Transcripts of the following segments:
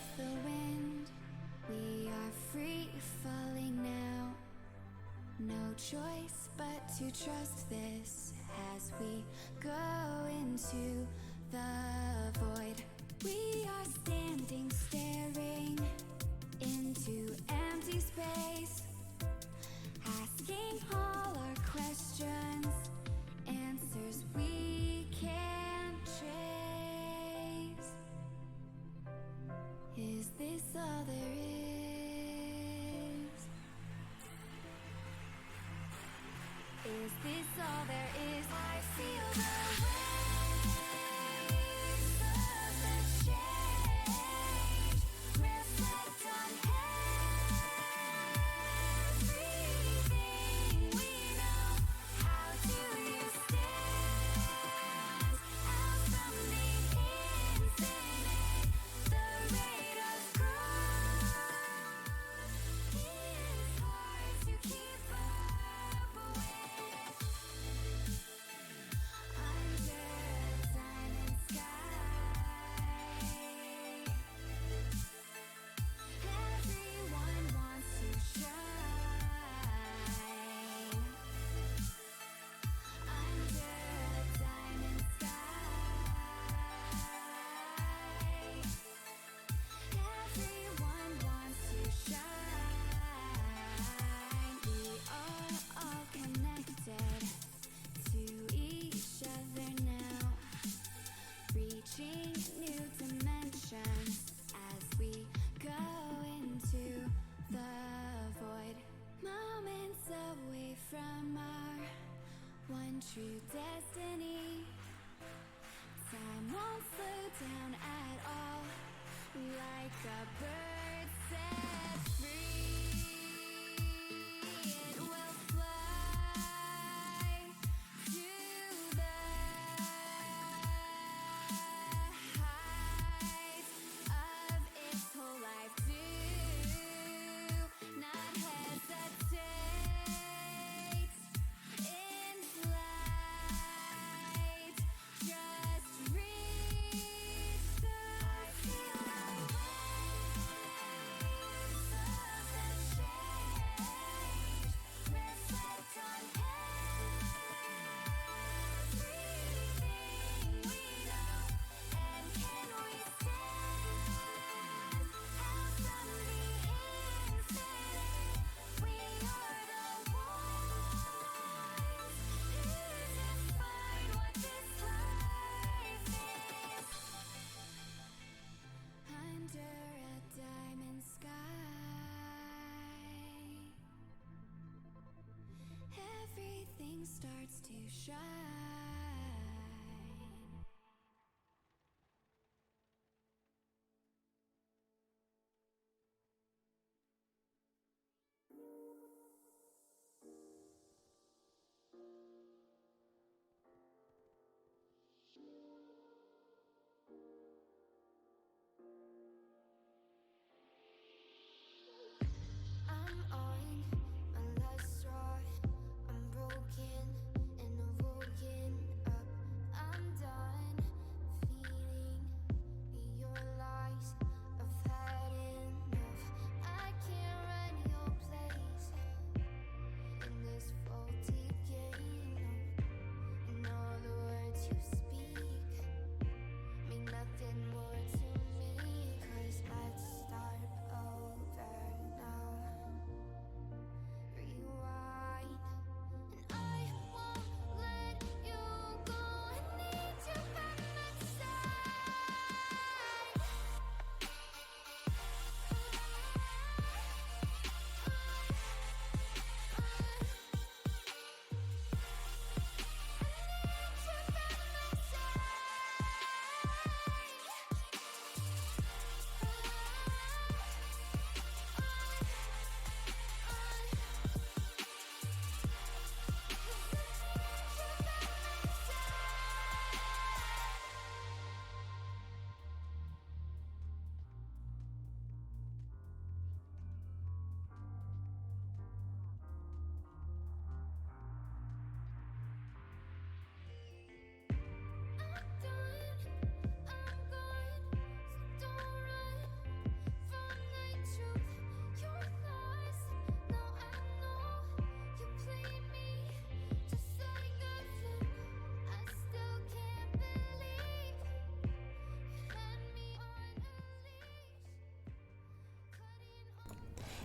with the wind. We are free falling now. No choice but to trust this as we go into the void. We are standing, staring into empty space, asking all our questions, answers we can't trace. Is this all there is? Is this all there is? I feel the waves of the change reflect on everything we know. How do you stand out from the infinite? The rate of growth is hard to keep up with. Under a diamond sky, everyone wants to shine. Under a diamond sky, everyone wants to shine. We are all connected to each other now, reaching new dimensions as we go into the void. Moments away from our one true destiny. Time won't slow down at all, like a bird set free. It will fly to the heights of its whole life. Do not hesitate in flight. Just reach the waves of the change reflect on everything we know. And can we stand out from the infinite? We are the ones who define what this life is. Under a diamond sky, everything starts to shine. I'm on my last straw. I'm broken and awoken.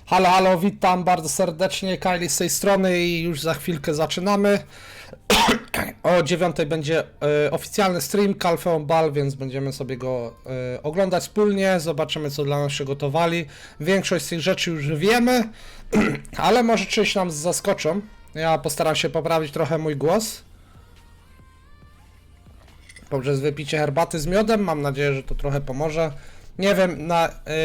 Halo, halo, witam bardzo serdecznie, Kylie z tej strony i już za chwilkę zaczynamy. O 9 będzie oficjalny stream CALPHEON BALL, więc będziemy sobie go oglądać wspólnie, zobaczymy co dla nas przygotowali. Większość z tych rzeczy już wiemy, ale może czymś nam zaskoczą. Ja postaram się poprawić trochę mój głos poprzez wypicie herbaty z miodem, mam nadzieję, że to trochę pomoże. Nie wiem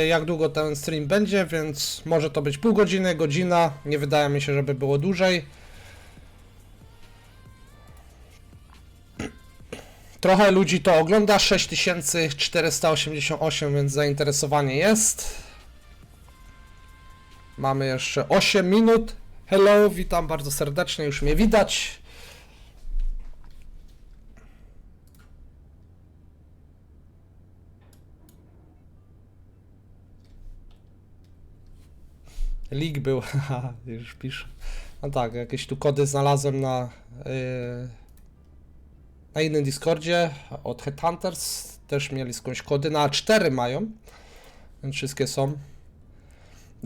jak długo ten stream będzie, więc może to być pół godziny, godzina, nie wydaje mi się, żeby było dłużej. Trochę ludzi to ogląda, 6488, więc zainteresowanie jest. Mamy jeszcze 8 minut. Hello, witam bardzo serdecznie, już mnie widać. Leak był, haha, już piszę. No tak, jakieś tu kody znalazłem na innym Discordzie od Headhunters. Też mieli skądś kody, na A4 mają. Więc wszystkie są.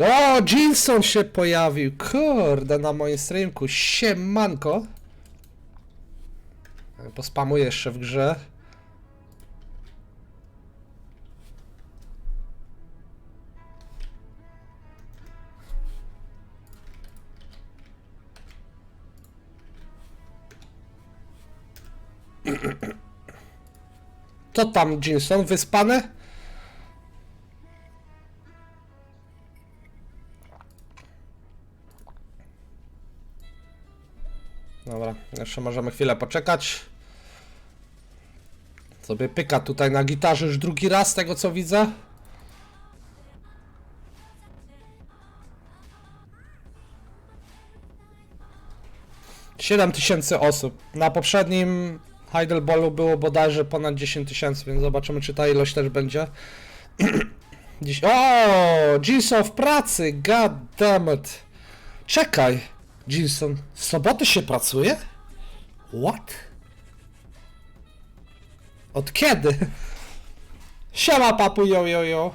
O, Jinson się pojawił, kurde, na moim streamku, siemanko. Pospamuję jeszcze w grze. Co tam, Jinson, wyspany? Dobra, jeszcze możemy chwilę poczekać. Sobie pyka tutaj na gitarze już drugi raz, z tego co widzę. $7000 osób. Na poprzednim Heidelballu było bodajże ponad 10 000, więc zobaczymy, czy ta ilość też będzie. Dziś... O, Jinson w pracy, god damn it. Czekaj, Jinson, w sobotę się pracuje? What? Od kiedy? Siema papu, yo yo yo.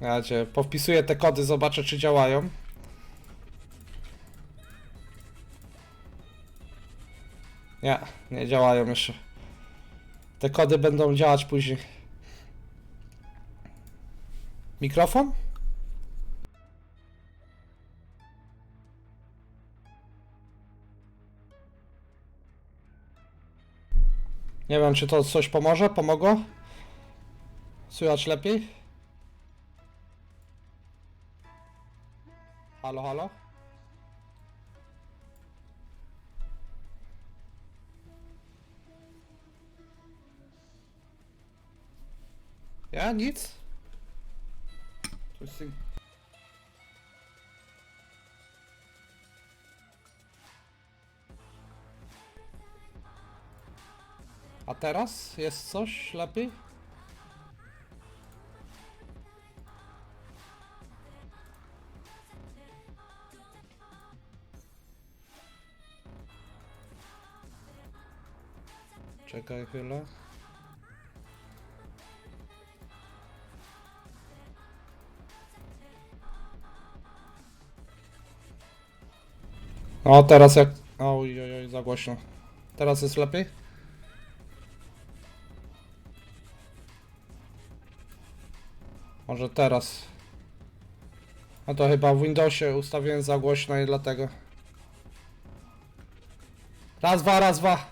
Ja cię powpisuję te kody, zobaczę czy działają. Nie, nie działają jeszcze. Te kody będą działać później. Mikrofon? Nie wiem, czy to coś pomoże? Pomogło? Słychać lepiej? Halo, halo? Ja? Nic? A teraz? Jest coś lepiej? Czekaj chwilę. O, teraz jak... Oj, oj, oj, za głośno. Teraz jest lepiej? Może teraz. A to chyba w Windowsie ustawiłem za głośno i dlatego. Raz, dwa, raz, dwa.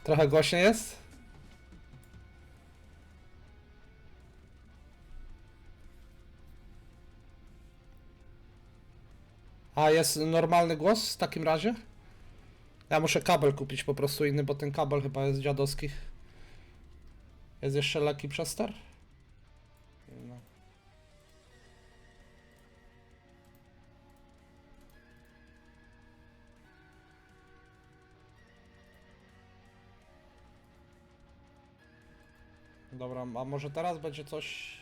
Trochę głośniej jest? A jest normalny głos w takim razie? Ja muszę kabel kupić po prostu inny, bo ten kabel chyba jest dziadowski. Jest jeszcze lekki przester? No. Dobra, a może teraz będzie coś...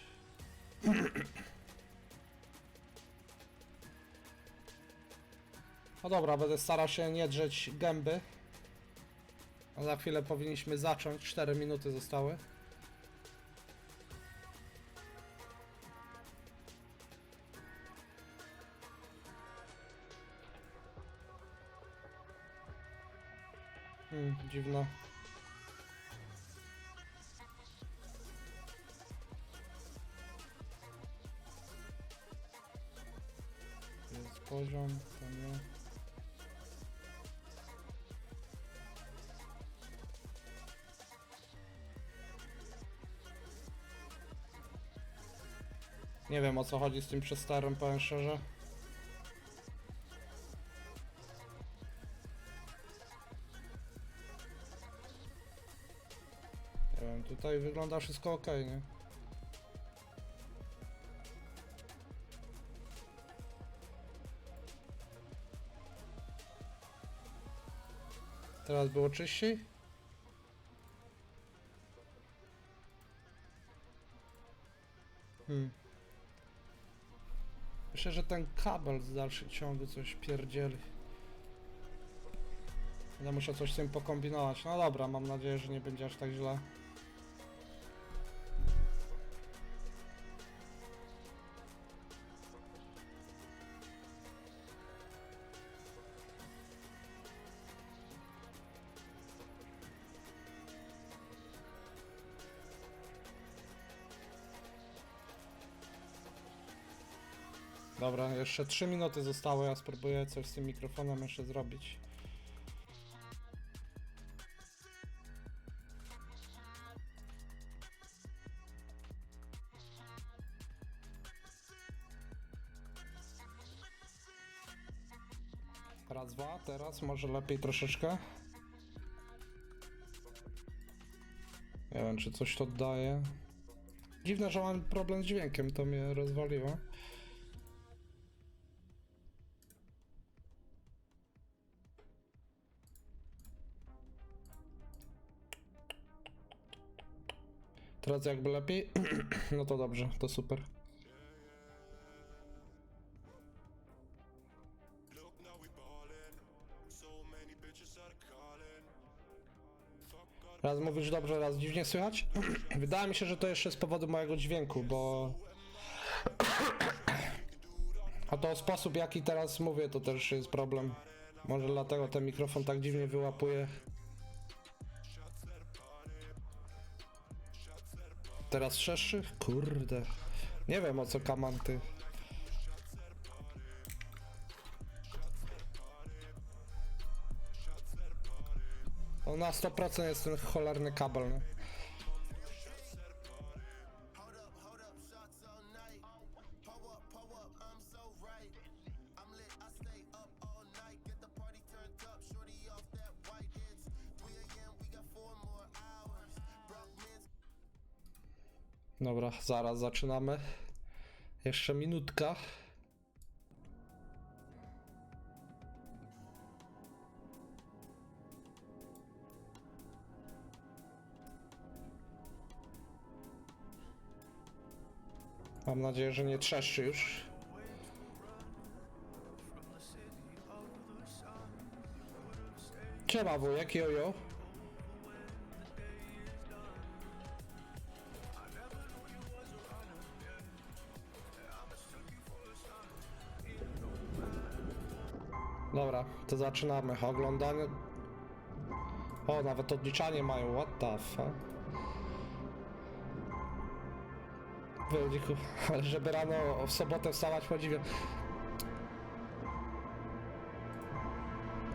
No dobra, będę starał się nie drzeć gęby. A za chwilę powinniśmy zacząć. 4 minuty zostały. Dziwne. Jest poziom, to nie. Nie wiem, o co chodzi z tym przesterem, powiem szczerze. Nie wiem, tutaj wygląda wszystko ok, nie? Teraz było czyściej? Myślę, że ten kabel z dalszych ciągu coś pierdzieli. Będę musiał coś z tym pokombinować. No dobra, mam nadzieję, że nie będzie aż tak źle. Dobra, jeszcze 3 minuty zostały, ja spróbuję coś z tym mikrofonem jeszcze zrobić. Raz, dwa, teraz może lepiej troszeczkę. Nie wiem, czy coś to daje. Dziwne, że mam problem z dźwiękiem, to mnie rozwaliło. Teraz jakby lepiej? No to dobrze, to super. Raz mówisz dobrze, raz dziwnie słychać? Wydaje mi się, że to jeszcze z powodu mojego dźwięku, bo... A to sposób, jaki teraz mówię, to też jest problem. Może dlatego ten mikrofon tak dziwnie wyłapuje. Teraz szerszy? Kurde. Nie wiem, o co kamanty. To na 100% jest ten cholerny kabel, nie? Dobra, zaraz zaczynamy. Jeszcze minutka. Mam nadzieję, że nie trzeszczy już. Siema wujek, jojo. Dobra, to zaczynamy. Oglądanie. O, nawet odliczanie mają. What the fuck? Wydziku, ale żeby rano w sobotę wstawać, podziwiam.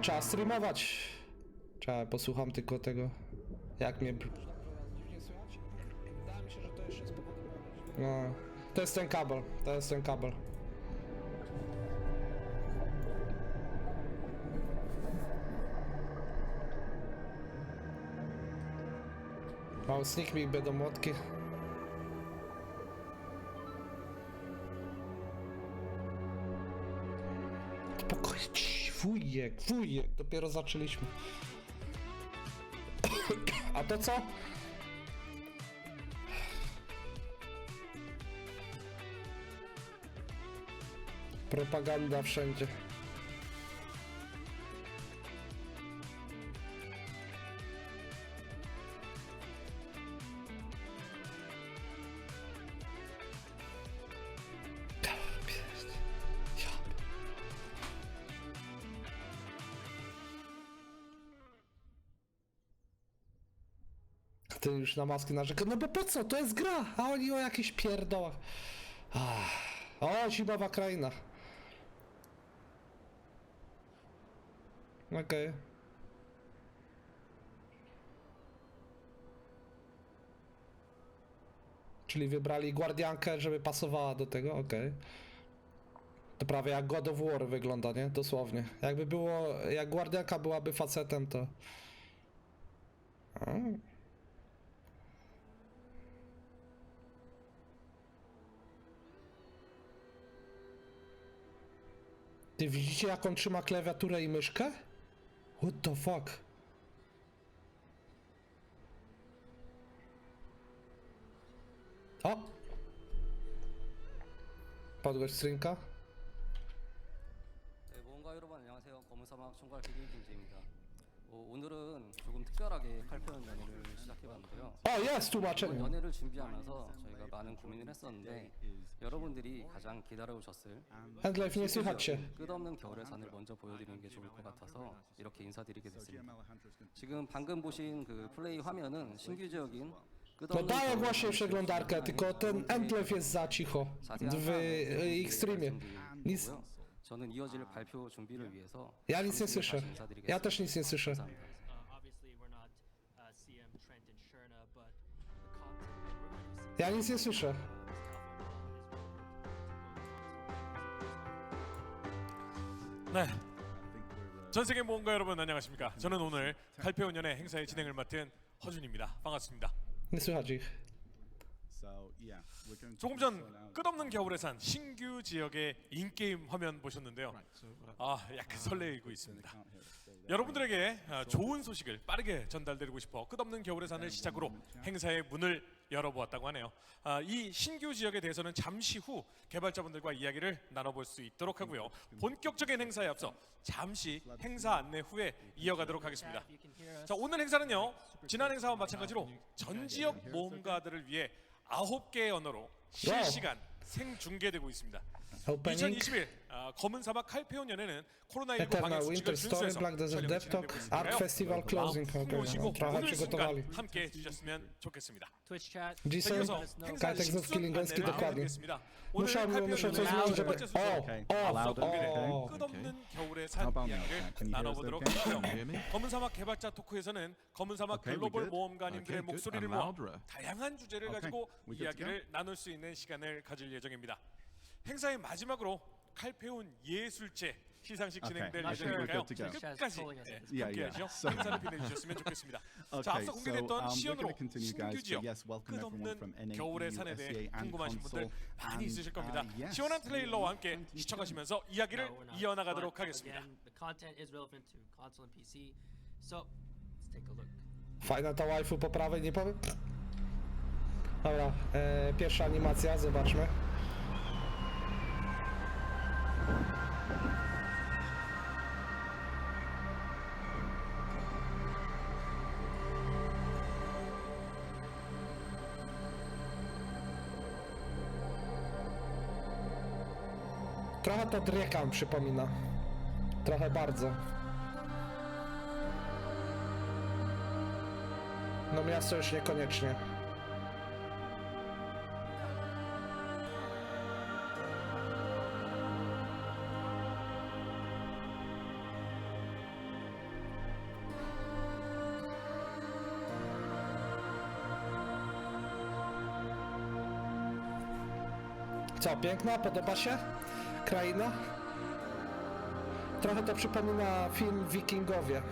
Trzeba streamować. Trzeba, posłucham tylko tego, jak mnie... Dziwnie słychać? Wydaje mi się, że to jeszcze jest powodu. No, to jest ten kabel, to jest ten kabel. O, sneak mi będą młotki. Spokojnie, wujek, dopiero zaczęliśmy. A to co? Propaganda wszędzie. Ty już na maski narzeka, no bo po co, to jest gra, a oni o jakichś pierdołach. O, zimowa kraina. Okej. Czyli wybrali Guardiankę, żeby pasowała do tego, okej. To prawie jak God of War wygląda, nie? Dosłownie. Jakby było, jak Guardianka byłaby facetem, to... Ty widzicie, jak on trzyma klawiaturę i myszkę? What the fuck? O! Padłeś strinka? 네, 모험가 여러분 안녕하세요. 검은 사막 총괄 PD 김재입니다. 오늘은 조금 특별하게 칼표현 연애를 시작해봤는데요. O, jest 이번 tłumaczenie. 연애를 준비하면서 저희가 많은 고민을 했었는데 여러분들이 가장 기다려오셨을 Handlife, nie słychać się. 끝없는 겨울의 산을 먼저 보여드리는 게 좋을 것 같아서 이렇게 인사드리게 됐습니다. 지금 방금 보신 그 플레이 화면은 신규적인 No 끝없는 daję 겨울의 właśnie 산을 przeglądarkę, tylko ten Endlef jest za cicho w ich streamie. Nic, 저는 이어질 발표 준비를 위해서 ja nic nie słyszę. Ja też nic nie słyszę. Obviously, we're not CM, Trent, and Sherna, but the content that we're going to see. Ja nic nie słyszę. 네. 전 세계 모험가 여러분 안녕하십니까? 저는 오늘 칼페온 연애 행사의 진행을 맡은 허준입니다. 반갑습니다. Nie słychać ich. 조금 전 끝없는 겨울의 산 신규 지역의 인게임 화면 보셨는데요. 약간 설레이고 있습니다. 여러분들에게 좋은 소식을 빠르게 전달드리고 싶어 끝없는 겨울의 산을 시작으로 행사의 문을 열어보았다고 하네요. 이 신규 지역에 대해서는 잠시 후 개발자분들과 이야기를 나눠볼 수 있도록 하고요. 본격적인 행사에 앞서 잠시 행사 안내 후에 이어가도록 하겠습니다. 자, 오늘 행사는요, 지난 행사와 마찬가지로 전 지역 모험가들을 위해 9개의 언어로 실시간 생중계되고 있습니다. Opening, 2021 검은 사막 칼페온 연애는 코로나19 Eternal 방역 수칙을 Winter Story, 준수해서 Black Desert 촬영이 Death Talk, 진행되고 Art 있으니까요. Festival Closing. 마음 Okay, 모시고 no, trochę 오늘 przygotowali. 순간 함께 해주셨으면 좋겠습니다. Twitch chat. Dzisiaj 이어서 행사 Kajtek znów 식순 Killingeński, 안내를 dokładnie. 해드리겠습니다. 오늘 Muszę 칼페온 coś 연애 zmienić, 첫 żeby... 번째 순서 앞서 공개된 o. 끝없는 겨울의 산 이야기를 나눠보도록 하고요. 검은 사막 개발자 토크에서는 검은 사막 글로벌 모험가님들의 목소리를 모아 다양한 주제를 가지고 이야기를 나눌 수 있는 시간을 가질 예정입니다. 행사의 마지막으로 칼페온 예술제 시상식 진행될 I think we're 예정이니까요. good to go. 끝까지 Yeah, 함께하시죠. yeah. 행사를 빛내주셨으면 좋겠습니다. 자, Okay, 앞서 공개됐던 we're 시연으로 gonna continue, guys. 신규 지역 But yes, welcome everyone from 끝없는 NAU, 겨울의 산에 대해 SEA, and 궁금하신 분들 console. 많이 있으실 겁니다. Yes, 시원한 트레일러와 함께 2022. 시청하시면서 이야기를 No, we're not. 이어나가도록 But 하겠습니다. again, the content is relevant to console and PC. So, let's take a look. Fajna ta waifu po prawej, nie powiem? Dobra, pierwsza animacja, zobaczmy. Trochę to Driekam przypomina. Trochę bardzo. No miasto już niekoniecznie. Co, piękna? Podoba się? Kraina? Trochę to przypomina film Wikingowie.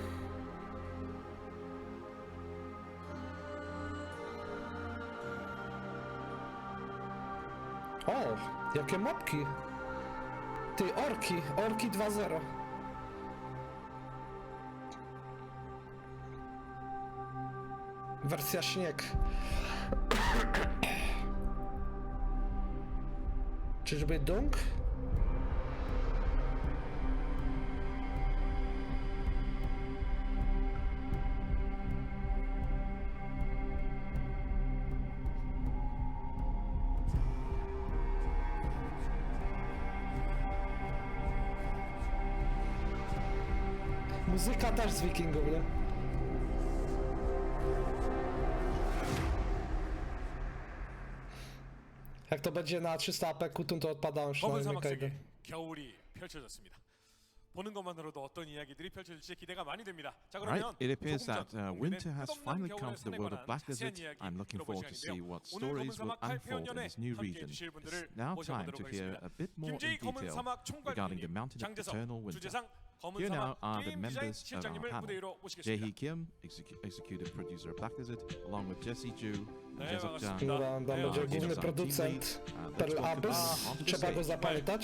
O, jakie mopki! Ty, orki 2.0. Wersja śnieg. Czyżby Dunk? Muzyka też z Wikingów, nie? Jak to będzie na 300 AP kutun, to odpadają już 검은 na 사막 Kaidy. 속에 겨울이 펼쳐졌습니다. 보는 것만으로도 어떤 이야기들이 펼쳐질지 기대가 많이 됩니다. 자 Right, 그러면 it appears 조금 that 전 winter 국민의 has 끝없는 finally 겨울의 come to the 산에 world of 관한 Black 자세한 Desert. 이야기 I'm looking 들어볼 forward to see 시간인데요. what 오늘 검은 stories will 사막 칼페온 unfold in 연에 this new 함께 region. 해주실 It's 분들을 now time 모셔보도록 to hear 하겠습니다. a bit more in 김재희 검은 detail 사막 regarding the 총괄위원님, Mountain of 장재석 Eternal Winter. 주재상 검은 Here now 사막 are the 게임 디자인 members of our 실장님을 panel. 무대 위로 Jae-hee 모시겠습니다. Kim, executive producer of Black Desert, along with Jesse Ju, 네, Jae-seok Jang, 반갑습니다. Tam 네, będzie 아, główny Jae-seok producent Jang, Pearl let's welcome Abyss. him onto the Trzeba go stage. zapamiętać.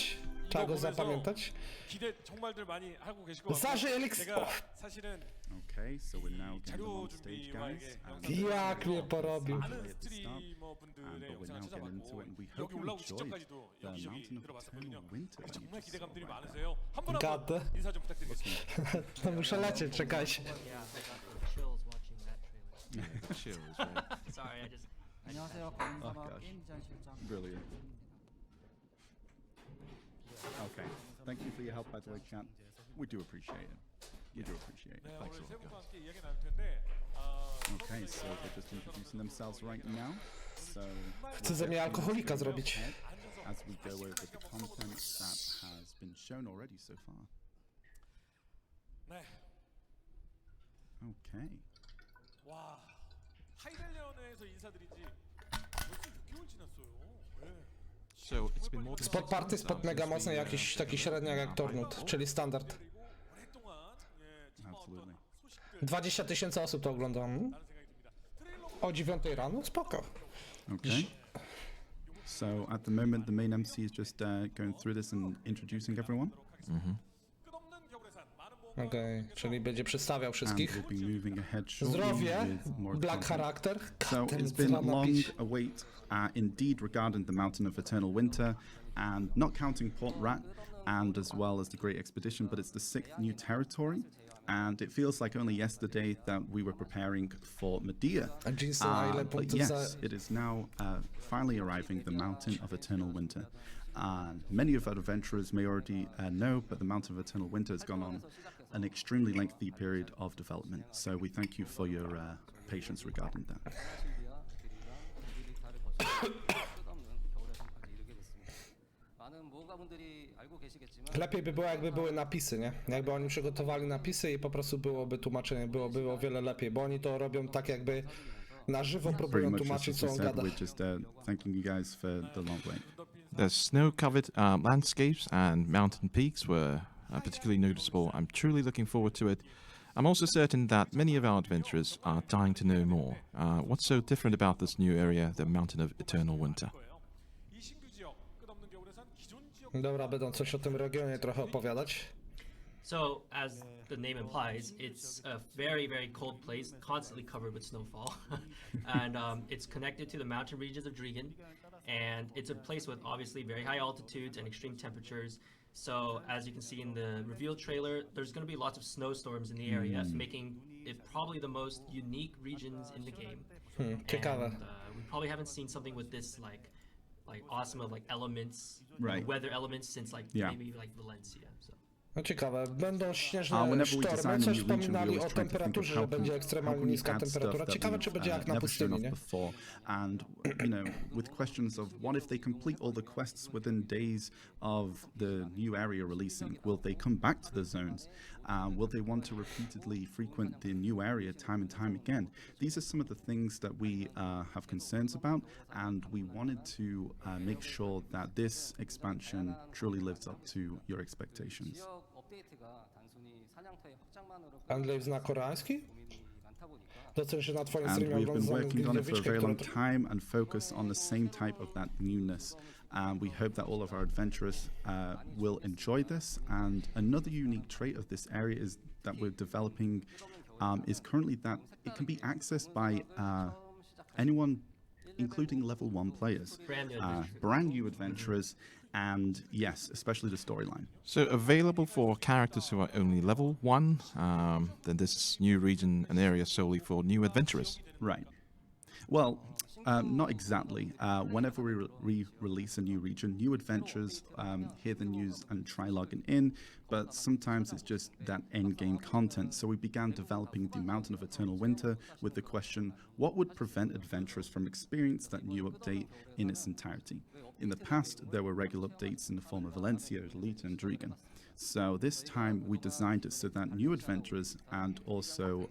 Trzeba go zapamiętać. 기대 정말들 많이 하고 계실 것 사실 같고 엘릭스- 제가 사실은 Okay, so we're now getting 자료 on stage, 준비와 guys. 이게 And Jak mnie porobił. 많은 스트리머분들의 but we're 영상을 now getting into 찾아봤고 it, and we 여기 hope you 올라오기 enjoyed 직전까지도 the 여기저기 Mountain of 들어봤었거든요. Eternal Winter. 정말 You just 기대감들이 saw that. 많으세요. 한 분 한 Gadę. 분 인사 좀 부탁드리겠습니다. To muszę lecieć, czekajcie. Yeah, I got the chills watching that trailer. Yeah, the chills, right? Sorry, I just. 안녕하세요. 검은 Oh, 사막 gosh. 게임 디자인 실장 Brilliant. Okay, thank you for your help, by the way, chat. We do appreciate it. We do appreciate 네, it. 오늘 Thanks a 세 lot, 분과 guys. 함께 이야기 나눌 텐데 Okay, so they're just introducing themselves right now. So Chce ze mnie alkoholika zrobić. as we go over the content that has been shown already so far. 네, Okay. 와 하이렐레온에서 인사드린 지 벌써 6개월 지났어요. 네. So it's been more than Spot 6 party, months spot now mega since mocny, we, jakiś taki średniak jak Tornut, czyli standard. 그리고 오랫동안 참 Absolutely. 어떤 소식들 20 000 osób to ogląda. 라는 생각이 듭니다. 트레일러 O 9 rano? Spoko. Okay. So at the moment, the main MC is just going through this and introducing everyone. 끝없는 겨울의 산 많은 모험가 Okej, czyli będzie przedstawiał And wszystkich. we'll be moving ahead shortly Zdrowie, with more black content. charakter. So Ten it's been zra long napić. await indeed regarding the Mountain of Eternal Winter, and not counting Port Rat and as well as the Great Expedition, but it's the 6th new territory. And it feels like only yesterday that we were preparing for Medea. A Jinson, a ile But punktów yes, za... it is now finally arriving, the Mountain of Eternal Winter. Many of our adventurers may already know, but the Mountain of Eternal Winter has gone on an extremely lengthy period of development. So we thank you for your patience regarding that. 끝없는 겨울의 산까지 이르게 됐습니다. 많은 모험가분들이 알고 계시겠지만 Lepiej by było, jakby były napisy, nie? Jakby oni przygotowali napisy i po prostu byłoby tłumaczenie, byłoby o wiele lepiej, bo oni to robią tak jakby na żywo Pretty próbują much just tłumaczyć, as co we on said, gada. we're just thanking you guys for the long wait. The snow-covered landscapes and mountain peaks were particularly noticeable. I'm truly looking forward to it. I'm also certain that many of our adventurers are dying to know more. What's so different about this new area, the Mountain of Eternal Winter? 거예요. 이 신규 지역 끝없는 겨울의 산 기존 지역 Dobra, będą coś o tym regionie trochę opowiadać. So, as the name implies, it's a very, very cold place, constantly covered with snowfall. And it's connected to the mountain regions of Drigan. And it's a place with obviously very high altitudes and extreme temperatures. So, as you can see in the reveal trailer, there's going to be lots of snowstorms in the area, making it probably the most unique regions in the game. Ciekawe. And, we probably haven't seen something with this like awesome of like elements, Right. weather elements since like Yeah. maybe like Valencia. So. No ciekawe, będą śnieżne whenever we sztormy, design a coś new region, we wspominali always o try to think of temperaturze, how że będzie can ekstremalnie we niska add stuff temperatura. that Ciekawe, we've, czy będzie jak na never shown pustyni, off nie? before. And you know, with questions of what if they complete all the quests within days of the new area releasing? Will they come back to the zones? Will they want to repeatedly frequent the new area time and time again? These are some of the things that we have concerns about, and we wanted to make sure that this expansion truly lives up to your expectations. 지역 업데이트가 단순히 사냥터의 확장만으로 Andrzej zna koreański? 고민이 많다 보니까 Docen, że na twoim And streamie we've been oglądamy working on it for a gildowiczkę, very która long time and focus on the same type of that newness. And we hope that all of our adventurers will enjoy this. And another unique trait of this area is that we're developing is currently that it can be accessed by anyone, including level 1 players, Brand new adventurers. brand new adventurers, and yes, especially the storyline. So available for characters who are only level 1, then this new region, an area solely for new adventurers. Right. Well, Not exactly. Whenever we release a new region, new adventures, hear the news and try logging in, but sometimes it's just that end game content. So we began developing the Mountain of Eternal Winter with the question, what would prevent adventurers from experiencing that new update in its entirety? In the past, there were regular updates in the form of Valencia, Elite, and Drigan. So this time we designed it so that new adventurers and also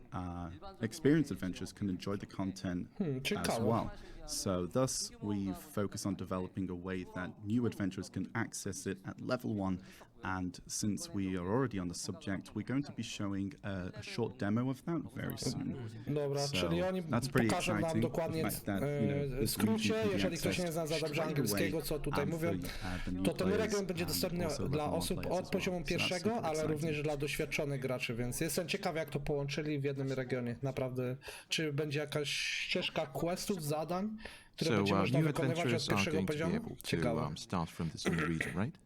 experienced adventurers can enjoy the content as ciekawe. well. So thus we focus on developing a way that new adventurers can access it at level 1. And since we are already on the subject, we're going to be showing a short demo of that very soon. Dobra, So czyli oni that's pretty pokażą nam exciting, dokładnie the fact that, w this skrócie, region can be jeżeli ktoś nie accessed zna za dobrze straight angielskiego, away, co tutaj mówią, the new to ten players region będzie and dostępny also dla level 1 osób players od as poziomu well. So that's pierwszego, super ale exciting. również dla doświadczonych graczy, więc jestem ciekawy, jak to połączyli w jednym regionie. Naprawdę, czy będzie jakaś ścieżka questów, zadań, które So będzie można new wykonywać od adventurers are pierwszego going to be poziomu? able to Ciekawe. start from this new region, right?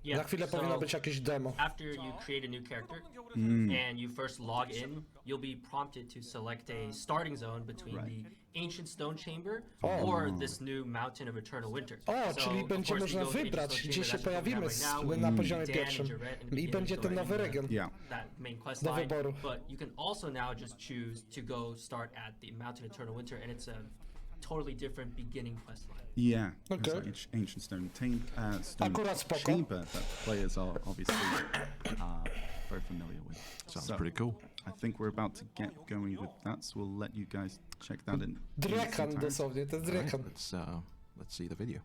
Yeah. Za chwilę powinno być jakieś demo. After you create a new character and you first log in, you'll be prompted to select a starting zone between the Ancient Stone Chamber or this new Mountain of Eternal Winter. O, So, czyli of będzie course, można you go to Ancient wybrać, Stone gdzie Chamber, się that's what we have pojawimy right now with na poziomie Dan and pierwszym. Jarrett in the I beginning, będzie so ten right nowy in the- region. Yeah. that main quest Do line, wyboru. but you can also now just choose to go start at the Mountain of Eternal Winter, and it's a totally different beginning quest line. Yeah, Okay. it's like ancient stone Akurat spoko. chamber that players are obviously very familiar with. Sounds So, pretty cool. I think we're about to get going with that, so we'll let you guys check that in. Drekan dosłownie, to jest All right, Drekan. let's see the video.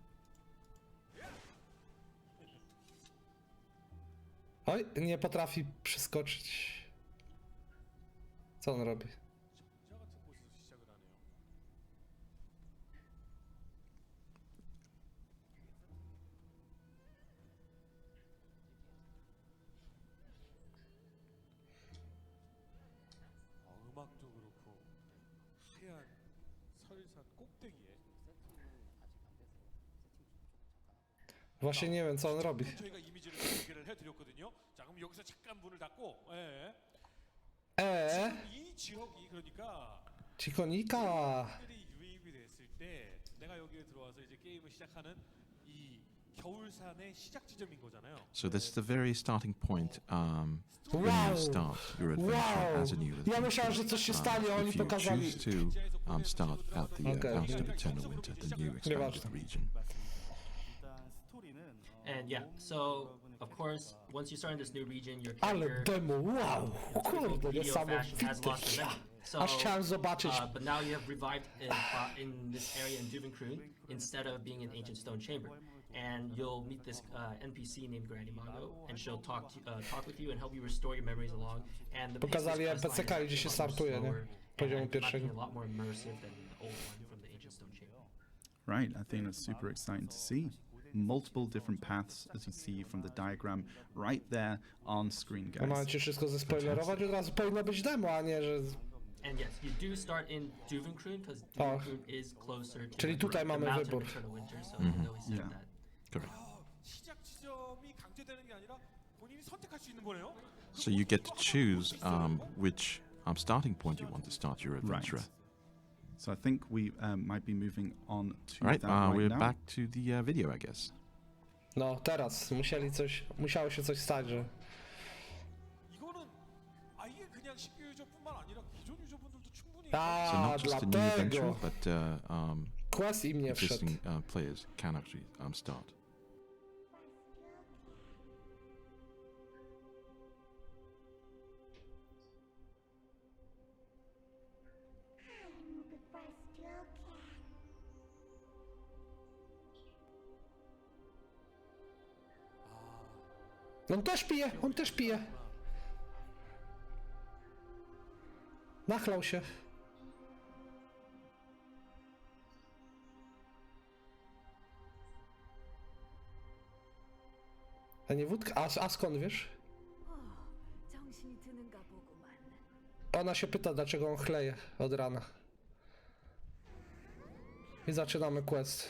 Oj, nie potrafi przeskoczyć. Co on robi? 음악도 그렇고 하얀 설산 꼭대기에 Właśnie nie wiem, co on robi. 저희가 이미지를 공개를 해드렸거든요. 자 그럼 여기서 잠깐 문을 닫고 이 지역이 그러니까 Cikonika. 들이 유입이 됐을 때 내가 여기에 들어와서 이제 게임을 시작하는 이 겨울산의 시작 지점인 거잖아요. So this is the very starting point when Wow. you start your adventure Wow. as a new Ja adventurer. myślałem, że coś się stanie, a oni If you pokazali. choose to start at the Okay. Mountain of Eternal Winter, the new expanded Nieważne. region. And yeah, so of course, once you start in this new region, your Ale character demo, wow! Kurde, video fashion has niesamowite. lost momentum. So, Aż chciałem zobaczyć. but now you have revived in this area in Duvenkroon instead of being in Ancient Stone Chamber. And you'll meet this NPC named Granny Mongo, and she'll talk with you and help you restore your memories along. And the pace of Pokazali this quest NPC-ka, line gdzie się is a lot startuje, nie? slower Poziomu and pierwszego. a lot more immersive than the old one from the Ancient Stone Chamber. Right, I think that's super exciting to see. Multiple different paths, as you see from the diagram, right there on screen, No mam guys. ci wszystko zespoilerować, od razu powinno być demo, a nie, że... And yes, you do start in Duvenkroon because Duvenkroon is closer to Czyli tutaj the mamy Mountain wybór. of Eternal Winter, so you always said Yeah. that. Correct. 시작 지점이 강제되는 게 아니라 본인이 선택할 수 있는 거네요. So you get to choose which starting point you want to start your adventure Right. at. So I think we might be moving on to All right, that right we're now. back to the video, I guess. No, teraz musiało się coś stać, że... 이거는 아예 그냥 신규 유저뿐만 아니라 기존 유저분들도 충분히 So A, not just a new adventure, dlatego! but Quest im nie wszedł. existing players can actually start. On też pije. Nachlał się. A nie wódka? A skąd wiesz? 정신이 드는가 보구만. Ona się pyta, dlaczego on chleje od rana. I zaczynamy quest.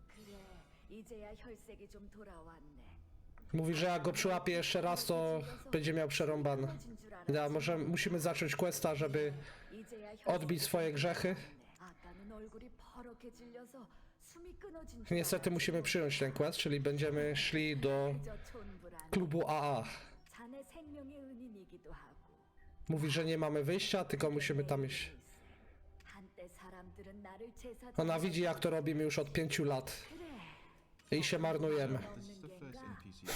그래, 이제야 혈색이 좀 돌아왔네. Mówi, że jak go przyłapie jeszcze raz, to będzie miał przerąbane. Ja, może musimy zacząć questa, żeby odbić swoje grzechy. Niestety musimy przyjąć ten quest, czyli będziemy szli do klubu AA. Mówi, że nie mamy wyjścia, tylko musimy tam iść. Ona widzi, jak to robimy już od 5 lat. I się marnujemy. This is the first NPC.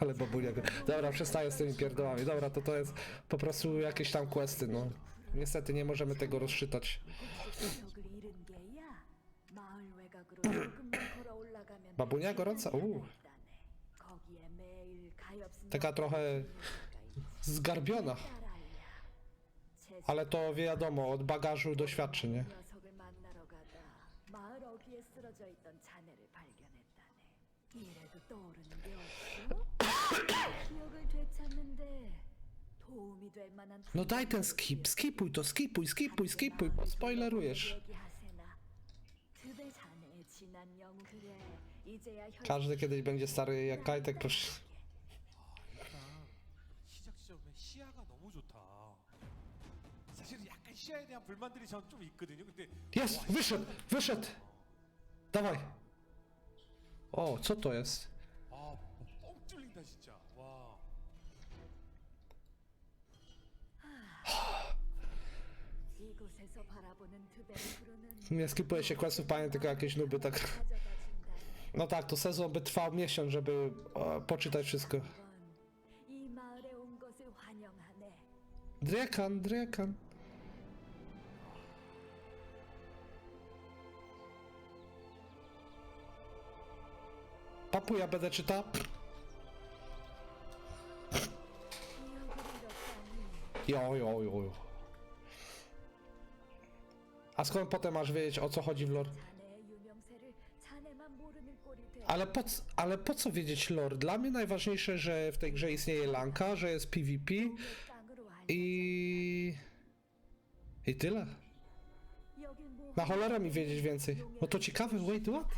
Ale babunia. Dobra, przestaję z tymi pierdołami. Dobra, to jest po prostu jakieś tam questy, no. Niestety nie możemy tego rozczytać. Babunia gorąca? Taka trochę zgarbiona. Ale to wiadomo, od bagażu doświadczeń, nie? No daj ten skip, skipuj to, skipuj, bo spoilerujesz. Każdy kiedyś będzie stary jak Kajtek, proszę. 시작 지점에 시야가 너무 좋다. 사실 약간 시야에 대한 불만들이 전 좀 있거든요. 근데 Jest, wyszedł! Dawaj! O, co to jest? 뻥 뚫린다 진짜. 와. Nie skipuje się questów, panie, tylko jakieś nuby, tak. No tak, to sezon by trwał miesiąc, żeby poczytać wszystko. Drekan. Papu, ja będę czytał. Jo. A skąd potem masz wiedzieć, o co chodzi w lore? Ale po co wiedzieć lore? Dla mnie najważniejsze, że w tej grze istnieje lanka, że jest PvP i tyle. Na cholerę mi wiedzieć więcej. No to ciekawe, wait, what?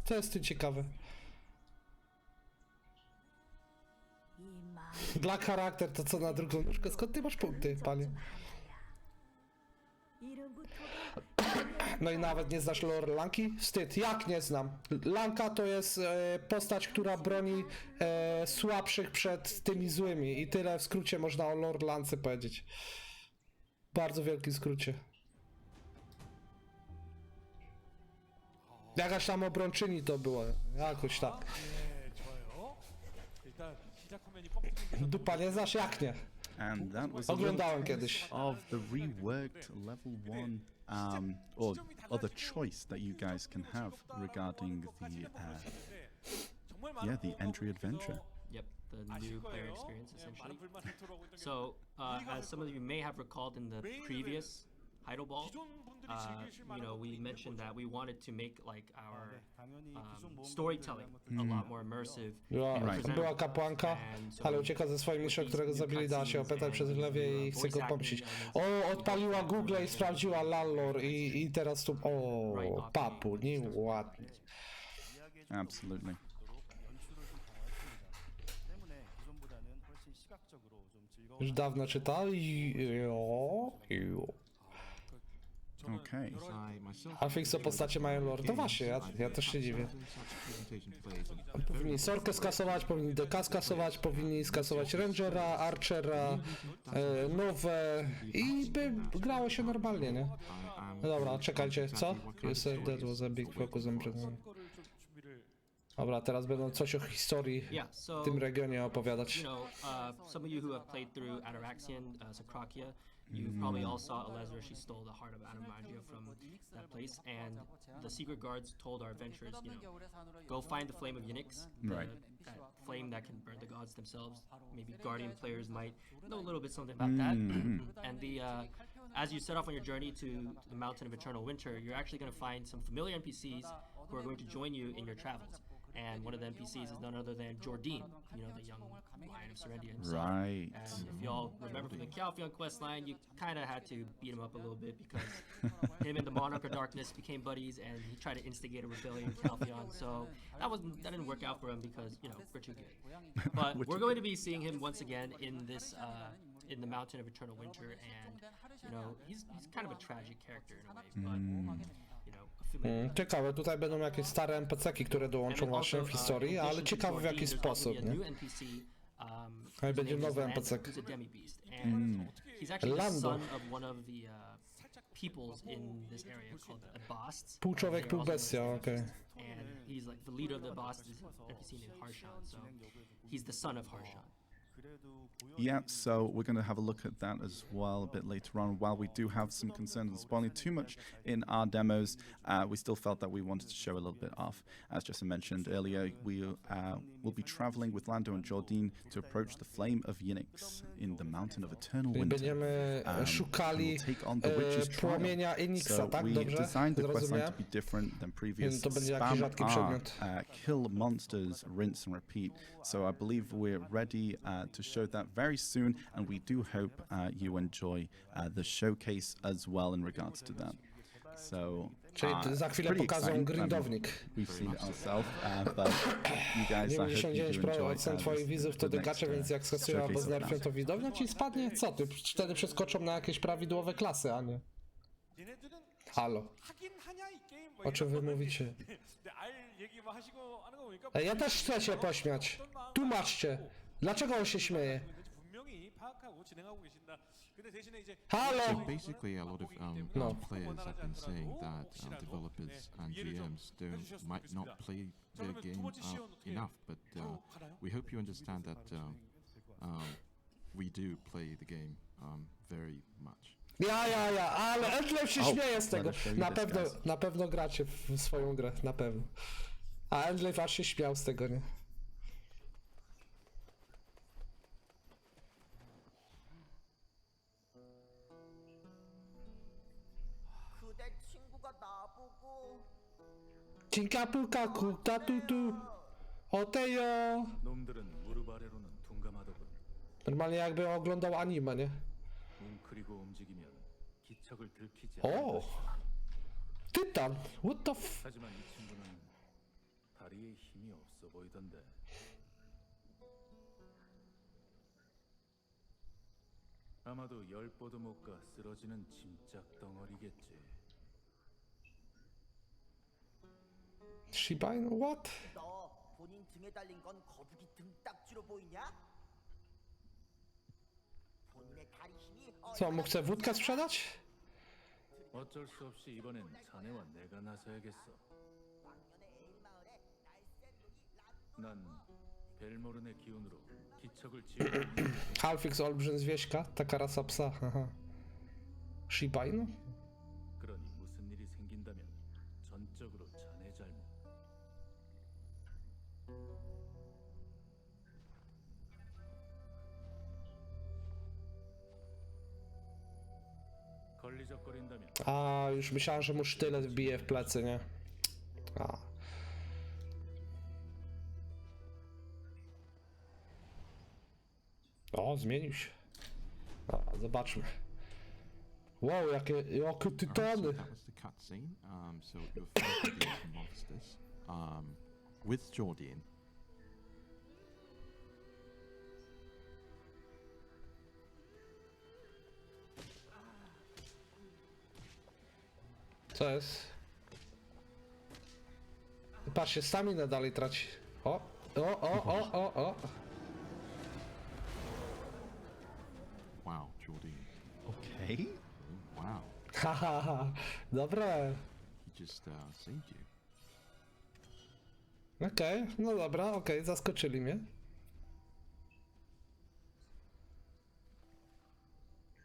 To jest tu ciekawe. Dla charakter to co na drugą nóżkę? Skąd ty masz punkty, panie? No i nawet nie znasz lore Lanki? Wstyd, jak nie znam? Lanka to jest postać, która broni słabszych przed tymi złymi i tyle w skrócie można o lore Lance powiedzieć. Bardzo wielkim skrócie. Jakaś tam obrończyni to było, jakoś tak. 네, 좋아요. 일단 시작 화면이 뻥 뚫린 게 Dupa nie znasz, jak nie? And that was a little Oglądałem kiedyś. of the reworked level 1 or other choice that you guys can have regarding the entry adventure. Yep, the new player experience essentially. So, as some of you may have recalled in the previous Heido Ball, we mentioned that we wanted to make like our storytelling a lot more immersive. Była kapłanka, ale ucieka ze swoim mistrzem, którego zabili, dała się opętać przez lewie i chce go pomścić. O, odpaliła Google i sprawdziła Lallor i teraz tu, papu, nieładnie. Absolutely. Już dawno czytał i Okay. I myself a fix o postacie mają lore. To właśnie, ja też się dziwię. Powinni Sorkę skasować, powinni DK skasować, powinni skasować Rangera, Archera, nowe i by grało się normalnie, nie? No dobra, czekajcie, co? You said that was a big focus on Britain. Dobra, teraz będą coś o historii w tym regionie opowiadać. Some of you who have played through Ataraxian, Socracia, you probably all saw Elezra. She stole the heart of Animagia from that place, and the secret guards told our adventurers, go find the flame of Ynyx, that flame that can burn the gods themselves. Maybe Guardian players might know a little bit something about that. And as you set off on your journey to the Mountain of Eternal Winter, you're actually going to find some familiar NPCs who are going to join you in your travels. And one of the NPCs is none other than Jordine, you know, the young Lion of Serendia himself. Right. And if y'all remember from the CALPHEON quest line, you kind of had to beat him up a little bit because him and the Monarch of Darkness became buddies, and he tried to instigate a rebellion in CALPHEON. So that didn't work out for him because, you know, we're too good. But we're going to be seeing him once again in this in the Mountain of Eternal Winter, and you know, he's kind of a tragic character in a way, but you know, a familiar. Ciekawe, tutaj będą jakieś stare NPC-ki, które dołączą właśnie w historii, ale ciekawe w jaki sposób, nie? No i będzie nowy NPC. He's actually the Lando. son of one of the peoples in this area called the Basts. Pół człowiek, pół bestia, okej. And he's like the leader of the Basts is an NPC named Harshan, so he's the son of Harshan. Yeah, so we're going to have a look at that as well a bit later on. While we do have some concerns in spoiling too much in our demos, we still felt that we wanted to show a little bit off. As Jessa mentioned earlier, we will be traveling with Lando and Jordine to approach the Flame of Ynyx in the Mountain of Eternal I Winter. będziemy szukali We'll take on the witch's trial. płomienia Enixa, So tak? we Dobrze? designed the questline Zrozumiałem? to be different than previous. To będzie jakiś Spam rzadki R, przedmiot. kill monsters, rinse and repeat. So I believe we're ready to show that very soon, and we do hope you enjoy the showcase as well in regards to that. So Czyli za it's chwilę pretty pokażą exciting. grindownik. We've seen it ourselves, but you guys, I hope you do 99% enjoy twoich widzów to the dygacze, next, więc jak skasują albo showcase of znerfią that. to widownia ci spadnie? Co ty? Wtedy przeskoczą na jakieś prawidłowe klasy, a nie? 얘네들은 Halo. 하긴 하냐 이 게임 뭐 O czym wy mówicie? 근데 알 얘기 뭐 하시고 하는 거 보니까 Ej, ja też chcę się pośmiać. Tłumaczcie. Dlaczego on się śmieje? 분명히 파악하고 진행하고 계신다. 근데 대신에 이제 So Halo! basically, a lot of No. players have been saying that developers and GMs might not play their game enough, but we hope you understand that we do play the game very much. Ja, ale Endlef się śmieje z tego. let us show you this, Na pewno gracie w swoją grę, na pewno. A Endlef aż się śmiał z tego, nie? 그대 친구가 나보고 Cinkapukaku, tatutu, otejo. 놈들은 무릎 아래로는 둔감하더군. Normalnie jakby oglądał anime, nie? 웅크리고 움직이면 기척을 들키지 O! 않는다. Tytan! What the f... 하지만 이 친구는 다리에 힘이 없어 보이던데. 아마도 열 뻗어 못 가 쓰러지는 짐짝 덩어리겠지. Shiba Inu, what? 너 본인 등에 달린 건 거북이 등딱지로 보이냐? 본인의 다리 힘이 Co, mu chce wódkę sprzedać? 어쩔 수 없이 이번엔 자네와 내가 나서야겠어. 왕년의 애인 마을에 날쌘 눈이 난 벨모른의 기운으로 기척을 지우고 Halfix olbrzym z wieśka, taka rasa psa, haha. Shiba Inu? 그러니 무슨 일이 생긴다면 전적으로 자네 잘못. 걸리적거린다면 A, już myślałem, że mu sztylet wbije w plecy, nie? A. O, zmienił się. A, zobaczmy. Wow, jakie So tytany! that was the cutscene. So you're fighting these monsters with Jordan. Co jest? Patrzcie, stamina dalej traci. O! Wow, Jordan. Okay. Wow, Hahaha, dobre. he just saved you. Okej, no dobra, okej, zaskoczyli mnie.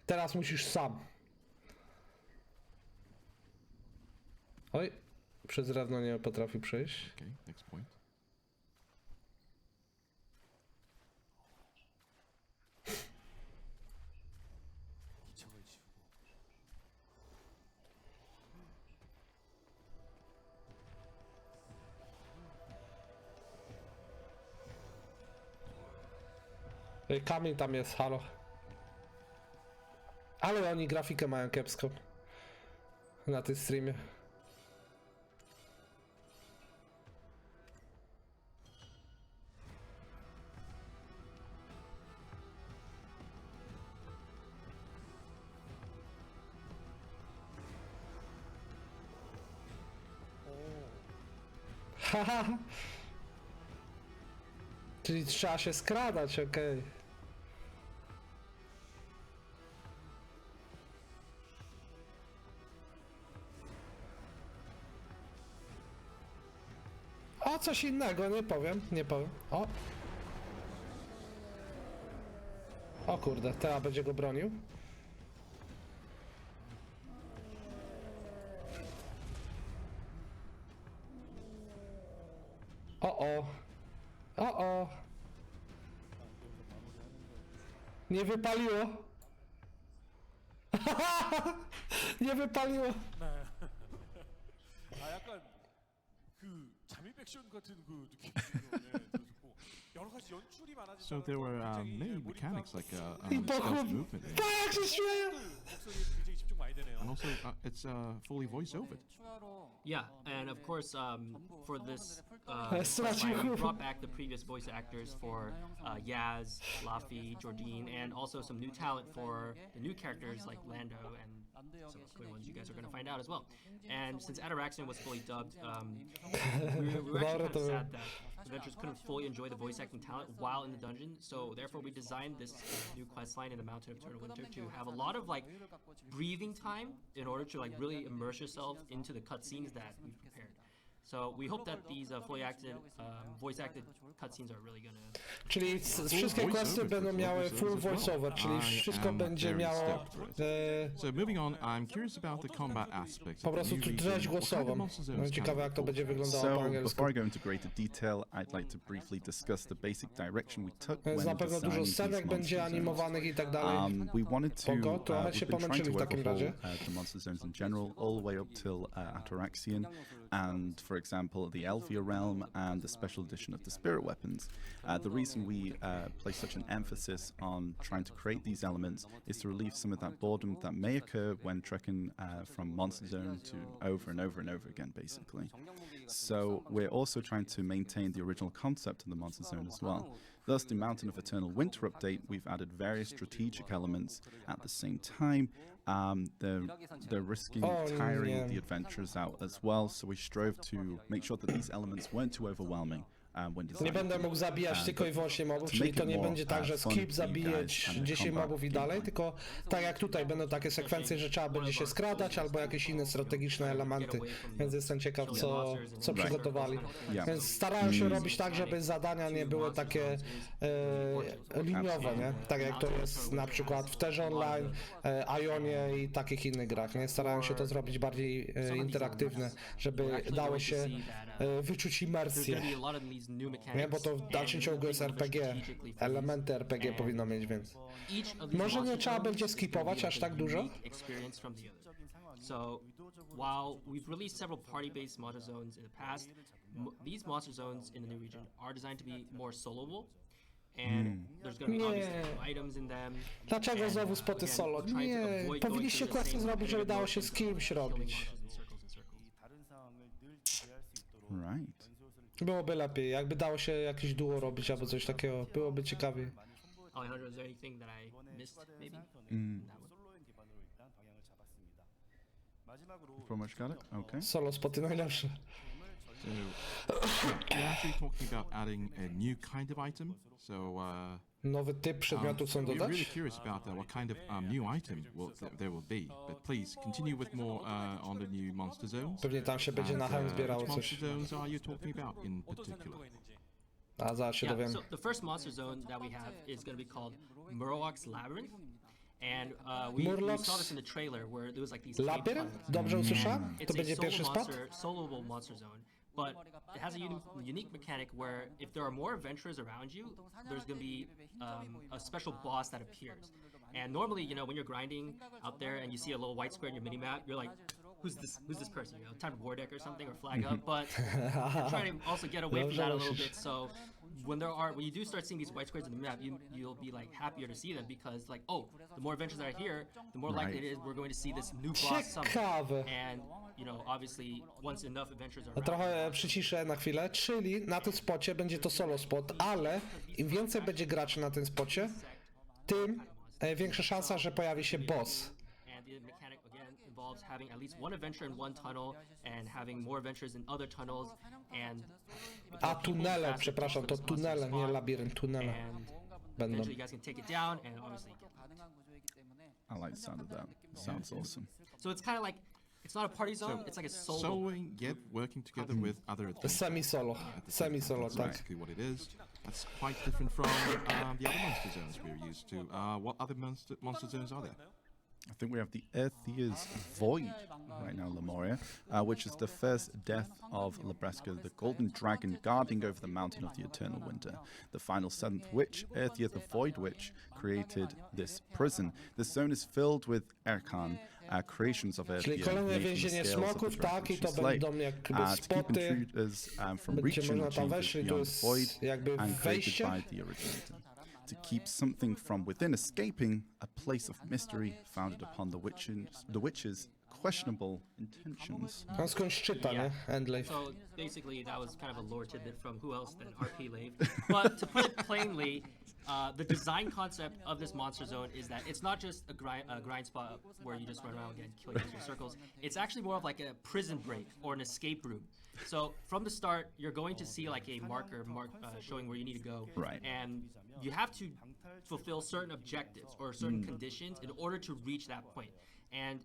Teraz musisz sam. Oj, przez drewno nie potrafi przejść. Okay, next point. 기척을 지우고 Kamil tam jest, halo. Ale oni grafikę mają kiepską. Na tym streamie. Haha. Czyli trzeba się skradać, okej. O, coś innego, nie powiem, nie powiem. O! O kurde, teraz będzie go bronił. O. O. Nie wypaliło. Nie wypaliło. 아 약간 그 잠입 액션 같은 그 느낌이 들었고 여러 가지 연출이 많아진 So there were many mechanics like I stealth pochód. movement, in it. Tak jak się śmieję. 목소리에 굉장히 집중 많이 되네요. and also it's fully voice-overed. Yeah, and of course, for this, Stracił we chłop. brought back the previous voice actors for Yaz, Laffy, Jordine, and also some new talent for the new characters like Lando and some good ones you guys are going to find out as well. And since Ataraxian was fully dubbed, we were actually kind of sad that adventurers couldn't fully enjoy the voice acting talent while in the dungeon. So therefore, we designed this new quest line in the Mountain of Eternal Winter to have a lot of like breathing time in order to like really immerse yourself into the cutscenes that we've prepared. So we hope that these fully acted, voice-acted cutscenes are really gonna. Czyli wszystkie questy będą miały full voiceover, czyli wszystko będzie miało So moving on, I'm curious about the combat aspects. po prostu tu treść głosową. No, ciekawe jak to będzie wyglądało po So, angielsku. before I go into greater detail, I'd like to briefly discuss the basic direction we took Jest na when pewno dużo designing scenek these będzie monster animowanych i tak dalej. zones. We wanted to, Spoko, trochę się we've been trying pomęczyli to w takim overhaul razie. the monster zones in general, all the way up till Ataraxian, and for example, the Elfia realm and the special edition of the spirit weapons. The reason we place such an emphasis on trying to create these elements is to relieve some of that boredom that may occur when trekking from monster zone to over and over and over again, basically. So we're also trying to maintain the original concept of the monster zone as well. Thus, the Mountain of Eternal Winter update, we've added various strategic elements at the same time. They're risking tiring the adventurers out as well, so we strove to make sure that these elements weren't too overwhelming. When Nie designing. będę mógł zabijać tylko i wyłącznie mobów, czyli to nie będzie tak, że skip zabijać 10 mobów i dalej, tylko tak jak tutaj będą takie sekwencje, że trzeba będzie się skradać albo jakieś inne strategiczne elementy, więc jestem ciekaw co przygotowali. Więc starają się robić tak, żeby zadania nie były takie liniowe, nie? Tak jak to jest na przykład w Terze Online, Ionie i takich innych grach, nie? Starają się to zrobić bardziej interaktywne, żeby dało się wyczuć imersję. Nie, bo to w dalszym ciągu jest RPG. Elementy RPG powinno mieć, więc może nie trzeba będzie skipować aż tak dużo. So, while we've released several party-based monster zones in the past, these monster zones in the new region are designed to be more soloable, and there's going to be obviously new items in them. Dlaczego znowu spoty solo? Nie, powinniście questy zrobić, żeby dało się z kimś robić. Right. Byłoby lepiej, jakby dało się jakieś duo robić albo coś takiego, byłoby ciekawiej. Alejandro, is there anything that I missed, maybe? Pretty much got it? Okay. Solo spoty najlepsze. So we're actually talking about adding a new kind of item. So Nowy typ przedmiotu chcą we're really dodać? curious about what kind of new item there will be. But please continue with more on the new monster zones. Pewnie tam się będzie na hełm zbierało Which coś. monster zones are you talking about in 어떤 particular? 장르가 있는지. A zaraz się Yeah, dowiem. so the first monster zone that we have is going to be called Murlocs Labyrinth. And we Murlocs saw this in the trailer where there was like these cave Labyrinth? tunnels. Dobrze usłyszałem? To It's a będzie pierwszy spot? soloable monster zone, but it has a unique mechanic where if there are more adventurers around you, there's going to be a special boss that appears. And normally, you know, when you're grinding out there and you see a little white square in your minimap, you're like, who's this person? You know, time to war deck or something or flag up. But we're trying to also get away from that a little bit. So when you do start seeing these white squares in the map, you'll be like happier to see them because like, oh, the more adventures that are here, the more likely it is we're going to see this new boss summon. Ciekawe. And you know, obviously, once enough adventures are No, trochę przyciszę na chwilę, czyli na tym spocie będzie to solo spot, ale im więcej będzie graczy na tym spocie, tym większa szansa, że pojawi się boss. And the mechanic again involves having at least one adventure in one tunnel and having more adventures in other tunnels and A tunele, przepraszam, to tunele, nie labirynt, tunele and będą. eventually you guys can take it down and obviously I like the sound of that. Sounds awesome. so it's kind of like it's not a party zone, it's like a solo. Soloing, yet working together with other adventurers. Semi-solo, That's tak. basically what it is. That's quite different from the other monster zones we're used to. What other monster zones are there? I think we have the Earthier's Void right now, Lemuria, which is the first death of Labreska, the golden dragon guarding over the mountain of the eternal winter. The final seventh witch, Earthier the Void Witch, created this prison. This zone is filled with Erkan, creations of Czyli Earthier, kolejne made from the więzienie scales of the smoków, dragon tak, i she to slayed, będą jakby to keep spoty. intruders from Będzie reaching można the tam chambers wejść, czyli to beyond jest the void jakby and created wejście. by the originator. To keep something from within escaping, a place of mystery founded upon the witch's questionable intentions. On skądś czyta, nie? Endlave. So basically, that was kind of a lore tidbit from who else than RP Lave. But to put it plainly, the design concept of this monster zone is that it's not just a grind spot where you just run around and kill each other in circles. It's actually more of like a prison break or an escape room. So from the start, you're going to see like a marker showing where you need to go. Right. And you have to fulfill certain objectives or certain conditions in order to reach that point. And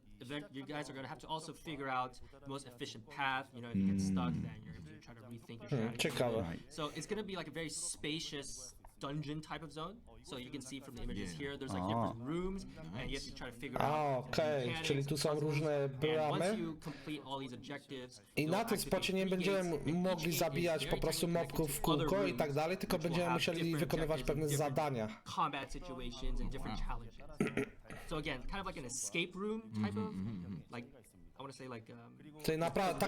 you guys are going to have to also figure out the most efficient path. You know, if you get stuck, then you're going to try to rethink your strategy. Ciekawe. So it's going to be like a very spacious dungeon type of zone. So you can see from the images here, there's like different rooms, and you have to try to figure out Okej, mechanics, czyli tu są różne and once bramy. you complete all these objectives, I you'll na tym activate spocie nie three będziemy gates, and each mogli gate zabijać is po very prostu tightly mobków w connected to kółko other i tak rooms, dalej, tylko which will będziemy have musieli different wykonywać objectives pewne and different zadania. combat situations and different challenges. So again, kind of like an escape room type of, like, I want to say like, Czyli naprawdę,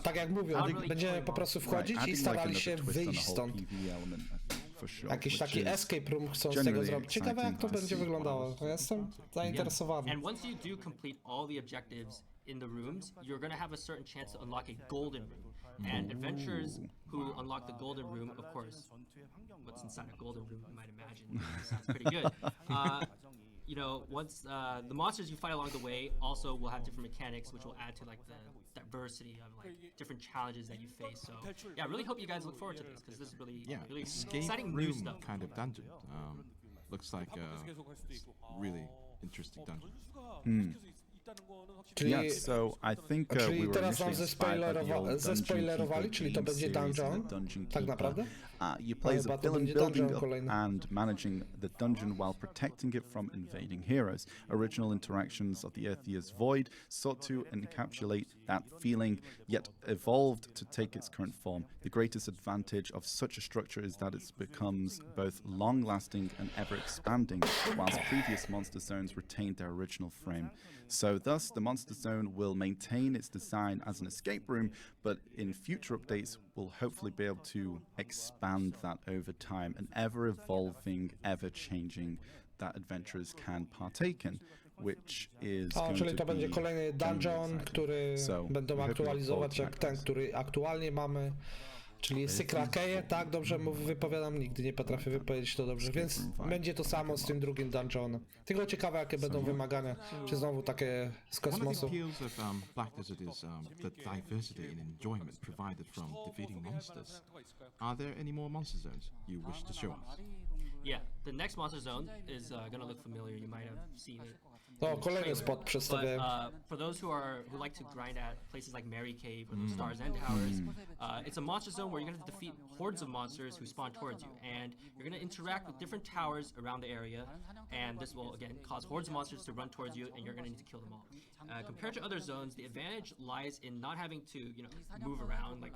tak jak mówią, będziemy po prostu wchodzić i adding starali like się another twist on wyjść the whole stąd. PvE element, for sure, Jakiś which taki is escape room chcą z tego generally zrobić. Ciekawe jak to exciting to będzie see. wyglądało. Ja jestem zainteresowany. and once you do complete all the objectives in the rooms, you're going to have a certain chance to unlock a golden room. And adventurers who unlock the golden room, of course, what's inside a golden room, you might imagine. Sounds pretty good. You know, once the monsters you fight along the way also will have different mechanics, which will add to like the diversity of like different challenges that you face. So yeah, I really hope you guys look forward to this because this is really Escape exciting new room stuff. kind of dungeon. Looks like a really interesting dungeon. Czyli, Yeah, so I think we czyli were teraz nam initially inspired by the old zespoilerowali, Dungeon czyli to Keeper będzie game series dungeon, of the Dungeon tak Keeper. naprawdę? You play as chyba a to villain będzie building dungeon up kolejny. and managing the dungeon while protecting it from invading heroes. Original interactions of the Earthier's Void sought to encapsulate that feeling, yet evolved to take its current form. The greatest advantage of such a structure is that it becomes both long-lasting and ever-expanding, whilst previous monster zones retained their original frame. So thus, the monster zone will maintain its design as an escape room, but in future updates, we'll hopefully be able to expand that over time, an ever-evolving, ever-changing that adventurers can partake in, which is going czyli to to będzie be kolejny dungeon, genuinely exciting. który So, będą we hope you look aktualizować forward jak to ten, that. który aktualnie mamy. Czyli Sykrakeje, tak, dobrze wypowiadam, nigdy nie potrafię wypowiedzieć to dobrze, więc będzie to samo z tym drugim dungeonem. Tylko ciekawe jakie będą wymagania, czy znowu takie z One of the kosmosu. appeals of Black Desert is the diversity and enjoyment provided from defeating monsters. Are there any more monster zones you wish to show us? Yeah, the next monster zone is gonna look familiar. You might have seen it. O, kolejny spot But przedstawiałem. for those who like to grind at places like Mary Cave or the Stars End Towers, it's a monster zone where you're going to defeat hordes of monsters who spawn towards you, and you're going to interact with different towers around the area, and this will again cause hordes of monsters to run towards you, and you're going to need to kill them all. Compared to other zones, the advantage lies in not having to move around like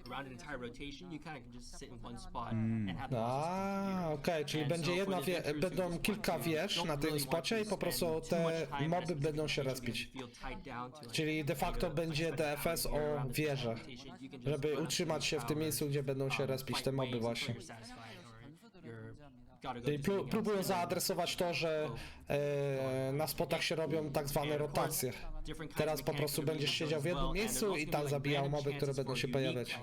around an entire rotation. You kind of can just sit in one spot and have the monsters come to you. Okej, czyli And będzie so jedna for the adventurers who będą just kilka want to- wież don't na tym really want spocie to i po prostu spend too te moby będą się respić. Czyli de facto będzie DFS o wieżę, żeby utrzymać się w tym miejscu, gdzie będą się respić te moby właśnie. Czyli próbują zaadresować to, że na spotach się robią tak zwane rotacje. Teraz po prostu będziesz siedział w jednym miejscu i tam zabijał moby, które będą się pojawiać.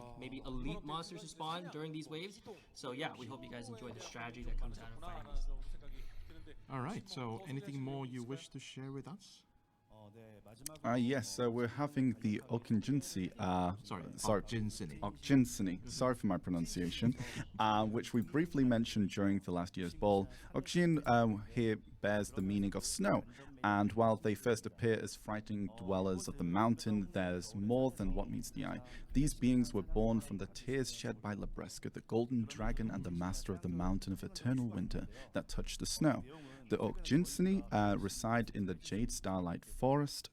Alright, so anything more you wish to share with us? Yes, so we're having the Okinjinsi, Okjinsini, sorry for my pronunciation, which we briefly mentioned during the last year's ball. Okjin here bears the meaning of snow, and while they first appear as frightening dwellers of the mountain, there's more than what meets the eye. These beings were born from the tears shed by Labreska, the golden dragon and the master of the mountain of eternal winter that touched the snow. The Okjinsini reside in the Jade Starlight Forest,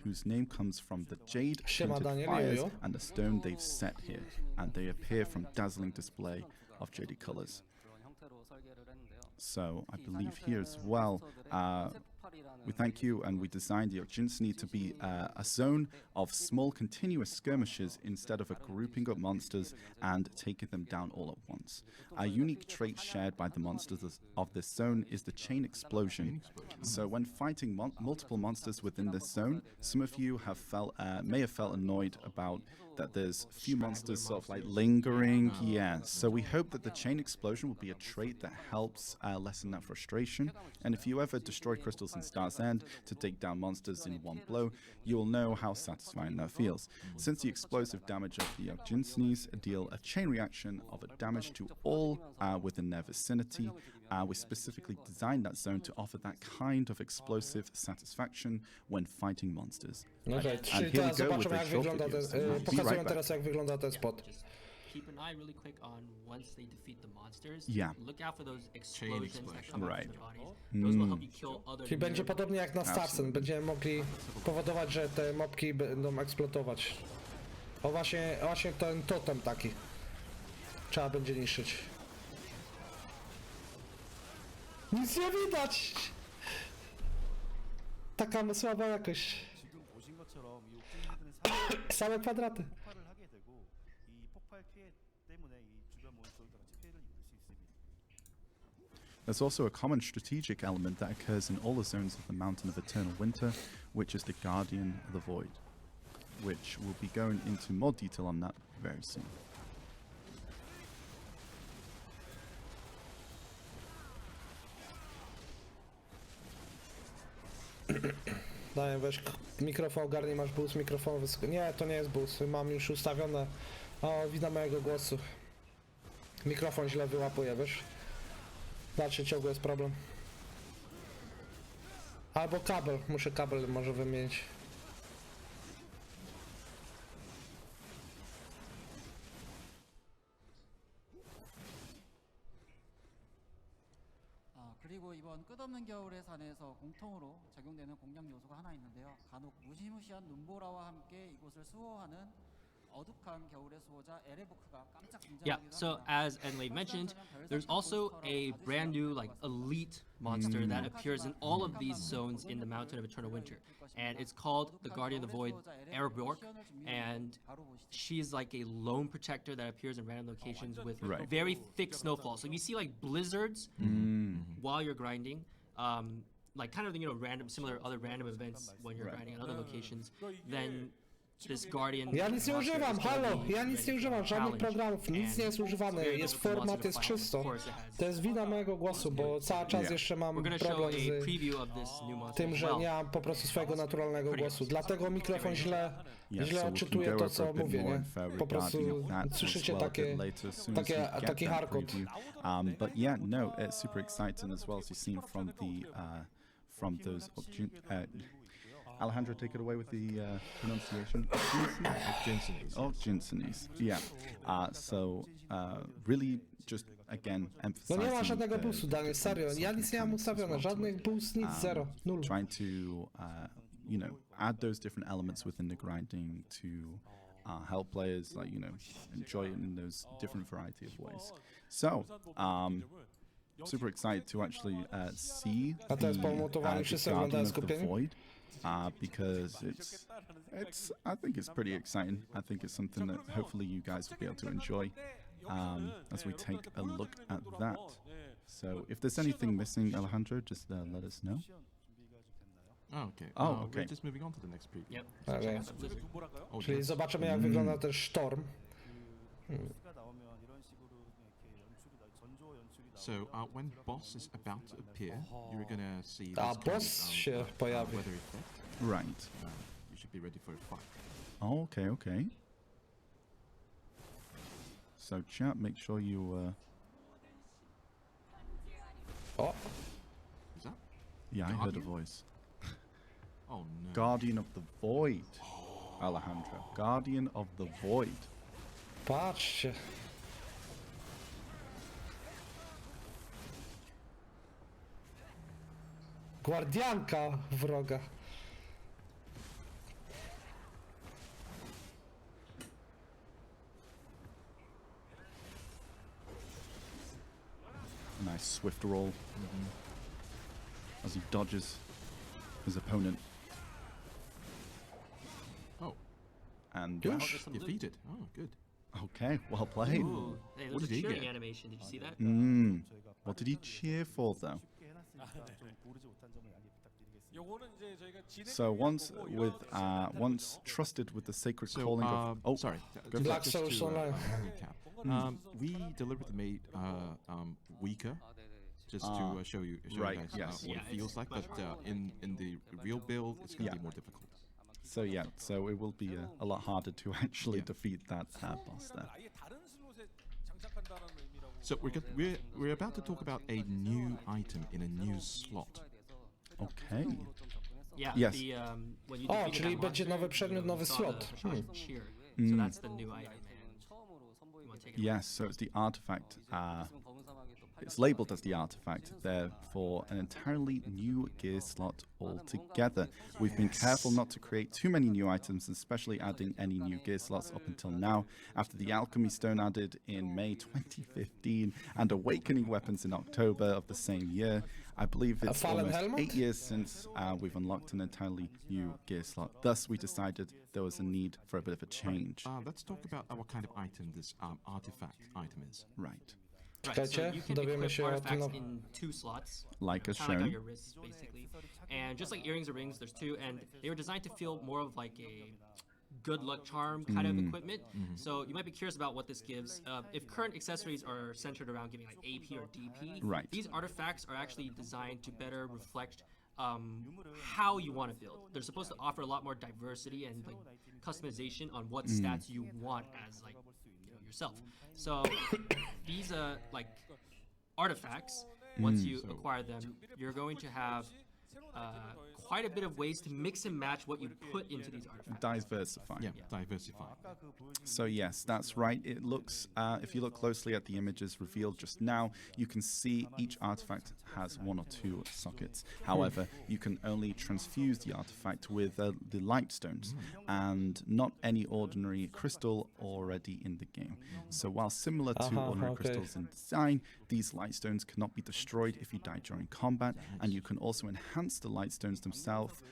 whose name comes from the jade tinted fires and the stone they've set here, and they appear from dazzling display of jaded colors. So I believe here as well, we thank you, and we designed the Okjinsini to be a zone of small continuous skirmishes instead of a grouping of monsters and taking them down all at once. A unique trait shared by the monsters of this zone is the chain explosion. So when fighting multiple monsters within this zone, some of you may have felt annoyed about that there's few monsters sort of like lingering. Yeah, so we hope that the chain explosion will be a trait that helps lessen that frustration. And if you ever destroy crystals in Star's End to take down monsters in one blow, you will know how satisfying that feels. Since the explosive damage of the Okjinsinis deal a chain reaction of a damage to all within their vicinity, we specifically designed that zone to offer that kind of explosive satisfaction when fighting monsters. Okej, czyli teraz zobaczymy jak wygląda ten, pokazują teraz jak wygląda ten spot. Keep an eye really quick on once they defeat the monsters. Yeah. Look out for those explosions that come out Right. from their bodies. Those will help you kill other Czyli będzie near- podobnie jak na Starsen, będziemy mogli powodować, że te mobki będą eksploatować. O właśnie ten totem taki. Trzeba będzie niszczyć. Nic nie widać! Taka słaba jakość. 지금 보신 것처럼 이 옥진이들은 Same kwadraty. 폭발을 하게 되고 이 폭발 피해 때문에 이 주변 몬스터들 같이 피해를 입을 수 있습니다. There's also a common strategic element that occurs in all the zones of the Mountain of Eternal Winter, which is the Guardian of the Void, which we'll be going into more detail on that very soon. Daję, weź mikrofon, ogarnij, masz boost mikrofonu wysoko. Nie, to nie jest boost, mam już ustawione. O, widać mojego głosu. Mikrofon źle wyłapuje, wiesz? Znaczy ciągle jest problem. Albo kabel, muszę kabel może wymienić. 그리고 이번 끝없는 겨울의 산에서 공통으로 적용되는 공략 요소가 하나 있는데요. 간혹 무시무시한 눈보라와 함께 이곳을 수호하는 어둑한 겨울의 수호자 에레보크가 깜짝 Yeah, 등장하기도 so 합니다. as Enlay mentioned, there's also a brand new like elite monster that appears in all of these zones in the Mountain of Eternal Winter, and it's called the Guardian of the Void, Erebork, and she's like a lone protector that appears in random locations with Right. very thick snowfall. So if you see like blizzards while you're grinding, like kind of random similar other random events when you're grinding in other locations, then this Guardian. Ja nic nie używam, halo! Ja nic nie używam, żadnych programów, nic nie jest używane, jest format, jest czysto. To jest wina mojego głosu, bo cały czas jeszcze mam We're gonna show problem a z preview of this new monster tym, as że well. nie mam po prostu swojego naturalnego głosu. Dlatego mikrofon źle Yeah, so we can odczytuje go to, over a co bit mówię, more nie? info Po prostu regarding that as słyszycie well a bit takie, later, as soon as we get taki that hardcore. preview. But yeah, no, it's super exciting as well as you've seen from those. Alejandro, take it away with the pronunciation. Okjinsinis. Yeah. So really, just again No emphasizing. nie ma żadnego the boostu, Daniel, serio. difference Ja of nic nie mam mechanics as ustawione, well to żadnych it. boost, nic, zero, nul. Trying to, add those different elements within the grinding to help players, like, enjoy it in those different variety of ways. So, super excited to actually see A to jest pomutowani the wszyscy Guardian oglądają of the skupieni? Void, because I think it's pretty exciting. I think it's something that hopefully you guys will be able to enjoy as we take a look at that. So if there's anything missing, Alejandro, just let us know. Oh, okay. Oh, okay. We're just moving on to the next preview. Yep. Okay. Oh, Czyli yes. zobaczymy jak wygląda też sztorm. 가 나오면 이런 식으로 이렇게 연출이 전조 연출이 So when boss is about to appear, you're gonna see A this boss się pojawi. weather effect. Right. You should be ready for a fight. Oh, okay. So chat, make sure you. O, Is that? Yeah, I heard a Guardian? voice. Oh no. Guardian of the Void, Alejandro. Guardian of the Void. patrzcie. Guardianka wroga. A nice swift roll as he dodges his opponent. Oh, And Już? defeated. Oh, good. okay, well played. Ooh, hey, What there's a did he cheering get? animation. Did you see that? What did he cheer for though? 해놨으니까 좀 모르지 못한 점을 양해 부탁드리겠습니다. 요거는 이제 저희가 진행 So once trusted with the sacred So, calling of sorry. go for Black it. Souls to, Online. recap. We deliberately made weaker just to show you right, guys yes. what Yeah, it feels it's like, much but in the real build, it's gonna Yeah. be more difficult. So yeah, so it will be a lot harder to actually Yeah. defeat that boss there. 아예 다른 슬롯에 장착한다는 의미라고. So we're about to talk about a new item in a new slot. Okay. Yeah. Yes. The when you O, defeated czyli that będzie monster, nowy przedmiot, you nowy saw slot. the cheer. So that's the new item. And you want to take it? Yes, so it's the artifact. It's labeled as the artifact, therefore an entirely new gear slot altogether. We've been careful not to create too many new items, especially adding any new gear slots up until now. After the alchemy stone added in May 2015 and awakening weapons in October of the same year, I believe it's fallen almost helmet? 8 years since we've unlocked an entirely new gear slot. Thus, we decided there was a need for a bit of a change. Let's talk about what kind of item this artifact item is. Right. Right, so Czekajcie, you can dowiemy equip się o tym. artifacts in 2 slots. Like as Kind of like on shown. your wrists, basically. And just like earrings or rings, there's 2, and they were designed to feel more of like a good luck charm kind of equipment. So you might be curious about what this gives. If current accessories are centered around giving like AP or DP, Right. these artifacts are actually designed to better reflect how you want to build. They're supposed to offer a lot more diversity and like customization on what stats you want as like yourself. So these like artifacts, once you acquire them, you're going to have quite a bit of ways to mix and match what you put into these artifacts. Diversify. Yeah, diversify. So yes, that's right. It looks, if you look closely at the images revealed just now, you can see each artifact has 1 or 2 sockets. However, you can only transfuse the artifact with the light stones and not any ordinary crystal already in the game. So while similar to ordinary crystals in design, these light stones cannot be destroyed if you die during combat, and you can also enhance the light stones themselves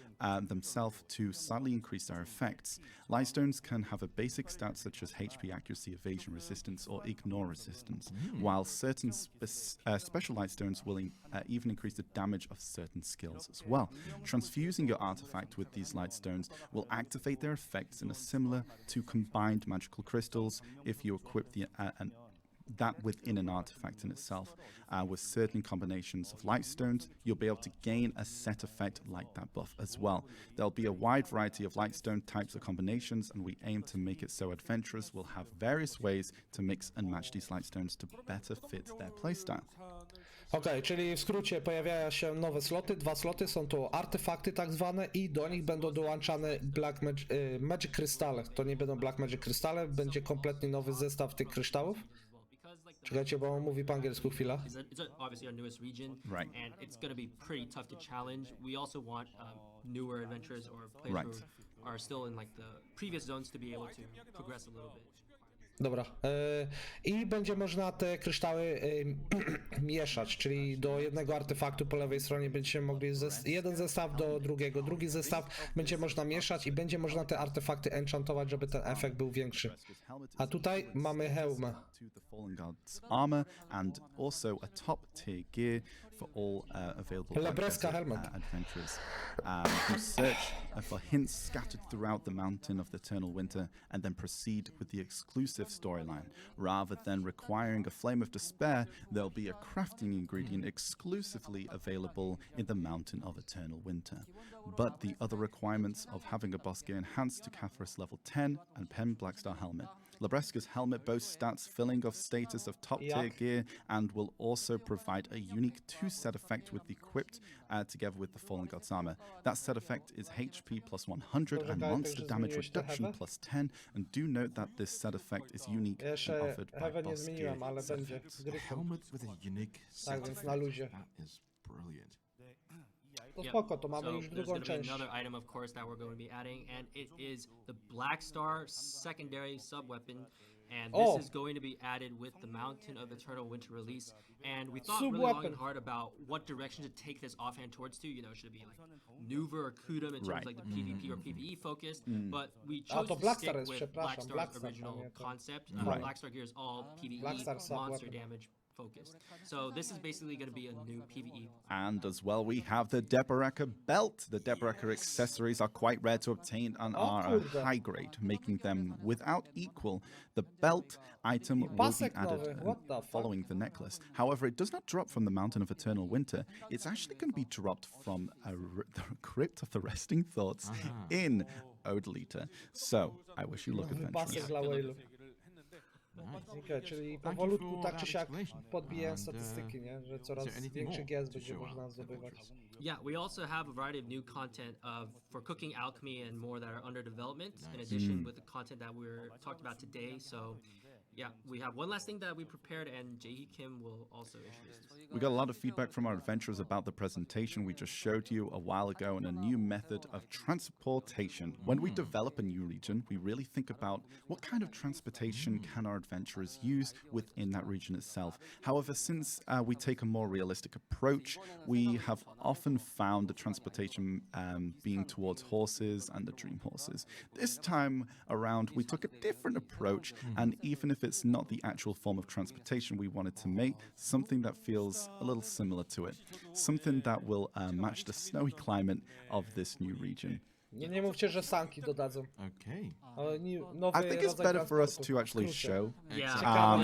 to slightly increase their effects. Light stones can have a basic stat such as HP, accuracy, evasion, resistance, or ignore resistance, while certain special light stones will even increase the damage of certain skills as well. Transfusing your artifact with these light stones will activate their effects in a similar to combined magical crystals if you equip that within an artifact in itself. With certain combinations of light stones, you'll be able to gain a set effect like that buff as well. There'll be a wide variety of light stone types or combinations, and we aim to make it so adventurers will have various ways to mix and match these light stones to better fit their playstyle. Okej, czyli w skrócie pojawiają się nowe sloty, 2 sloty, są to artefakty tak zwane i do nich będą dołączane Magic krystale. To nie będą Black Magic krystale, będzie kompletnie nowy zestaw tych kryształów. Czekajcie, bo on mówi po angielsku chwila. It's obviously our newest region, Right. and it's going to be pretty tough to challenge. We also want newer adventurers or players who are still in like the previous zones to be able to progress a little bit. Dobra. I będzie można te kryształy mieszać, czyli do jednego artefaktu po lewej stronie będziecie mogli jeden zestaw do drugiego, drugi zestaw będzie można mieszać i będzie można te artefakty enchantować, żeby ten efekt był większy. A tutaj mamy hełm. To the Fallen God's armor and also a top tier gear for all available Lebreska helmet. adventurers who search for hints scattered throughout the Mountain of the Eternal Winter and then proceed with the exclusive storyline. Rather than requiring a Flame of Despair, there'll be a crafting ingredient exclusively available in the Mountain of Eternal Winter. But the other requirements of having a boss gear enhanced to Catharus level 10 and Pen Blackstar helmet. Lebreska's helmet boasts stats filling of status of top tier gear and will also provide a unique 2-set effect with equipped together with the Fallen God's armor. That set effect is HP plus 100 and monster damage reduction plus 10, and do note that this set effect is unique and offered by boss gear set effects. A helmet with a unique set więc effect. na luzie. That is brilliant. To spoko, to mamy So już there's drugą going to be część. another item, of course, that we're going to be adding, and it is the Black Star secondary sub-weapon. And this is going to be added with the Mountain of Eternal Winter release. And we thought really long and hard about what direction to take this offhand towards to. You know, should it be like Nuva or Kudum in terms of like the PvP or PvE focused? But we chose to stick with Black Star's original concept. Black Star gear is all PvE monster damage focused. So this is basically going to be a new PvE. And as well, we have the Deboreka belt. The Deboreka accessories are quite rare to obtain and are a high grade, making them without equal. The belt item will be added following the necklace. However, it does not drop from the Mountain of Eternal Winter. It's actually going to be dropped from the Crypt of the Resting Thoughts in Odalita. So, I wish you luck, adventurers. Okay, czyli powolutku, tak czy siak podbijają statystyki, nie? Że coraz większy gest będzie można zdobywać. Yeah, we also have a variety of new content for cooking, alchemy, and more that are under development, in addition with the content that we're talking about today. So, yeah, we have one last thing that we prepared, and Jae Kim will also introduce this. We got a lot of feedback from our adventurers about the presentation we just showed you a while ago and a new method of transportation. When we develop a new region, we really think about what kind of transportation can our adventurers use within that region itself. However, since we take a more realistic approach, we have often found the transportation being towards horses and the dream horses. This time around, we took a different approach, and even if it's not the actual form of transportation, we wanted to make something that feels a little similar to it. Something that will match the snowy climate of this new region. Nie mówcie, że sanki dodadzą. Okay. Nowy I think it's better for us to actually Skrócie. show. Yeah.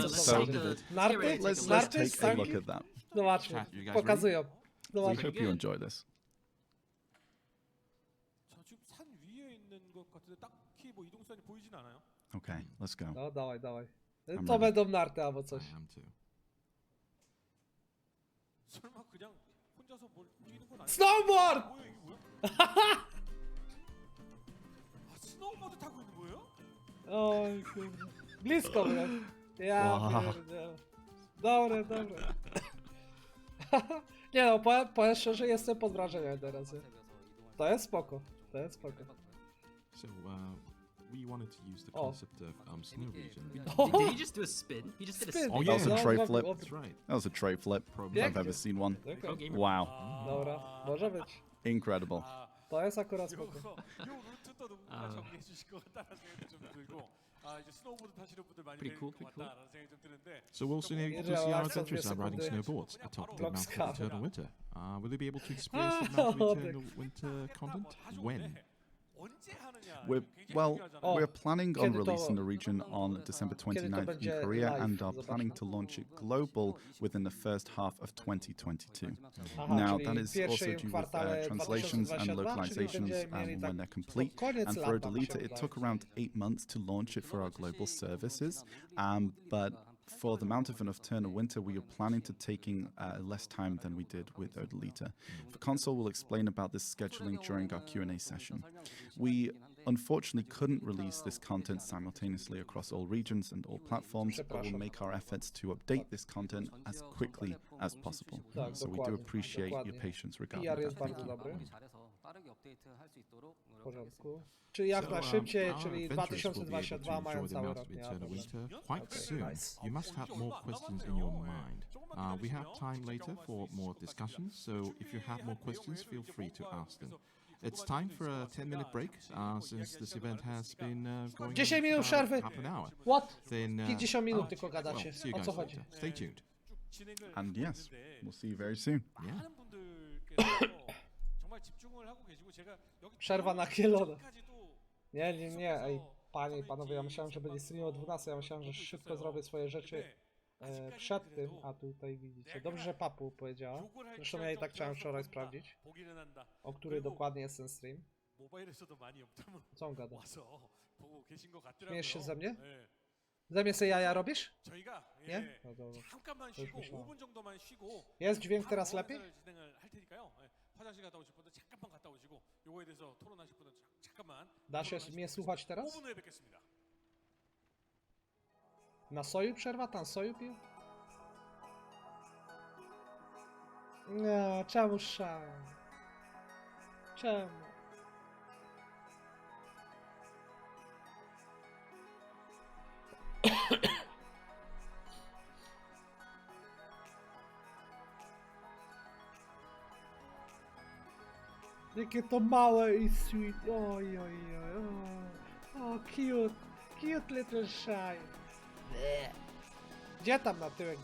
So Narty? let's take a look at that. Zobaczmy, Chat, you guys pokazują. We Zobaczmy. hope you enjoy this. 자, 지금 산 위에 있는 것 같은데 딱히 뭐 이동수단이 보이진 않아요. Okay, let's go. No, dawaj, dawaj. I'm To ready. będą narty albo coś. I am too. 설마 그냥 혼자서 뭘 뛰는 건 아니야? Snowboard! 뭐야 이게 뭐야? 아 스노우보드 타고 있는 거예요? Oj kurde. Blisko byłem. Ja pierdzielę. Dobre, dobre. Nie no, powiem szczerze, jestem pod wrażeniem teraz. Nie? To jest spoko. To jest spoko. So, we wanted to use the concept of snow region. Did he just do a spin? He just did a Spin. spin. Oh, That was a tray No, flip. That's right. That was a tray flip. If I've ever seen one. Pro gamer. Wow, Dobra, może być. incredible. To jest akurat spoko. 요 루트도 누군가 정리해 주실 것 같다는 생각이 좀 들고 이제 스노우보드 타시는 분들 많이 Pretty 계실 cool, 것 pretty cool. 같다라는 생각이 좀 드는데 So we'll soon be able to Yeah, see our access adventurers this riding second snowboards atop the Block Mountain scar. of Eternal Winter. Will they be able to experience the Mountain of Eternal Winter content? When? 언제 하느냐 We're, 굉장히 well, 중요하잖아요. we're planning on Kiedy to- releasing the region on December 29th in będzie Korea live? and are Zobaczmy. planning to launch it global within the first half of 2022. Aha, Now, czyli that is w pierwszym also due with kwartale translations and 2022, localizations czyli będziemy mieli when tak they're complete. koniec And for lata, mi się Odalita, it wydaje. took around 8 months to launch it for our global services. But for the Mountain of Eternal Winter, we are planning to taking less time than we did with Odalita. For console, we'll explain about this scheduling during our Q&A session. We unfortunately couldn't release this content simultaneously across all regions and all platforms, but we'll make our efforts to update this content as quickly as possible. Tak, So we do dokładnie, appreciate your dokładnie. patience regarding PR that. jest Thank bardzo you. dobry. 잘해서 빠르게 업데이트 할 수 있도록 W 노력하겠습니다. porządku. Czyli jak So, najszybciej, our czyli adventurers will be able to 2022 mają enjoy the cały Mount rok, of nie ma Eternal problemu. Winter quite Okay, soon. nice. You must have more questions in your mind. We have time later for more discussions, so if you have more questions, feel free to ask them. It's time for a 10-minute break, since this event has been going 10 on minut for przerwy! half an hour. What? Then, 50 minut tylko well, gadacie. see you O guys co chodzi? later. Stay tuned. And yes, we'll see you very soon. Yeah. 많은 분들께서 정말 집중을 하고 계시고 제가 여기 Przerwa na kielona. 까지도 Nie, ej, panie i panowie, ja myślałem, że będzie stream o 12, ja myślałem, że szybko zrobię swoje rzeczy przed tym, a tutaj widzicie. Dobrze, że papu powiedziała. Zresztą ja i tak chciałem wczoraj sprawdzić, 보기는 한다. o który dokładnie jest ten stream. 모바일에서도 많이 영점을 Co on gada? 와서 보고 계신 것 같더라고요. Śmiejesz się ze mnie? 예. Ze mnie sobie jaja robisz? 저희가 Nie? 예, No dobra. 잠깐만 To już 쉬고 myślałem. 5분 정도만 쉬고 Jest dźwięk 바로 teraz lepiej? 행사를 진행을 할 테니까요. 예, 화장실 갔다 오실 분들 잠깐만 갔다 오시고 요거에 대해서 토론하실 분들 잠깐만 Da się 토론하시고 mnie słuchać teraz? 5분 후에 뵙겠습니다. Na soju przerwa? Tam soju pił? Nie, czemu szan? Czemu? Jakie to małe i sweet. Oj, oj, oj, oj. O, cute. Cute little shy. Gdzie tam na tyłek?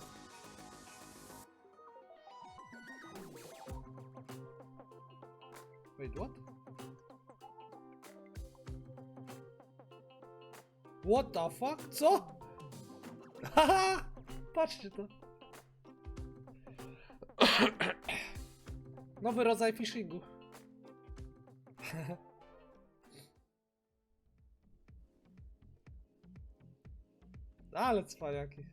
Wait, what? What the fuck? Co? Haha! Patrzcie to. Nowy rodzaj phishingu. Ale cwaniaki.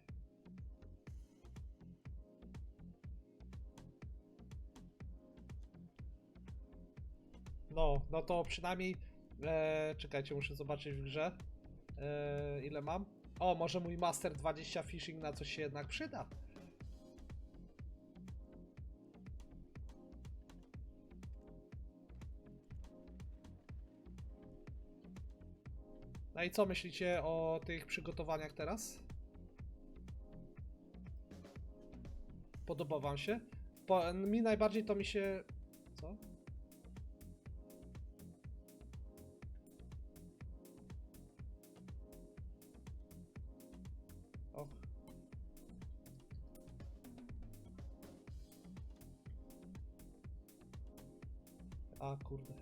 No to przynajmniej... czekajcie, muszę zobaczyć w grze. Ile mam? O, może mój Master 20 Fishing na coś się jednak przyda. No i co myślicie o tych przygotowaniach teraz? Podoba wam się? Mi najbardziej to mi się... Co? Och. A kurde.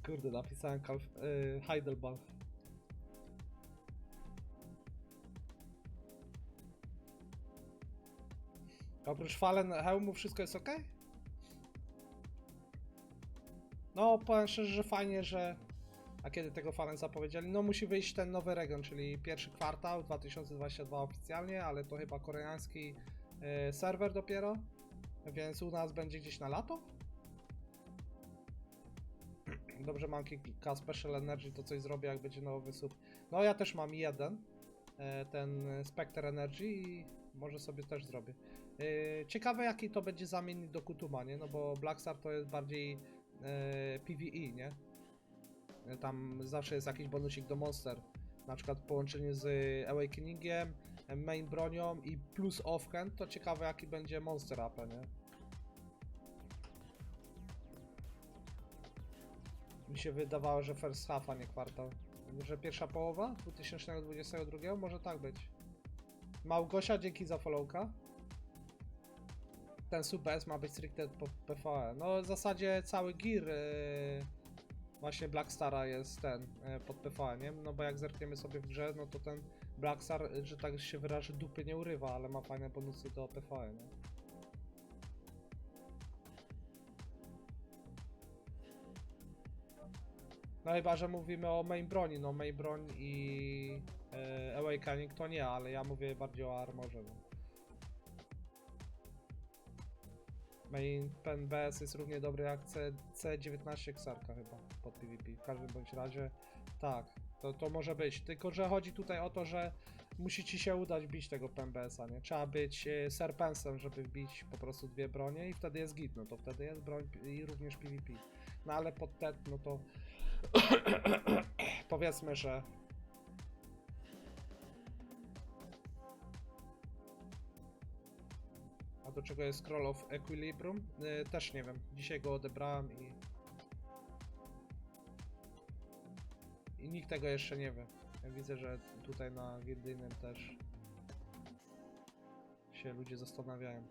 Kurde, napisałem Heidelberg. Oprócz falen hełmu wszystko jest ok? No, powiem szczerze, że fajnie, że... A kiedy tego falen zapowiedzieli? No, musi wyjść ten nowy region, czyli pierwszy kwartał 2022 oficjalnie, ale to chyba koreański serwer dopiero. Więc u nas będzie gdzieś na lato? Dobrze, mam kilka Special Energy, to coś zrobię, jak będzie nowy sub. No, ja też mam jeden, ten Spectre Energy i może sobie też zrobię. Ciekawe, jaki to będzie zamiennik do Kutuma, nie? No bo Blackstar to jest bardziej PvE, nie? Tam zawsze jest jakiś bonusik do Monster. Na przykład w połączeniu z Awakeningiem, main bronią i plus offhand, to ciekawe, jaki będzie Monster AP, nie? Mi się wydawało, że first half, a nie kwartał. Że pierwsza połowa 2022? Może tak być. Małgosia, dzięki za followka. Ten sub S ma być stricte pod PvE. No w zasadzie cały gear właśnie Blackstara jest ten pod PvE, nie? No bo jak zerkniemy sobie w grze, no to ten Blackstar, że tak się wyrażę, dupy nie urywa, ale ma fajne bonusy do PvE, nie? No chyba, że mówimy o main broni, no main broń i Awakening to nie, ale ja mówię bardziej o armorze. No. Main pen BS jest równie dobry jak C19 Xarka chyba pod PvP, w każdym bądź razie tak. To może być, tylko że chodzi tutaj o to, że musi ci się udać bić tego PMBS-a, nie? Trzeba być serpensem, żeby wbić po prostu 2 bronie i wtedy jest git, no to wtedy jest broń i również PvP. No ale pod TED, no to powiedzmy, że a do czego jest Scroll of Equilibrium? Też nie wiem, dzisiaj go odebrałem i nikt tego jeszcze nie wie. Ja widzę, że tutaj na jedynym też się ludzie zastanawiają.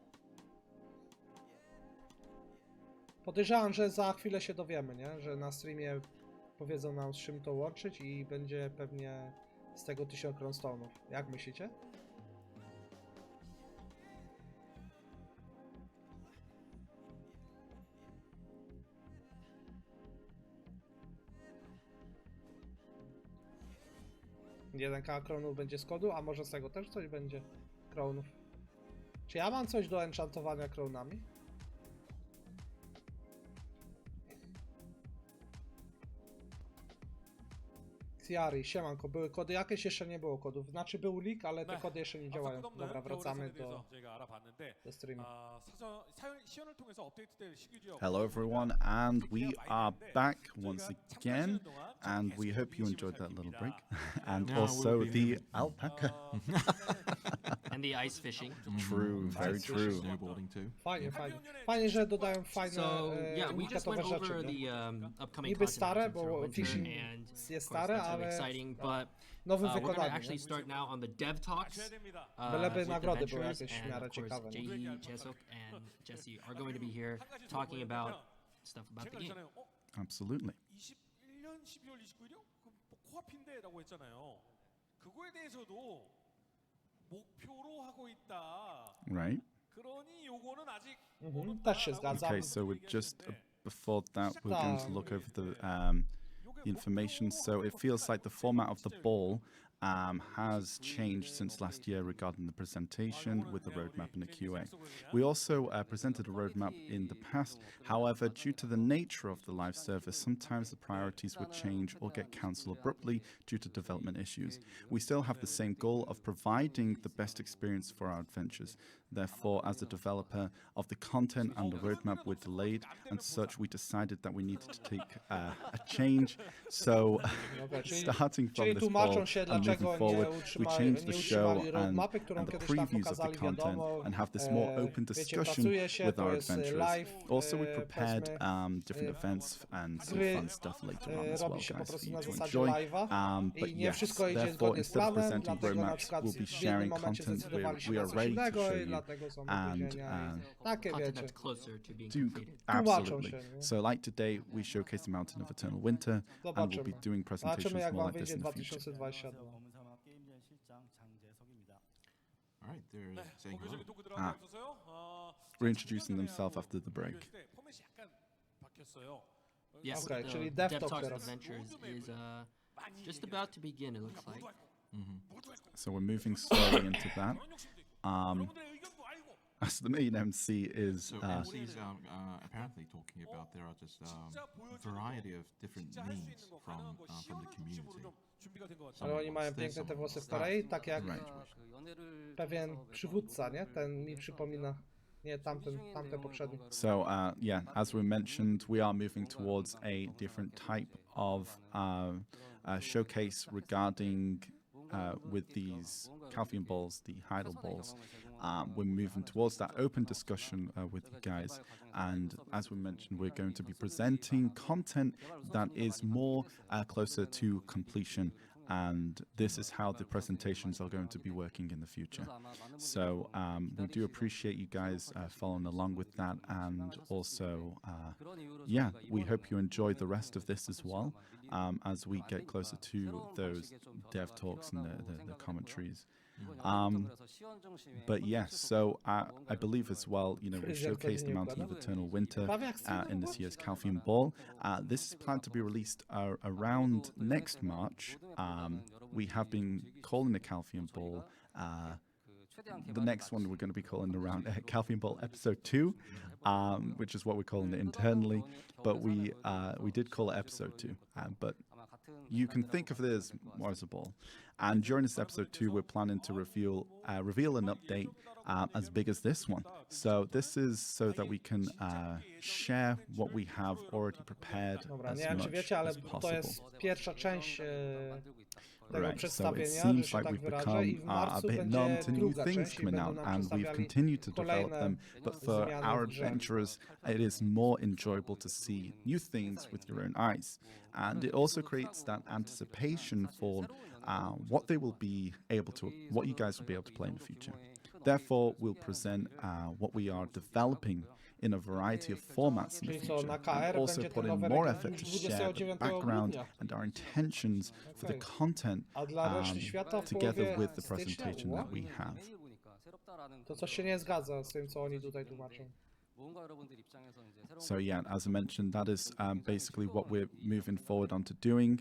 Podejrzewam, że za chwilę się dowiemy, nie? Że na streamie powiedzą nam, z czym to łączyć i będzie pewnie z tego 1000 crownstone'ów. Jak myślicie? Jeden K kronów będzie z kodu, a może z tego też coś będzie kronów. Czy ja mam coś do enchantowania kronami? Xiari, siemanko, były kody jakieś? Jeszcze nie było kodów. Znaczy był leak, ale te kody jeszcze nie działają. Dobra, wracamy do streamu. Hello everyone, and we are back once again, and we hope you enjoyed that little break, and Now also we'll be the here. alpaca. And the ice fishing. True, very true. Snowboarding too. Fajnie, fajnie. Fajnie, że dodają fajne So yeah, we just went unikatowe over rzeczy, nie? the upcoming Niby content stare, options for bo winter, fishing and jest of course stare, that's really ale exciting, but nowym we're gonna wykonaniu, actually nie? start now on the dev talks. Byleby With nagrody były adventurers, jakieś w and miarę of course ciekawe, nie? Jaehee, Chesok, and Jesse are going to be here talking about stuff about the game. Absolutely. 21년 12월 29일이요? 그 코앞인데라고 했잖아요. 그거에 대해서도 목표로 하고 있다. Right. 그러니 요거는 아직 też się zgadzam. Okay, so we're just before that, we're going to look over the information. So it feels like the format of the ball has changed since last year regarding the presentation with the roadmap and the QA. We also presented a roadmap in the past. However, due to the nature of the live service, sometimes the priorities would change or get cancelled abruptly due to development issues. We still have the same goal of providing the best experience for our adventures. Therefore, as the developer of the content and the roadmap were delayed, and such, we decided that we needed to take a change. So, starting from this ball and moving forward, we changed the show and the previews of the content and have this more open discussion with our adventurers. Also, we prepared different events and some fun stuff later on as well, guys, for you to enjoy. But yes, therefore, instead of presenting roadmaps, we'll be sharing content we are ready to show you. And takie Content wiecie. that's closer to being do completed. absolutely. się, nie? So, like today, we showcase the Mountain of Eternal Winter, and we'll be Zobaczymy. doing Zobaczymy, presentations jak more wam like this wyjdzie in the future. 2022. 검은사막 게임전 실장 장재석입니다. All right, they're saying hello. 본격적인 토크 들어가고 있어서요. Reintroducing themselves after the break. 포맷이 약간 바뀌었어요. Yes, Okay, the czyli Dev Talk Talks teraz. Adventures is just about to begin, it looks like. So we're moving slowly into that. 여러분들의 의견도 알고 As the main MC is So MCs are apparently talking about there are just variety of different needs from the community. 준비가 된 것 같아요. Ale oni mają piękne te włosy w Korei, tak jak pewien przywódca, nie? Ten mi przypomina. Nie, tamten poprzedni. so yeah, as we mentioned, we are moving towards a different type of showcase regarding with these CALPHEON balls, the Heidel balls. We're moving towards that open discussion with you guys, and as we mentioned, we're going to be presenting content that is more closer to completion, and this is how the presentations are going to be working in the future. So we do appreciate you guys following along with that, and also yeah, we hope you enjoy the rest of this as well, as we get closer to those dev talks and the commentaries. But yes, so I believe as well, you know, we showcased the Mountain of Eternal Winter in this year's CALPHEON Ball. This is planned to be released around next March. We have been calling the CALPHEON Ball. The next one we're going to be calling around CALPHEON Ball Episode 2, which is what we're calling it internally. But we did call it Episode 2. But you can think of it as more as a ball. And during this episode 2, we're planning to reveal an update as big as this one. So this is so that we can share what we have already prepared Dobra, as nie wiem czy much wiecie, ale as to possible. jest pierwsza część tego Right, so it przedstawienia, że seems się like tak we've wyrażę, i become w a marcu bit będzie numb to new druga things część i coming będą out, nam and we've przedstawiali continued to develop kolejne them. But for zmiany our w grze. adventurers, it is more enjoyable to see new things with your own eyes, and it also creates that anticipation for what they will be able to, what you guys will be able to play in the future. Therefore, we'll present what we are developing in a variety of formats in the Czyli co, na future, and KR also będzie put ten in nowy more region effort to już share the 29 background grudnia. and our intentions for the Okej. content A dla reszty świata w together połowie with the stycznia? presentation that we have. To coś się nie zgadza z tym, co oni tutaj tłumaczą. So yeah, as I mentioned, that is basically what we're moving forward onto doing,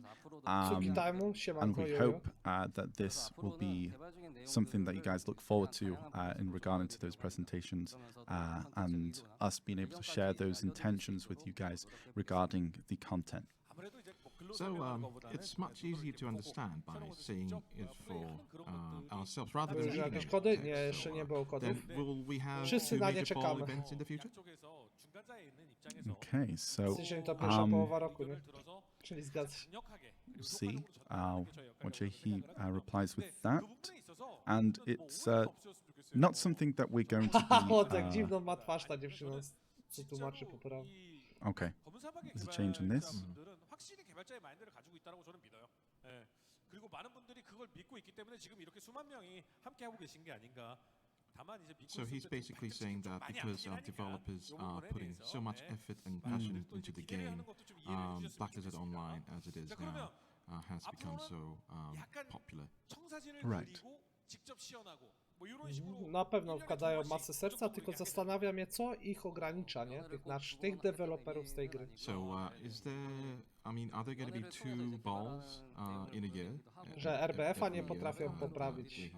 Suki Taimu, and siemanko, we jojo. hope that this will be something that you guys look forward to in regarding to those presentations, and us being able to share those intentions with you guys regarding the content. So it's much easier to understand by seeing it for ourselves rather than Były już reading jakieś it. kody? text. Nie, jeszcze nie było Then kodów. will we have Wszyscy two na nie major ball czekamy. events in the future? Okay, so Styczeń to pierwsza połowa roku, nie? Czyli zgadza się. you'll see what Jaehi replies with that, and it's not something that we're going to O, tak be. dziwną ma twarz ta dziewczyna, co tłumaczy poprawnie. Okay, there's a change in this. 확실히 개발자의 마인드를 가지고 있다고 저는 믿어요. 예. 그리고 많은 분들이 그걸 믿고 있기 때문에 지금 이렇게 수만 명이 함께 하고 계신 게 아닌가. 다만 이제 믿고 So he's 있을 때 basically saying that because developers are putting so much effort and passion into the game, Black Desert Online as it is now has become so popular. 청사진을 Right. 그리고 직접 시연하고 뭐 이런 식으로 Na pewno wkładają masę serca, tylko zastanawia mnie, co ich ogranicza, nie? Tych deweloperów z tej gry. So is there? I mean, are there going to be two balls in a year? Że RBF-a nie Every year? potrafią poprawić.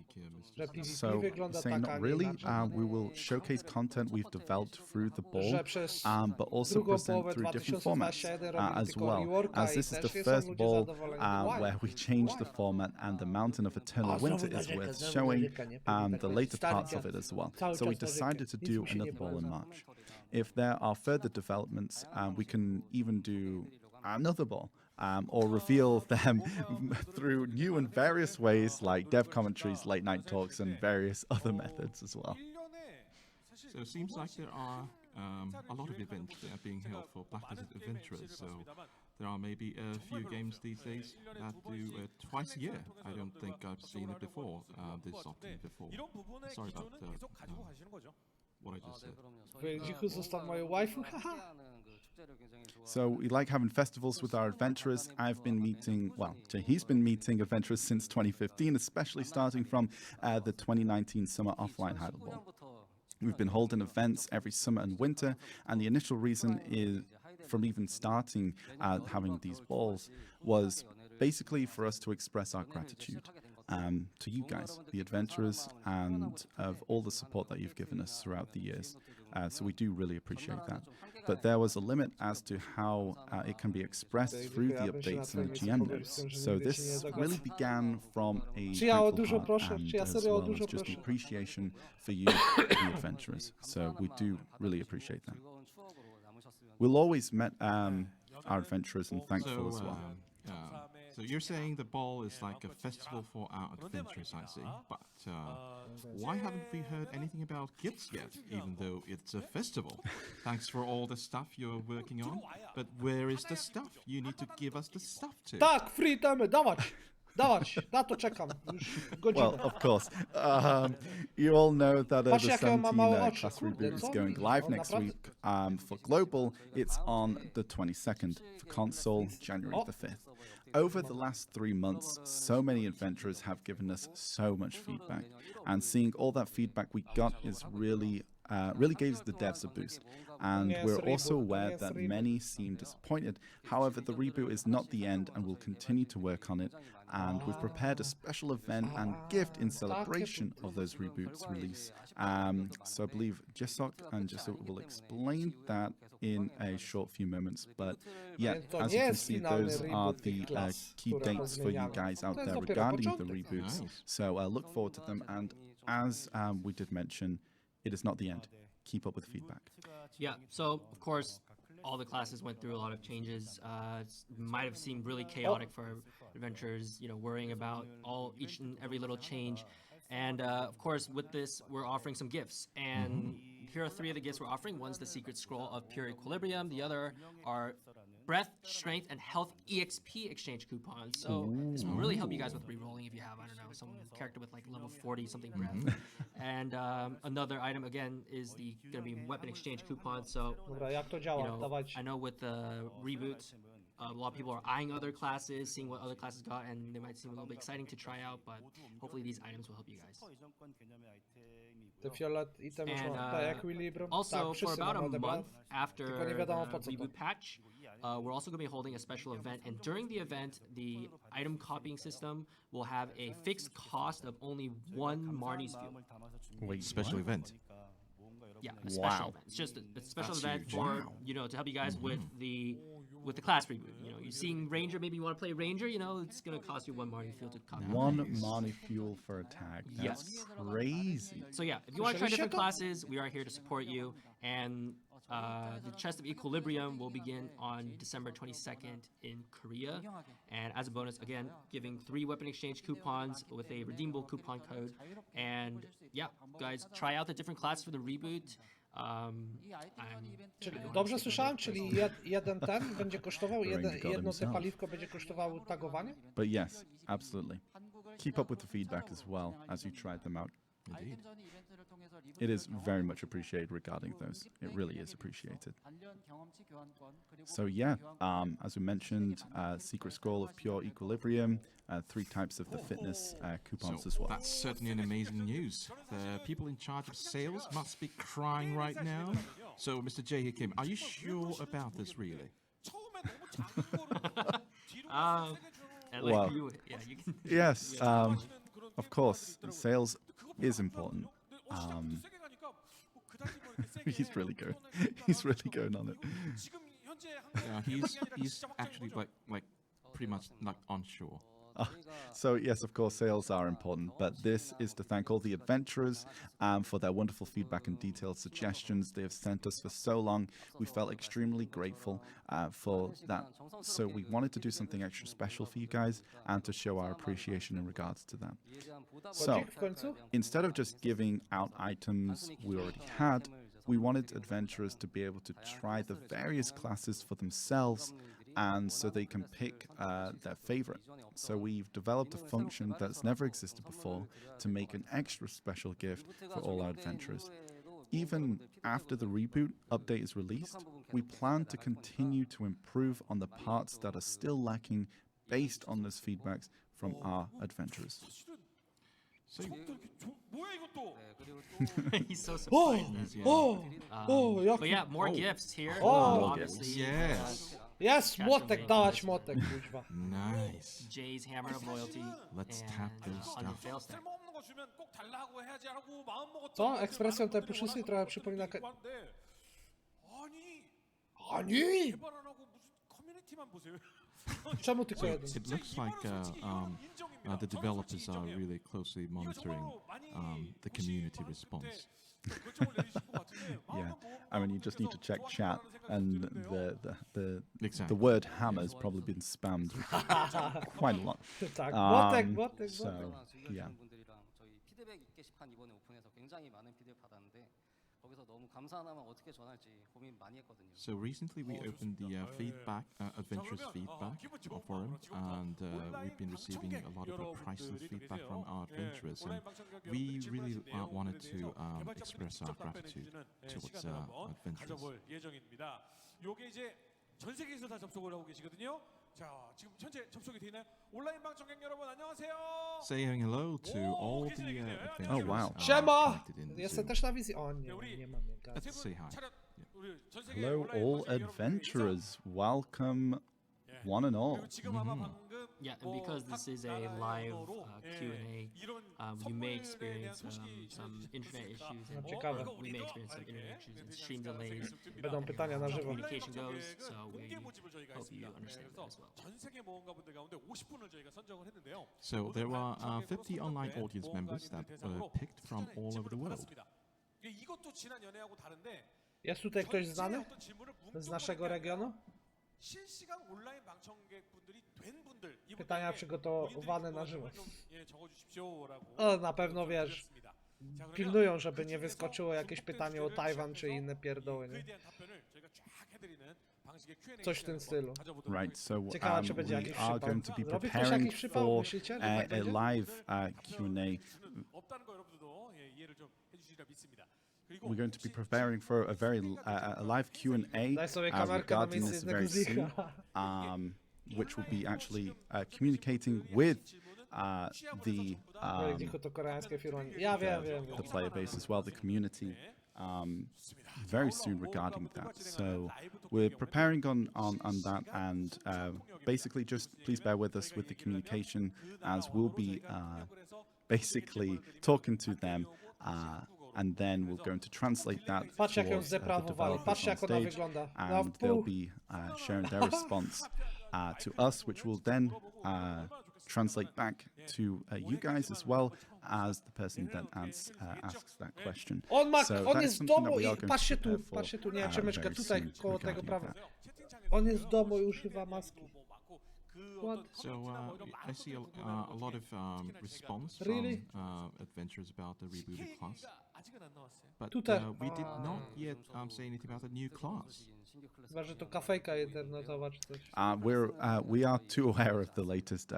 Że PvP So, wygląda saying tak, a not nie really, inaczej. we will showcase content we've developed through the ball, Że przez but also drugą present połowę through different formats 2021 robili as tylko well, reworka as i this is też the nie są first ludzie ball zadowoleni. where we changed the format, and the Mountain of Eternal Winter is worth showing, the later parts of it as well. So we decided to do another ball in March. If there are further developments, we can even do another ball. Or reveal them through new and various ways, like dev commentaries, late night talks, and various other methods as well. So it seems like there are a lot of events that are being held for Black Desert adventurers. So there are maybe a few games these days that do twice a year. I don't think I've seen it before this often before. 이런 부분의 Sorry about 기준은 계속 가지고 가시는 거죠. what I just said. Wydzichu został moją waifu, haha. So we like having festivals with our adventurers. I've been meeting, well, Jaehi's been meeting adventurers since 2015, especially starting from the 2019 Summer Offline Hyper Ball. We've been holding events every summer and winter, and the initial reason is from even starting having these balls was basically for us to express our gratitude to you guys, the adventurers, and of all the support that you've given us throughout the years. So we do really appreciate that. But there was a limit as to how it can be expressed through the updates and the GM notes. So this really began from a thankful heart and as well as just the appreciation for you, the adventurers. So we do really appreciate that. We'll always met our adventurers and thankful as well. So you're saying the ball is like a festival for our adventurers, I see. But why haven't we heard anything about gifts yet, even though it's a festival? Thanks for all the stuff you're working on, but where is the stuff? You need to give us the stuff too. Tak, free temy, dawać! Dawać, na to czekam już godzinę. Well, of course. You all know that Patrz, the jakie on ma małe 17 oczy, class kurde, reboot is co? going live On next naprawdę- week. For global, it's on the 22nd. For console, January the 5th. Over the last 3 months, so many adventurers have given us so much feedback. And seeing all that feedback we got is really really gave the devs a boost. And we're also aware that many seem disappointed. However, the reboot is not the end, and we'll continue to work on it. And we've prepared a special event and gift in celebration of those reboots release. So I believe Jesok and Jesok will explain that in a short few moments. But yeah, as you can see, those are the key dates for you guys out there regarding the reboots. So look forward to them. And as we did mention, it is not the end. Keep up with feedback. Yeah, so of course, all the classes went through a lot of changes. Might have seemed really chaotic for adventurers, you know, worrying about each and every little change. And of course, with this, we're offering some gifts. And here are 3 of the gifts we're offering. One's the Secret Scroll of Pure Equilibrium. The other are Breath, Strength, and Health EXP exchange coupons. So this will really help you guys with rerolling if you have, I don't know, some character with like level 40 something breath. And another item again is gonna be weapon exchange coupon. So I know with the reboot, a lot of people are eyeing other classes, seeing what other classes got, and they might seem a little bit exciting to try out, but hopefully these items will help you guys. And also, for about a month after the reboot patch, we're also going to be holding a special event, and during the event, the item copying system will have a fixed cost of only 1 Marnie's fuel. Wait, special event? Yeah, a special event. It's just a special event for, you know, to help you guys with the class reboot. You know, you're seeing Ranger, maybe you want to play Ranger, you know, it's going to cost you 1 Marnie fuel to copy. 1 Marnie fuel for a tag. That's crazy. So yeah, if you want to try different classes, we are here to support you. And the Chest of Equilibrium will begin on December 22nd in Korea. And as a bonus, again, giving 3 weapon exchange coupons with a redeemable coupon code. And yeah, guys, try out the different classes for the reboot. Czyli dobrze słyszałem, czyli jeden ten będzie kosztował, jedno te paliwko będzie kosztowało tagowanie? But yes, absolutely. Keep up with the feedback as well as you try them out. Indeed. It is very much appreciated regarding those. It really is appreciated. So yeah, as we mentioned, Secret Scroll of Pure Equilibrium, 3 types of the fitness coupons as well. That's certainly an amazing news. The people in charge of sales must be crying right now. So, Mr. Jae Kim, are you sure about this, really? Well, yes, of course, sales is important. He's really going on it. Yeah, he's actually like pretty much like unsure. So yes, of course, sales are important, but this is to thank all the adventurers for their wonderful feedback and detailed suggestions they have sent us for so long. We felt extremely grateful for that, so we wanted to do something extra special for you guys and to show our appreciation in regards to that. So instead of just giving out items we already had, we wanted adventurers to be able to try the various classes for themselves, and so they can pick their favorite. So we've developed a function that's never existed before to make an extra special gift for all our adventurers. Even after the reboot update is released, we plan to continue to improve on the parts that are still lacking based on those feedbacks from our adventurers. So he's so surprised. But yeah, more gifts here. Obviously, yes. Yes, młotek, dawać młotek, kuźwa. Nice. Jay's Hammer of Loyalty. Let's tap those stuff. Co? Ekspresją te puszysy trochę przypomina... Ani! Czemu tylko jeden? It looks like the developers are really closely monitoring the community response. Yeah, I mean, you just need to check chat, and the Exactly. word hammer has probably been spammed quite a lot. Tak, młotek. So, yeah. 피드백 있게 시판 이번에 오픈해서 굉장히 많은 피드백 받았는데 거기서 너무 감사 하나만 어떻게 전할지 고민 많이 했거든요. So recently we opened the feedback, adventurous feedback forum, and we've been receiving a lot of priceless feedback from our adventurers, and we really wanted to express our gratitude towards adventurers. 가져볼 예정입니다. 요게 이제 전 세계에서 다 접속을 하고 계시거든요. 자, 지금 현재 접속이 돼 있나요? 온라인 방청객 여러분 안녕하세요. Saying hello to all the adventurers Oh, wow. Siema! connected in Jestem Zoom. też na wizji. O nie, nie mam jak gadać. Let's say hi. 우리 전 세계 Hello, 온라인 all 방청객 여러분들 adventurers. Welcome, one and all. 그리고 지금 아마 방금 Yeah, and because this is a live Q&A, you may experience some internet issues, and Ciekawe. we may experience some internet issues and stream delays. Będą pytania na żywo. Communication goes, so we hope you understand that as well. 전 세계 모험가분들 가운데 50분을 저희가 선정을 했는데요. So there are 50 online audience members that were picked from all over the world. 이것도 지난 연애하고 다른데 Jest tutaj ktoś znany? Z naszego regionu? 실시간 온라인 방청객분들이 된 분들 Pytania przygotowane na żywo. 예, 적어주십시오라고. O, na pewno wiesz. Pilnują, żeby nie wyskoczyło jakieś pytanie o Tajwan czy inne pierdoły, nie? Coś w tym stylu. Right, so Ciekawe, czy będzie we jakiś are przypał. going to be Robi ktoś preparing jakiś przypał, for myślicie, że tak a będzie? live Q&A. 없다는 거 여러분들도 예, 이해를 좀 해주시리라 믿습니다. We're going to be preparing for a very a live Q&A Daj sobie kamerkę na regarding miejsce this jednego very z nich. soon, which will be actually communicating with the Polityku to koreańskie firmy. Ja wiem. the player base as well, the community, very soon regarding that. So we're preparing on that, and basically just please bear with us with the communication, as we'll be basically talking to them. And then we're going to translate that Patrz jak ją towards the zdeprawowali, developers patrzcie on jak ona stage, wygląda. Na and wpół. they'll be sharing their response to us, which will then translate back to you guys as well as the person that asks that question. On that is jest w something domu that we i are going to patrzcie tu, prepare for, patrzcie tu, nie wiem czy myszkę very tutaj soon koło tego regarding prawa. that. On jest w domu i używa maski. What? So I see a lot of response Really? from adventurers about the rebooted class. But Tutaj. we did not yet say anything about the new class. Chyba, że to kafejka internetowa czy coś. We are too aware of the latest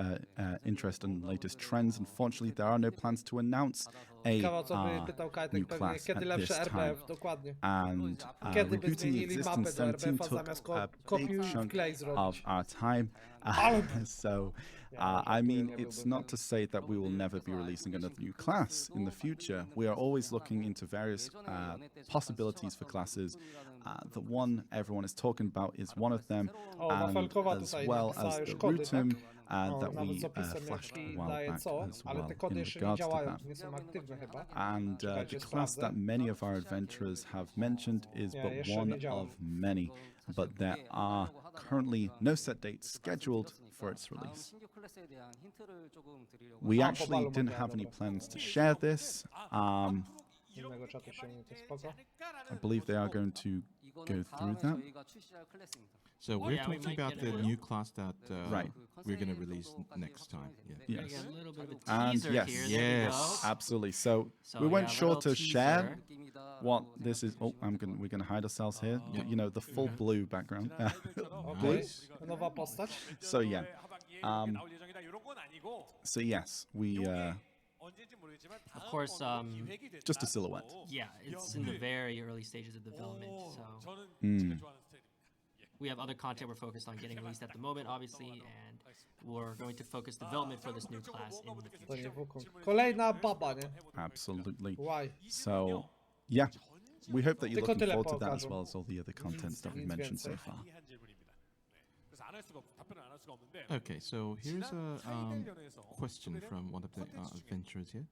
interest and latest trends. Unfortunately, there are no plans to announce Ciekawe, co by a pytał new Kajtek pewnie, class kiedy at lepsze this time. RBF, dokładnie. And Kiedy by rebooting the zmienili mapę existing do 17 RBF-a took zamiast a kopiuj big i chunk wklej of zrobić. our time. So I mean, it's not to say that we will never be releasing another new class in the future. We are always looking into various possibilities for classes. The one everyone is talking about is one of them, O, and Wafelkowa as tutaj well napisała as już the kody, Rutum tak? that Nawet we z opisem flashed a jaki while daje back co, as ale well te kody in jeszcze nie regards to działają, that. nie są aktywne chyba. And Czekajcie, the class sprawdzę. that many of our adventurers have mentioned is Nie, but jeszcze one nie działa. of many, but there are currently no set dates scheduled for its release. We actually didn't have any plans to share this. Innego czatu się to spoko. I believe they are going to go through that. So we're Yeah, we talking might about get the it. new class that Right. we're going to release next time. Yeah. Yes. A little bit of a And teaser yes, here. There we yes. go. Absolutely. So So, we weren't yeah, sure little to share teaser. what this is. Oh, we're gonna hide ourselves here. Yeah. You know, the full blue background. Okej, Nice. nowa postać. So yeah. So yes, we Of course, just a silhouette. yeah, it's in the very early stages of development, so we have other content we're focused on getting released at the moment, obviously, and we're going to focus development for this new class in the To nie future. wukong. Kolejna baba, nie? Absolutely. Why? So yeah, we hope that you're Tylko looking tyle forward to that as pokażą. well as all the other contents that we've Nic mentioned so więcej. far. Okay, so here's a question from one of the adventurers here.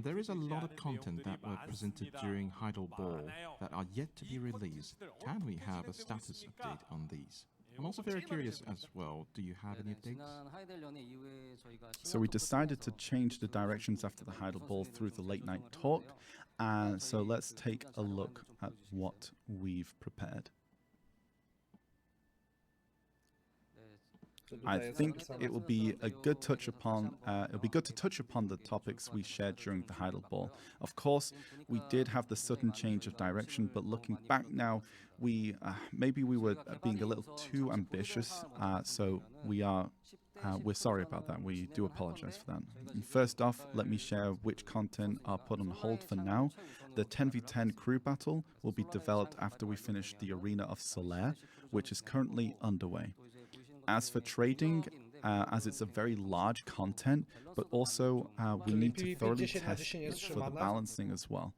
There is a lot of content that were presented during Heidel Ball that are yet to be released. Can we have a status update on these? I'm also very curious as well, do you have any updates? So we decided to change the directions after the Heidel Ball through the late night talk. So let's take a look at what we've prepared. I think it will be a good touch upon. It'll be good to touch upon the topics we shared during the Heidel Ball. Of course, we did have the sudden change of direction, but looking back now, we maybe we were being a little too ambitious. So we're sorry about that. We do apologize for that. And first off, let me share which content are put on hold for now. The 10v10 crew battle will be developed after we finish the Arena of Solaire, which is currently underway. As for trading, as it's a very large content, but also we need to thoroughly 10 na test 10 jest it for the trzymane. balancing as well.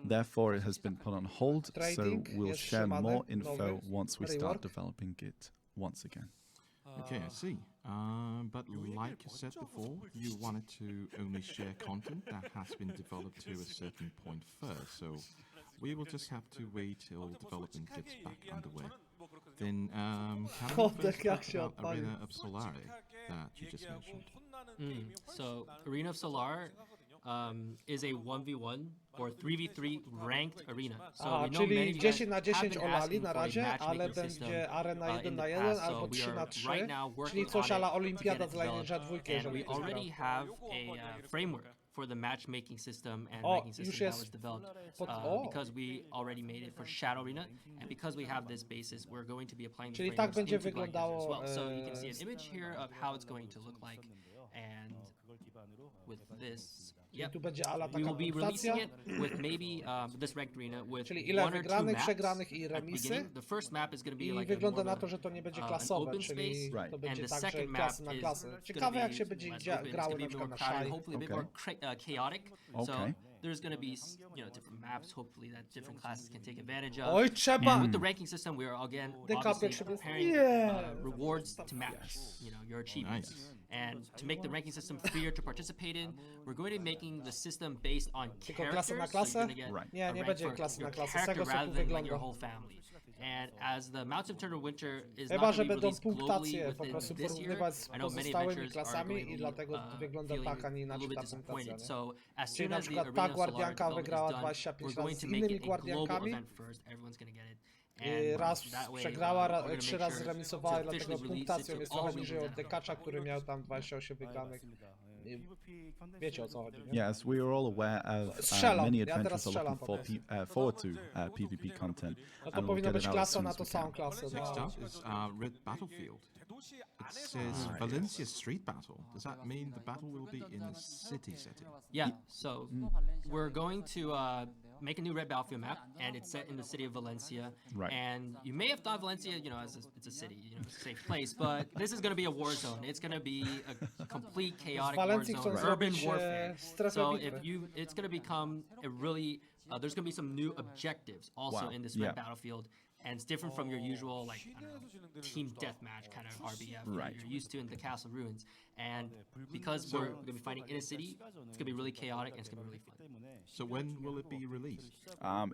Therefore, it has been put on hold, so Trading we'll jest share trzymane, more info nowy, once we rework. start developing it once again. Okay, I see. But like you said before, you wanted to only share content that has been developed to a certain point first, so we will just have to wait till development gets back underway. Then, can we Kurde, first jak talk się about odpalił. Arena of Solare that you just mentioned? So Arena of Solar is a 1v1 or 3v3 ranked arena. So A, we know many czyli of you guys 10 na have 10 been olali asking na for a razie, ale matchmaking system będzie arena in 1 the na 1 past, albo so we 3 are na 3, right now czyli working coś on ala it to get olimpiada it dla Ninja developed, 2, and żeby we ktoś grał. already have a framework for the matchmaking system and O, ranking już system that jest was developed o. because we already made it for Shadow Arena, and because we have this basis, we're going to be applying the Czyli tak frameworks będzie into Black Desert as wyglądało, well. So you can see an image here of how it's going to look like, and with this, Tu będzie ala we taka will be punktacja. releasing it with maybe this ranked arena with Czyli ile 1 or 2 wygranych, maps przegranych i at the remisy. beginning. The first map is going to be I like a wygląda more na to, że to nie będzie an klasowe, open czyli space, to and będzie the tak, że second klasy map na is klasy. gonna Ciekawe jak be się będzie less open. It's grały gonna na be more przykład na crowded, szaj. hopefully a bit Okay. more chaotic. So Okay. there's going to be different maps, hopefully that different classes can take advantage of. Oj, trzeba! And with the ranking system, we are again obviously preparing rewards to match, your achievements. Nice. And to make the ranking system freer to participate in, we're going to be making the system based on Tylko klasę na characters. So klasę? you're going to get Right. Nie, a nie rank będzie for klasy na your klasę, z character tego co rather tu than like your wygląda. whole family. And as the Mounts of Eternal Winter is Chyba, not że going to be będą released globally punktacje po within prostu this year, porównywać z I know many pozostałymi adventurers are klasami going i to dlatego be wygląda feeling tak, a nie a inaczej little ta bit punktacja. disappointed. Nie? So as Czyli soon na as the przykład Arena ta of Solar Guardianka development is wygrała done, 25 we're going razy z to make innymi it a global Guardiankami. event first. Everyone's going to get it. I And raz that way, przegrała, we're gonna 3 make razy sure zremisowała i to dlatego officially release it punktacją to jest all trochę niżej regions od that Dekacza, który miał tam 28 wygranych. I wiecie o co chodzi, nie? Yes, we are all aware of Strzelam. many Ja teraz adventurers are strzelam looking po for prostu. forward to PvP content, No to and we'll powinna get być it out as klasa soon na as tą we samą can. klasę. Next No. up is Red Battlefield. It says Valencia Street Battle. Does that mean the battle will be in a city setting? Yeah, so we're going to make a new Red Battlefield map, and it's set in the city of Valencia. Right. And you may have thought Valencia, as it's a city, it's a safe place, but this is going to be a war zone. It's going to be a complete chaotic war Walencji zone, chcą urban zrobić warfare. strefę So bitwy. it's going to become a really, there's going to be some new objectives also Wow, in this yeah. Red Battlefield. And it's different from your usual, like, I don't know, team deathmatch kind of RBF that Right. you're used to in the Castle Ruins. And because we're going to be fighting in a city, it's going to be really chaotic and it's going to be really fun. So when will it be released?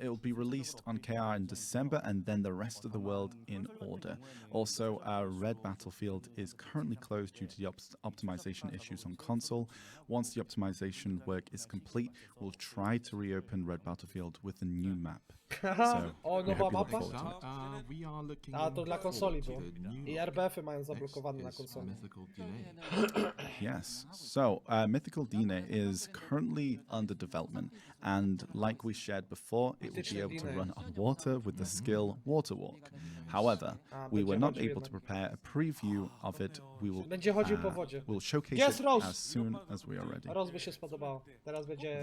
It will be released on KR in December, and then the rest of the world in order. Also, Red Battlefield is currently closed due to the optimization issues on console. Once the optimization work is complete, we'll try to reopen Red Battlefield with a new map. So, O, we nowa hope you look mapa? forward to it. We are looking A, to dla konsoli forward było. to the new I RBF-y mają zablokowane na Next is konsoli. Mythical DNA. Yes. So, Mythical Dine is currently under development, and like we shared before, it will be able to run on water with the skill Water Walk. However, we were not able to prepare a preview of it. We will Będzie chodził po wodzie. we'll showcase Jest it Rose! as soon as we are ready. Roz by się spodobało. Teraz będzie...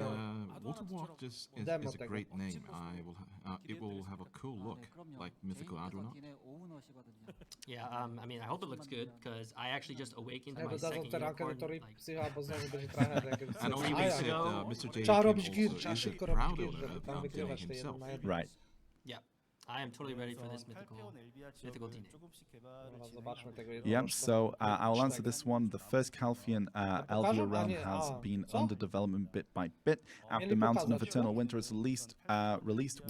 Waterwalk just Demo is a tego. great name. It will have a cool look, like Mythical Adrenaut. Yeah, I mean, I hope it looks good because I actually just awakened Jak my dodadzą second tę rankę do unicorn. Tori Like, Psycha, bo znowu będzie trochę jak And only A they ja. said ago, Mr. J. Trzeba Kim robić gir, also trzeba is szybko a robić proud gir, owner żeby of tam wygrywać te himself. jedno na jedno. Right. yeah, I am totally ready for this mythical DNA. Dobra, zobaczmy tego Yep, jednorożca. so I'll answer this one. The first Calpheon Elvia pokażą? A realm nie, has a, been co? under development bit by bit. After Mieli Mountain of pokazać. Eternal Winter is released,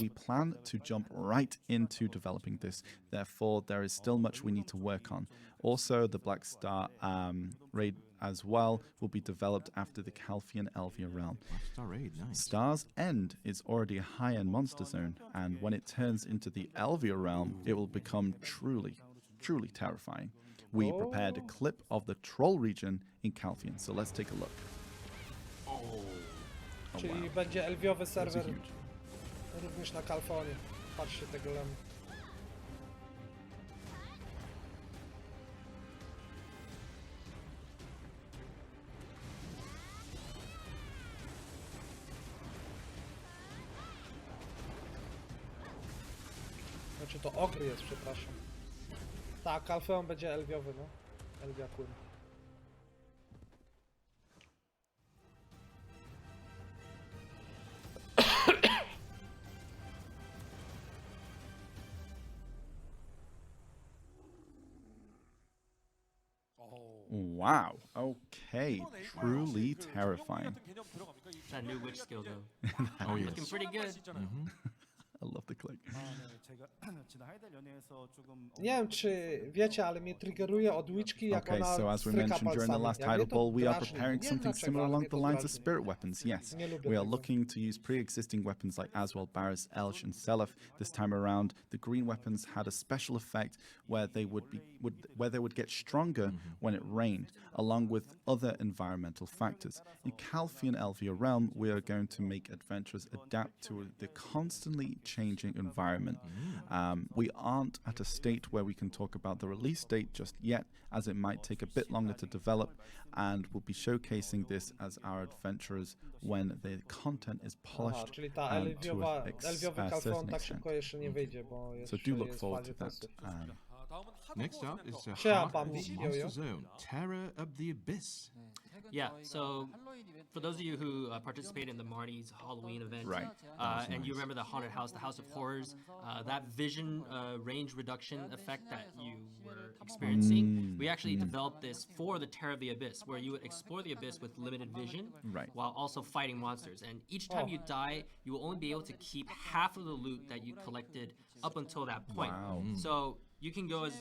we plan to jump right into developing this. Therefore, there is still much we need to work on. Also, the Black Star raid as well will be developed after the Calpheon Elvia realm. Star Raid, nice. Star's End is already a high-end monster zone, and when it turns into the Elvia realm, it will become truly terrifying. We prepared a clip of the Troll region in Calpheon, so let's take a look. Oh Czyli wow, będzie elwiowy that's a serwer huge. również na Calpheonie. Patrzcie tego lemu. Znaczy to ogry jest, przepraszam. Tak, Calpheon będzie elwiowy, no. Elvia Queen. Wow. Okay. Truly terrifying. That new witch skill though. Oh, Looking yes. pretty good. I love the click. 제가 지난 하이델 연회에서 조금 Nie wiem czy wiecie, ale mnie triggeruje od Witchki, jak Okay, ona so as we stryka mentioned during the palcami. last Jak mnie title to ball, we are drażni. preparing Nie wiem something dlaczego, similar ale along mnie the to lines of drażni. spirit weapons. Yes, Nie lubię we are tego. looking to use pre-existing weapons like Aswell, Barris, Elsh, and Selef. This time around, the green weapons had a special effect where they would get stronger when it rained, along with other environmental factors. In Calpheon Elvia Realm, we are going to make adventurers adapt to the constantly changing environment. We aren't at a state where we can talk about the release date just yet, as it might take a bit longer to develop, and we'll be showcasing this as our adventurers when the content is Aha, polished czyli ta to Elwiowy a Kalfeon certain tak extent. szybko jeszcze nie wyjdzie, bo So jeszcze do look jest w forward fazie to that. testów. Next up is Siema, Heart Bambi. of Yo, Monster yo. Zone, Terror of the Abyss. Yeah, so for those of you who participated in the Marty's Halloween event, Right. And you remember the haunted house, the House of Horrors, that vision range reduction effect that you were experiencing, we actually developed this for the Terror of the Abyss, where you would explore the abyss with limited vision, Right. while also fighting monsters. And each time you die, you will only be able to keep half of the loot that you collected up until that point. Wow. So you can go as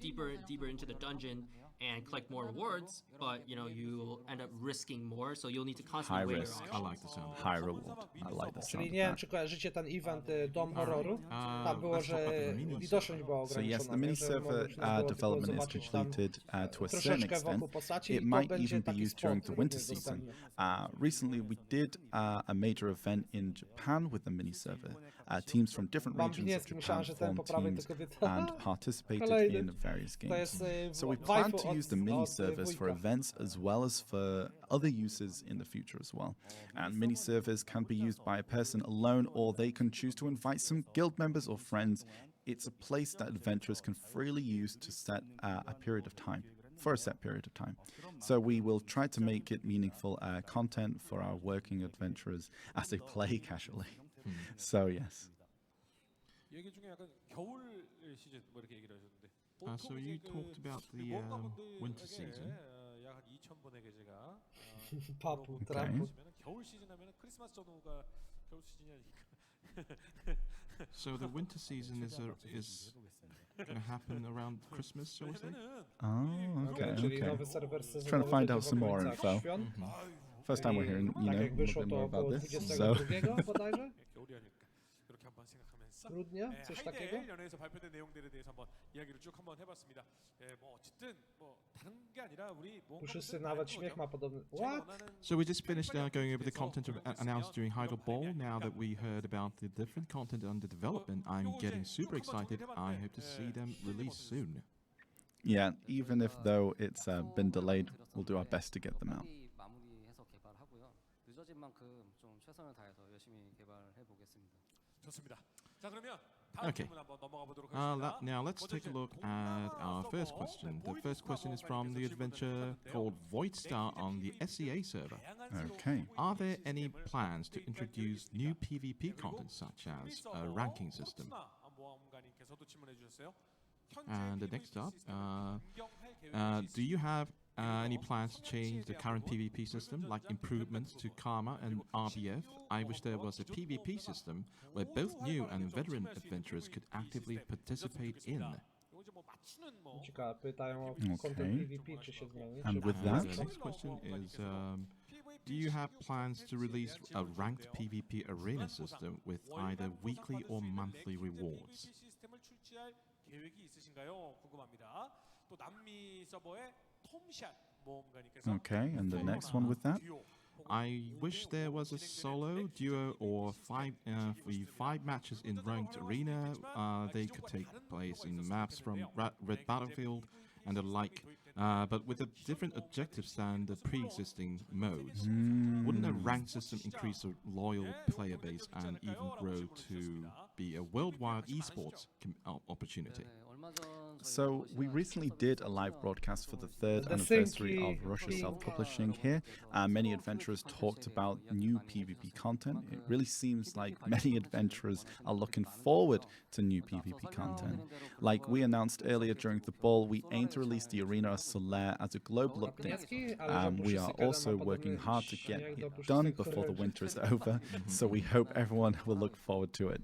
deeper into the dungeon and collect more rewards, but you'll end up risking more, so you'll need to High constantly weigh your risk. I options. like the sound of that. High reward. I like the sound Czyli of nie wiem, that. czy kojarzycie ten event Dom Horroru? Tam było, let's talk że about the mini widoczność była So yes, ograniczona. the mini nie? Że server można było tylko development is zobaczyć tam completed to a certain troszeczkę extent. wokół postaci It i to might będzie even be taki used during spot the winter również season. dostępny. Recently, we did a major event in Japan with the mini server. Teams from different regions of Bambiniecki, myślałem, Japan że ten po formed prawej teams to kobieta. and participated Kolejny. in various To games. jest So we waifu plan to od- use the mini od, servers for wujka. events as well as for other uses in the future as well. And mini servers can be used by a person alone, or they can choose to invite some guild members or friends. It's a place that adventurers can freely use to set a period of time, for a set period of time. So we will try to make it meaningful content for our working adventurers as they play casually. So yes. 얘기 중에 약간 겨울 시즌 뭐 이렇게 얘기를 하셨는데 So you talked about the winter season. 약한 2,000번의 계제가 Papu, Okay. trapu. 겨울 시즌 하면 크리스마스 전후가 겨울 시즌이 아니니까. So the winter season is going to happen around Christmas, shall we say? Oh, okay, Czyli okay. nowy serwer sezonowy Trying to find będzie out w some more okolicach info. świąt. First time we're hearing, Tak jak a little wyszło bit to more około about this. So 22 bodajże? 겨울이 아닐까 이렇게 한번 생각하면서 Grudnia? Coś takiego? 하이델 연회에서 발표된 내용들에 대해서 한번 이야기를 쭉 한번 해봤습니다. 뭐 어쨌든 뭐 다른 게 아니라 우리 Puszysty nawet śmiech ma podobny. What? So we just finished going over the content announced during Heidel Ball. Now that we heard about the different content under development, I'm getting super excited. I hope to see them released soon. yeah, even if though it's been delayed, we'll do our best to get them out. 마무리해서 개발하고요. 늦어진 만큼 좀 최선을 다해서 열심히 개발해 보겠습니다. 좋습니다. 자 그러면 다음 Okay. 질문 한번 넘어가 보도록 하겠습니다. Now let's take a look at our first question. The first question is from the adventure called Void Star on the SEA server. Okay. Are there any plans to introduce new PvP content such as a ranking system? 모험가님께서도 질문해 주셨어요. And next up, do you have any plans to change the current PvP system, like improvements to Karma and RBF? I wish there was a PvP system where both new and veteran adventurers could actively participate in. Ciekawe, pytają o Okay. content PvP, czy się zmieni. And czy with And that- the next question is, do you have plans to release a ranked PvP arena system with either weekly or monthly rewards? 시스템을 출시할 계획이 있으신가요? 궁금합니다. 또 남미 서버의 톰샷 모험가님께서 Okay, and the next one with that? I wish there was a solo, duo, or five matches in ranked arena. They could take place in maps from Red Battlefield and the like, but with a different objectives than the pre-existing modes. Wouldn't a ranked system increase the loyal player base and even grow to be a worldwide esports opportunity? 얼마 So we recently did a live broadcast for the third The anniversary thinky of Russia thing. self-publishing here. Many adventurers talked about new PvP content. It really seems like many adventurers are looking forward to new PvP content. Like we announced earlier during the ball, we aim to release the Arena of Solaire as a global update. We are also working hard to get it done before the winter is over, so we hope everyone will look forward to it.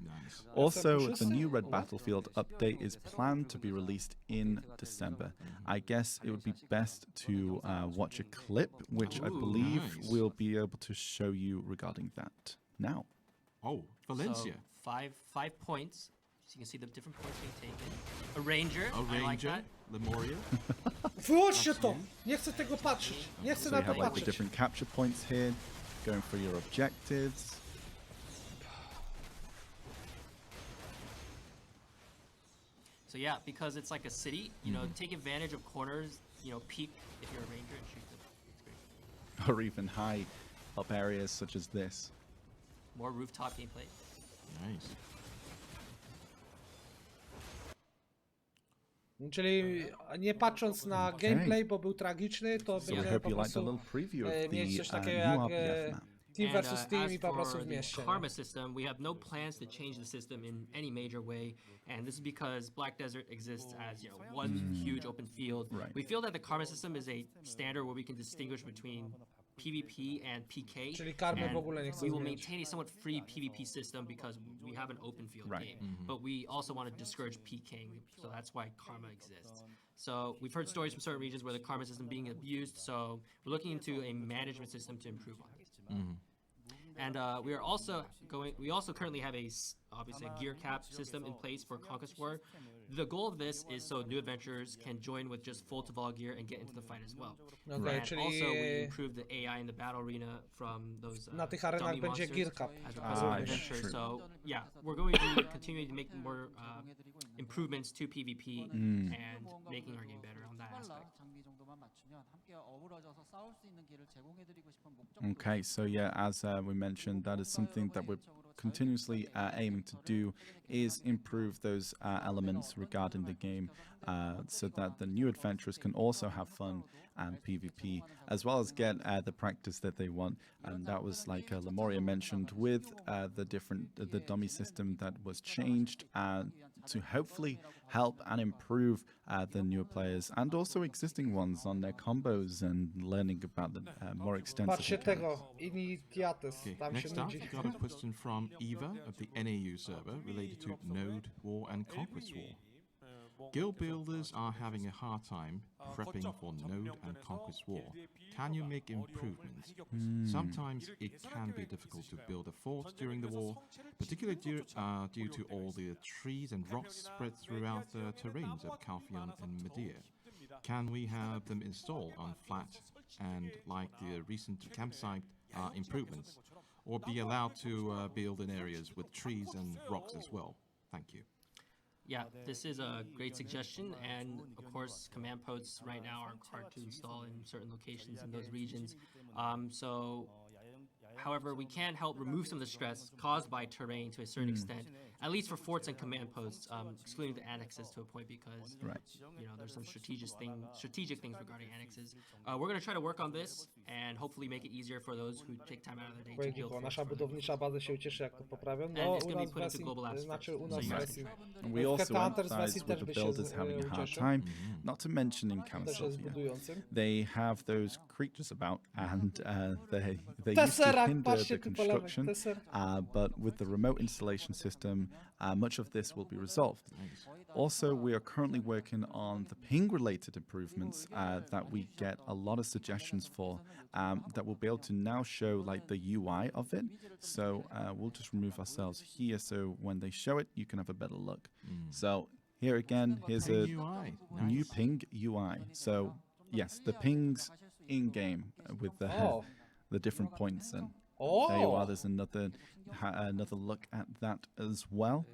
Also, the new Red Battlefield update is planned to be released in December. I guess it would be best to watch a clip, which I believe we'll be able to show you regarding that now. Oh, Valencia. So 5 points. So you can see the different points being taken. A ranger. A I like ranger. that. Lemuria. Wyłączcie to! Nie chcę tego patrzeć. Nie chcę So na you to have like the patrzeć. different capture points here, going for your objectives. So yeah, because it's like a city, you know, take advantage of corners, you know, peek if you're a ranger and shoot them. It's great. Or even high up areas such as this. More rooftop gameplay. Nice. Czyli nie patrząc na gameplay, bo był tragiczny, to So I będziemy hope po you liked a prostu little preview of mieć the coś takiego new jak RPF map. team And, versus team as i po prostu for w the mieście. nie? karma system, we have no plans to change the system in any major way, and this is because Black Desert exists as, you know, one huge open field. Right. We feel that the karma system is a standard where we can distinguish between PvP and PK. Czyli karmy w and ogóle nie chcę we will zmienić. maintain a somewhat free PvP system because we have an open field Right. game, but we also want to discourage PKing, so that's why karma exists. So we've heard stories from certain regions where the karma system being abused, so we're looking into a management system to improve on it. And we also currently have obviously a gear cap system in place for Conquest War. The goal of this is so new adventurers can join with just full Taval gear and get into the fight as well. Okej, And czyli also we improved the AI in the battle arena from those na tych arenach dummy będzie monsters gear cap. as requested by yes, adventurers. true. So yeah, we're going to continue to make more improvements to PvP and making our game better on that aspect. 장비 정도만 맞추면 함께 어우러져서 싸울 수 있는 길을 제공해드리고 싶은 목적으로 Okay, so yeah, as we mentioned, that is something that we're continuously aiming to do, is improve those elements regarding the game, so that the new adventurers can also have fun and PvP, as well as get the practice that they want. And that was like Lemuria mentioned with the dummy system that was changed to hopefully help and improve the newer players and also existing ones on their combos and learning about the more extensive Patrzcie mechanics. tego, Initiates, Okay, tam się next up, nudzi. we got a question from Eva of the NAU server related to Node War and Conquest War. Guild builders are having a hard time prepping for Node and Conquest War. Can you make improvements? Sometimes it can be difficult to build a fort during the war, particularly due to all the trees and rocks spread throughout the terrains of CALPHEON and Medea. Can we have them installed on flat and like the recent campsite improvements, or be allowed to build in areas with trees and rocks as well? Thank you. Yeah, this is a great suggestion, and of course, command posts right now are hard to install in certain locations in those regions. However, we can help remove some of the stress caused by terrain to a certain extent, at least for forts and command posts, excluding the annexes to a point because you know there's some strategic things regarding annexes. We're going to try to work on this and hopefully make it easier for those who take time out of their day to build forts. Nasza budownicza baza się ucieszy, jak to poprawią. And No, it's u gonna be nas put into wersji, global apps znaczy u first, nas so wersji. And we also Hunters wersji empathize with też the by się builders having a hard ucieszy. time, not to mention in Też jest council. budującym. They have those creatures about and they used to Tesserak, hinder patrzcie the tu po lewej, construction, Tesser. but with the remote installation system, much of this will be resolved. Also, we are currently working on the ping-related improvements that we get a lot of suggestions for, that we'll be able to now show like the UI of it. So we'll just remove ourselves here, so when they show it, you can have a better look. So here again, here's a Ping UI. new Nice. ping UI. So yes, the pings in game with the different points, and there you are. There's another look at that as well.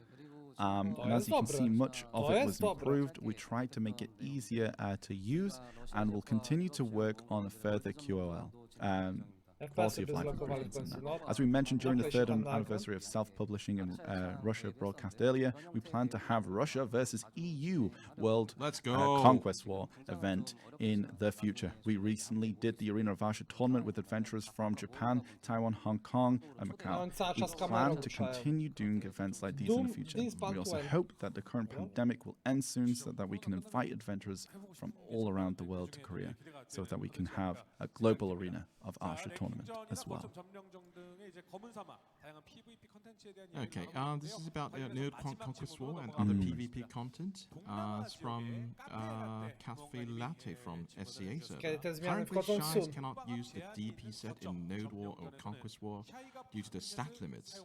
And as you can see, much of it was improved. We tried to make it easier to use, and we'll continue to work on a further QOL. quality of life improvements in that. As we mentioned during the third anniversary of self-publishing in Russia broadcast earlier, we plan to have Russia versus EU World Conquest War event in the future. We recently did the Arena of Asia tournament with adventurers from Japan, Taiwan, Hong Kong, and Macau. We plan to continue doing events like these in the future. We also hope that the current pandemic will end soon so that we can invite adventurers from all around the world to Korea, so that we can have a global arena of Asia tournament as well. Okay, this is about the Node Conquest War and other PvP content. It's from Cafe Latte from SCA server. Currently, Shies cannot use the DP set in Node War or Conquest War due to the stat limits.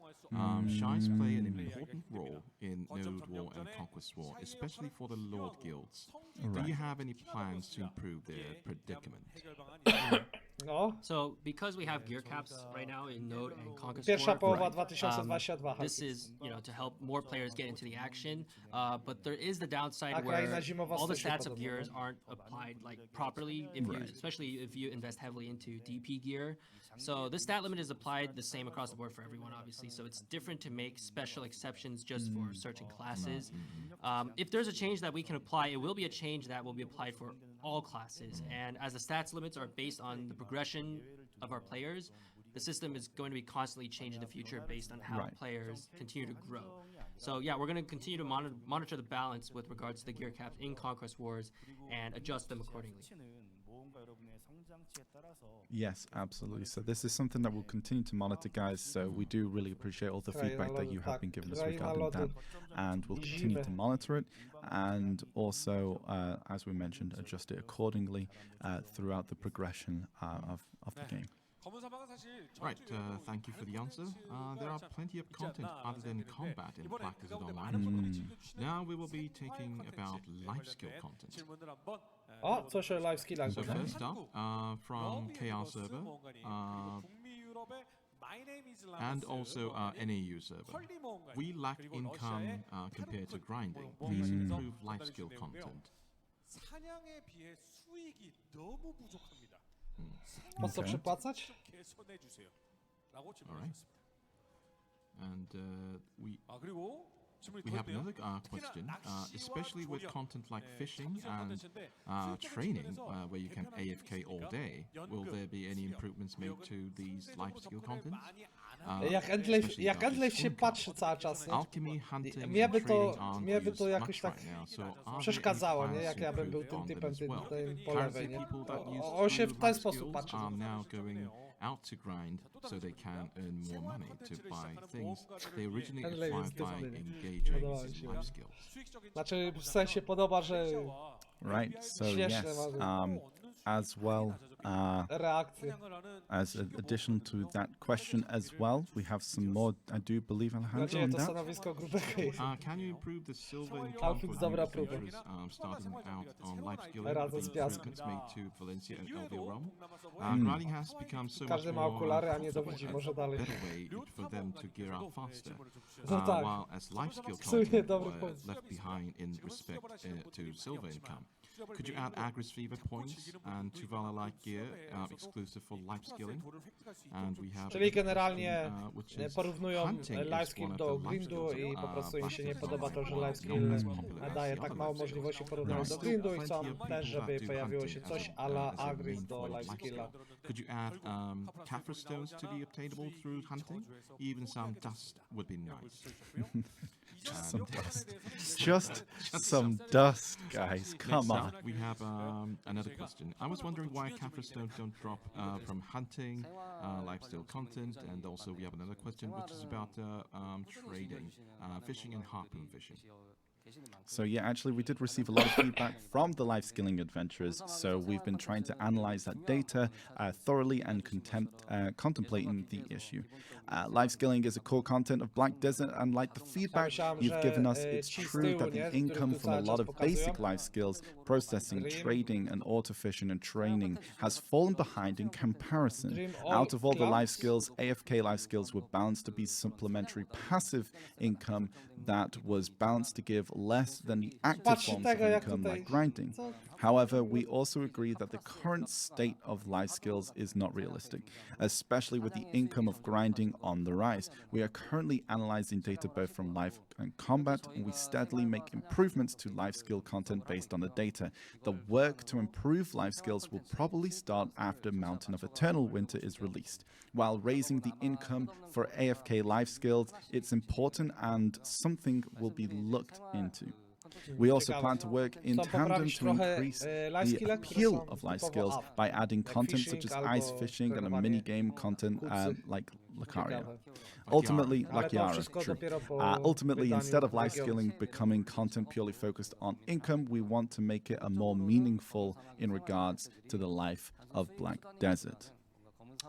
Shies play an important role in Node War and Conquest War, especially for the Lord Guilds. Do you have any plans to improve their predicament? No. So because we have gear caps right now in Node and Conquest Pierwsza War, połowa 2022. this is, to help more players get into the action. But there is the downside A where kraina zimowa all the się stats of podoba, gears aren't applied properly, especially if you invest heavily into DP gear. So the stat limit is applied the same across the board for everyone, obviously. So it's different to make special exceptions just for certain classes. If there's a change that we can apply, it will be a change that will be applied for all classes. And as the stats limits are based on the progression of our players, the system is going to be constantly changed in the future based on how players continue to grow. So yeah, we're going to continue to monitor the balance with regards to the gear caps in Conquest Wars and adjust them accordingly. Yes, absolutely. So this is something that we'll continue to monitor, guys. So we do really appreciate all the feedback that you have been giving us regarding that, and we'll continue to monitor it, and also, as we mentioned, adjust it accordingly throughout the progression of the game. Right, thank you for the answer. There are plenty of content other than combat in Black Desert Online. Now we will be taking about life skill content. O, coś o life skillach. So first up, from KR server, and also NAU server. We lack income compared to grinding. Please improve life skill content. Po co przepłacać? Alright. And we have another question, especially with content like fishing and training, where you can AFK all day. Will there be any improvements made to these life skill contents? Jak Endlave się patrzy cały czas, nie? Alchemy, hunting, Mnie by to jakoś tak przeszkadzało, nie? Jak ja bym był tym typem po lewej, nie? On się w ten sposób patrzy. Out to grind so they can earn more money to buy things they originally acquired by engaging in life skills. Znaczy w sensie podoba, że right, so yes, as well, as an addition to that question as well, we have some more, I do believe, Alejandro, on that. Can you improve the silver income for adventurers starting out on life skilling with improvements made to Valencia and LV Rome? Grinding has become so much more better way for them to gear up faster, while as life skill content were left behind in respect to silver income. Could you add Agris Fever points and to Valor-like gear exclusive for life skilling? And we have czyli generalnie porównują life skill do grindu i po prostu im się nie podoba to, że life skill daje tak mało możliwości porównując do grindu i chcą też, żeby pojawiło się coś a la Agris do life skilla. Could you add Kaffir stones to be obtainable through hunting? Even some dust would be nice. Just some dust. Just some dust, guys. Come on. We have another question. I was wondering why Kaffir stones don't drop from hunting, lifestyle content, and also we have another question which is about trading, fishing and harpoon fishing. So yeah, actually we did receive a lot of feedback from the life skilling adventurers, so we've been trying to analyze that data thoroughly and contemplating the issue. Life skilling is a core content of Black Desert, and like the feedback you've given us, it's true that the income from a lot of basic life skills, processing, trading and auto fishing and training has fallen behind in comparison. Out of all the life skills, AFK life skills were balanced to be supplementary passive income that was balanced to give less than the active forms of income like grinding. However, we also agree that the current state of life skills is not realistic, especially with the income of grinding on the rise. We are currently analyzing data both from life and combat, and we steadily make improvements to life skill content based on the data. The work to improve life skills will probably start after Mountain of Eternal Winter is released. While raising the income for AFK life skills, it's important and something will be looked into. We also plan to work in tandem to increase the appeal of life skills by adding content such as ice fishing and a mini-game content like Lucaria. Ultimately, Lakiara, true. Ultimately, instead of life skilling becoming content purely focused on income, we want to make it a more meaningful in regards to the life of Black Desert.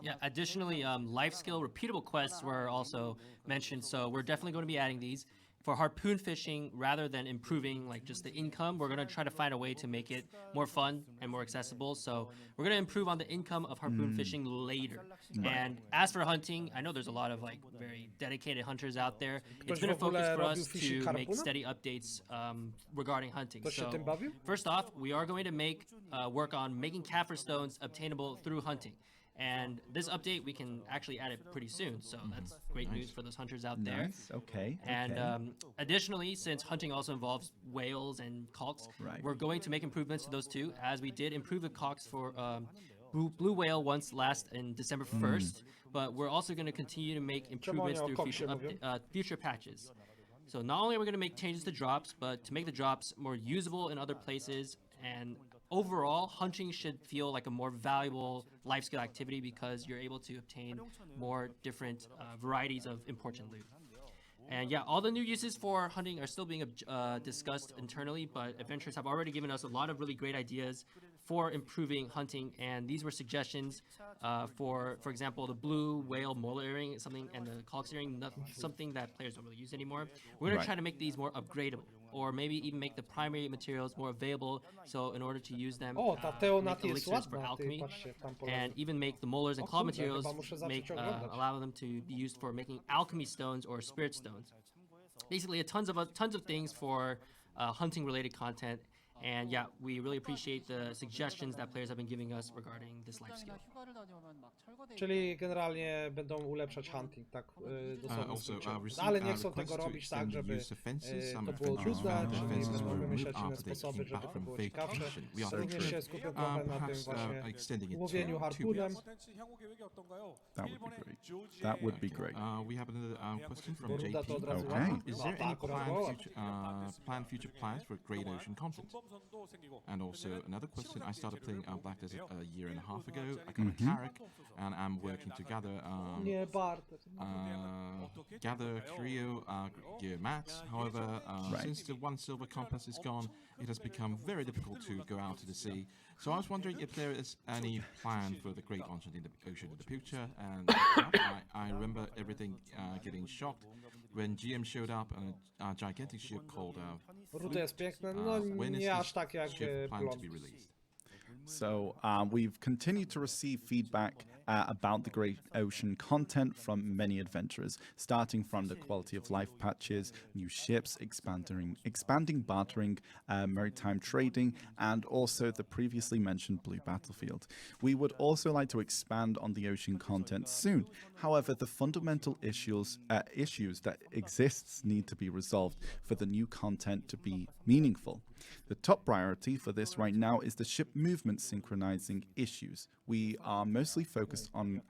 Yeah, additionally, life skill repeatable quests were also mentioned, so we're definitely going to be adding these. For harpoon fishing, rather than improving like just the income, we're going to try to find a way to make it more fun and more accessible. So we're going to improve on the income of harpoon fishing later. And as for hunting, I know there's a lot of like very dedicated hunters out there. It's been a focus for us to make steady updates regarding hunting. So first off, we are going to make work on making Kaffir stones obtainable through hunting. And this update, we can actually add it pretty soon, so that's great news for those hunters out there. Okay. And additionally, since hunting also involves whales and calks, we're going to make improvements to those too, as we did improve the calks for blue whale once last in December 1st, but we're also going to continue to make improvements through future patches. So not only are we going to make changes to drops, but to make the drops more usable in other places, and overall, hunting should feel like a more valuable life skill activity because you're able to obtain more different varieties of important loot. And yeah, all the new uses for hunting are still being discussed internally, but adventurers have already given us a lot of really great ideas for improving hunting, and these were suggestions for example, the blue whale molar earring, something, and the calx earring, something that players don't really use anymore. We're going to try to make these more upgradable, or maybe even make the primary materials more available, so in order to use them, make elixirs for alchemy, and even make the molars and claw materials, allow them to be used for making alchemy stones or spirit stones. Basically, tons of things for hunting related content. And yeah, we really appreciate the suggestions that players have been giving us regarding this life skill. Czyli generalnie będą ulepszać hunting, tak dosłownie skończyłem. Ale nie chcą tego robić tak, żeby to było trudne, czyli będą myśleć inne sposoby, żeby to było ciekawsze. Również się skupią trochę na tym właśnie łowieniu harpunem. That would be great. We have another question from Boruda to od JP. razu Okay. Is there any planned future plans for Great Ocean content? And also another question, I started playing Black Desert a year and a half ago. I got a Carrack, and I'm working to gather Creo gear mats. However, since the 1 silver compass is gone, it has become very difficult to go out to the sea. So I was wondering if there is any plan for the Great Ocean in the future. And I remember everything getting shocked when GM showed up on a gigantic ship called Ruta jest piękne, no nie aż tak jak Blond. So we've continued to receive feedback about the Great Ocean content from many adventurers, starting from the quality of life patches, new ships, expanding bartering, maritime trading, and also the previously mentioned Blue Battlefield. We would also like to expand on the ocean content soon. However, the fundamental issues that exists need to be resolved for the new content to be meaningful. The top priority for this right now is the ship movement synchronizing issues. We are mostly focused on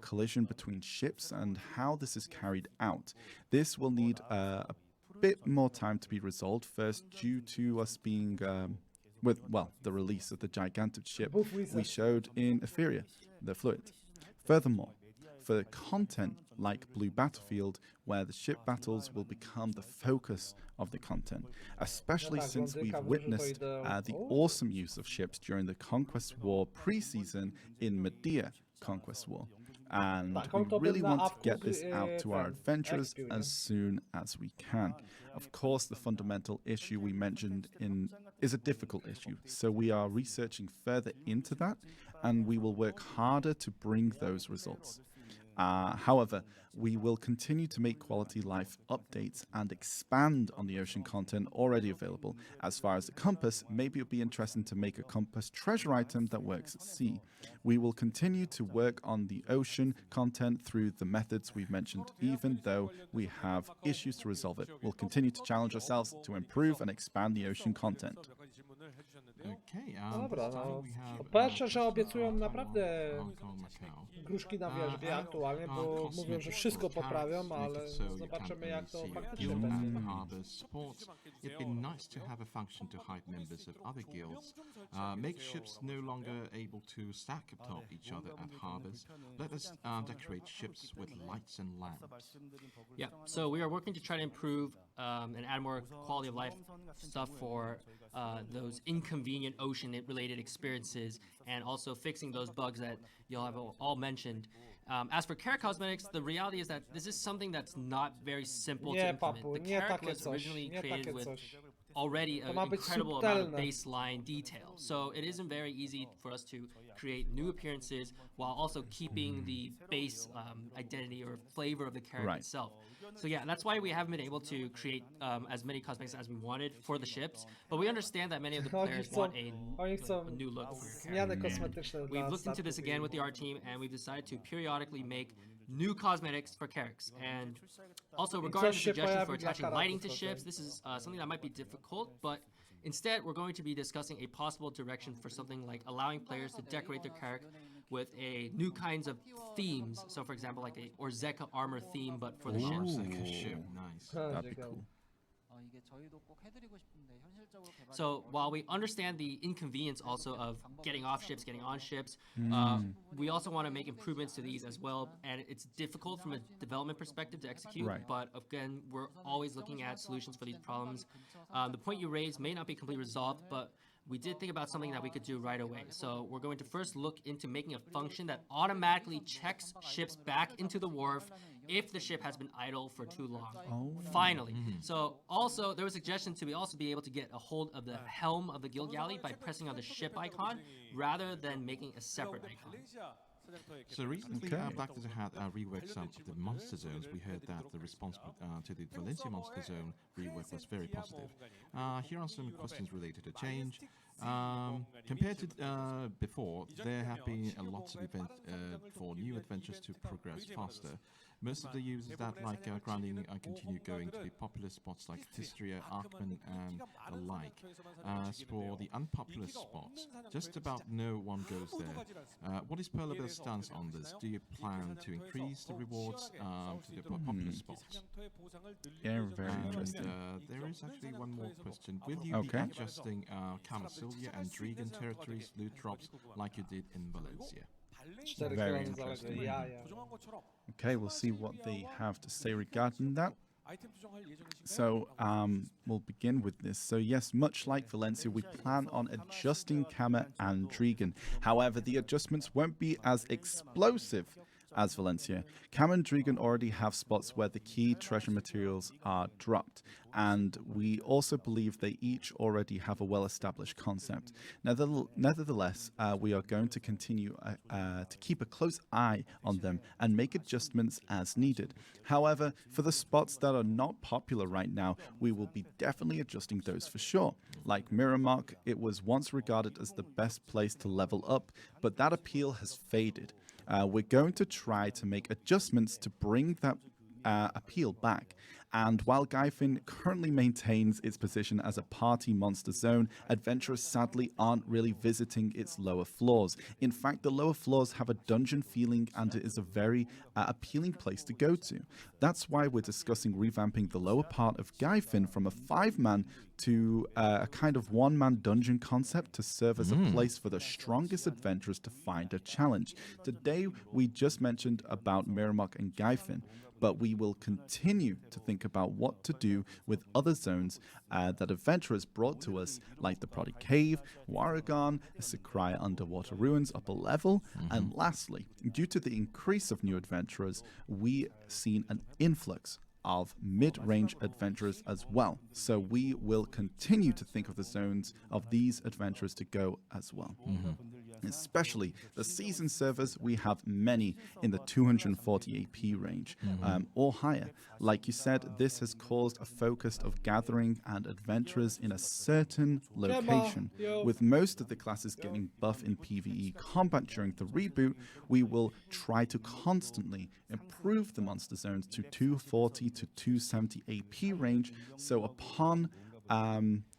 collision between ships and how this is carried out. This will need a bit more time to be resolved, first due to us being the release of the gigantic ship we showed in Etheria, the Fluid. Furthermore, for content like Blue Battlefield, where the ship battles will become the focus of the content, especially since we've witnessed the awesome use of ships during the Conquest War pre-season in Medea Conquest War. And we really want to get this out to our adventurers as soon as we can. Of course, the fundamental issue we mentioned is a difficult issue, so we are researching further into that, and we will work harder to bring those results. However, we will continue to make quality life updates and expand on the ocean content already available. As far as the compass, maybe it would be interesting to make a compass treasure item that works at sea. We will continue to work on the ocean content through the methods we've mentioned, even though we have issues to resolve it. We'll continue to challenge ourselves to improve and expand the ocean content. Okay, Dobra, this time no. we have, Powiem szczerze, że question obiecują from naprawdę Hong Kong, Macau. gruszki na wierzbie aktualnie, bo mówią, że wszystko poprawią, ale zobaczymy jak to faktycznie będzie. Harbor sports. It'd be nice to have a function to hide members of other guilds. Make ships no longer able to stack atop each other at harbors. Let us decorate ships with lights and lamps. Yeah, so we are working to try to improve and add more quality of life stuff for those inconvenient ocean-related experiences, and also fixing those bugs that y'all have all mentioned. As for carrot cosmetics, the reality is that this is something that's not very simple to Nie, implement. papu, The nie carrot takie was coś, originally nie created takie with coś. already To an ma być incredible amount of subtelne. baseline detail. So it isn't very easy for us to create new appearances while also keeping the base identity or flavor of the character Right. itself. So yeah, that's why we haven't been able to create as many cosmetics as we wanted for the ships. But we understand that many of the Oni players chcą, want oni chcą a new look for your character. zmiany kosmetyczne We've dla looked into this statków again i- with the art team, and we've decided to periodically make new cosmetics for Carracks. And also regarding the coś się suggestions for pojawi dla attaching lighting to karatów, ships, okej. this is something that might be difficult, but instead we're going to be discussing a possible direction for something like allowing players to decorate their Carrack with a new kinds of themes. So for example, like a Orzeka armor theme, but for the ships. Like a ship, nice. That'd be ciekawe. cool. 이게 저희도 꼭 해드리고 싶은데 현실적으로 개발. So while we understand the inconvenience also of getting off ships, getting on ships, we also want to make improvements to these as well. And it's difficult from a development perspective to execute, Right. but again, we're always looking at solutions for these problems. The point you raised may not be completely resolved, but we did think about something that we could do right away. So we're going to first look into making a function that automatically checks ships back into the wharf if the ship has been idle for too long. Finally. So also there was a suggestion to also be able to get a hold of the helm of the guild galley by pressing on the ship icon rather than making a separate icon. So recently, Okay. Blackwater had reworked some of the monster zones. We heard that the response to the Valencia monster zone rework was very positive. Here are some questions related to change. Compared to before, there have been a lot of events for new adventures to progress faster. Most of the users that like grounding continue going to the popular spots like Tistria, Arkman, and the like. As for the unpopular spots, just about no one goes there. What is Polar Bear's stance on this? Do you plan to increase the rewards to the popular spots? Yeah, very And interesting. there is actually one more question. Will you Okay. be adjusting Camasillia and Drigan territories loot drops like you did in Valencia? 4 Very kolony zaległe, interesting. jaja. Okay, we'll see what they have to say regarding that. So we'll begin with this. So yes, much like Valencia, we plan on adjusting Kama and Drigan. However, the adjustments won't be as explosive as Valencia. Kama and Drigan already have spots where the key treasure materials are dropped, and we also believe they each already have a well-established concept. Nevertheless, we are going to continue to keep a close eye on them and make adjustments as needed. However, for the spots that are not popular right now, we will be definitely adjusting those for sure. Like Miramar, it was once regarded as the best place to level up, but that appeal has faded. We're going to try to make adjustments to bring that appeal back. And while Guyfin currently maintains its position as a party monster zone, adventurers sadly aren't really visiting its lower floors. In fact, the lower floors have a dungeon feeling and it is a very appealing place to go to. That's why we're discussing revamping the lower part of Guyfin from a 5-man to a kind of 1-man dungeon concept to serve as a place for the strongest adventurers to find a challenge. Today, we just mentioned about Miramar and Guyfin, but we will continue to think about what to do with other zones that adventurers brought to us, like the Prodigy Cave, Waragon, Sakurai Underwater Ruins upper level, and lastly, due to the increase of new adventurers, we've seen an influx of mid-range adventurers as well. So we will continue to think of the zones of these adventurers to go as well. Especially the season servers, we have many in the 240 AP range or higher. Like you said, this has caused a focus of gathering and adventurers in a certain location. With most of the classes getting buff in PvE combat during the reboot, we will try to constantly improve the monster zones to 240 to 270 AP range. So upon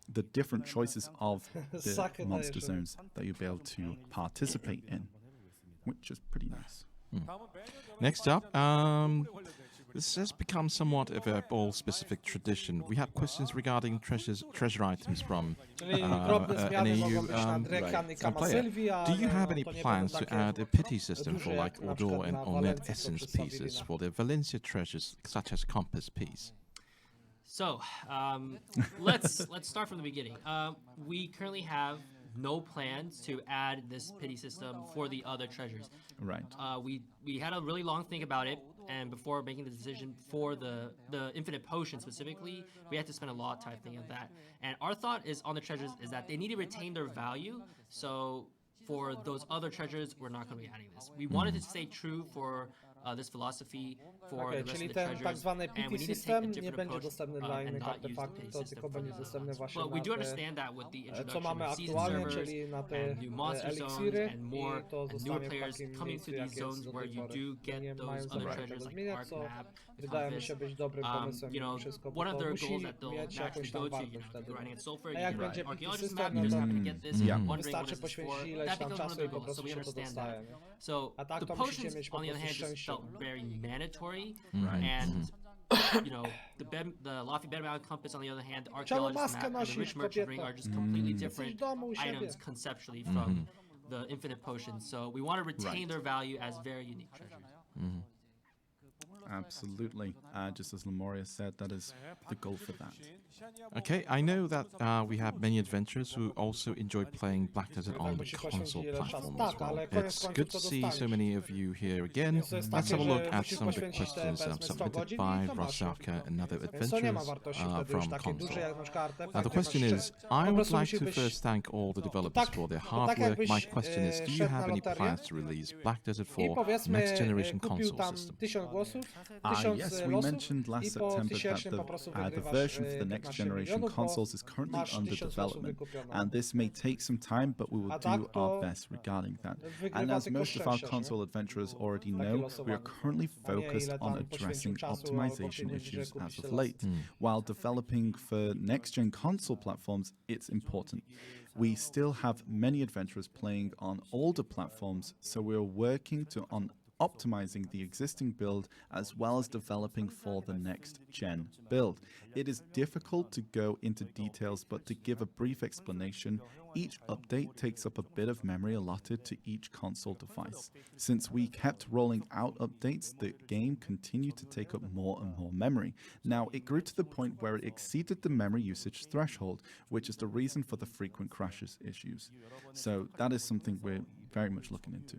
the different choices of the monster zones that you'll be able to participate in, which is pretty nice. Next up, this has become somewhat of a ball-specific tradition. We have questions regarding treasure items from Czyli drobne zmiany mogą być na some Drekka player. Sylwii, Do you ale have any to nie plans będą to takie add a pity system duże for jak like na Odor przykład and na Ornette Walencji, co essence przedstawili pieces nam. for the Valencia treasures, such as Compass piece? So let's start from the beginning. We currently have no plans to add this pity system for the other treasures. Right. We had a really long think about it, and before making the decision for the infinite potion specifically, we had to spend a lot of time thinking of that. And our thought is on the treasures is that they need to retain their value. So for those other treasures, we're not going to be adding this. We wanted to stay true for this philosophy for the rest Czyli of the ten tak treasures, zwany and we PT need to take a system nie different będzie approach dostępny dla and innych not use the artefaktów, pity to system tylko for będzie the dostępne właśnie But we do na understand that with the co introduction mamy of season aktualnie, servers czyli na te and new monster zones eliksiry and more i to and newer zostanie w players takim coming to miejscu, jak these jest zones do where tej you pory. do get Nie those mają other zamiaru treasures tego like zmieniać, Arc co Map, wydaje mi Compass. się być dobrym pomysłem You know, mimo wszystko, one bo of to their musi goals that they'll mieć naturally jakąś tam go to, wartość if wtedy. you're running at Sulfur, A you jak can run będzie PT Archaeologist system, Map, no you're just to happy to get this, Yeah. wondering what wystarczy is this for. poświęcić ileś That tam becomes one czasu of i their po goals, so prostu we się to understand dostaje. that. Nie? So A tak the to musicie potions, mieć po on the other prostu hand, just szczęście. felt very mandatory, Right. and you know, the Lofty Bedbound Compass, on the other hand, the Czemu Archaeologist maskę Map, and the nosisz, Rich Merchant Ring kobieto? are just completely different Jesteś w domu u siebie. items conceptually from the Infinite Potions. So we want to retain Right. their value as very unique treasures. Absolutely. Just as Lemuria said, that is the goal for that. Okay, I know that we have many adventurers who also enjoy playing Black Desert on the musi console poświęcić ile platform czasu. as Tak, well. ale koniec It's końców good to to see so dostaniesz. many of you here again. Więc to jest Let's takie, have a look że at musisz some of the poświęcić te questions powiedzmy 100 submitted godzin by i to masz. Roshavka and other Więc to nie ma adventurers wartości wtedy już from takiej dużej console. jak na przykład artefakt. Now the nie masz question is, szczęścia. I Po would prostu like to musi być first thank all the developers tak, for their to hard tak work. My jakbyś, question is, do you szedł na have any loterię plans to release Black Desert I 4 powiedzmy next generation kupił console tam system? 1000 głosów, 1000 Yes, we losów mentioned i last po September that 1000 po prostu the wygrywasz version for the next 15 generation milionów, bo consoles is currently masz under 1000 losów development, wykupione. and this may take some time, but we will A tak do to our best regarding that. wygrywa And as tylko most of our szczęście, nie? console adventurers already Takie know, we are losowanie. currently A nie focused ile on tam poświęcił addressing czasu, a optimization kupił, że issues kupisz as te of losy. late. While developing for next-gen console platforms, it's important. We still have many adventurers playing on older platforms, so we're working on optimizing the existing build as well as developing for the next gen build. It is difficult to go into details, but to give a brief explanation, each update takes up a bit of memory allotted to each console device. Since we kept rolling out updates, the game continued to take up more and more memory. Now, it grew to the point where it exceeded the memory usage threshold, which is the reason for the frequent crashes issues. So that is something we're very much looking into.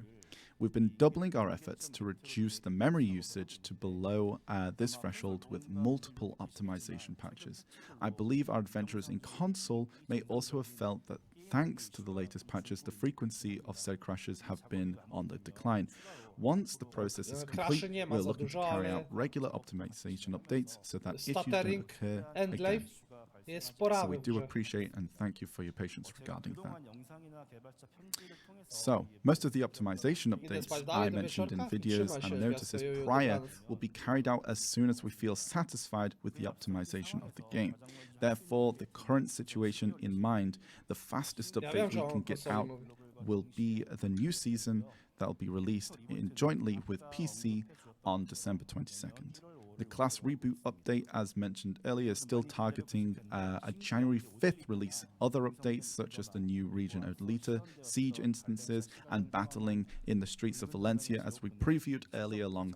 We've been doubling our efforts to reduce the memory usage to below this threshold with multiple optimization patches. I believe our adventurers in console may also have felt that thanks to the latest patches, the frequency of said crashes have been on the decline. Once the process is complete, nie ma we're za looking to dużo, carry ale out regular optimization updates so that issues don't stuttering, occur end again. life jest So sporawy we w do grze. appreciate and thank you for your patience regarding that. 그동안 영상이나 개발자 편지를 통해서 So, most of the optimization updates spać dalej I do mentioned in wieczorka? videos Trzymaj się, and notices gwiazdko, prior dobranoc. will be carried out as soon as we feel satisfied with the optimization of the game. Therefore, the current situation in mind, the fastest Ja wiem, update że we on can get konsoli out mówi. will be the new season that will be released jointly with PC on December 22nd. The class reboot update, as mentioned earlier, is still targeting a January 5th release. Other updates, such as the new region Odlita, siege instances, and battling in the streets of Valencia, as we previewed earlier along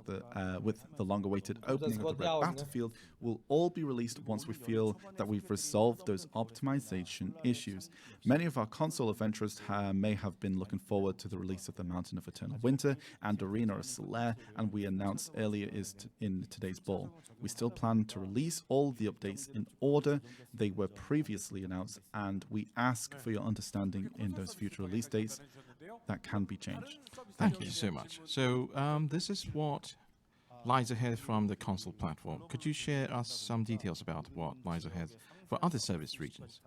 with the long-awaited opening of the Red Battlefield, will all be released once we feel that we've resolved those optimization issues. Many of our console adventurers may have been looking forward to the release of the Mountain of Eternal Winter and Arena of Solaire, and we announced earlier in today's ball. We still plan to release all the updates in order they were previously announced, and we ask for your understanding in those future release dates. that can be changed. Thank you so much. So this is what lies ahead from the console platform. Could you share us some details about what lies ahead for other service regions?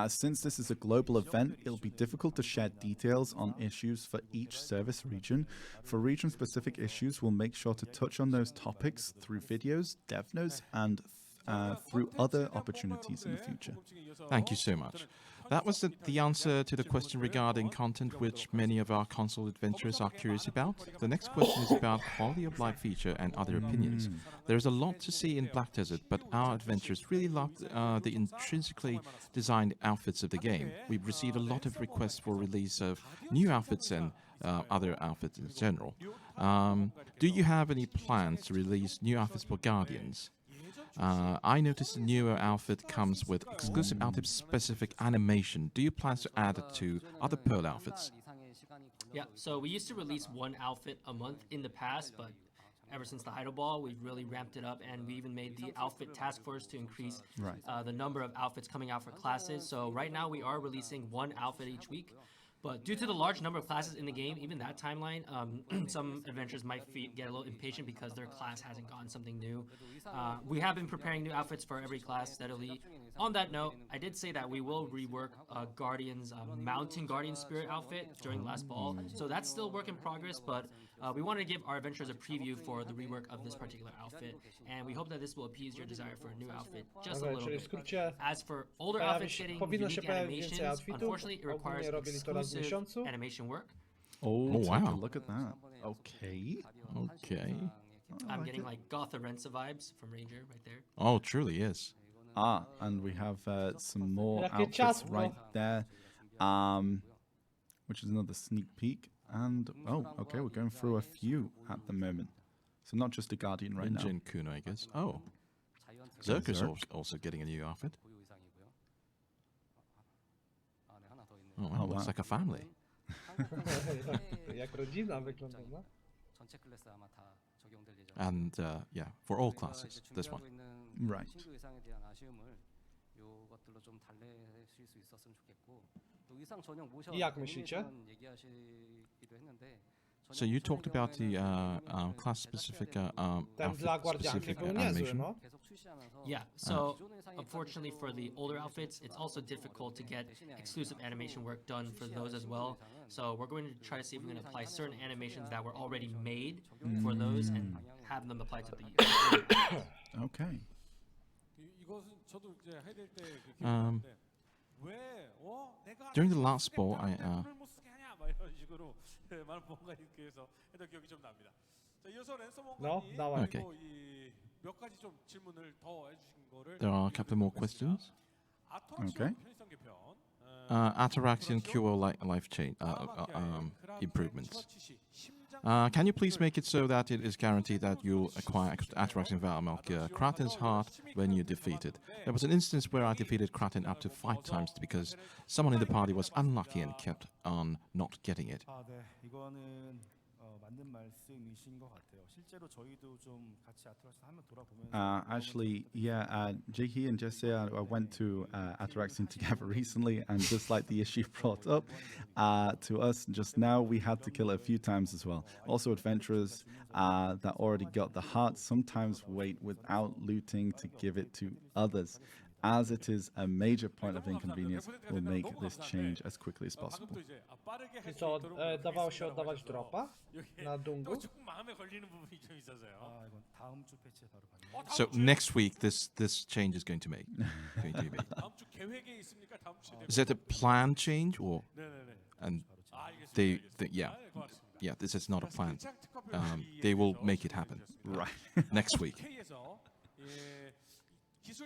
Since this is a global event, it'll be difficult to share details on issues for each service region. For region-specific issues, we'll make sure to touch on those topics through videos, dev notes, and through other opportunities in the future. Thank you so much. That was the answer to the question regarding content which many of our console adventurers are curious about. The next question is about quality of life feature and other opinions. There is a lot to see in Black Desert, but our adventurers really loved the intrinsically designed outfits of the game. We've received a lot of requests for release of new outfits and other outfits in general. Do you have any plans to release new outfits for Guardians? I noticed the newer outfit comes with exclusive outfit-specific animation. Do you plan to add it to other Pearl outfits? Yeah, so we used to release one outfit a month in the past, but ever since the Idol Ball, we've really ramped it up, and we even made the outfit task force to increase the number of outfits coming out for classes. So right now we are releasing one outfit each week. But due to the large number of classes in the game, even that timeline, some adventurers might get a little impatient because their class hasn't gotten something new. We have been preparing new outfits for every class steadily. On that note, I did say that we will rework Guardian's Mountain Guardian Spirit outfit during last ball. So that's still work in progress, but we want to give our adventurers a preview for the rework of this particular outfit. And we hope that this will appease your desire for a new outfit just a little bit. As for older outfits getting unique animations, unfortunately, it requires exclusive animation work. Oh, wow. Look at that. Okay. Okay. I'm getting like Gotharensa vibes from Ranger right there. Oh, truly is. And we have some more Jakie outfits ciasno. right there, which is another sneak peek. And, okay, we're going through a few at the moment. So not just a Guardian right now. Ninja Kuno, I guess. Oh. Zerka's also getting a new outfit. Oh, wow, looks like a family. Jak rodzina wygląda, no? And, yeah, for all classes, this one. Right. I jak myślicie? So you talked about the class-specific, Ten dla Guardianki outfit-specific był niezły, animation. no. Yeah, so unfortunately for the older outfits, it's also difficult to get exclusive animation work done for those as well. So we're going to try to see if we can apply certain animations that were already made for those and have them applied to the Okay. During the last ball, No, dawaj. Okay. There are a couple more questions. Okay. Ataraxian cure life chain improvements. Can you please make it so that it is guaranteed that you'll acquire Ataraxian Valmilk Kraten's heart when you defeat it? There was an instance where I defeated Kraten up to 5 times because someone in the party was unlucky and kept on not getting it. 네, 이거는 맞는 말씀이신 것 같아요. 실제로 저희도 좀 같이 아트라스 한번 돌아보면서 Actually, yeah, Jihi and Jesse, I went to Ataraxian together recently, and just like the issue brought up to us just now, we had to kill it a few times as well. Also, adventurers that already got the heart sometimes wait without looting to give it to others. As it is a major point of inconvenience, we'll make this change as quickly as possible. I co, dawało się oddawać dropa na dungu? 이건 다음 주 패치에 바로 반영. So next week, this change is going to be made. Is that a planned change or? And yeah, this is not a plan. They will make it happen. Right. Next week. Czyli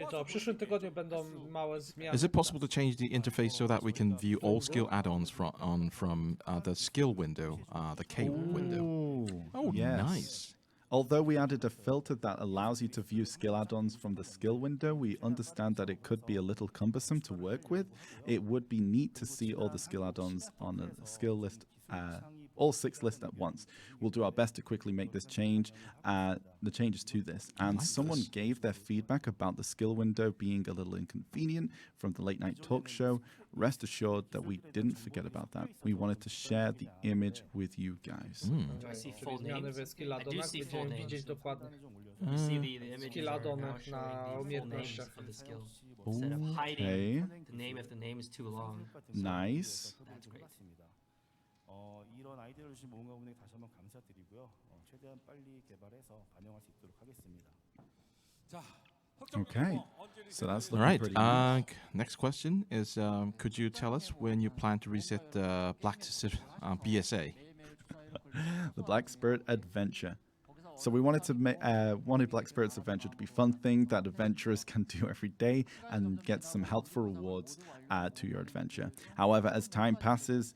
to, w przyszłym tygodniu będą małe zmiany. Is it possible to change the interface so that we can view all skill add-ons from the skill window, the K window? Oh, yes. nice. Although we added a filter that allows you to view skill add-ons from the skill window, we understand that it could be a little cumbersome to work with. It would be neat to see all the skill add-ons on a skill list all 6 lists at once. We'll do our best to quickly make this change, the changes to this. And someone gave their feedback about the skill window being a little inconvenient from the late night talk show. Rest assured that we didn't forget about that. We wanted to share the image with you guys. Do I see Czyli full zmiany names? w skill I do addonach see full będziemy names. widzieć dokładnie. You see the images Skill are now addonach showing na the full names umiejętnościach. of the skill. Instead of hiding Okay. the name if the name is too long. Nice. That's great. 이런 아이디어를 주신 모험가 분에게 다시 한번 감사드리고요. 최대한 빨리 개발해서 반영할 수 있도록 하겠습니다. 자, Okay. So that's All looking right. pretty good. Next question is, could you tell us when you plan to reset the Black BSA? The Black Spirit Adventure. So we wanted to wanted Black Spirit's Adventure to be a fun thing that adventurers can do every day and get some helpful rewards to your adventure. However, as time passes,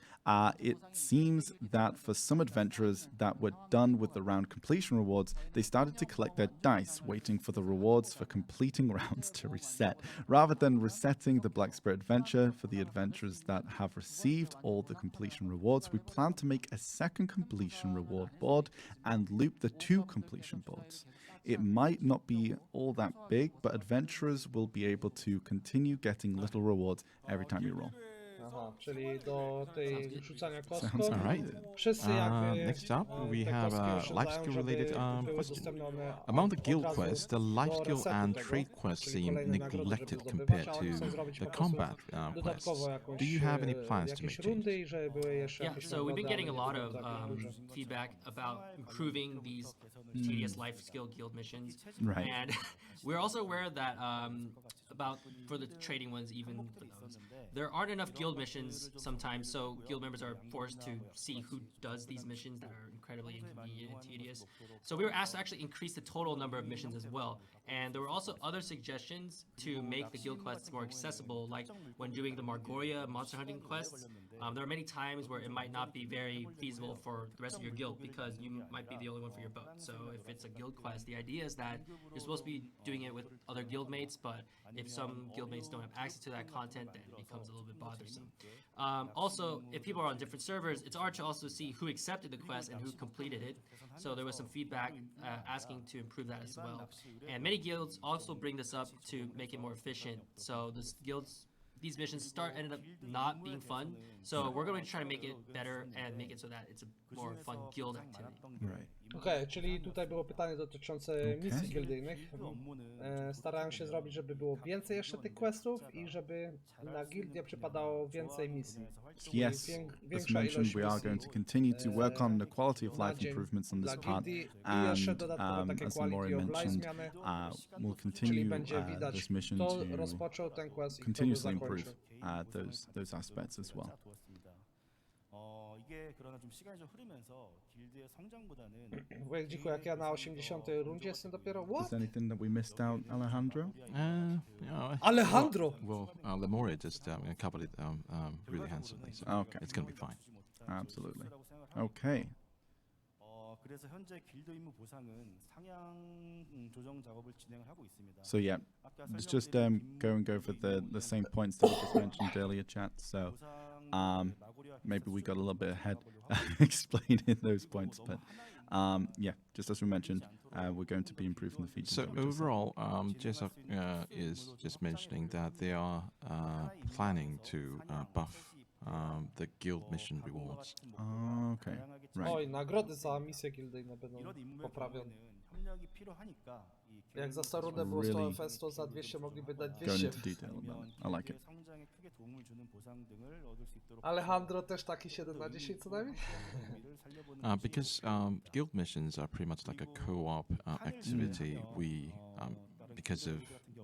it seems that for some adventurers that were done with the round completion rewards, they started to collect their dice, waiting for the rewards for completing rounds to reset. Rather than resetting the Black Spirit Adventure for the adventurers that have received all the completion rewards, we plan to make a second completion reward board and loop the 2 completion boards. It might not be all that big, but adventurers will be able to continue getting little rewards every time you roll. Aha, czyli do tej rzucania kostką. Sounds All right. Wszyscy jakby Next up, we te have kostki life oszczędzają, skill żeby related były question. dostępne one Among the od guild razu quests, the do life skill resetu and tego, trade quests czyli seem kolejne nagrody, żeby neglected zdobywać, compared a oni chcą to zrobić the po prostu combat quests. dodatkowo jakąś, Do you have any plans to jakieś make rundy changes? i żeby były jeszcze Yeah, jakieś so we've been nagrody, getting a ale nie lot są of takie duże. feedback about improving these tedious life skill guild missions. Right. And we're also aware that about for the trading ones, even for those, there aren't enough guild missions sometimes, so guild members are forced to see who does these missions that are incredibly inconvenient and tedious. So we were asked to actually increase the total number of missions as well. And there were also other suggestions to make the guild quests more accessible, like when doing the Margoria monster hunting quests. There are many times where it might not be very feasible for the rest of your guild because you might be the only one for your boat. So if it's a guild quest, the idea is that you're supposed to be doing it with other guild mates, but if some guild mates don't have access to that content, then it becomes a little bit bothersome. Also, if people are on different servers, it's hard to also see who accepted the quest and who completed it. So there was some feedback asking to improve that as well. And many guilds also bring this up to make it more efficient. So these missions ended up not being fun. So we're going to try to make it better and make it so that it's a more fun guild activity. Right. Okej, czyli tutaj było pytanie dotyczące misji gildyjnych. Starałem się zrobić, żeby było więcej jeszcze tych questów i żeby na gildię przypadało więcej misji. Yes, as mentioned, we are going to continue to work on the quality of life improvements on this part, and as Mori mentioned, we'll continue this mission to rozpoczął ten quest i kto go continuously zakończył. improve those aspects as well. 이게 그러나 좀 시간이 좀 흐르면서 길드의 성장보다는 Wujek Dziku, jak ja na 80 rundzie jestem dopiero... Is What? there anything that we missed out, Alejandro? Alejandro! Well, Lemuria just covered it really handsomely, so Okay. it's going to be fine. Absolutely. Okay. 그래서 현재 길드 임무 보상은 상향 조정 작업을 진행을 하고 있습니다. So yeah, let's just go for the same points that we just mentioned earlier, chat. So maybe we got a little bit ahead explaining those points, but yeah, just as we mentioned, we're going to be improving the features. So that we just said. overall, Jessup is just mentioning that they are planning to buff the guild mission rewards. Okay, right. Oj, nagrody za misje gildyjne będą poprawione. 협력이 필요하니까 Jak za Sarunę było 100 FS, to za 200 mogliby dać Going 200. into detail about it. I like it. 성장에 크게 도움을 주는 보상 등을 얻을 수 있도록 Alejandro też taki 7 na 10 co najmniej? Because guild missions are pretty much like a co-op activity, we because of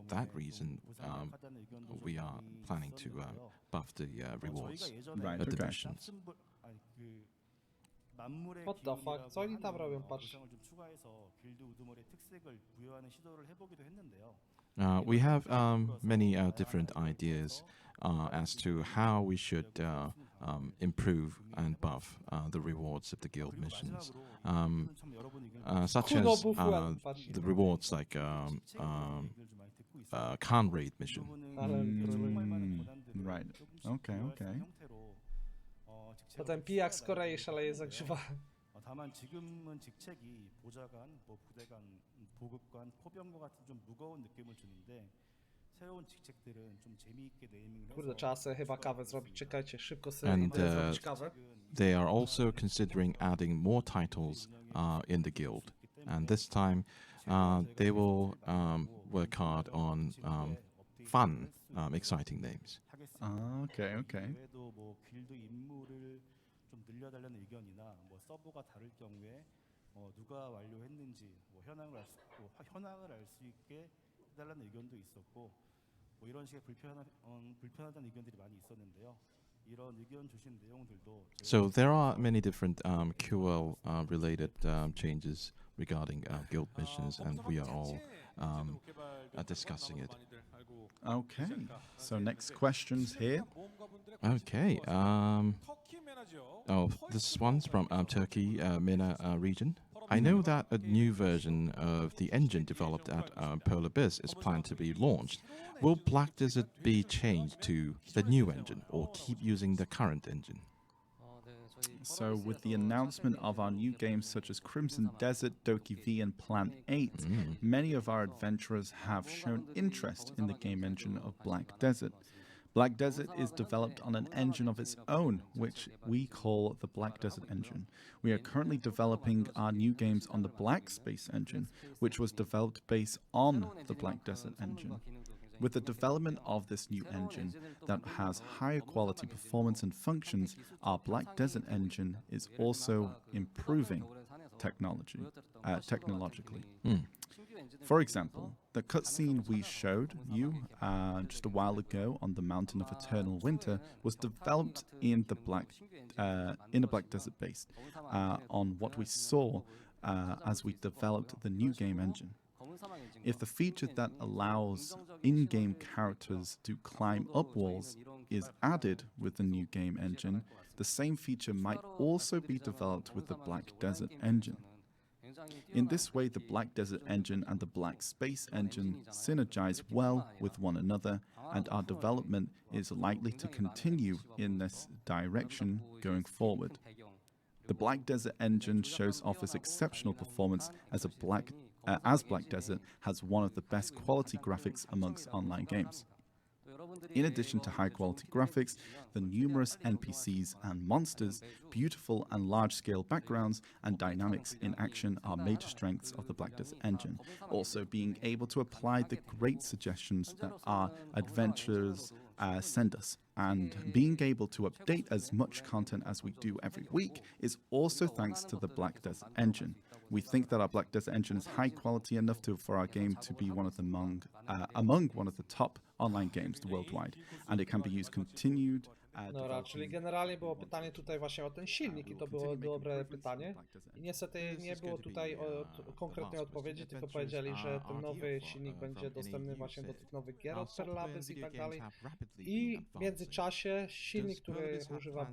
that reason we are planning to buff the rewards Right, of the okay. missions. What the fuck? Co oni tam robią? Patrz. 좀 추가해서 길드 우두머리의 특색을 부여하는 시도를 해보기도 했는데요. We have many different ideas as to how we should improve and buff the rewards of the guild missions, such as the rewards like Khan raid mission. Right. Okay. Okay. 직책을 Potem pijak z 수행하는 Korei szaleje 경우인데요. zagrzywa. 다만 지금은 직책이 보좌관, 뭐 부대관, 보급관, 포병과 같은 좀 무거운 느낌을 주는데 새로운 직책들은 좀 재미있게 네이밍을 Kurde, 해서 trzeba sobie chyba 추가하고 kawę zrobić. 있습니다. Czekajcie, szybko sobie And idę zrobić kawę. they are also considering adding more titles in the guild. And this time, they will work hard on fun, exciting names. Okay, okay. 외에도 뭐 길드 임무를 좀 늘려달라는 의견이나 뭐 서버가 다를 경우에 누가 완료했는지 뭐 현황을 알 수 있게 해달라는 의견도 있었고 뭐 이런 식의 불편하다는 의견들이 많이 있었는데요. 이런 의견 주신 내용들도 So there are many different QL related changes regarding guild missions, and we are all discussing it. Okay. So next questions here. Okay. Oh, this one's from Turkey, MENA region. I know that a new version of the engine developed at Polar Biz is planned to be launched. Will Black Desert be changed to the new engine or keep using the current engine? So with the announcement of our new games such as Crimson Desert, Doki V and Plant 8, many of our adventurers have shown interest in the game engine of Black Desert. Black Desert is developed on an engine of its own, which we call the Black Desert engine. We are currently developing our new games on the Black Space engine, which was developed based on the Black Desert engine. With the development of this new engine that has higher quality performance and functions, our Black Desert engine is also improving technologically. For example, the cutscene we showed you just a while ago on the Mountain of Eternal Winter was developed in the Black Desert base on what we saw as we developed the new game engine. If the feature that allows in-game characters to climb up walls is added with the new game engine, the same feature might also be developed with the Black Desert engine. In this way, the Black Desert engine and the Black Space engine synergize well with one another, and our development is likely to continue in this direction going forward. The Black Desert engine shows off its exceptional performance as Black Desert has one of the best quality graphics amongst online games. In addition to high-quality graphics, the numerous NPCs and monsters, beautiful and large-scale backgrounds, and dynamics in action are major strengths of the Black Desert engine. Also, being able to apply the great suggestions that our adventurers send us, and being able to update as much content as we do every week is also thanks to the Black Desert engine. We think that our Black Desert engine is high quality enough for our game to be one of the among one of the top online games worldwide, and it can be used continued. Dobra, czyli generalnie było pytanie tutaj właśnie o ten silnik i to było dobre pytanie. I niestety nie było tutaj konkretnej odpowiedzi, tylko powiedzieli, że ten nowy silnik będzie dostępny właśnie do tych nowych gier od Perlabys i tak dalej. I w międzyczasie silnik, który używa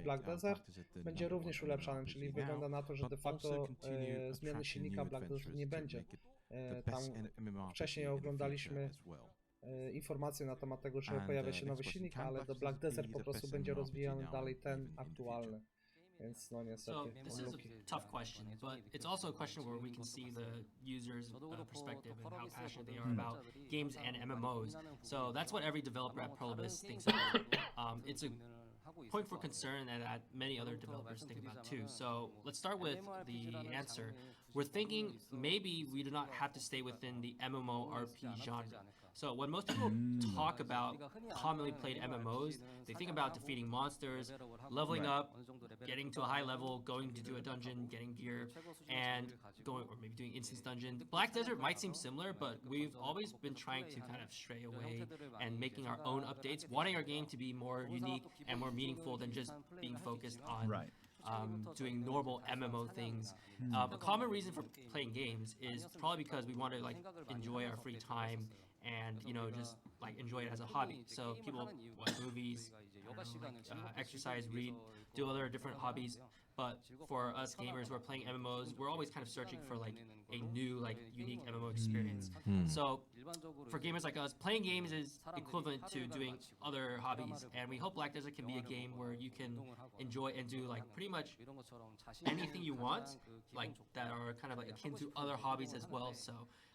Black Desert będzie również ulepszany, czyli wygląda na to, że de facto zmiany silnika Black Desert nie będzie. Tam wcześniej oglądaliśmy informacje na temat tego, że pojawia się nowy silnik, ale do Black Desert po prostu będzie rozwijany dalej ten aktualny. Więc no niestety. So this is a tough question, but it's also a question where we can see the user's perspective and how passionate they are about games and MMOs. So that's what every developer at Perlabys thinks about. It's a point for concern and that many other developers think about too. So let's start with the answer. We're thinking maybe we do not have to stay within the MMORP genre. So when most people talk about commonly played MMOs, they think about defeating monsters, leveling up, getting to a high level, going to do a dungeon, getting gear, and going, or maybe doing instance dungeon. Black Desert might seem similar, but we've always been trying to kind of stray away and making our own updates, wanting our game to be more unique and more meaningful than just being focused on doing normal MMO things. A common reason for playing games is probably because we want to like enjoy our free time and just like enjoy it as a hobby. So people watch movies, exercise, read, do other different hobbies. But for us gamers who are playing MMOs, we're always kind of searching for like a new, like unique MMO experience. So for gamers like us, playing games is equivalent to doing other hobbies, and we hope Black Desert can be a game where you can enjoy and do like pretty much anything you want, like that are kind of like akin to other hobbies as well. So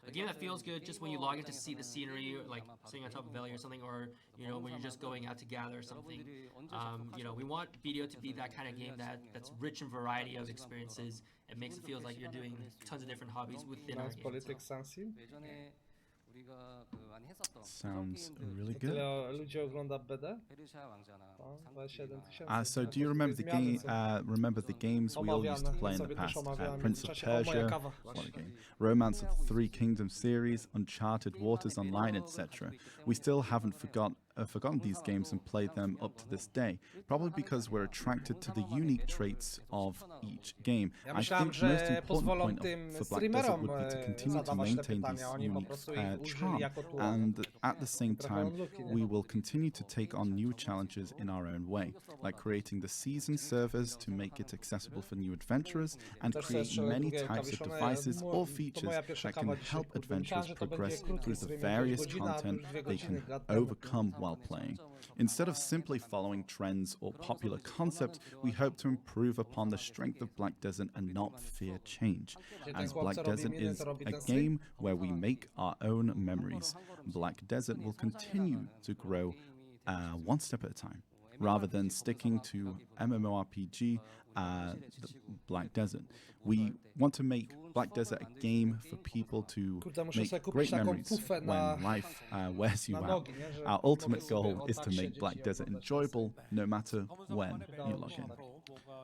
a game that feels good just when you log in to see the scenery, like sitting on top of a valley or something, or when you're just going out to gather something. We want BDO to be that kind of game that's rich in variety of experiences. It makes it feel like you're doing tons of different hobbies within our Nice game. politics Sensi. Sounds really good. Tyle ludzi ogląda BD? O, 27 000. So do you remember the game? Remember the games we all used to play in the past? Prince of Persia, what a game! Romance of the Three Kingdoms series, Uncharted, Waters Online, etc. We still haven't forgotten these games and played them up to this day, probably because we're attracted to the unique traits of each game. Ja I myślałem, think the most że important pozwolą point tym for Black Desert streamerom would be to continue to zadawać te maintain pytania. this Oni po unique prostu ich użyli charm, jako tło. and at the same Trochę time, unlucky, nie? we will continue to take on new challenges in our own way, like creating the season servers to make it accessible for new adventurers, and Też create strzelę many drugiego types of klawiszona. devices To or moja features pierwsza that can kawa dzisiaj, help kurde. adventurers Myślałem, że to będzie progress krótki through the stream, jakieś various godzina, a to content już 2 they godziny can gadamy. overcome while playing. Instead of simply following trends or popular concepts, we hope to improve upon the strength of Black Desert and not fear change. As Black Desert is a game where we make our own memories, Black Desert will continue to grow one step at a time, rather than sticking to MMORPG Black Desert. We want to make Black Desert a game for people to Kurde, muszę sobie make kupić great taką memories pufę na, when life wears you na out. nogi, nie? Że Our ultimate mogę sobie goal o is tak to make siedzieć Black i Desert oglądać enjoyable no matter when you log in.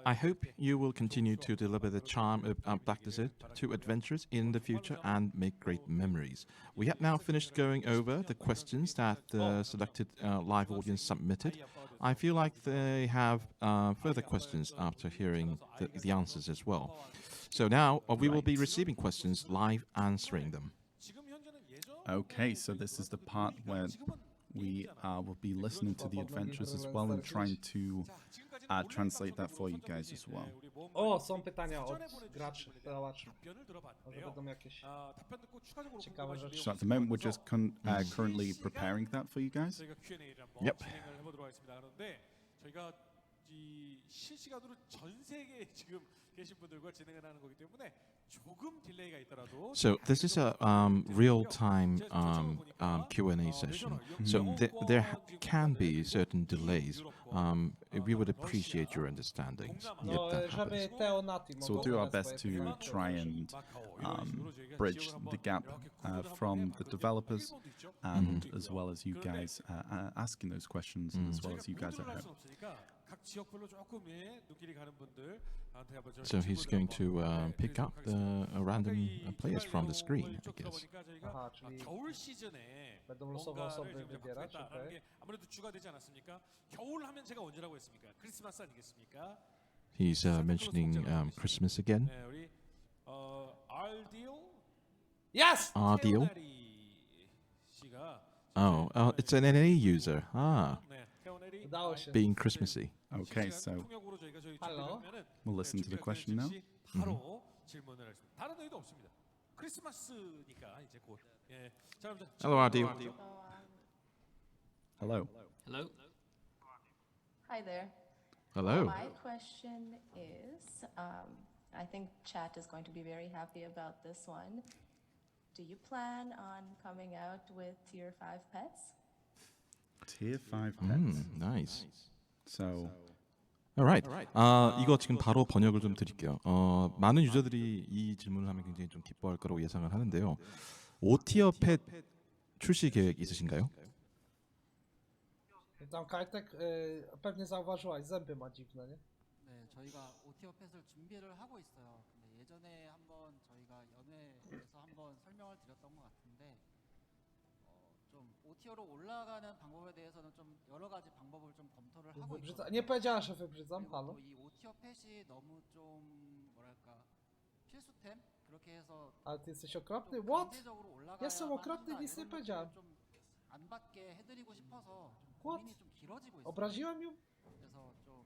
I hope you will continue to deliver the charm of Black Desert to adventurers in the future and make great memories. We have now finished going over the questions that the selected live audience submitted. I feel like they have further questions after hearing the answers as well. So now we will be receiving questions live, answering them. Okay, so this is the part where we will be listening to the adventurers as well and trying to translate that for you guys as well. O, są pytania od graczy, działaczy. Może będą jakieś ciekawe rzeczy. So at the moment we're just currently preparing that for you guys. Yep. 저희가 이 실시간으로 전 세계에 지금 계신 분들과 진행을 하는 거기 때문에 조금 딜레이가 있더라도 So this is a real-time Q&A session. So there can be certain delays. We would appreciate your understandings if No, that żeby happens. Teonaty So we'll do our best to mogło try and bridge the gap from the developers and as well as you guys asking those questions and as well as you guys at home. 각 지역별로 조금 눈길이 가는 분들한테 한번 So he's going to pick up the random players from the screen, I guess. Aha, czyli 겨울 시즌에 będą losowe osoby 뭔가를 좀 wybierać, 바꾸겠다라는 okej. 게 아무래도 주가 되지 않았습니까? 겨울 하면 제가 언제라고 했습니까? 크리스마스 아니겠습니까? He's mentioning Christmas again. 네, 우리 RDO Yes! RDO? 씨가 Oh, it's an NA user. Ah, 네, 태어나리 Udało się. being Christmassy. Okay, so 통역으로 저희가 저희 Hello? 준비되면은 we'll listen to the question now. 바로 질문을 하겠습니다. 다른 의도 없습니다. 크리스마스니까 이제 곧. 예. 자, 그럼 Hello, RDO. hello. Hello? Hi there. Hello. My question is, I think chat is going to be very happy about this one. Do you plan on coming out with tier 5 pets? Tier 5 pets. Nice. So Alright. 이거 지금 바로 번역을 좀 드릴게요. 많은 유저들이 이 질문을 하면 굉장히 좀 기뻐할 거라고 예상을 하는데요. 5티어 펫 출시 계획 있으신가요? Tam Kajtek, pewnie zauważyłaś, zęby ma dziwne, nie? 네, 저희가 오티어 펫을 준비를 하고 있어요. 근데 예전에 한번 저희가 연회에서 한번 설명을 드렸던 것 같은데 좀 오티어로 올라가는 방법에 대해서는 좀 여러 가지 방법을 좀 검토를 하고 있거든요. Nie powiedziała, że wybrzydzam, 그리고 halo. 또이 오티어 펫이 너무 좀 뭐랄까 필수템 그렇게 해서 Ale ty jesteś okropny? 좀 What? 강제적으로 올라가야만 Jestem okropny, 한다, nic nie 이런 powiedziałem. 것들을 좀안 받게 해드리고 싶어서 좀 What? 고민이 좀 길어지고 있어요. Obraziłem ją? 그래서 좀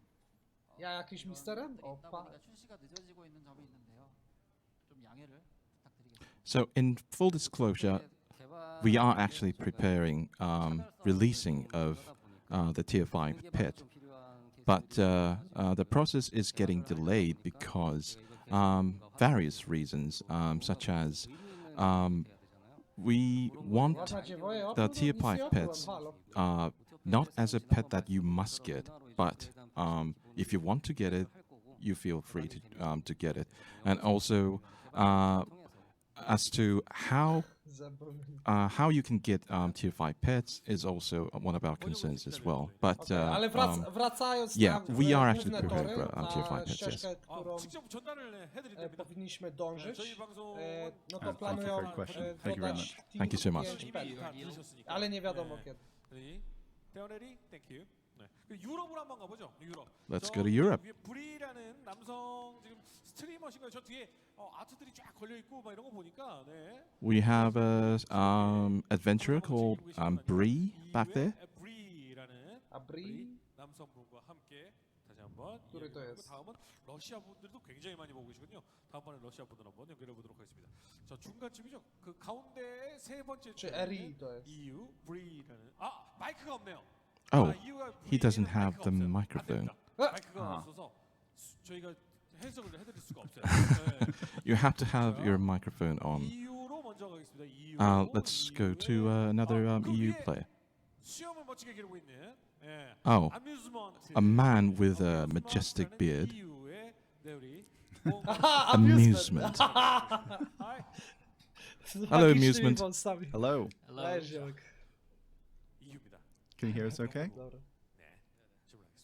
Ja jakimś misterem? 것들이 O, 있다 보니까 출시가 늦어지고 있는 점이 있는데요. 좀 양해를 부탁드리겠습니다. So, in full disclosure, we are actually preparing releasing of the Tier 5 pit, but the process is getting delayed because various reasons, such as we want the Tier 5 pets not as a pet that you must get, but if you want to get it, you feel free to get it, and also as to how you can get Tier 5 pets is also one of our concerns as well. But Ale wracając yeah, na we are actually główne preparing tory, for Tier 5 na pets. Yes. ścieżkę, którą 직접 전달을 해드릴 때입니다. powinniśmy dążyć, no to Thank you planują for your question. Thank you very dodać much. Thank you so much. 5 pet, ale nie wiadomo kiedy. 대원해리, 땡큐. 네. 유럽으로 한번 가보죠. 유럽. Let's go to Europe. 위에 브리라는 남성 지금 스트리머신가요? 저 뒤에 아트들이 쫙 걸려 있고 막 이런 거 보니까. 네. We have a adventurer called Bree back there. 브리라는 Bri? 남성분과 함께 다시 한번. który to jest? 다음은 러시아 분들도 굉장히 많이 보고 계시군요. 다음번에 러시아 분들 한번 연결해 보도록 하겠습니다. 저 중간쯤이죠. 그 가운데 세 번째 Czy Eri to jest? EU 브리라는 마이크가 없네요. Oh, he doesn't have the microphone. 마이크가 없어서 저희가 해석을 해드릴 수가 없어요. You have to have your microphone on. EU로 먼저 가겠습니다. EU. Let's go to another EU player. 수염을 멋지게 기르고 있는. Oh, amusement. a man with a majestic beard. EU의 네 우리. Amusement. Hello, amusement. Hello. Leziok. EU입니다. Can you hear us okay? Dobra.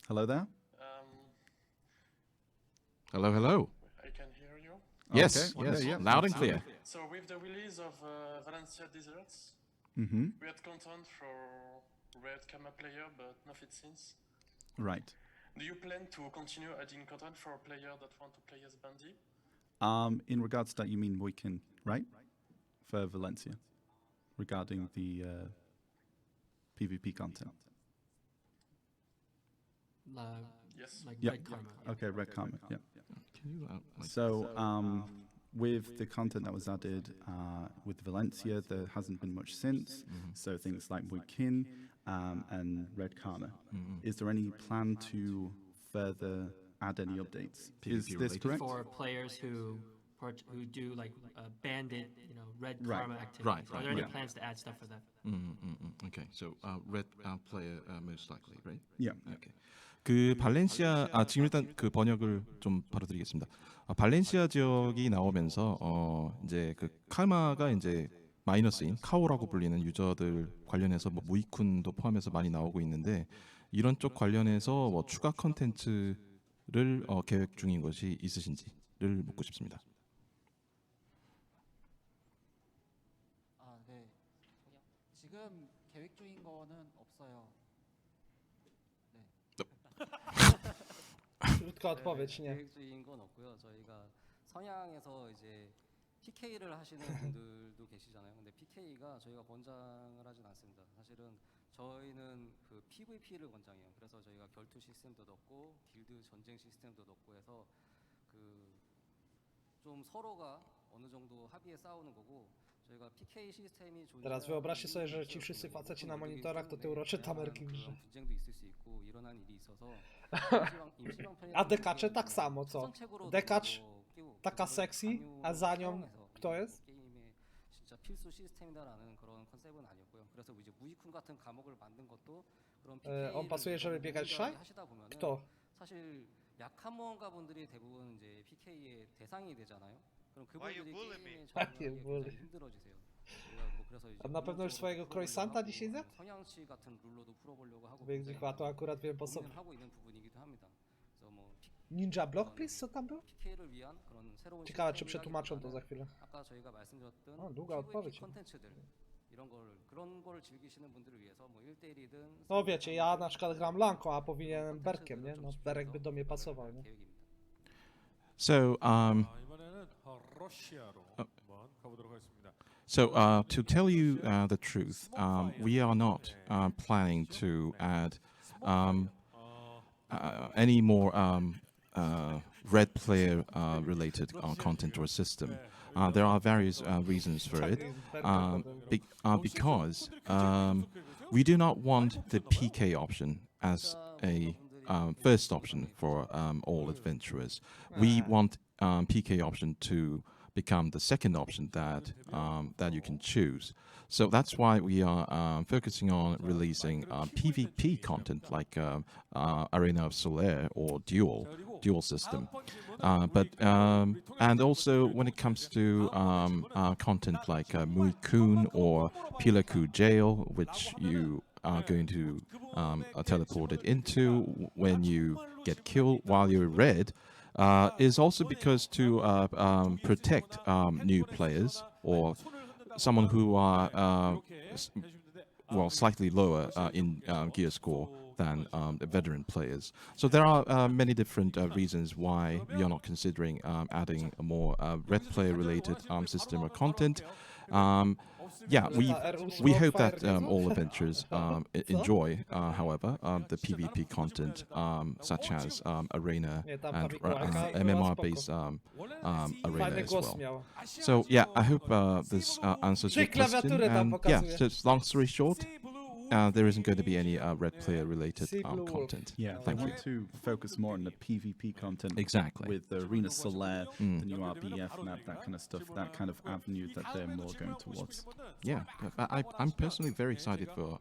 Hello there? Hello, hello. I can hear you. Yes, Okay, yes, yeah. loud and clear. So with the release of Valencia Desserts, Mm-hmm. we had content for Red Kama player, but nothing since. Right. Do you plan to continue adding content for a player that want to play as Bandy? In regards to that, you mean Moikin, right? For Valencia, regarding the PvP content. Yes. Like Yeah. Red Karma. Okay, Red Karma. Yeah. Can you So, with the content that was added with Valencia, there hasn't been much since. So things like Moikin and Red Karma. Is there any plan to further add any updates? Is PvP this related? correct? For players who do like bandit, Red Right. Karma activities. Right, Are there right, any yeah. plans to add stuff for that? Okay, so red player most likely, right? Yeah. Okay. 그 발렌시아 지금 일단 그 번역을 좀 바로 드리겠습니다. 발렌시아 지역이 나오면서 이제 그 카마가 이제 마이너스인 카오라고 불리는 유저들 관련해서 뭐 무이쿤도 포함해서 많이 나오고 있는데 이런 쪽 관련해서 뭐 추가 컨텐츠를 계획 중인 것이 있으신지를 묻고 싶습니다. 네. 지금 계획 중인 거는 없어요. Krótka odpowiedź, nie. 계획적인 건 없고요. 저희가 서양에서 이제 PK를 하시는 분들도 계시잖아요. 근데 PK가 저희가 권장을 하진 않습니다. 사실은 저희는 그 PVP를 권장해요. 그래서 저희가 결투 시스템도 넣고 길드 전쟁 시스템도 넣고 해서 그 좀 서로가 어느 정도 합의에 싸우는 거고 저희가 PK 시스템이 Teraz wyobraźcie sobie, że ci wszyscy faceci na monitorach to te urocze tamerki w grze. 분쟁도 있을 수 있고 일어난 일이 있어서 A dekacze tak samo, co? Dekacz taka sexy, a za nią kto jest? 게임의 진짜 필수 시스템이다라는 그런 컨셉은 아니었고요. 그래서 이제 무이쿤 같은 감옥을 만든 것도 그런 On pasuje, żeby biegać szaj? 하시다 보면은 Kto? 사실 약한 모험가 분들이 대부분 이제 PK의 대상이 되잖아요. 그럼 그분들이 게임에 적응하기 굉장히 힘들어지세요. 그래서 이제 A na pewno już swojego croissanta dzisiaj zjadł? 성향치 같은 룰로도 풀어보려고 하고 Wyglikła, to akurat wiem po sobie. 하고 있는 부분이기도 합니다. 그래서 뭐 Ninja Block Please, co tam było? PK를 위한 그런 새로운 Ciekawe, czy przetłumaczą to za chwilę. 아까 저희가 말씀드렸던 O, długa odpowiedź. 컨텐츠들 그런 걸 즐기시는 분들을 위해서 뭐 1대1이든 No wiecie, ja na przykład gram Lanką, a powinienem Berkiem, nie? No Berek by do mnie pasował, nie? So 이번에는 러시아로 한번 가보도록 하겠습니다. So to tell you the truth, we are not planning to add any more red player related content or system. There are various reasons for it. Because we do not want the PK option as a first option for all adventurers. We want PK option to become the second option that that you can choose. So that's why we are focusing on releasing PvP content like Arena of Solaire or Duel system. And also when it comes to content like Mui-kun or Pilaku Jail, which you are going to teleported into when you get killed while you're red, is also because to protect new players or someone who are well slightly lower in gear score than the veteran players. So there are many different reasons why we are not considering adding a more red player related system or content. Yeah, we hope that all adventurers enjoy, however, the PvP content such as Arena and MMR-based Arena as well. So yeah, I hope this answers your question. And yeah, so long story short, there isn't going to be any red player related content. Yeah, thank you. Want to focus more on the PvP content. Exactly. With the Arena Solaire, the new RBF map, that kind of stuff, that kind of avenue that they're more going towards. Yeah, I'm personally very excited for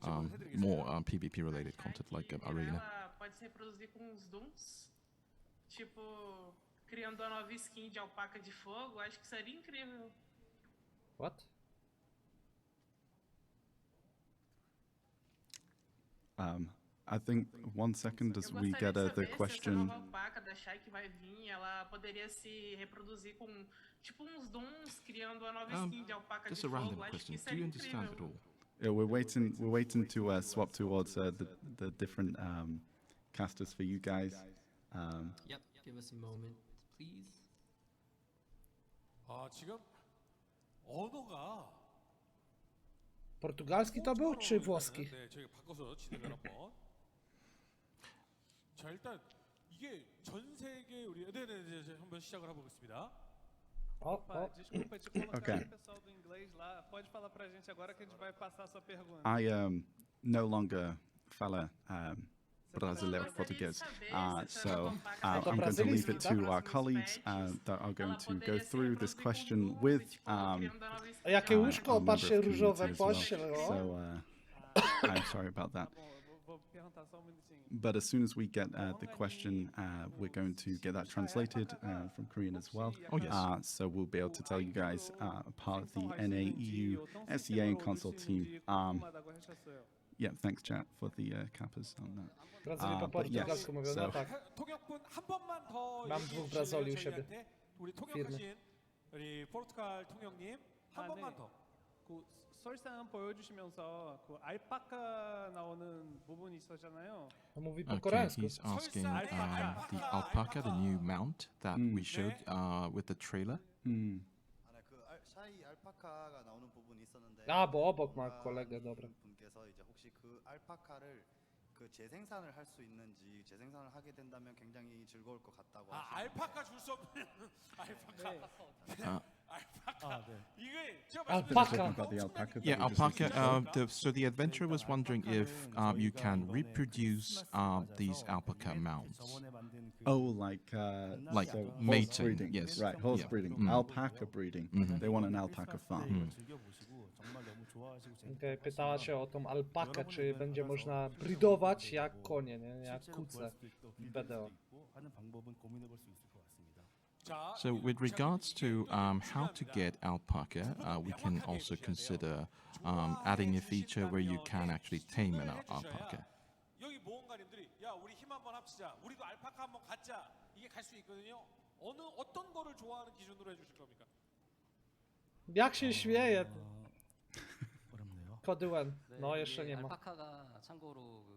more PvP related content like Arena. Pode se reproduzir com os dons, tipo criando uma nova skin de alpaca de fogo. Acho que seria incrível. What? I think 1 second as we get the question. Essa nova alpaca da Shai que vai vir, ela poderia se reproduzir com tipo uns dons, criando uma nova skin de alpaca de fogo. Acho que seria incrível. Yeah, we're waiting to swap towards the different casters for you guys. Yep, give us a moment, please. 지금 언어가 Portugalski to był, czy włoski? 네, 저희가 바꿔서 진행을 한번. 자, 일단 이게 전 세계 우리 네네 이제 한번 시작을 해보겠습니다. Desculpa te colocar Okay. o pessoal do inglês lá. Pode falar pra gente agora que a gente vai passar a sua pergunta. I no longer fala brasileiro português, so I'm going to leave it to our colleagues that are going to go through this question with Jakie łóżko? Patrzcie, różowe pościel. So I'm sorry about that. But as soon as we get the question, we're going to get that translated from Korean as well. Oh, yes. So we'll be able to tell you guys part of the NA, EU, SEA and console team. Yeah, thanks chat for the kappas on that. Brazyli po portugalsku mówią, no tak. 통역분 한 번만 더 Mam dwóch Brazoli u siebie. 우리 통역하신 우리 포르투갈 통역님 한 번만 더. 그 설상 한번 보여주시면서 그 알파카 나오는 부분이 있었잖아요. Mówi po Okay, koreańsku. he's asking the alpaca, the new mount that we showed with the trailer. 그 샤이 알파카가 나오는 부분이 있었는데. A, bo obok ma kolegę, dobra. 분께서 이제 혹시 그 알파카를 그 재생산을 할 수 있는지 재생산을 하게 된다면 굉장히 즐거울 것 같다고. 알파카 줄 수 없는 알파카. 알파카. 이게 제가 Alpaca. Yeah, alpaca. So the adventurer was wondering if you can reproduce these alpaca mounts. Oh, like so mating, horse breeding. yes, right, horse Yeah. breeding, alpaca breeding. They want an alpaca farm. Okay, pytała się o tą alpakę, czy będzie można bridować jak konie, nie? Jak kuce w BDO. So with regards to how to get alpaca, we can also consider adding a feature where you can actually tame an alpaca. 여기 모험가님들이 야 우리 힘 한번 합치자. 우리도 알파카 한번 갖자. 이게 갈 수 있거든요. 어떤 거를 좋아하는 기준으로 해주실 겁니까? Jak się śmieje. Kodyłen. No, jeszcze nie ma. 알파카가 참고로 그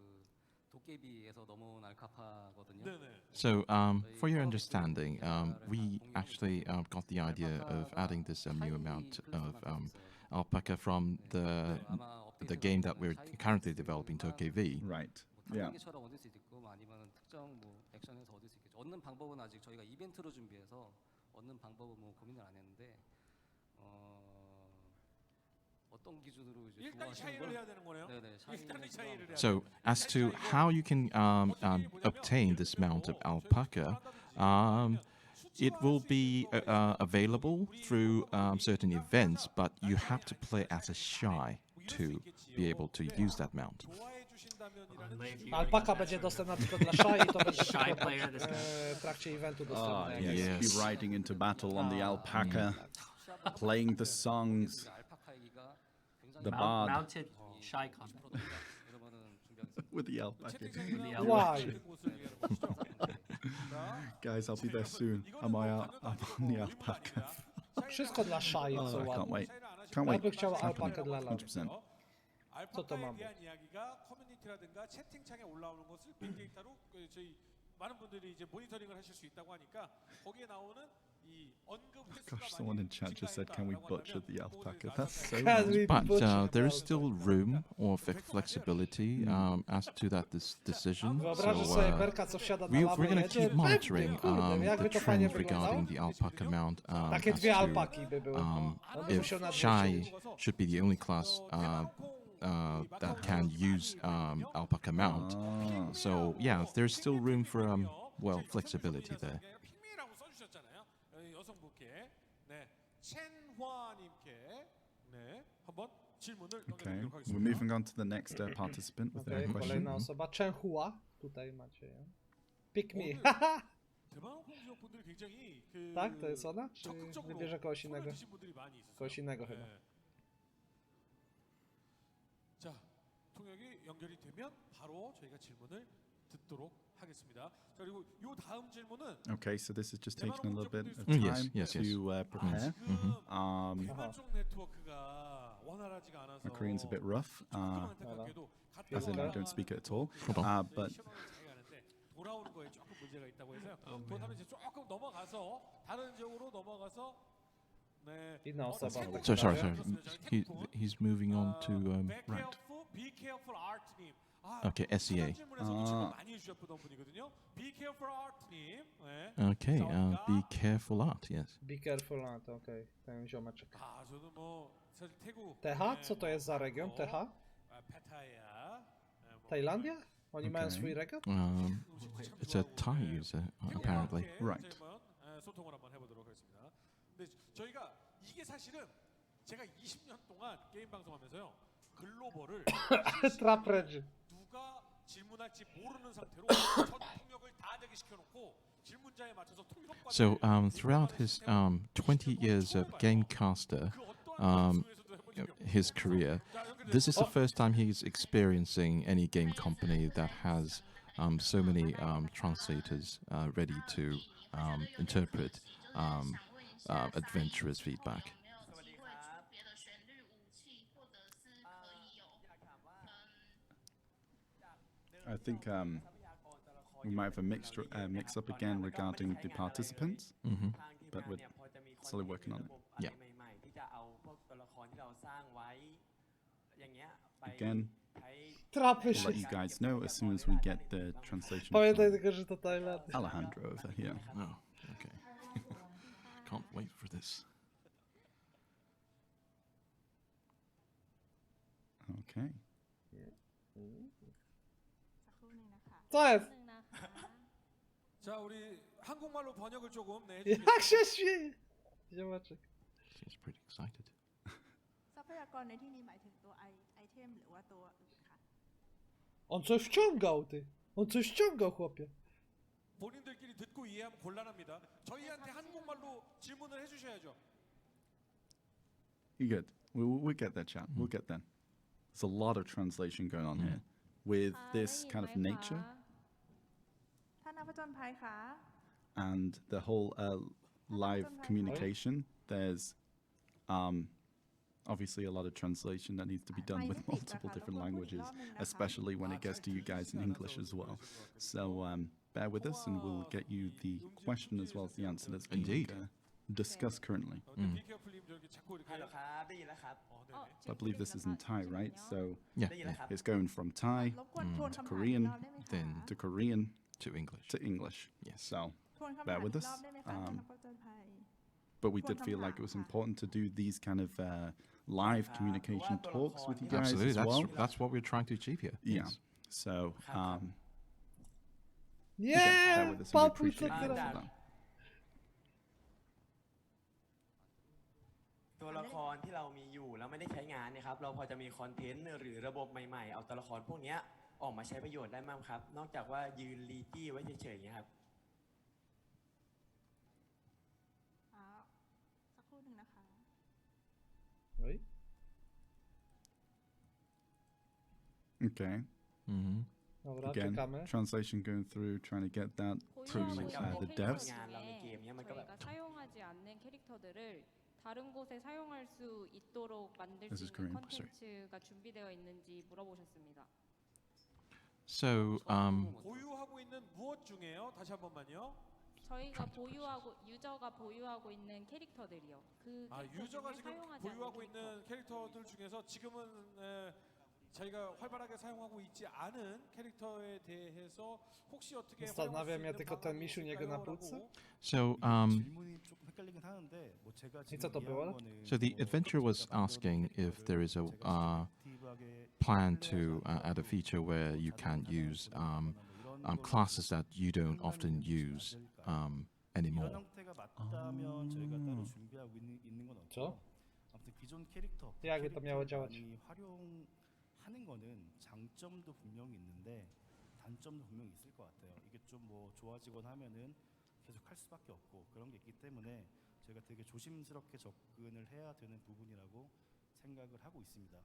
도깨비에서 넘어온 알카파거든요. So for your understanding, we actually got the idea of adding this new amount of alpaca from the game that we're currently developing, Tokev. Right. Yeah. 단계처럼 얻을 수도 있고 아니면 특정 뭐 액션에서 얻을 수 있겠죠. 얻는 방법은 아직 저희가 이벤트로 준비해서 얻는 방법은 뭐 고민을 안 했는데 어떤 기준으로 이제 일단 샤이를 해야 되는 거네요. 네네. 일단 샤이를 해야 So, 돼요. as to how you can obtain this mount of alpaca, it will be available through certain events, but you have to play as a shy to be able to use that mount. 좋아해 주신다면이라는 Only if you Alpaka będzie dostępna tylko dla Shy i to będzie Shy tylko player this guy. w trakcie eventu Ah, dostępne. yes. Yes. Be riding into battle on the alpaca, playing the songs, 알파카 얘기가 굉장히 the bard Mounted shy combat. 그러면은 준비하겠습니다. with the alpaca. Why? Guys, I'll be there soon. Am I up on the alpaca? Wszystko dla Shy, Oh, co I can't ładnie. wait. Can't Ja wait. bym chciał It's happening. alpakę dla lat. 100%. Co to 알파카에 mamy? 대한 이야기가 커뮤니티라든가 채팅창에 올라오는 것을 빅데이터로 저희 많은 분들이 이제 모니터링을 하실 수 있다고 하니까 거기에 나오는 이 언급 횟수가 Gosh, someone in chat just said, "Can we butcher the alpaca?" That's so Can wrong. we But butcher there the is still room or flexibility as to that decision. Wyobrażasz So sobie Berka, co wsiada na we're ławę i going to jedzie? keep monitoring Kurde, jakby the to fajnie trends regarding wyglądało. the alpaca mount. Takie As dwie to alpaki by były. On by if musiał na dwie shy siąść. should be the only class that can use alpaca mount. So yeah, there's still room for well, flexibility there. 핑미라고 써주셨잖아요. 여성분께 첸화님께 한번 질문을 Okay, 넘겨드리도록 we're 하겠습니다. moving on to the next participant with their Okej, question. kolejna osoba. Chenhua. Tutaj macie ją. Pick me. 대만항공 지역분들이 굉장히 Tak, to jest ona? Czy 적극적으로 wybierze kogoś innego? 손을 드신 분들이 많이 있었어요. Kogoś innego chyba. 자, 통역이 연결이 되면 바로 저희가 질문을 듣도록 하겠습니다. 자, 그리고 요 다음 질문은 Okay, so this is just taking a little bit of Mm, time yes, yes, yes. to prepare. 대만 쪽 네트워크가 원활하지가 않아서 My Korean's a bit rough, 안타깝게도 as in I don't speak it at all. But 돌아오는 거에 조금 문제가 있다고 해서요. 그렇다면 이제 조금 넘어가서 다른 지역으로 넘어가서 Inna osoba. Sorry. He's moving on to right. Be careful Art님. Okay, SEA. 많이 주셨던 분이거든요. Be careful Art님. Okay, be careful art. Yes. Be careful, okej. Ten ziomeczek. 저도 뭐 사실 태국. Teha? Co to jest za region? Teha? 페타야. Tajlandia? Oni mają swój region? It's a Thai user, apparently. Right. 소통을 한번 해보도록 하겠습니다. 근데 저희가 이게 사실은 제가 20년 동안 게임 방송하면서요 글로벌을 Trap Regi. 누가 질문할지 모르는 상태로 전 통역을 다 대기시켜놓고 질문자에 맞춰서 통역과 So throughout his 20 years of gamecaster, his career, this is the first time he's experiencing any game company that has so many translators ready to interpret adventurers' feedback. I think we might have a mix-up again regarding the participants, but we're slowly working on it. Yeah. Again, Trapy we'll się. let you guys know as soon as we get the translation Pamiętaj from tylko, że to Tajlandia. Alejandro over here. Oh, okay. Can't wait for this. Okay. Co jest? 자 우리 한국말로 번역을 조금 Jak się śmieje? Ziomeczek. Seems pretty excited. ทรัพยากรในที่นี้หมายถึงตัวไอเทมหรือว่าตัวอื่นคะ On coś ściągał, ty. On coś ściągał, chłopie. 본인들끼리 듣고 이해하면 곤란합니다. 저희한테 한국말로 질문을 해주셔야죠. You good? We'll get that chat. We'll get that. There's a lot of translation going on here with this kind of nature ท่านนักผจญภัยคะ and the whole live communication. There's obviously a lot of translation that needs to be done with multiple different languages, especially when it gets to you guys in English as well. So bear with us and we'll get you the question as well as the answer that's being discussed currently. I believe this is in Thai, right? So Yeah. it's going from Thai to Korean, then to Korean, to English. To English. Yes. So ทวนคำ bear ถาม with อีก us. รอบได้ไหมคะท่านนักประจนภัย But we Well, did feel like it was important to do these kind of live communication talks with you guys Absolutely, as well. that's what we're trying to achieve here. Yeah. Yes. So again, Nie! bear with us and we Papuj, co appreciate ty you robisz? for that. ตัวละครที่เรามีอยู่แล้วไม่ได้ใช้งานนะครับเราพอจะมีคอนเทนต์หรือระบบใหม่ๆเอาตัวละครพวกเนี้ยออกมาใช้ประโยชน์ได้มั้งครับนอกจากว่ายืนรีจี้ไว้เฉยๆอย่างเงี้ยครับ สักครู่หนึ่งนะคะ Right? Okay. Dobra, Again, czekamy. translation going through, trying to get that to the devs. 저희가 사용하지 않는 캐릭터들을 다른 곳에 사용할 수 있도록 만들 This 수 is 있는 Korean, 컨텐츠가 준비되어 있는지 물어보셨습니다. So 보유하고 있는 무엇 중에요? 다시 한 번만요. 저희가 유저가 보유하고 있는 캐릭터들이요. 그 유저가 캐릭터들을 지금 사용하지 보유하고 않는 있는 캐릭터들 중에서 지금은 저희가 활발하게 사용하고 있지 않은 캐릭터에 대해서 혹시 어떻게 Zastanawia mnie tylko ten misiu niego na płucu. So 질문이 조금 헷갈리긴 하는데 뭐 제가 I co to było? so the adventurer was asking if there is a plan to add a feature where you can use classes that you don't often use anymore. 이런 형태가 맞다면 저희가 따로 준비하고 있는 건 없죠. 아무튼 기존 캐릭터 jakby to miało działać? 많이 활용하는 거는 장점도 분명히 있는데 단점도 분명히 있을 것 같아요. 이게 좀 뭐 좋아지거나 하면은 계속 할 수밖에 없고 그런 게 있기 때문에 저희가 되게 조심스럽게 접근을 해야 되는 부분이라고 생각을 하고 있습니다.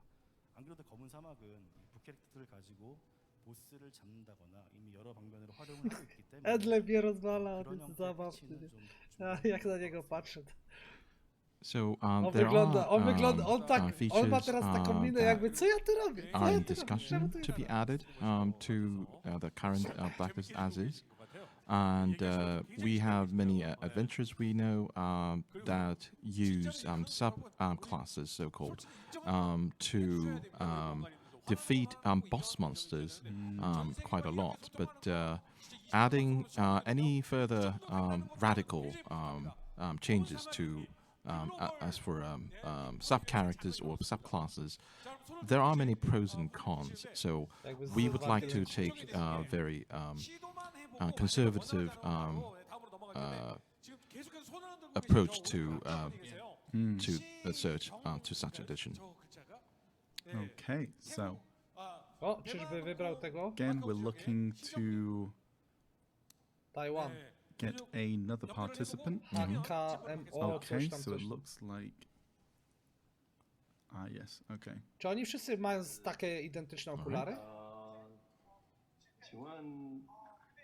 안 그래도 검은 사막은 이 부캐릭터들을 가지고 보스를 잡는다거나 이미 여러 방면으로 활용을 하고 있기 때문에 Edle mnie rozwala, on 그런 jest 형태의 zabawny. 패치는 좀 Jak na niego patrzę. So On there wygląda, are on tak, on ma features teraz taką minę that jakby, co ja tu robię? Co are ja in tu robię? Czemu discussion tu to be jestem? added to the current blacklist as is. And we have many adventurers we know that use sub classes, so-called, to defeat boss monsters quite a lot. But adding any further radical changes to as for sub-characters or sub-classes, there are many pros and cons. So we would like to take a very conservative approach to search to such addition. Okay, so O, czyżby wybrał tego? again, we're looking to Taiwan. get another participant. HKMO, Okay, coś tam, so it coś. looks like yes, okay. Czy oni wszyscy mają takie identyczne okulary? 请问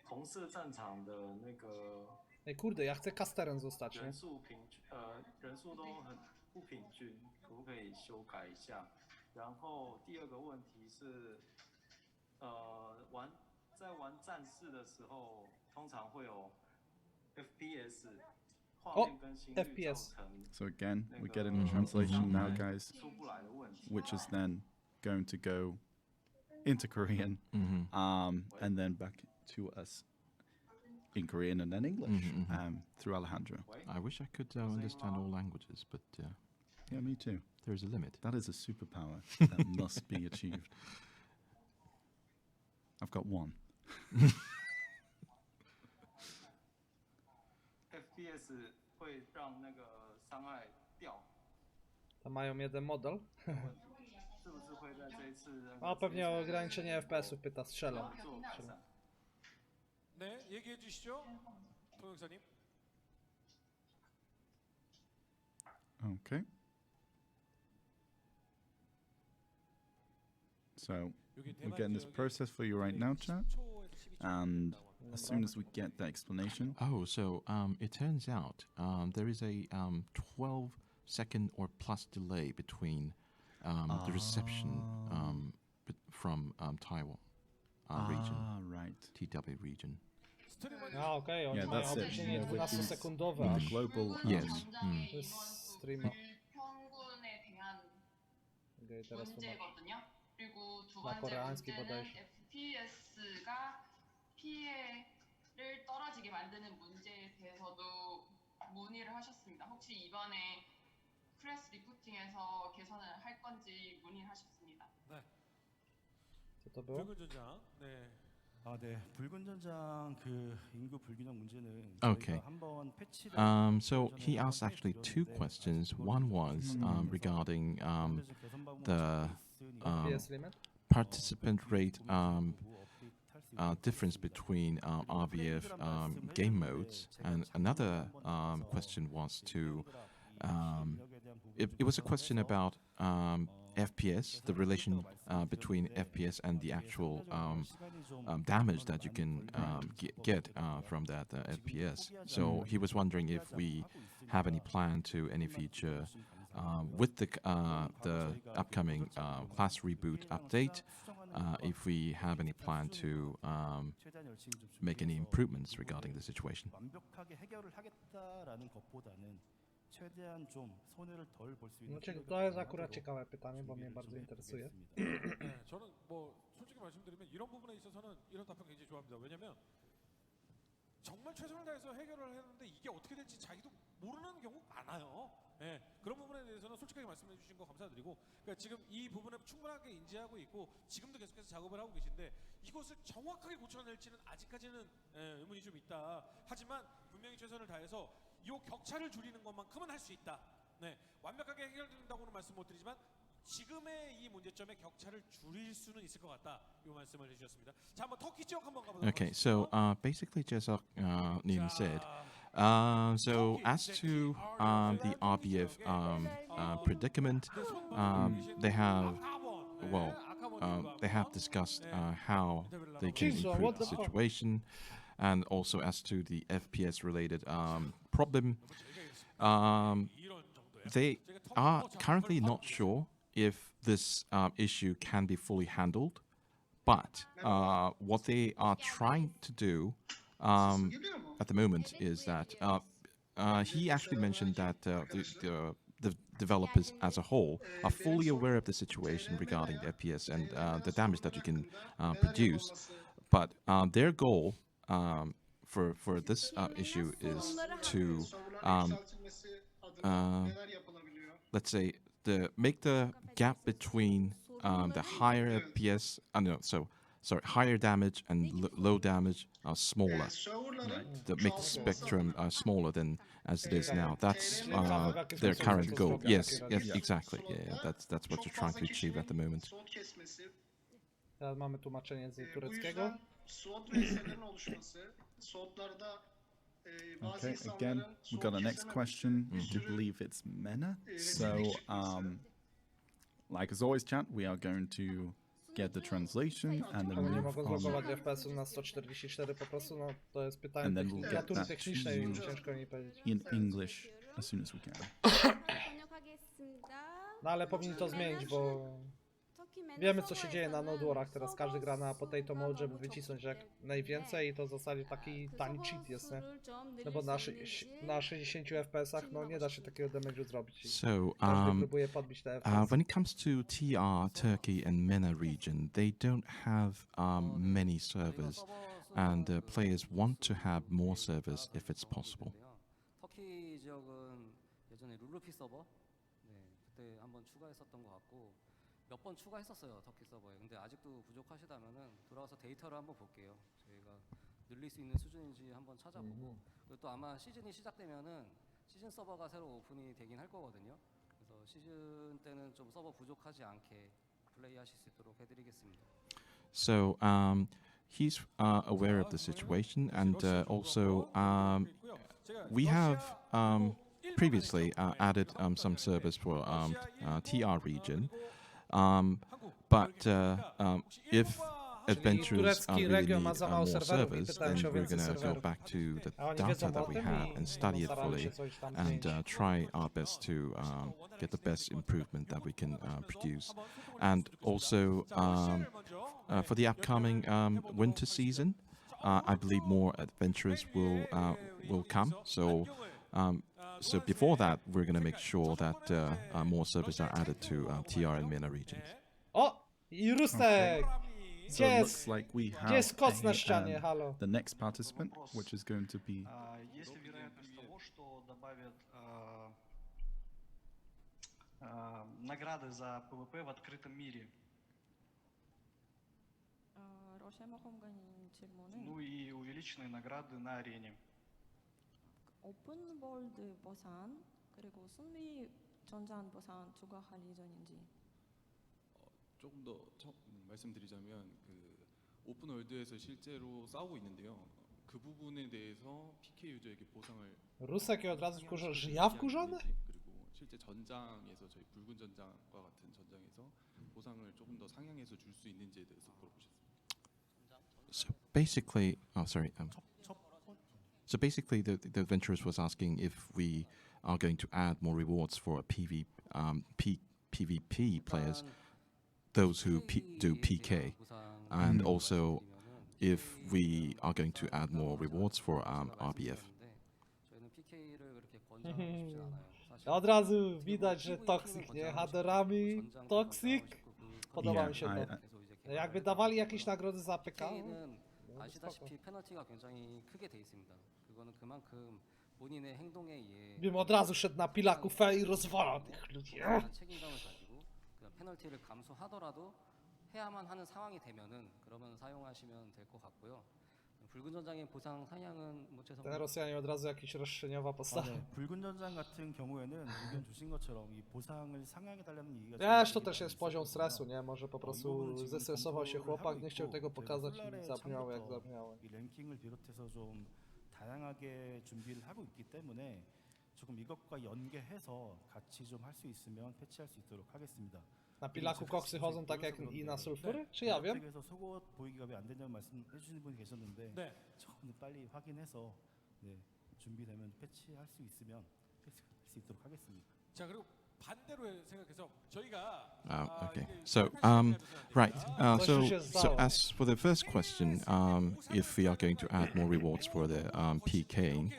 同事战场的那个 Ej, kurde, ja chcę casterem zostać, nie? 人数人数都很不平均，可不可以修改一下？然后第二个问题是，在玩战士的时候，通常会有 FPS 画面跟心率造成 So again, we're getting the translation now, guys, 出不来的问题。 which is then going to go into Korean, and then back to us in Korean and then English through Alejandro. I wish I could understand all languages, but Yeah, me too. there is a limit. That is a superpower that must be achieved. I've got one. FPS 会让那个伤害掉， To mają jeden model. 是不是会在这一次？ O, pewnie o ograniczenie FPS-ów pyta, strzelam. 네, 얘기해 주시죠, 동영사님. Okay. So we're getting this process for you right now, chat, and as soon as we get the explanation. Oh, so it turns out there is a 12-second or plus delay between the reception from Taiwan region, right, TW region. A, okej, oni mają that's it. opóźnienie With 12-sekundowe the aż. global. Yes. To jest streama. 평균에 대한 Okej, teraz tu ma 문제거든요. 그리고 두 na 번째 koreański 문제는 bodajże. FPS가 피해 떨어지게 만드는 문제에 대해서도 문의를 하셨습니다. 혹시 이번에 프레스 리포팅에서 개선을 할 건지 문의를 하셨습니다. 네. Co to było? 붉은 전장. 네. 네, 붉은 전장 그 인구 불균형 문제는 Okay. 저희가 한번 패치를 So he asked actually two questions. One was regarding the PS limit? participant rate difference between RBF game modes, and another question was to it was a question about FPS, the relation between FPS and the actual damage that you can get from that FPS. So he was wondering if we have any plan to any future with the upcoming class reboot update, if we have any plan to make any improvements regarding the situation. 완벽하게 해결을 하겠다라는 것보다는 최대한 좀 손해를 덜 볼 수 있는. Znaczy, to jest akurat ciekawe pytanie, bo mnie bardzo interesuje. 네, 저는 뭐 솔직히 말씀드리면 이런 부분에 있어서는 이런 답변 굉장히 좋아합니다. 왜냐면 정말 최선을 다해서 해결을 했는데 이게 어떻게 될지 자기도 모르는 경우 많아요. 네, 그런 부분에 대해서는 솔직하게 말씀해 주신 거 감사드리고, 그러니까 지금 이 부분을 충분하게 인지하고 있고 지금도 계속해서 작업을 하고 계신데 이것을 정확하게 고쳐낼지는 아직까지는 의문이 좀 있다. 하지만 분명히 최선을 다해서 이 격차를 줄이는 것만큼은 할 수 있다. 네, 완벽하게 해결된다고는 말씀 못 드리지만 지금의 이 문제점의 격차를 줄일 수는 있을 것 같다. 이 말씀을 해주셨습니다. 자, 한번 터키 지역 한번 가보도록 Okay, so basically, just Nim said. So as to the RBF predicament, they have discussed how they can improve the situation, and also as to the FPS related problem, they are currently not sure if this issue can be fully handled, but what they are trying to do at the moment is that he actually mentioned that the developers as a whole are fully aware of the situation regarding the FPS and the damage that you can produce, but their goal for this issue is to let's say make the gap between the higher FPS higher damage and low damage are smaller. To make the spectrum smaller than as it is now. That's their current goal. Yes, exactly. Yeah, that's what you're trying to achieve at the moment. Teraz mamy tłumaczenie z tureckiego. Okay, again, we've got our next question. I believe it's Mena. So, like as always, chat, we are going to get the translation and then Czemu nie move mogą on. zlogować FPS-u na 144 po prostu? No, to jest pytanie And then we'll get natury that technicznej, to you ciężko mi powiedzieć. in English as soon as we can. No ale powinni to zmienić, bo wiemy co się dzieje na Node Warach teraz. Każdy gra na potato mode, żeby wycisnąć jak najwięcej i to w zasadzie taki tani cheat jest, nie? No bo na 60 FPS-ach no nie da się takiego damage'u zrobić. So, Każdy próbuje podbić te FPS. when it comes to TR, Turkey and MENA region, they don't have many servers, and players want to have more servers if it's possible. 터키 지역은 예전에 룰루피 서버 그때 한번 추가했었던 것 같고 몇 번 추가했었어요 터키 서버에. 근데 아직도 부족하시다면은 돌아와서 데이터를 한번 볼게요. 저희가 늘릴 수 있는 수준인지 한번 찾아보고 그리고 또 아마 시즌이 시작되면은 시즌 서버가 새로 오픈이 되긴 할 거거든요. 그래서 시즌 때는 좀 서버 부족하지 않게 플레이하실 수 있도록 해드리겠습니다. So he's aware of the situation, and also we have previously added some servers for TR region, but if adventurers really need more servers, then we're going to go back to the data that we have and study it fully and try our best to get the best improvement that we can produce. And also for the upcoming winter season, I believe more adventurers will come. So before that, we're going to make sure that more servers are added to TR and MENA regions. O! I Rustek! So it looks like we have jest koc na ścianie, halo? the next participant, which is going to be Есть ли вероятность того, что добавят награды за ПВП в открытом мире? 러시아마검관님 질문은 Ну и увеличенные награды на арене. 오픈월드 보상 그리고 승리 전장 보상 추가할 예정인지. 조금 더 말씀드리자면 그 오픈월드에서 실제로 싸우고 있는데요. 그 부분에 대해서 PK 유저에게 보상을 Rusek i od razu wkurza, że ja wkurzony? 그리고 실제 전장에서 저희 붉은 전장과 같은 전장에서 보상을 조금 더 상향해서 줄 수 있는지에 대해서 물어보셨습니다. So basically, so basically, the adventurers was asking if we are going to add more rewards for PvP players, those who do PK, and also if we are going to add more rewards for RBF. 저희는 PK를 그렇게 권장하고 싶진 않아요. 사실 Od razu widać, że toksik, nie? Haderami, toksik. Podoba mi się to. Jakby dawali jakieś nagrody za APK. PK는 아시다시피 페널티가 굉장히 크게 돼 있습니다. 그거는 그만큼 본인의 행동에 의해 Bym od razu szedł na pilaku fe i rozwalał tych ludzi. 책임감을 가지고 그 페널티를 감수하더라도 해야만 하는 상황이 되면은 그러면 사용하시면 될 것 같고요. 붉은 전장의 보상 상향은 뭐 Ten 죄송합니다. Rosjanie od razu jakieś roszczeniowa postawa. 네, 붉은 전장 같은 경우에는 의견 주신 것처럼 이 보상을 상향해 달라는 얘기가 Wiesz, to też jest poziom stresu, nie? Może po prostu zestresował się chłopak, nie chciał tego pokazać i zabrzmiało jak zabrzmiało. 이 랭킹을 비롯해서 좀 다양하게 준비를 하고 있기 때문에 조금 이것과 연계해서 같이 좀 할 수 있으면 패치할 수 있도록 하겠습니다. Na pilaku koksy chodzą tak jak i na sulfury? Czy ja wiem? 그래서 속옷 보이기가 왜 안 되냐고 말씀해 주시는 분이 계셨는데 조금 빨리 확인해서 준비되면 패치할 수 있으면 패치할 수 있도록 하겠습니다. 자, 그리고 반대로 생각해서 저희가 Okay. So, right. So as for the first question, if we are going to add more rewards for the PKing,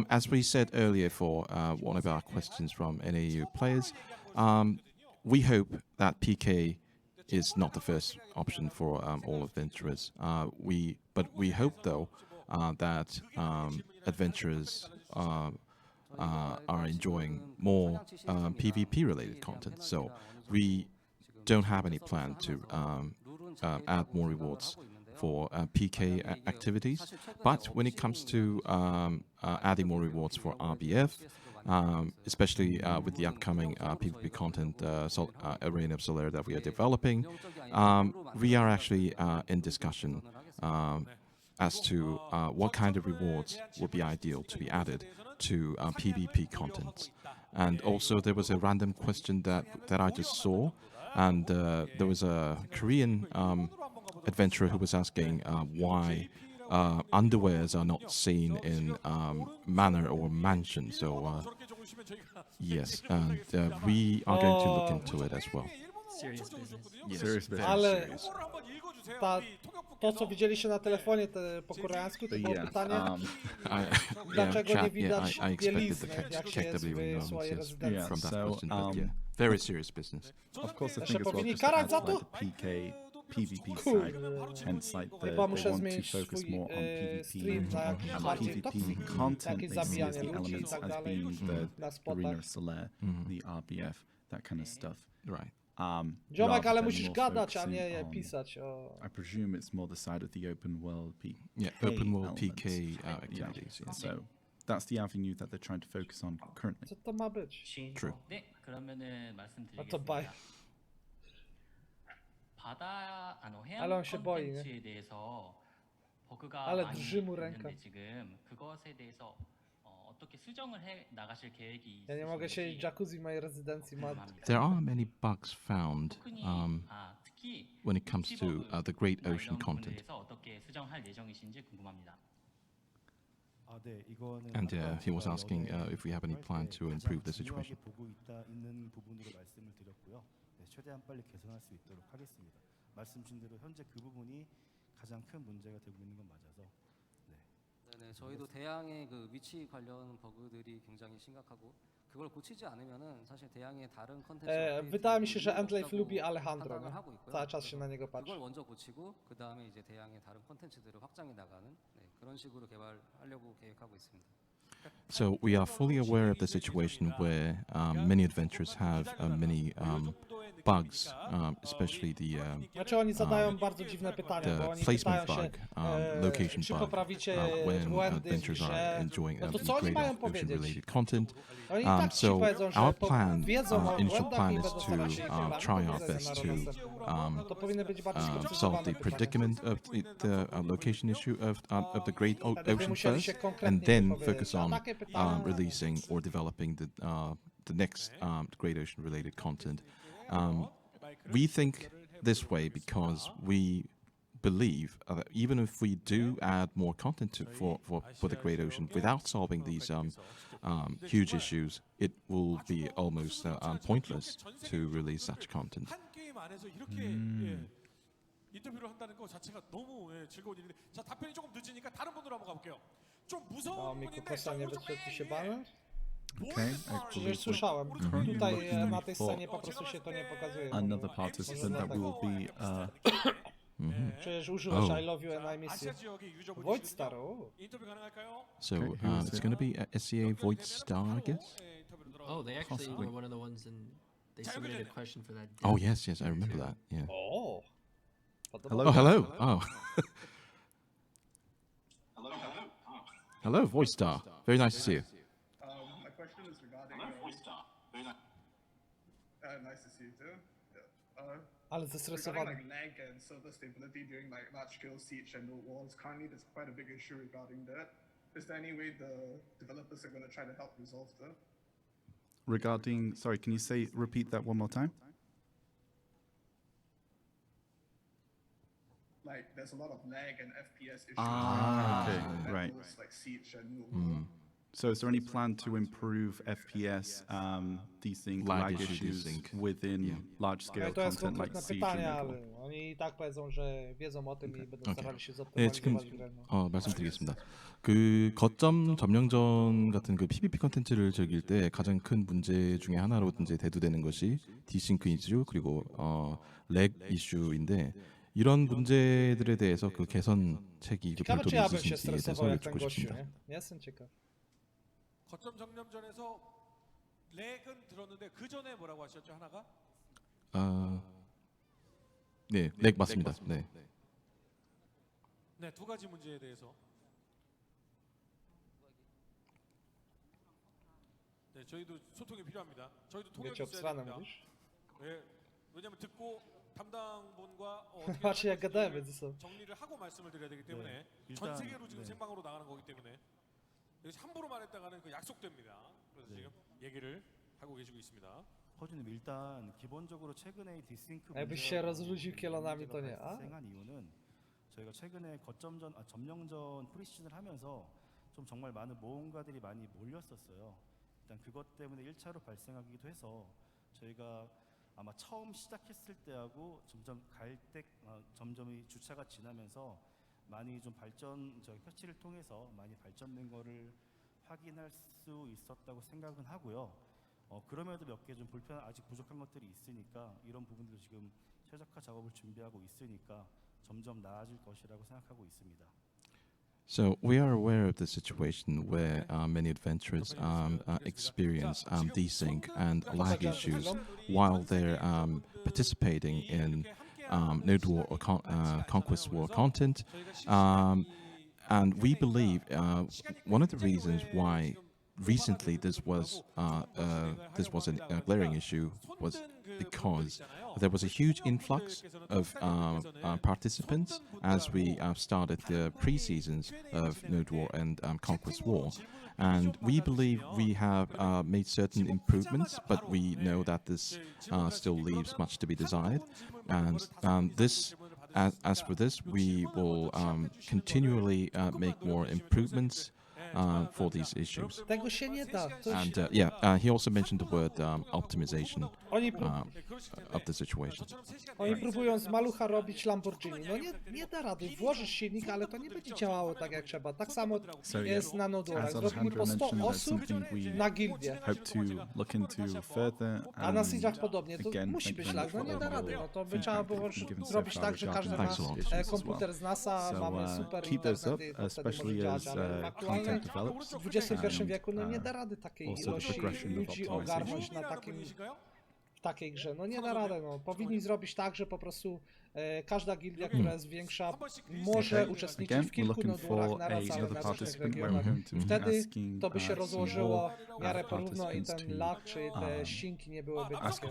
as we said earlier for one of our questions from NAU players, we hope that PK is not the first option for all adventurers. But we hope though that adventurers are enjoying more PvP-related content. So we don't have any plan to add more rewards for PK activities. But when it comes to adding more rewards for RBF, especially with the upcoming PvP content Arena of Solar that we are developing, we are actually in discussion as to what kind of rewards would be ideal to be added to PvP content. And also there was a random question that I just saw, and there was a Korean adventurer who was asking why underwears are not seen in manor or mansion. So yes, and we are going to look into it as well. Serious business. Yes, Serious business. Ale to co widzieliście na telefonie po koreańsku, to było pytanie, dlaczego nie widać bielizny, jak się jest w swojej rezydencji. From that question, but yeah, very serious business. Of course, I Jeszcze think as well powinni just to karać add za like to? the PK PvP side, hence like they Chyba muszę want to zmienić focus swój more on PvP stream na jakiś and bardziej PvP toxic, content. takie They see as zabijanie the ludzi i elements tak as dalej being the na Arena spotach. of Solar, the RBF, that kind of stuff. Right. Ziomek, rather ale than musisz more gadać, a focusing nie on- pisać. I presume it's more the side of the open world PK. Yeah, open world elements. PK activities. Yeah. Yes. So that's the avenue that they're trying to focus on currently. Co to ma być? True. 네, 그러면은 A to baj. 말씀드리겠습니다. 바다 해양 Ale on się boi, nie? 콘텐츠에 대해서 버그가 Ale 많이 drży mu ręka. 있는데 지금 그것에 대해서 어떻게 수정을 해 나가실 계획이 Ja nie mogę siedzieć w jacuzzi w mojej rezydencji matki. There are many bugs found 특히 when it comes to the Great Ocean 이런 부분에 content. 대해서 어떻게 수정할 예정이신지 궁금합니다. And he was asking if we have any plan to improve the situation. 보고 있는 부분으로 말씀을 드렸고요. 최대한 빨리 개선할 수 있도록 하겠습니다. 말씀 주신 대로 현재 그 부분이 가장 큰 문제가 되고 있는 건 맞아서. 네네, 저희도 대양의 그 위치 관련 버그들이 굉장히 심각하고 그걸 고치지 않으면은 사실 대양의 다른 컨텐츠 Wydaje mi się, że Endlife lubi Alejandro, nie? Cały czas się na niego patrzy. 그걸 먼저 고치고 그 다음에 이제 대양의 다른 컨텐츠들을 확장해 나가는 그런 식으로 개발하려고 계획하고 있습니다. So we are fully aware of the situation where many adventurers have many bugs, especially the Znaczy oni zadają bardzo dziwne pytania, bo the oni placement pytają się, bug, location czy bug, poprawicie when błędy w adventurers are grze. enjoying No to co oni mają great powiedzieć? ocean-related content. Oni tak ci So powiedzą, że our plan, wiedzą o initial błędach plan i is będą to starać się ich poprawić. try our best to To powinny być bardziej solve sprecyzowane the pytania. predicament of the location issue of the Great Wtedy by Ocean musieli się first, konkretnie and then wypowiedzieć. focus A on takie pytania- releasing or developing the next Great Ocean related content. We think this way because we believe that even if we do add more content for the Great Ocean without solving these huge issues, it will be almost pointless to release such content. 한 게임 안에서 이렇게 인터뷰를 한다는 거 자체가 너무 즐거운 일인데 자 답변이 조금 늦으니까 다른 분으로 한번 가볼게요. 좀 무서운 mi 부분인데 kukosa nie wyświetli się banner? Okay, Przecież słyszałem. currently Tutaj looking na tej for scenie po prostu się to nie pokazuje. another participant that we will be Przecież użyłeś I love you and I miss you. 아시아 지역의 유저분이 Void Star, o. 인터뷰 가능할까요? So Okay, who is it's it? going to be SCA Void Star, I guess. Oh, they actually Possibly. were one of the ones, and they submitted a question for that. Oh yes, I remember that. Yeah. O! Hello. Oh, hello. Oh. Hello, Void Star. Very nice to see you. My question is regarding. Nice to see you too. Ale Regarding zestresowany. like lag and server stability during like large scale siege and node wars, currently there's quite a big issue regarding that. Is there any way the developers are going to try to help resolve that? regarding. Sorry, can you repeat that one more time? Like there's a lot of lag and FPS issues. Okay, that right. was, like siege and node war. So is there any plan to improve FPS, desync, lag issues within large-scale To jest content like konkretne Siege pytanie, and Node ale oni i tak powiedzą, że wiedzą o tym i będą starali się 네, 지금 zoptymalizować grę. 말씀드리겠습니다. 그 거점 점령전 같은 그 PVP 컨텐츠를 즐길 때 가장 큰 문제 중에 하나로 이제 대두되는 것이 디싱크 이슈 그리고 렉 이슈인데 이런 문제들에 대해서 그 개선책이 그 Ciekawe, czy 별도로 ja bym się 있으신지에 대해서 stresował jak ten 여쭙고 gościu, 싶습니다. nie? Jestem ciekaw. 거점 정념전에서 렉은 들었는데 그 전에 뭐라고 하셨죠 하나가? 네, 렉 맞습니다. 네. 네, 두 가지 문제에 대해서. 네, 저희도 소통이 필요합니다. 저희도 통역이 Wiecie, 있어야 obsrane 됩니다. mówisz? 네, 왜냐면 듣고 담당분과 어떻게 Patrzcie, jak 하는지 gadamy ze sobą. 정리를 하고 말씀을 드려야 되기 때문에 네, 전 일단, 세계로 지금 네. 생방으로 나가는 거기 때문에 여기서 함부로 말했다가는 그 약속됩니다. 그래서 지금 얘기를 하고 계시고 있습니다. 허준님 일단 기본적으로 최근에 디싱크 Jakbyś się rozluźnił kielonami, to nie. A? 발생한 이유는 저희가 최근에 점령전 프리시즌을 하면서 좀 정말 많은 모험가들이 많이 몰렸었어요. 일단 그것 때문에 1차로 발생하기도 해서 저희가 아마 처음 시작했을 때하고 점점 점점 주차가 지나면서 많이 좀 패치를 통해서 많이 발전된 거를 확인할 수 있었다고 생각은 하고요. 그럼에도 몇 개 좀 아직 부족한 것들이 있으니까 이런 부분도 지금 최적화 작업을 준비하고 있으니까 점점 나아질 것이라고 생각하고 있습니다. So we are aware of the situation where many adventurers experience desync and lag issues while they're participating in Node War or Conquest War content. And we believe one of the reasons why recently this was a glaring issue was because there was a huge influx of participants as we started the pre-seasons of Node War and Conquest War. And we believe we have made certain improvements, but we know that this still leaves much to be desired. And as for this, we will continually make more improvements for these issues. Tego się nie da. And he also mentioned the word optimization of the situation. Oni próbują z malucha robić Lamborghini. No nie da rady. Włożysz silnik, ale to nie będzie działało tak jak trzeba. Tak samo jest na nodorach. Zrobili po 100 osób na gildię. A na Siege'ach podobnie. To musi być lag. No nie da rady. No to by trzeba było zrobić tak, że każdy ma komputer z NASA, mamy super internet i to wtedy może działać, ale aktualnie w XXI wieku no nie da rady takiej ilości ludzi ogarnąć na takiej grze. No nie da rady, no. Powinni zrobić tak, że po prostu każda gildia, która jest większa, może uczestniczyć w kilku nodurach naraz, ale na różnych regionach. Wtedy to by się rozłożyło w miarę porówno i ten lag, czy te ścinki nie byłyby takie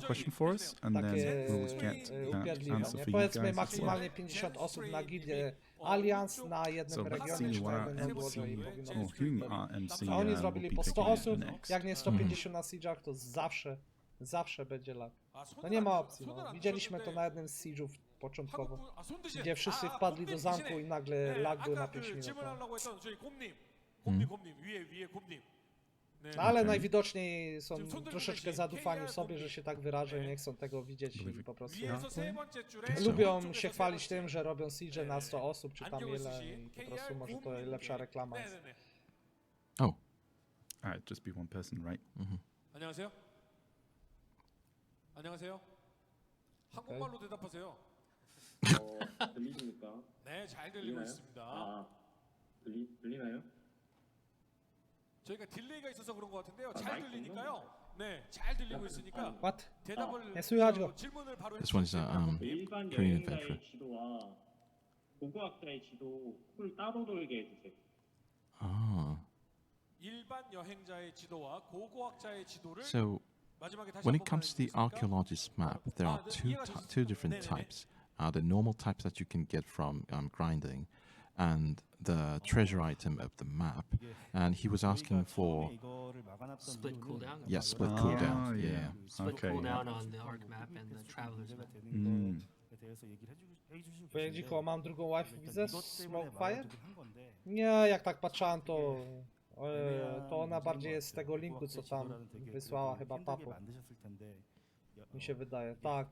upierdliwe. Powiedzmy maksymalnie 50 osób na gildię Allianz na jednym regionie, czy na jednym nodurze i powinno być. A oni zrobili po 100 osób, jak nie 150 na Siege'ach, to zawsze będzie lag. No nie ma opcji, no. Widzieliśmy to na jednym z Siege'ów początkowo, gdzie wszyscy wpadli do zamku i nagle lag był na 5 minut. No ale najwidoczniej są troszeczkę zadufani w sobie, że się tak wyrażę, nie chcą tego widzieć i po prostu lubią się chwalić tym, że robią Siege na 100 osób, czy tam ile i po prostu może to lepsza reklama jest. Oh. Alright, just be one person, right? 안녕하세요. 안녕하세요. 한국말로 대답하세요. 들리십니까? 네, 잘 들리고 있습니다. 들리나요? 저희가 딜레이가 있어서 그런 것 같은데요. 잘 들리니까요. 네, 잘 들리고 있으니까 What? 대답을 질문을 바로 This one is 일반 Korean 여행자의 adventure. 지도와 고고학자의 지도 풀 따로 돌게 해주세요. 일반 여행자의 지도와 고고학자의 지도를 So, when it comes to the archaeologist map, there are two different types. The normal types that you can get from grinding, and the treasure item of the map. And he was asking for split cooldown. Yeah, split cooldown. Yeah. Split cooldown on the arc map and the traveler's map. Powiedziko, mam drugą wife, widzę Smokefire? Nie, jak tak patrzałem, to ona bardziej jest z tego linku, co tam wysłała chyba Papu. Mi się wydaje, tak.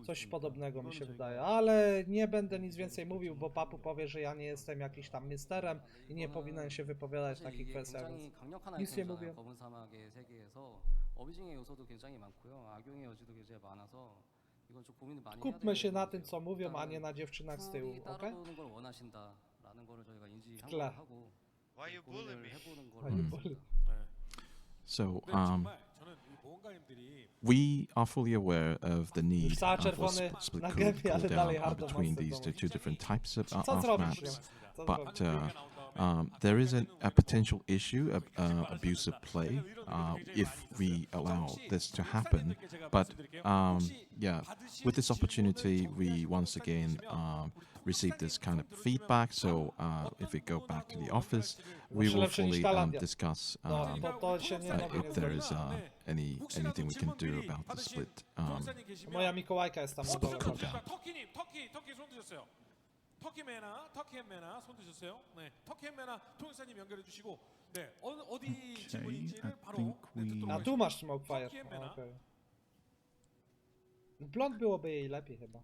Coś podobnego mi się wydaje, ale nie będę nic więcej mówił, bo Papu powie, że ja nie jestem jakiś tam misterem i nie powinien się wypowiadać w takich kwestiach, więc nic nie mówię. Skupmy się na tym, co mówią, a nie na dziewczynach z tyłu, okej? W tle. Why you bully me? So, we are fully aware of the need for split cooldown between these two different types of maps, but there is a potential issue of abusive play if we allow this to happen. But yeah, with this opportunity, we once again receive this kind of feedback. So if we go back to the office, we will fully discuss if there is anything we can do about the split. Moja Mikołajka jest tam na dole. 터키맨아 손 드셨어요? 네, 터키맨아 통역사님 연결해 주시고, 네, 어디 질문인지를 바로 듣도록 A tu masz Smokefire. Okay. Blond byłoby jej lepiej chyba.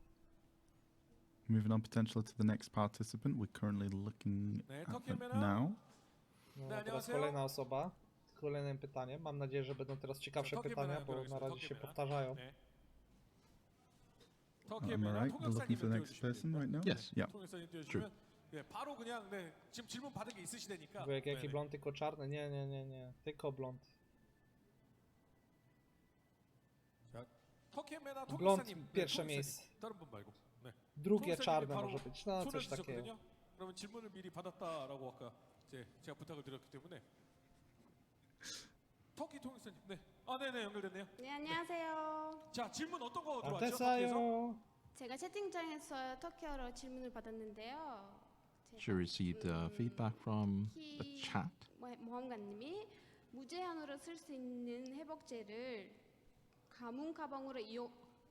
Moving on potentially to the next participant, we're currently looking at it now. No, teraz kolejna osoba z kolejnym pytaniem. Mam nadzieję, że będą teraz ciekawsze pytania, bo na razie się powtarzają. Am I right? We're looking for the next person right now? Yes. Yeah. True. 바로 그냥 지금 질문 받은 게 있으시다니까. Jaki blond, tylko czarny? Nie. Tylko blond. Blond pierwsze miejsce. Drugie czarne może być. No coś takiego. 그러면 질문을 미리 받았다라고 아까 제가 부탁을 드렸기 때문에. 터키 통역사님, 네. 네네 연결됐네요. 네, 안녕하세요. 자, 질문 어떤 거 들어왔죠? 터키에서? 제가 채팅창에서 터키어로 질문을 받았는데요. She received feedback from the chat. 모험가님이 무제한으로 쓸 수 있는 회복제를 가문 가방으로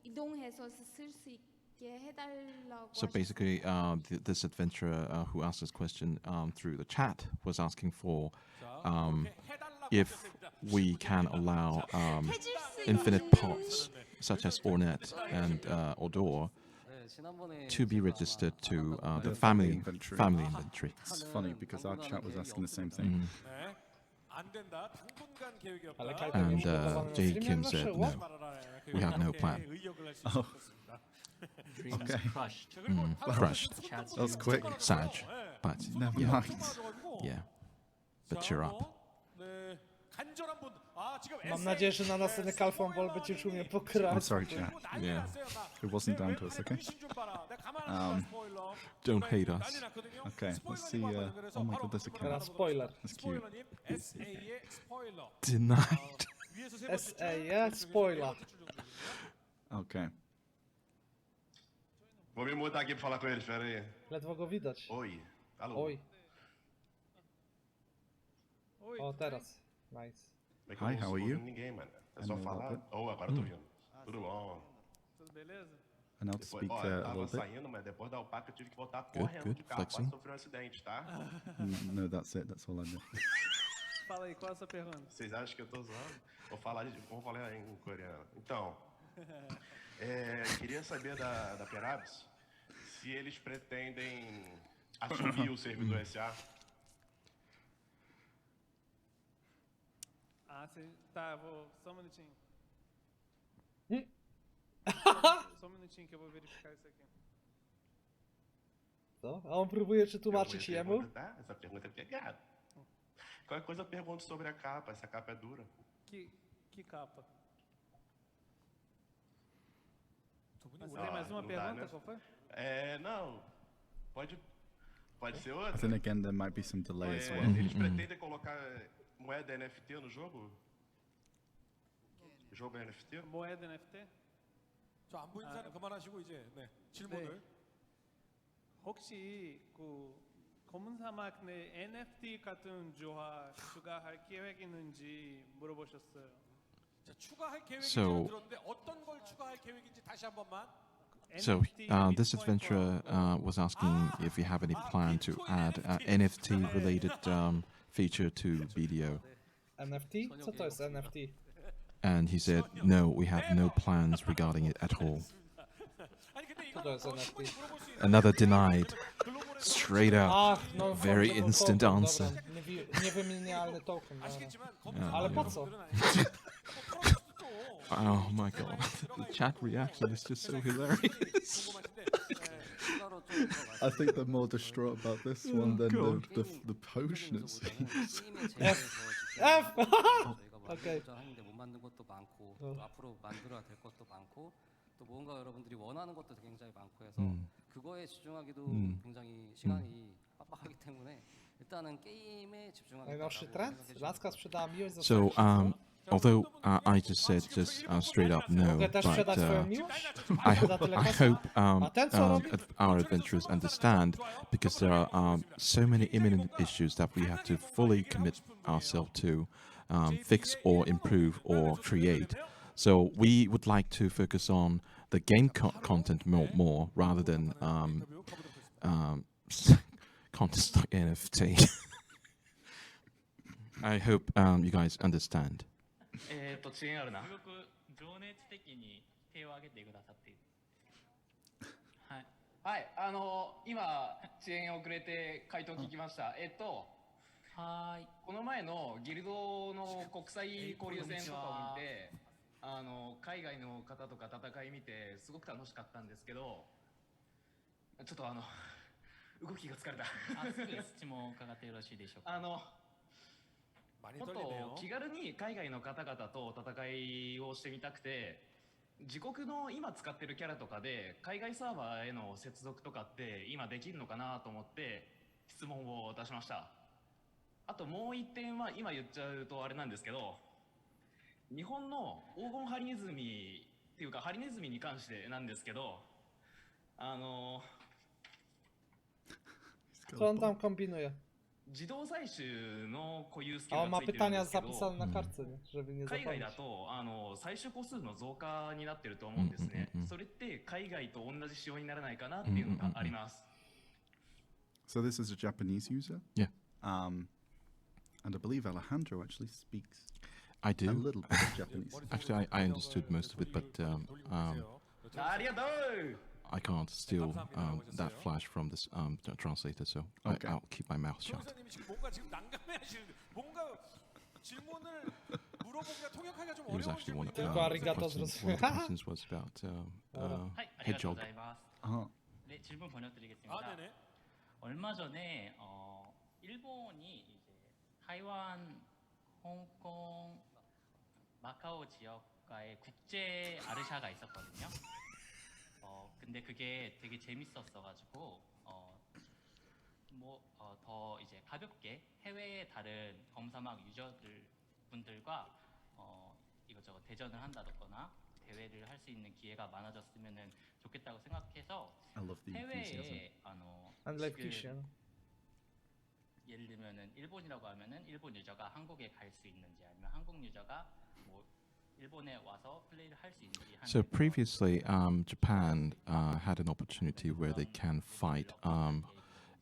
이동해서 쓸 수 해달라고 So basically, this adventurer who asked this question through the chat was asking for if we can allow infinite pots such as Ornette and Odor to be registered to the family inventory. It's funny because our chat was asking the same thing. And J. Kim said no, we have no plan. Oh. Okay. Crushed. Crushed. That was quick. Sad, but Never yeah. mind. Yeah, but cheer up. Mam nadzieję, że na następny CALPHEON BALL będziesz umie I'm pokrać. sorry, chat. Yeah. It wasn't down to us, okay? Don't hate us. Okay, let's see. Oh my god, there's a cat. Teraz spoiler. That's cute. Denied. SAE, spoiler. Okay. Vou me mutar aqui pra falar com eles, pera aí. Ledwo go widać. Oi. Alô. Oj. O, teraz. Nice. Hi, how are you? Ninguém, mano. É I só know a falar. little bit. Oh, agora eu tô vindo. Tudo bom? Tudo beleza? And now to speak Ó, a eu tava little bit. saindo, mas depois da alpaca eu tive que voltar Good, correndo good, de carro. Quase flexing. sofri um acidente, tá? No, that's it. That's all I know. Fala aí, qual é a sua pergunta? Vocês acham que eu tô zoando? Vou falar em coreano. Então, queria saber da Perabs se eles pretendem assumir o servidor SA. Ah, sim. Tá, vou. Só um minutinho. Só um minutinho que eu vou verificar isso aqui. Co? A on próbuje czy tłumaczyć jemu? Tá? Essa pergunta é pegada. Qualquer coisa eu pergunto sobre a capa. Essa capa é dura. Que capa? Mas Ah, tem mais uma não dá, pergunta? né? Qual foi? Não. Pode ser I outra. think again there might be some delay as well. Eles pretendem colocar moeda NFT no jogo? O jogo é NFT? 모에드 NFT? 저안 보이는 사람 그만하시고 이제 질문을. 혹시 그 검은 사막 내 NFT 같은 조화 추가할 계획 있는지 물어보셨어요. 자, 추가할 계획이 So- 들었는데 어떤 걸 추가할 계획인지 다시 한 번만. So this adventurer was asking if you have any plan to add NFT-related feature to BDO, NFT? Co to jest NFT? and he said no, we have no plans regarding it at all. Co to jest NFT? Another denied, straight up, Ach, no very token, instant dobra. answer. Niewymienialny token. Dobra. Yeah, Ale po yeah. co? Oh my god, the chat reaction is just so hilarious. I think they're more distraught about this one than the potion it seems. F! 저희가 오케이. 하는데 못 만든 것도 많고 또 앞으로 만들어야 될 것도 많고 또 뭔가 여러분들이 원하는 것도 굉장히 많고 해서 그거에 집중하기도 굉장히 시간이 빡빡하기 때문에 일단은 게임에 Najnowszy trend? Laska sprzedała miłość za So, although I just said straight up no, Mogę też but sprzedać swoją miłość? I Za tyle hope kasy? A ten co robi? our adventurers understand, because there are so many imminent issues that we have to fully commit ourselves to fix or improve or create. So we would like to focus on the game content more rather than content like NFT. I hope you guys understand. 遅延あるな。すごく情熱的に手を挙げてくださっている。はい。はい、今遅延遅れて回答聞きました。はい。この前のギルドの国際交流戦とかを見て、海外の方とか戦い見てすごく楽しかったんですけど、ちょっと動きが疲れた。すぐ質問を伺ってよろしいでしょうか。もっと気軽に海外の方々と戦いをしてみたくて、自国の今使ってるキャラとかで海外サーバーへの接続とかって今できるのかなと思って質問を出しました。あともう一点は今言っちゃうとあれなんですけど、日本の黄金ハリネズミっていうかハリネズミに関してなんですけど、Co on tam kombinuje? 自動採取の固有スキル O, が ma ついてるんで pytania すけど、 zapisane na kartce, nie? Żeby nie 海外だ zapomnieć. と採取個数の増加になってると思うんですね。それって海外と同じ仕様にならないかなっていうのがあります。 So this is a Japanese user? Yeah. And I believe Alejandro actually speaks I do. a little bit of Japanese. Actually, I understood most of it, but I can't steal that flash from this translator, so Okay. I'll keep my mouth shut. 변호사님이 지금 뭔가 지금 난감해하시는데 뭔가 질문을 물어보기가 통역하기가 좀 It was 어려운 actually one of 질문이에요. the questions was about hedgehog. 네, 질문 번역드리겠습니다. 아, 네네. 얼마 전에 일본이 이제 타이완, 홍콩, 마카오 지역과의 국제 아르샤가 있었거든요. 근데 그게 되게 재밌었어가지고 더 이제 가볍게 해외의 다른 검사막 유저들 분들과 이것저것 대전을 한다거나 대회를 할 수 있는 기회가 많아졌으면 좋겠다고 생각해서 I love the 해외에 And like 지금 fiction. 예를 들면은 일본이라고 하면은 일본 유저가 한국에 갈 수 있는지 아니면 한국 유저가 뭐 일본에 와서 플레이를 할 수 있는지 하는 So previously, Japan had an opportunity where they can fight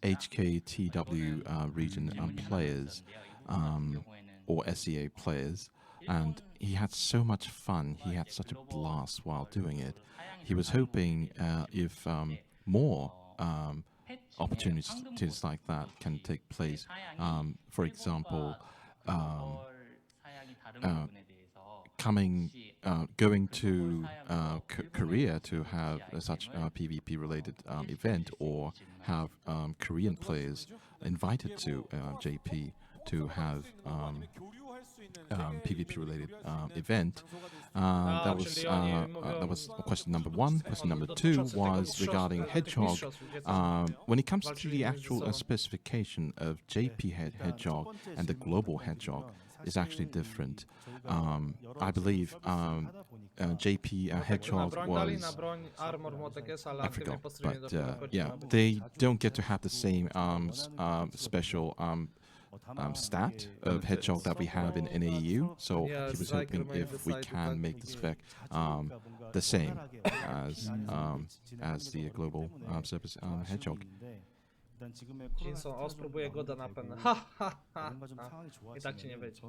HKTW region players or SEA players, and he had so much fun. He had such a blast while doing it. He was hoping if more opportunities like that can take place. For example, going to Korea to have such a PvP-related event, or have Korean players invited to JP to have PvP-related event. That was question number one. Question number two was regarding Hedgehog. When it comes to the actual specification of JP Hedgehog and the global Hedgehog, is actually different. I believe JP Hedgehog was, I forgot, but yeah, they don't get to have the same special stat of Hedgehog that we have in AEU, so he was hoping if we can make the spec the same as the global service Hedgehog. Jinson, spróbuję goda na pewno. I tak ci nie wyjdzie.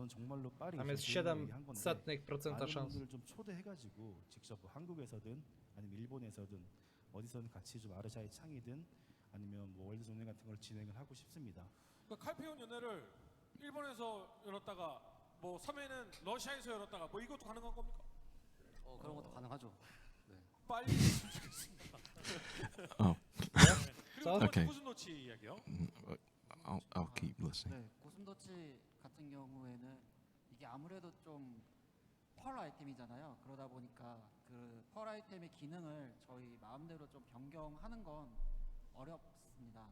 Tam jest 0,07% szans. 좀 초대해가지고 직접 한국에서든 아니면 일본에서든 어디서든 같이 좀 아르샤의 창이든 아니면 뭐 월드 전쟁 같은 걸 진행을 하고 싶습니다. 그러니까 칼페온 연회를 일본에서 열었다가 뭐 3회는 러시아에서 열었다가 뭐 이것도 가능한 겁니까? 그런 것도 가능하죠. 네. 빨리 했으면 좋겠습니다. Okay. 고슴도치 이야기요? I'll keep listening. 네, 고슴도치 같은 경우에는 이게 아무래도 좀 펄 아이템이잖아요. 그러다 보니까 그 펄 아이템의 기능을 저희 마음대로 좀 변경하는 건 어렵습니다.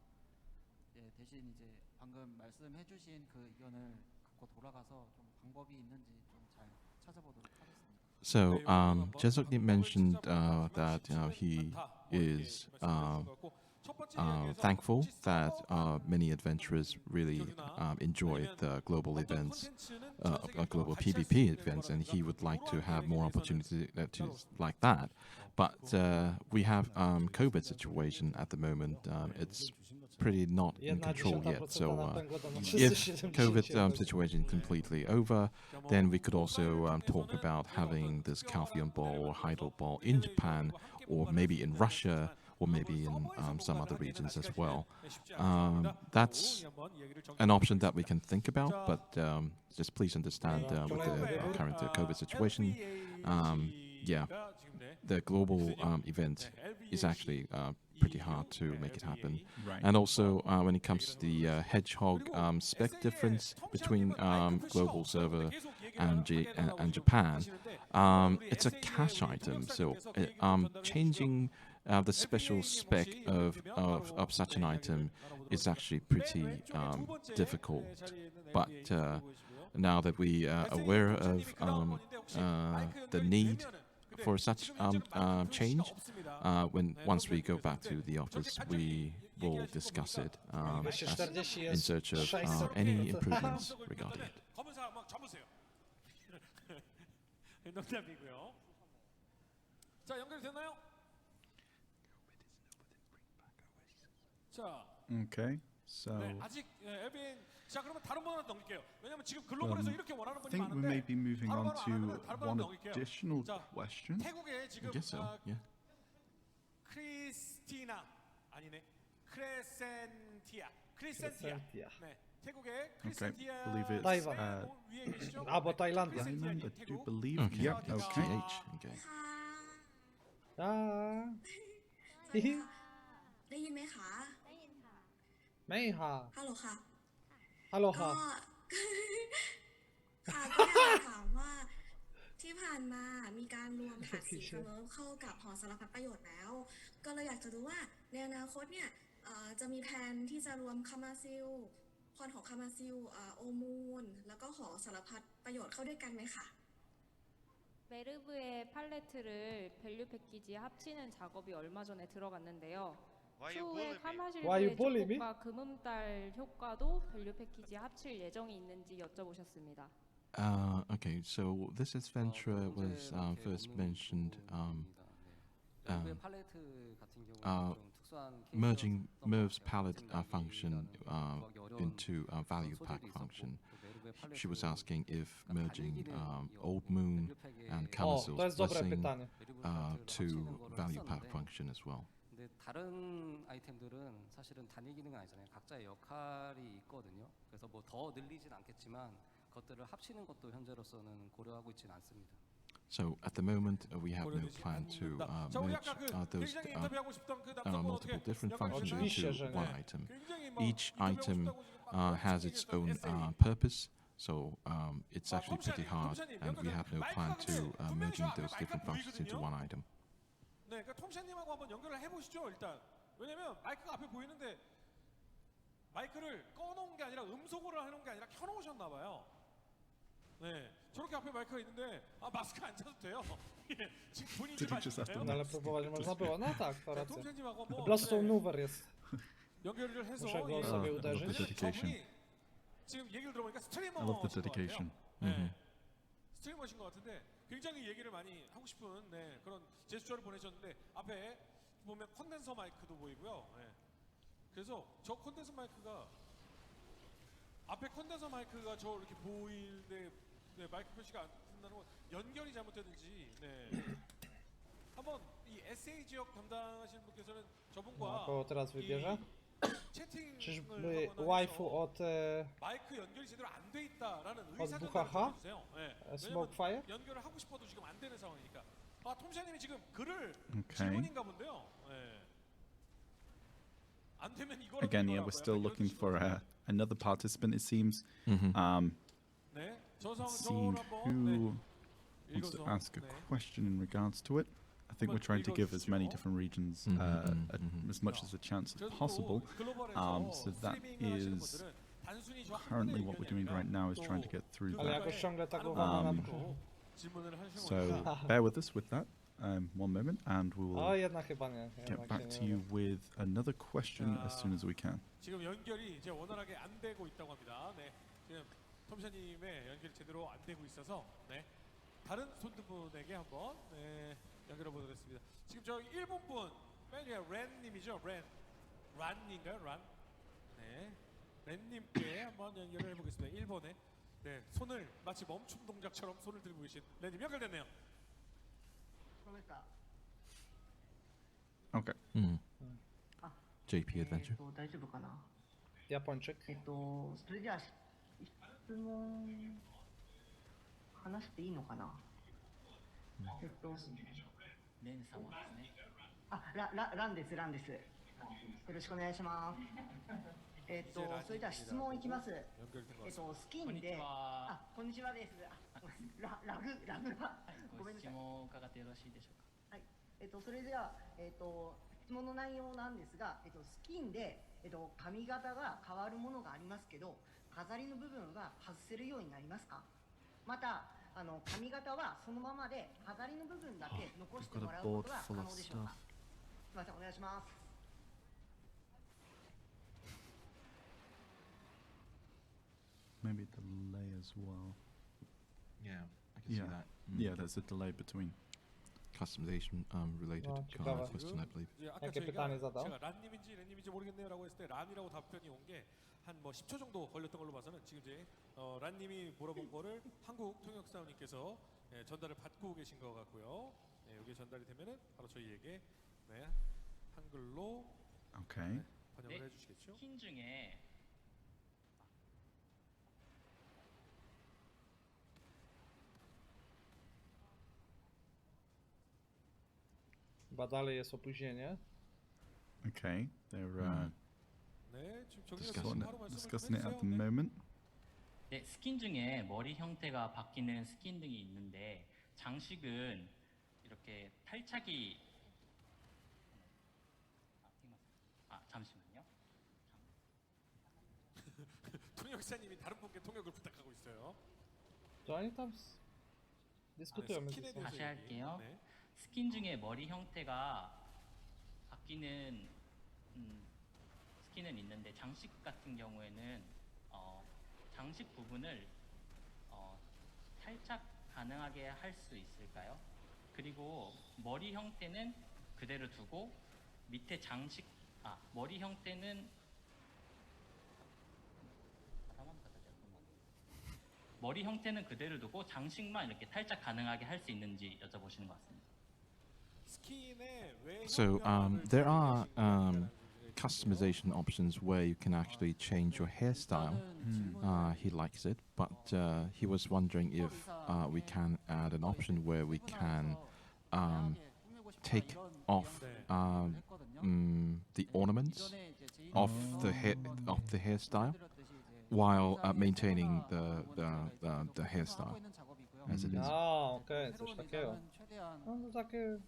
예, 대신 이제 방금 말씀해주신 그 의견을 갖고 돌아가서 좀 방법이 있는지 좀 잘 찾아보도록 하겠습니다. So, Jesok mentioned that he is thankful that many adventurers really enjoy the global events, global PvP events, and he would like to have more opportunities like that. But we have COVID situation at the moment. It's pretty not in control yet. So if COVID situation completely over, then we could also talk about having this CALPHEON ball or Hydro ball in Japan, or maybe in Russia, or maybe in some other regions as well. That's an option that we can think about, but just please understand with the current COVID situation, yeah, the global event is actually pretty hard to make it happen. Right. And also when it comes to the Hedgehog spec difference between global server and Japan, it's a cash item, so changing the special spec of such an item is actually pretty difficult. But now that we are aware of the need for such change, once we go back to the office, we we'll discuss it in 240 search of 600 any improvements regarding it. 검은사 막 잡으세요. 농담이고요. 자, 연결됐나요? 자, Okay, so 네, 아직 엘빈. 자, 그러면 다른 분 하나 넘길게요. 왜냐면 지금 글로벌에서 이렇게 원하는 I 분이 think we may 많은데 be moving on 바로바로 안 하면 to 다른 분 one 넘길게요. additional 자, question. 태국에 지금 I guess so, yeah. 크리스티나 아니네. 크레센티아. Crescentia. 네. 태국의 Okay, 크리스티아 believe it's Taiwan. 위에 계시죠? 아, 뭐 타일란드. Thailand, I do believe. Okay, Yep, it's okay. TH. Okay. 아. ได้ยินไหมคะ ไม่ฮะ ฮัลโหลค่ะ ฮัลโหล ก็ ฮะ ค่ะก็อยากจะถามว่าที่ผ่านมามีการรวมถาดสีเวิร์เข้ากับหอสารพัดประโยชน์แล้ว ก็เลยอยากจะรู้ว่าในอนาคตเนี่ยจะมีแผนที่จะรวมคามาซิลพรของคามาซิลโอมูนแล้วก็หอสารพัดประโยชน์เข้าด้วยกันไหมคะ 베르브의 팔레트를 밸류 패키지에 합치는 작업이 얼마 전에 들어갔는데요. 추후에 카마실브의 조폭과 금음달 효과도 밸류 패키지에 합칠 예정이 있는지 여쭤보셨습니다. Okay, so this adventure was first mentioned merging Merv's palette function into value pack function. She was asking if merging Old Moon and Camisil's Blessing to value pack function as well. 근데 다른 아이템들은 사실은 단위 기능은 아니잖아요. 각자의 역할이 있거든요. 그래서 뭐 더 늘리진 않겠지만 그것들을 합치는 것도 현재로서는 고려하고 있지는 않습니다. So at the moment we have no plan to merge those multiple different functions into one item. Each item has its own purpose, so it's actually pretty hard, and we have no plan to merging those different functions into one item. 네, 그러니까 톰샤님하고 한번 연결을 해보시죠. 일단 왜냐면 마이크가 앞에 보이는데 마이크를 꺼놓은 게 아니라 음소거를 해놓은 게 아니라 켜놓으셨나 봐요. 네, 저렇게 앞에 마이크가 있는데 마스크 안 쳐도 돼요. 지금 본인이 No ale próbować można było. No tak, to racja. 톰샤님하고 한번 Blastone Mover jest. 연결을 해서 Muszę go sobie uderzyć. 저분이 지금 얘기를 들어보니까 I love the dedication. 스트리머신 것 같은데 굉장히 얘기를 많이 하고 싶은 그런 제스처를 보내셨는데 앞에 보면 컨덴서 마이크도 보이고요. 그래서 저 컨덴서 마이크가 앞에 컨덴서 마이크가 저 이렇게 보이는데 마이크 표시가 안 된다는 건 연결이 잘못됐는지 한번 이 SA 지역 담당하시는 분께서는 저분과 Kogo teraz wybierze? 채팅을 Czyżby 하거나 waifu 해서 od 마이크 연결이 제대로 안 돼 있다라는 od 의사결정을 WHH? 해주세요. Smokefire? 연결을 하고 싶어도 지금 안 되는 상황이니까. 톰샤님이 지금 글을 Okay. 질문인가 본데요. 안 되면 이거라도 Again, yeah, 이거라고요. we're still looking for another participant, it seems. 네, 저 Seeing who wants to ask a question in regards to it. I think we're trying to give as many different regions as much as a chance as possible. So that is currently what we're doing right now, is trying to get through Ale that. jakoś ciągle tak uważam. So bear with us with that. One moment, and we O, will jednak chyba nie. get back to you with another question as soon as we can. 지금 연결이 이제 원활하게 안 되고 있다고 합니다. 네, 지금 톰샤님의 연결이 제대로 안 되고 있어서 다른 손드분에게 한번 연결해 보겠습니다. 지금 저 일본 분 맨 위에 랜님이죠, 란인가요, 란? 네, 랜님께 한번 연결을 해보겠습니다. 일본에 손을 마치 멈춤 동작처럼 손을 들고 계신 랜님 연결됐네요. Okay. JP Adventure. 大丈夫かな。 Japończyk. それじゃあ質問話していいのかな。レン様ですね。ランです。よろしくお願いします。それじゃあ質問いきます。スキンで、こんにちはです。ラグがごめんなさい。質問を伺ってよろしいでしょうか。はい。それでは質問の内容なんですが、スキンで髪型が変わるものがありますけど、飾りの部分は外せるようになりますか。また髪型はそのままで飾りの部分だけ残してもらうことは可能でしょうか。すみません、お願いします。maybe delay as well. Yeah, I can see that. Yeah, there's a delay between. Customization related question, I believe. 이제 아까 제가 란님인지 랜님인지 모르겠네요라고 했을 때 란이라고 답변이 온 게 한 뭐 10초 정도 걸렸던 걸로 봐서는 지금 이제 란님이 물어본 거를 한국 통역사님께서 전달을 받고 계신 것 같고요. 네, 이게 전달이 되면은 바로 저희에게 네, 한글로 Okay. 번역을 해주시겠죠? 스킨 중에 Chyba dalej jest opóźnienie. Okay, they're 네, 지금 discussing it at the moment. 네, 스킨 중에 머리 형태가 바뀌는 스킨 등이 있는데 장식은 이렇게 탈착이 잠시만요. 통역사님이 다른 분께 통역을 부탁하고 있어요. To oni tam dyskutują między sobą. 다시 할게요. 스킨 중에 머리 형태가 바뀌는 스킨은 있는데 장식 같은 경우에는 장식 부분을 탈착 가능하게 할 수 있을까요? 그리고 머리 형태는 그대로 두고 밑에 장식 머리 형태는 머리 형태는 그대로 두고 장식만 이렇게 탈착 가능하게 할 수 있는지 여쭤보시는 것 같습니다. So there are customization options where you can actually change your hairstyle. He likes it, but he was wondering if we can add an option where we can take off the ornaments of the hairstyle while maintaining the hairstyle as it is. okej, coś takiego. No to takie...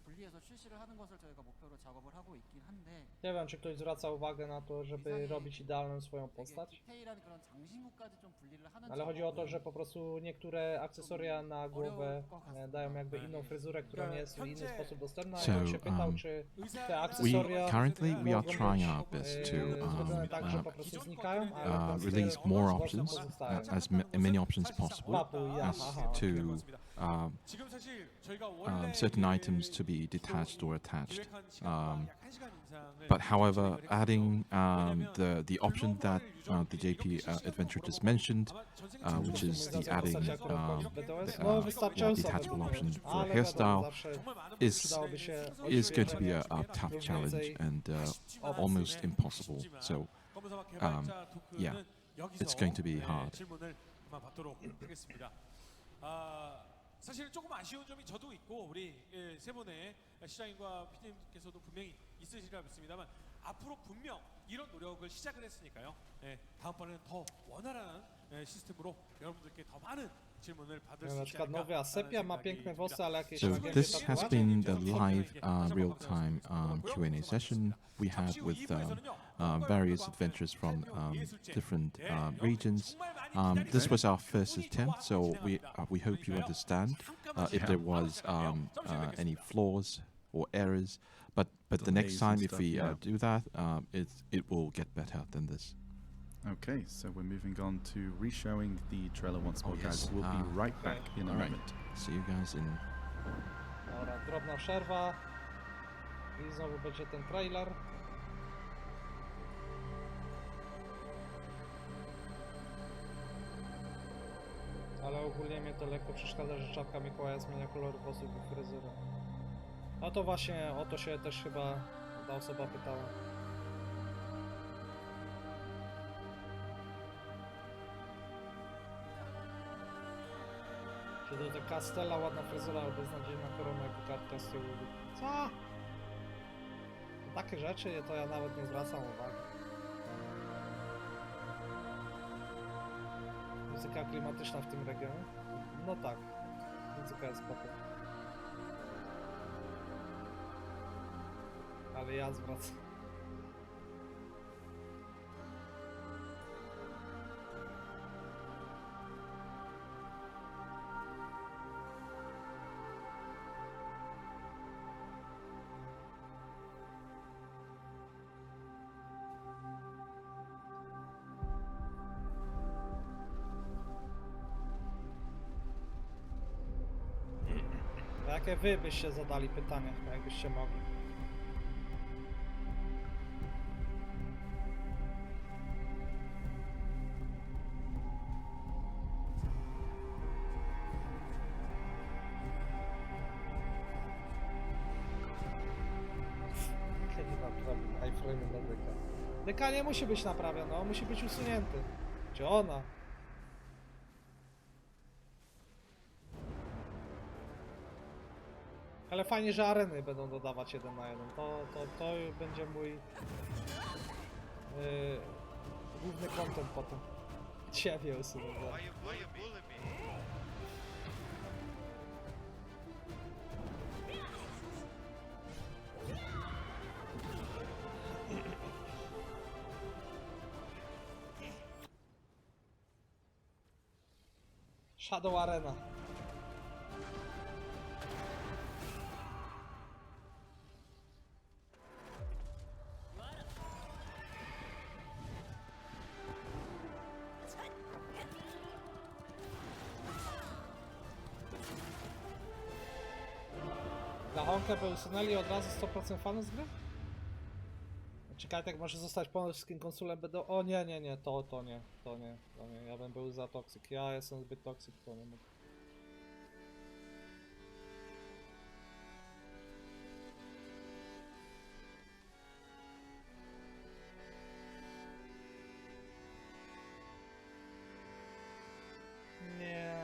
Nie wiem, czy ktoś zwraca uwagę na to, żeby robić idealną swoją postać. Ale chodzi o to, że po prostu niektóre akcesoria na głowę dają jakby inną fryzurę, która nie jest w inny sposób dostępna. I on się pytał, czy te akcesoria currently we are trying our best to tak, że po prostu znikają, release more options, as many options possible, as to certain items to be detached or attached. But however, adding the option that the JP Adventure just mentioned, which is the adding the detachable option for hairstyle, is going to be a tough challenge and almost impossible. So yeah, it's going to be hard. 사실 조금 아쉬운 점이 저도 있고 우리 세 분의 시장님과 PD님께서도 분명히 있으시리라 믿습니다만 앞으로 분명 이런 노력을 시작을 했으니까요. 다음번에는 더 원활한 시스템으로 여러분들께 더 많은 질문을 받을 수 있지 않을까. So this has been the live real-time Q&A session we had with various adventures from different regions. This was our first attempt, so we hope you understand if there was any flaws or errors. But the next time, if we do that, it will get better than this. Okay, so we're moving on to re-showing the trailer once more, guys. We'll be right back in a moment. See you guys in... Dobra, drobna przerwa i znowu będzie ten trailer. Ale ogólnie mnie to lekko przeszkadza, że czapka Mikołaja zmienia kolor włosów i fryzurę. No to właśnie o to się też chyba ta osoba pytała. Czy to taka Stella, ładna fryzura, beznadziejna korona, jako kartka z tyłu. Co? Takie rzeczy to ja nawet nie zwracam uwagi. Muzyka klimatyczna w tym regionie? No tak, muzyka jest spoko. Ale ja zwracam. jakie wy byście zadali pytania, jakbyście mogli. Kiedy naprawił iframe dla dyka? Dyka nie musi być naprawiony, on musi być usunięty. Czy ona? Ale fajnie, że areny będą dodawać 1 na 1. To będzie mój główny content potem. Ciebie usunę. Shadow Arena. Dachonkę by usunęli od razu 100% fanów z gry? Czekaj, tak może zostać polskim konsulem będą... O nie, to nie. Ja bym był za toksyk. Ja jestem zbyt toksyk, to nie mogę. Nie.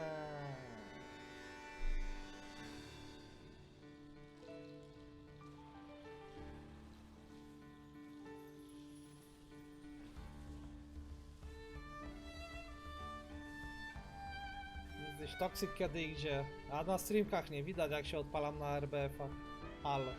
Jesteś toksyk kiedy i gdzie? A na streamkach nie widać jak się odpalam na RBF-a. Halo.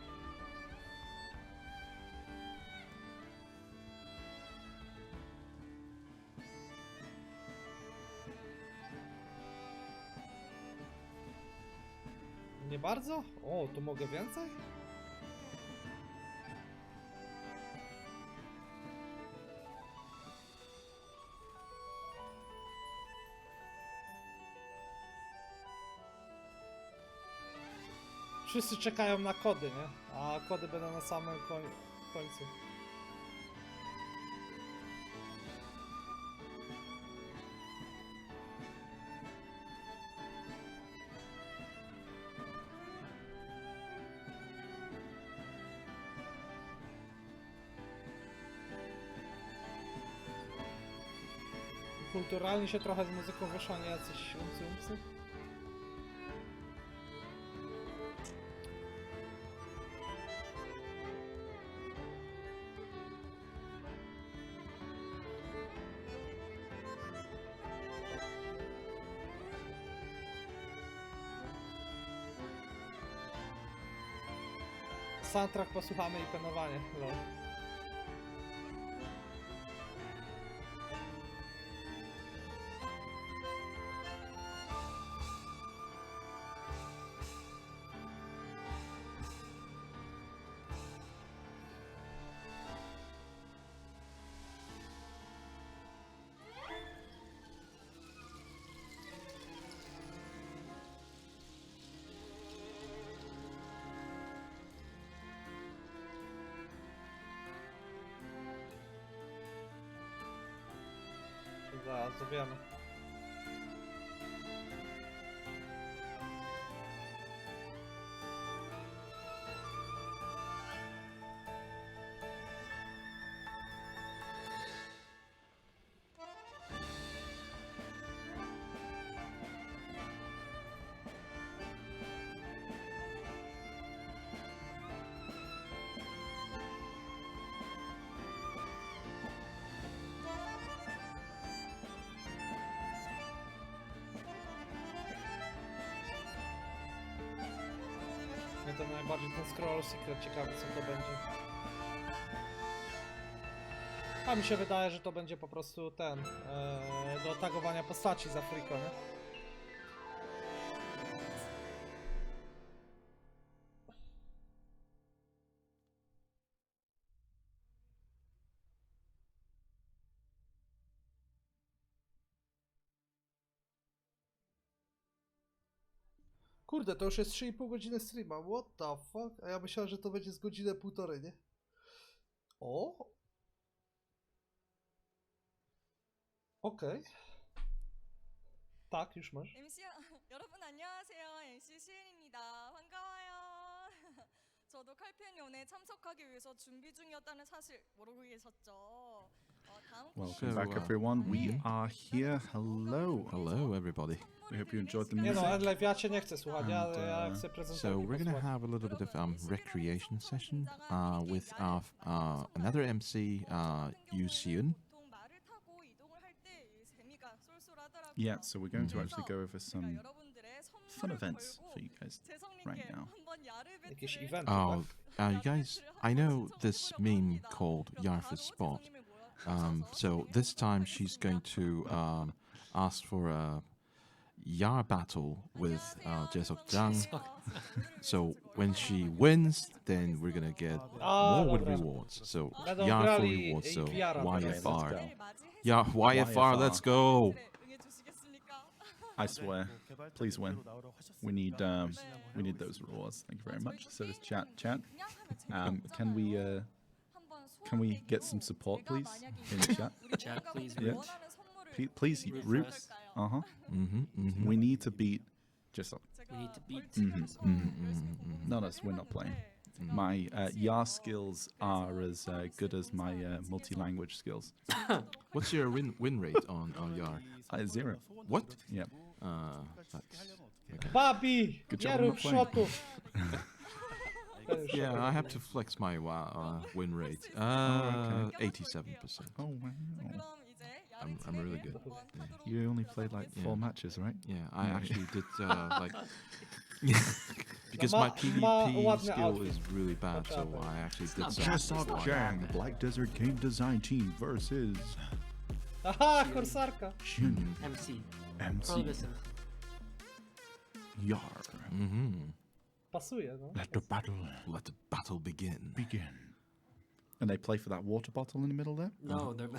Nie bardzo? O, tu mogę więcej? Wszyscy czekają na kody, nie? A kody będą na samym końcu. Kulturalnie się trochę z muzyką wyszła, nie jacyś umcy. Soundtrack posłuchamy i penowanie. Lol. Zaraz dowiemy. Mnie to najbardziej ten scroll secret ciekawy co to będzie. A mi się wydaje, że to będzie po prostu ten do tagowania postaci z Afriko, nie? Kurde, to już jest 3,5 godziny streama. What the fuck? A ja myślałem, że to będzie z godzinę półtorej, nie? O! Okej. Tak, już masz. MC 여러분 안녕하세요. MC 시은입니다. 반가워요. 저도 칼피언 연회에 참석하기 위해서 준비 중이었다는 사실 모르고 계셨죠? Welcome back, everyone. We are here. Hello. Hello, everybody. We hope you enjoyed the Nie music. no, Endlife ja cię nie chcę słuchać, ja chcę prezentację. So we're gonna have a little bit of recreation session with our another MC, Yu Xiun. Yeah, so we're going to actually go over some fun events for you guys right now. Jakieś eventy, Oh, you guys, I know this meme called Yarfa's Spot. So this time she's going to ask for a Yar battle with Jesok Zhang. So when she wins, then we're gonna get more rewards. So Yar for rewards. So YFR. Yeah, YFR. Let's go. I swear, please win. We need those rewards. Thank you very much. So this chat. Can we get some support, please, in the chat? Chat, please. Yeah. Please, root. We need to beat Jesok. We need to beat. No, we're not playing. My Yar skills are as good as my multi-language skills. What's your win rate on Yar? 0. What? Yep. That's okay. Babi! Good Nie job, rób I'm not playing. shotów! Yeah, I have to flex my win rate. 87%. Oh wow. I'm really good. Yeah. You only played like 4 matches, right? Yeah, I actually did like because my PvP skill is really bad, so I actually did some. Jesok Jang, Black Desert Game Design Team versus Aha, korsarka! MC. MC Yar. Pasuje, no. Let the battle begin. And they play for that water bottle in the middle there? No, they're.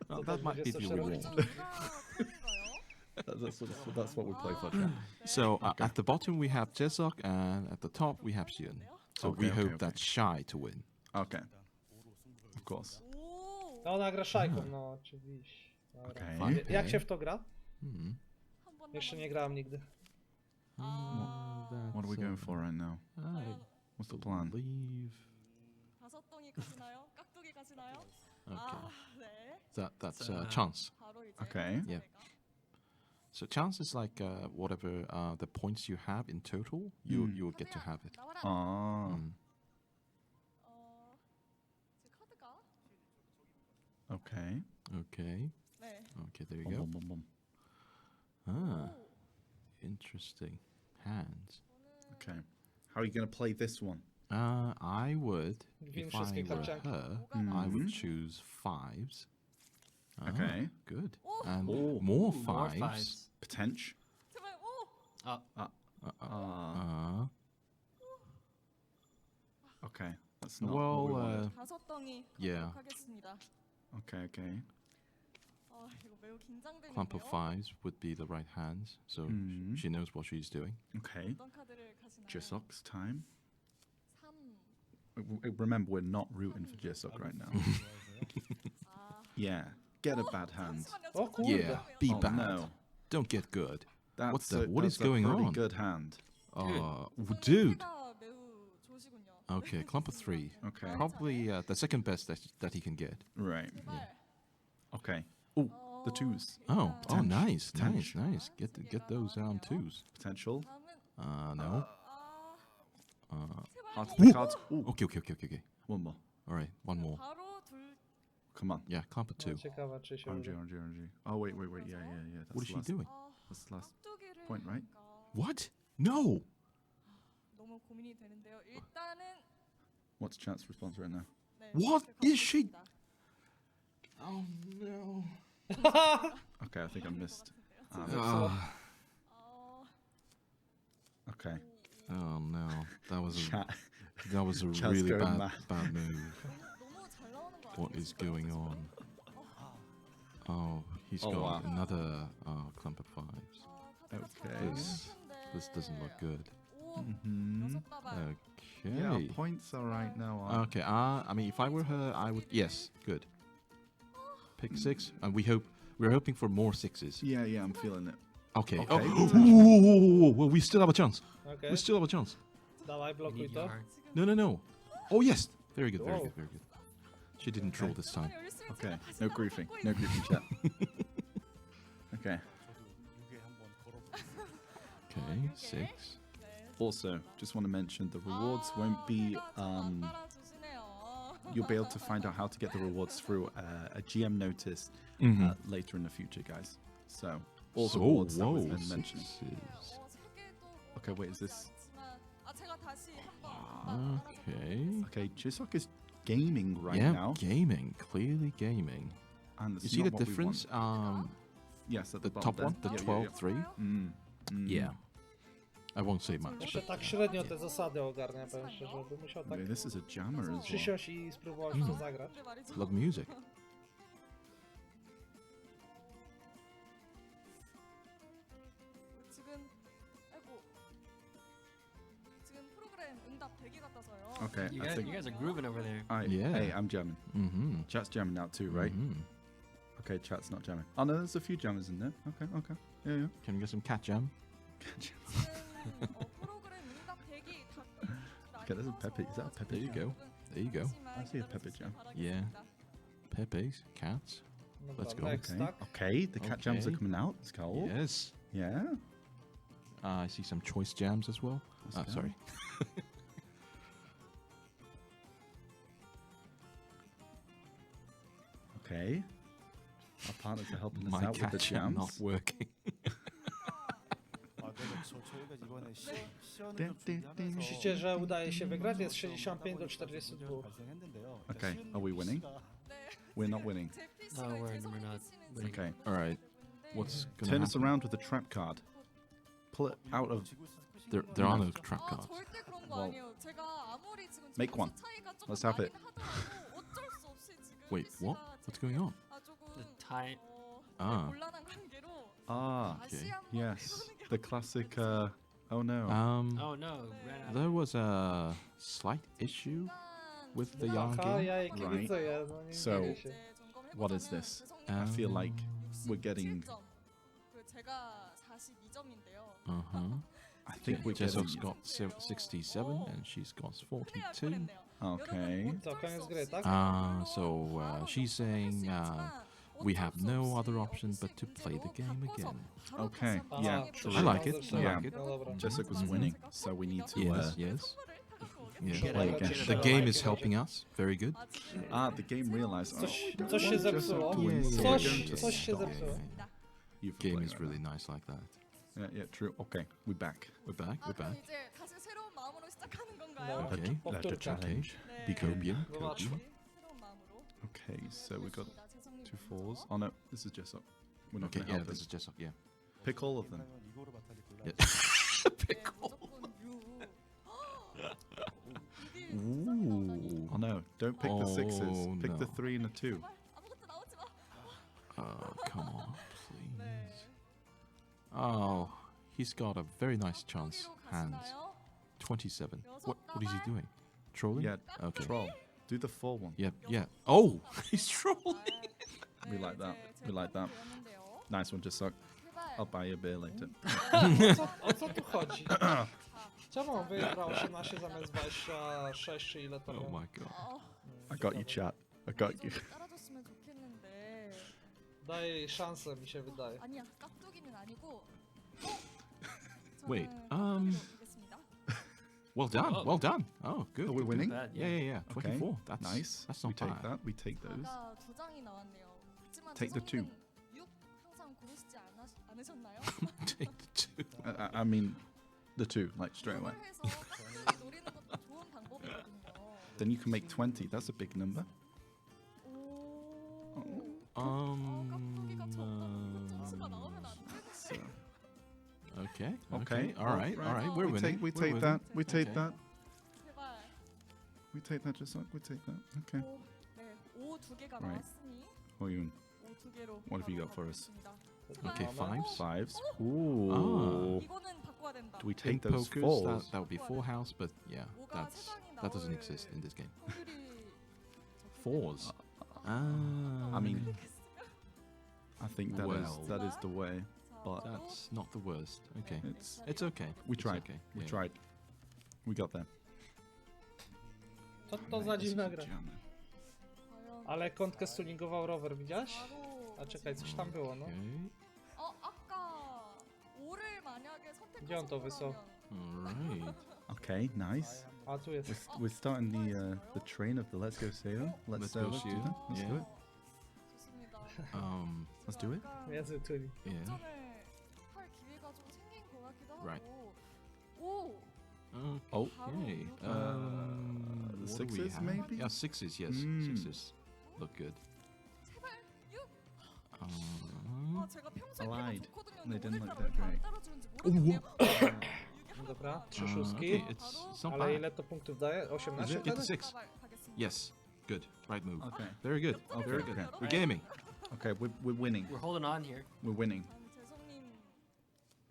Well, that might be the reward. That's what we play for. So at the bottom we have Jesok, and at the top we have Xion. So we hope that's Shy to win. Okay. Of course. No ona gra szajką, no oczywiście. Dobra. Okay. Jak się w to gra? Jeszcze nie grałem nigdy. What are we going for right now? What's the plan? Okay. That's chance. Okay. Yeah. So chance is like whatever the points you have in total, you will get to have it. Okay. Okay. Okay, there you go. Ah, interesting. Hands. Okay. How are you going to play this one? I would, if I were her, I would choose 5s. Okay. Good. And more fives. Potential. Okay. That's not what we wanted. Yeah. Okay. Clump of 5s would be the right hands, so she knows what she's doing. Okay. Jesok's time. Remember, we're not rooting for Jesok right now. Yeah. Get a bad hand. Yeah, be bad. No. Don't get good. That's what is that's going a pretty on? good hand. Dude. Okay, clump of 3. Okay. Probably the second best that he can get. Right. Yeah. Okay. Oh, the 2s. Oh, nice. Get those 2s. Potential. No. Hearts to the cards. Ooh. Okay. One more. All right, one more. Come on. Yeah, clump of 2. Ciekawa, czy się RNG. Oh, wait. Yeah. That's What is she doing? That's the last point, right? What? No! What's Chat's response right now? What is she? Oh, no. Okay, I think I missed. Okay. Oh, no. That was Chat. a Chat's really going bad move. What is going on? Oh, he's got another clump of 5s. Okay. This doesn't look good. Mm-hmm. Okay. Yeah, our points are right now. Okay. I mean, if I were her, I would. Yes. Good. Pick 6, and we're hoping for more 6s. Yeah, I'm feeling it. Okay. Okay. Oh, well, we still have a chance. Okay. We still have a chance. Dawaj, blokuj to. No. Oh yes. Very good. Very good. She didn't troll this time. Okay. No griefing. No griefing, chat. Okay. Okay. 6. Also, just want to mention the rewards won't be. You'll be able to find out how to get the rewards through a GM notice later in the future, guys. So all the rewards that we've been mentioning. Okay, wait, is this? Okay, Jisok is gaming right now. Yeah, gaming. Clearly gaming. And you see the difference? Yes, at the top one, the 12-3. Yeah. I won't say much. Jeszcze tak średnio te zasady ogarnia, powiem szczerze, bym musiał tak This is a jammer as well. przysiąść i spróbować to zagrać. Love music. Okay, you guys are grooving over there. Yeah. Hey, I'm jamming. Chat's jamming now too, right? Okay, chat's not jamming. Oh no, there's a few jammers in there. Okay. Yeah. Can we get some cat jam? Okay, there's a Pepe. Is that a Pepe? There you go. I see a Pepe jam. Yeah. Pepe's, cats. Let's go. Okay, the cat jams are coming out. Let's go. Yes. Yeah. I see some choice jams as well. Sorry. Okay. Our partners are helping us My out with the cat jam jams. not working. Myślicie, że udaje się wygrać? Jest 65 do 42. Okay, are we winning? We're not winning. No, we're not winning. Okay. All right. What's gonna Turn us happen? around with a trap card. Pull it out of. There are no trap cards. Well, make one. Let's have it. Wait, what? What's going on? The tie. Okay. Yes. The classic. Oh no. Oh no. There was a slight issue with the yarn game. Right. So, what is this? I feel like we're getting. I think we're getting. Jesso's got 67 and she's got 42. Okay. So she's saying we have no other option but to play the game again. Okay. Yeah. True. I like it. Yeah. Jessica was winning, so we need to. Yes. Play again. The game is helping us. Very good. The game realized. Coś się zepsuło. Coś się zepsuło. Game is really nice like that. Yeah, true. Okay, we're back. We're back. 이제 다시 새로운 마음으로 시작하는 건가요? Okay. Letter challenge. Be copium. Okay, so we got 2 4s. Oh no, this is Jessop. We're not Okay, gonna yeah, help this him. is Jessop, yeah. Pick all of them. Pick all. Ooh. Oh no, don't pick the 6s. Pick the 3 and the 2. Come on, please. Oh, he's got a very nice chance. Hands. 27. What is he doing? Trolling? Yeah, okay. Troll. Do the 4 one. Yeah. Oh, he's trolling. We like that. We like that. Nice one, Jessop. I'll buy you a beer later. O co tu chodzi? Czemu wygrał 18 zamiast 26 czy ile to było? Oh my god. I got you, chat. I got you. Daj jej szansę, mi się wydaje. Wait, well done, well done. Oh, good. Are we winning? Yeah. 24. Okay. That's nice. That's We not take bad. that. We take those. Take the 2. Take the 2. I mean, the 2, like straight away. Then you can make 20. That's a big number. Okay. Okay. All right. We're winning. We take that. We take that. We take that, just like we take that. Okay. Right. Oyun. 두 개로. What have you got for us? Okay, fives. Fives. Ooh. 이거는 바꿔야 된다. Do we take 8 those pokers, fours? that would be 4 house, but yeah, that doesn't exist in this game. Fours. I mean, I think that Well. is the way, but That's not the worst. Okay, it's okay. we It's tried. Okay. We yeah. tried. We got there. Co to za dziwna gra? Ale kątkę stuningował rower, widziałeś? A czekaj, coś tam było, no. Okay. 아까 5를 만약에 Gdzie on to wysłał? Alright. Okay, nice. A tu jest. We're starting the train of the Let's Go Sail. Let's Go do Sail. that. Let's do Yeah. it. 좋습니다. Let's do it. Między tuning. Yeah. 할 기회가 좀 생긴 것 같기도 하고. Right. 오. Okay. the What do we sixes, have? maybe? Yeah, sixes. Yes, sixes look good. 제발 6. Um, 아 제가 평소에 I 배가 lied. 좋거든요. They 근데 didn't look 오늘따라 that 왜 안 great. 따라주는지 모르겠네요. Dobra, 3 szóstki. okay, it's not Ale bad. ile to punktów daje? 18 Is it? It's a wtedy? 6. Yes. Good. Right move. Okay. Very good. Okay, Very good. okay. We're gaming. Okay, we're winning. We're holding on here. We're winning. 재성님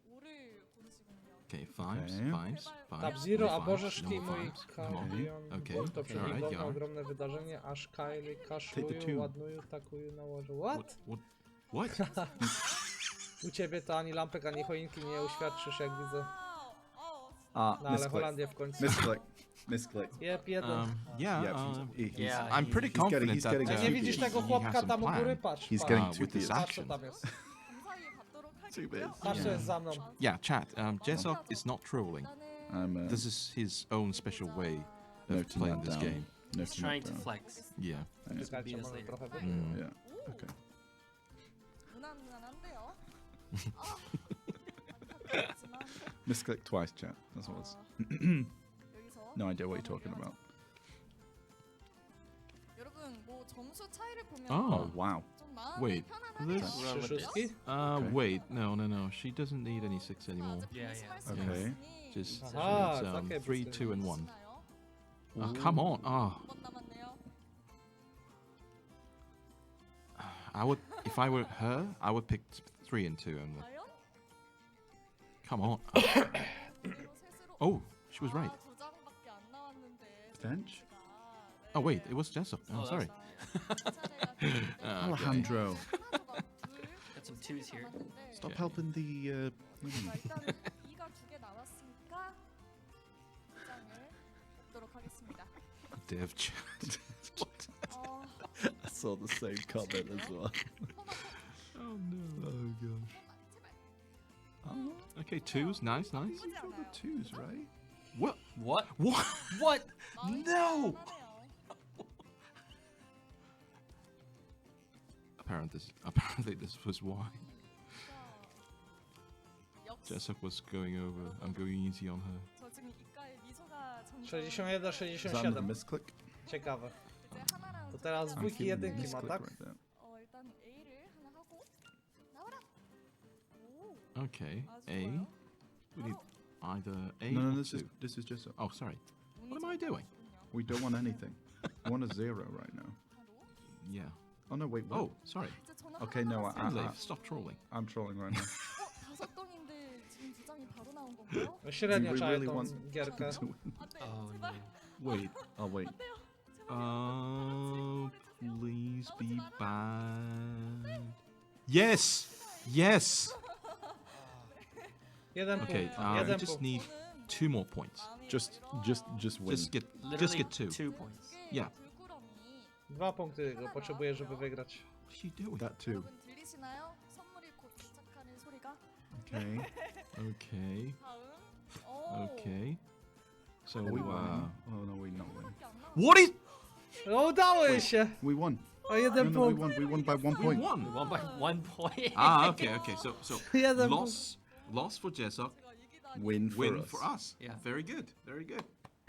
5를 고르시군요. Okay, fives, Okay. fives, Tab fives. Zero, no a fives, Bożeszki, no mój fives. Come on. kampion. Okay. To przed Alright, nim yeah. ogromne wydarzenie, aż Kylie Take the kaszluju, two. ładnuju, takuju, nałożu. What? What? U ciebie to ani lampek, ani choinki nie uświadczysz, jak widzę. Ah, No ale Holandię w końcu. misclick. Misclick. Jep, jeden. I'm pretty confident he's that getting A nie widzisz tego he chłopka has some tam u góry? plan. Patrz, He's patrz. getting two with his beers. Patrz co actions. tam jest. 감사히 받도록 Two 할게요. beers. Patrz co jest za mną. Yeah, chat. Jessop is not trolling. I'm This is his own special way of noting playing that this down. game. Noting He's trying that to down. flex. Yeah. Czekajcie, może trochę Yeah. Okay. 무난무난한데요. Misclick twice, chat. That's what it's. 여기서 No idea what you're talking about. 여러분 뭐 점수 차이를 보면 Oh, wow. 좀 마음이 Wait. 편안하네요. This? Trzy szóstki? Okay. Wait. No. She doesn't need any 6 anymore. Yeah, yeah. Okay. Just Aha, it's, takie 3, busy. 2, and 1. Oh, come on. Oh, 한번 남았네요. I would, if I were her, I would pick 3 and 2 only. 과연? Come on. 이대로 셋으로 Oh, she was right. 두 장밖에 안 나왔는데. Bench? Oh wait, it was Jessop. Oh, sorry. Alejandro, Got some twos here. stop helping the. 일단은 2가 두 개 나왔으니까 두 장을 뽑도록 하겠습니다. Dev chat. I saw the same comment as well. Oh no. Oh gosh. Oh, Okay, 2s. Nice. 나쁘지 got the 않아요. twos, right? What? What? What? What? No! 편하네요. Apparently this was why 역시 Jessop was going over. I'm going easy on her. 저 지금 입가에 미소가 점점 61, Is that another 67. misclick? Ciekawe. 이제 하나랑 To teraz I'm dwójki, feeling the jedynki ma, misclick tak? right there. 일단 A를 하나 하고 나와라. 오. Okay, 아, A. 좋아요. We need either A No, or no, 2. this is just. Oh, sorry. What am I doing? We don't want anything. We want a 0 right now. Yeah. Oh no, wait. What? Oh, sorry. 이제 저는 Okay, 하나 no, 남았어요. Finlay, stop trolling. I'm trolling right now. 다섯 동인데 지금 두 장이 바로 나온 건가요? Średnio We trzeba really tą want gierkę. to win. 안돼 Oh 제발 no. Wait. Oh wait. Please be bad. Yes! Yes! Jeden Okay, punkt. I Jeden just punkt. need 2 more points. Just win. Just get Literally 2. 2 points. Yeah. 불구렁이 2 punkty go potrzebuję, żeby wygrać. What are you doing? That too. 여러분 들리시나요? 선물이 곧 도착하는 소리가 Okay. Okay. 다음 오 Okay. So We won. Oh no, we not win. 밖에 안 나와. what is? No, udało się! We won. O jeden No, we punkt. won. We won by 1 We point. won. We won by 1 point. Ah, okay. So Jeden loss for Jessop, Win for win us. for us. Yeah. Very good.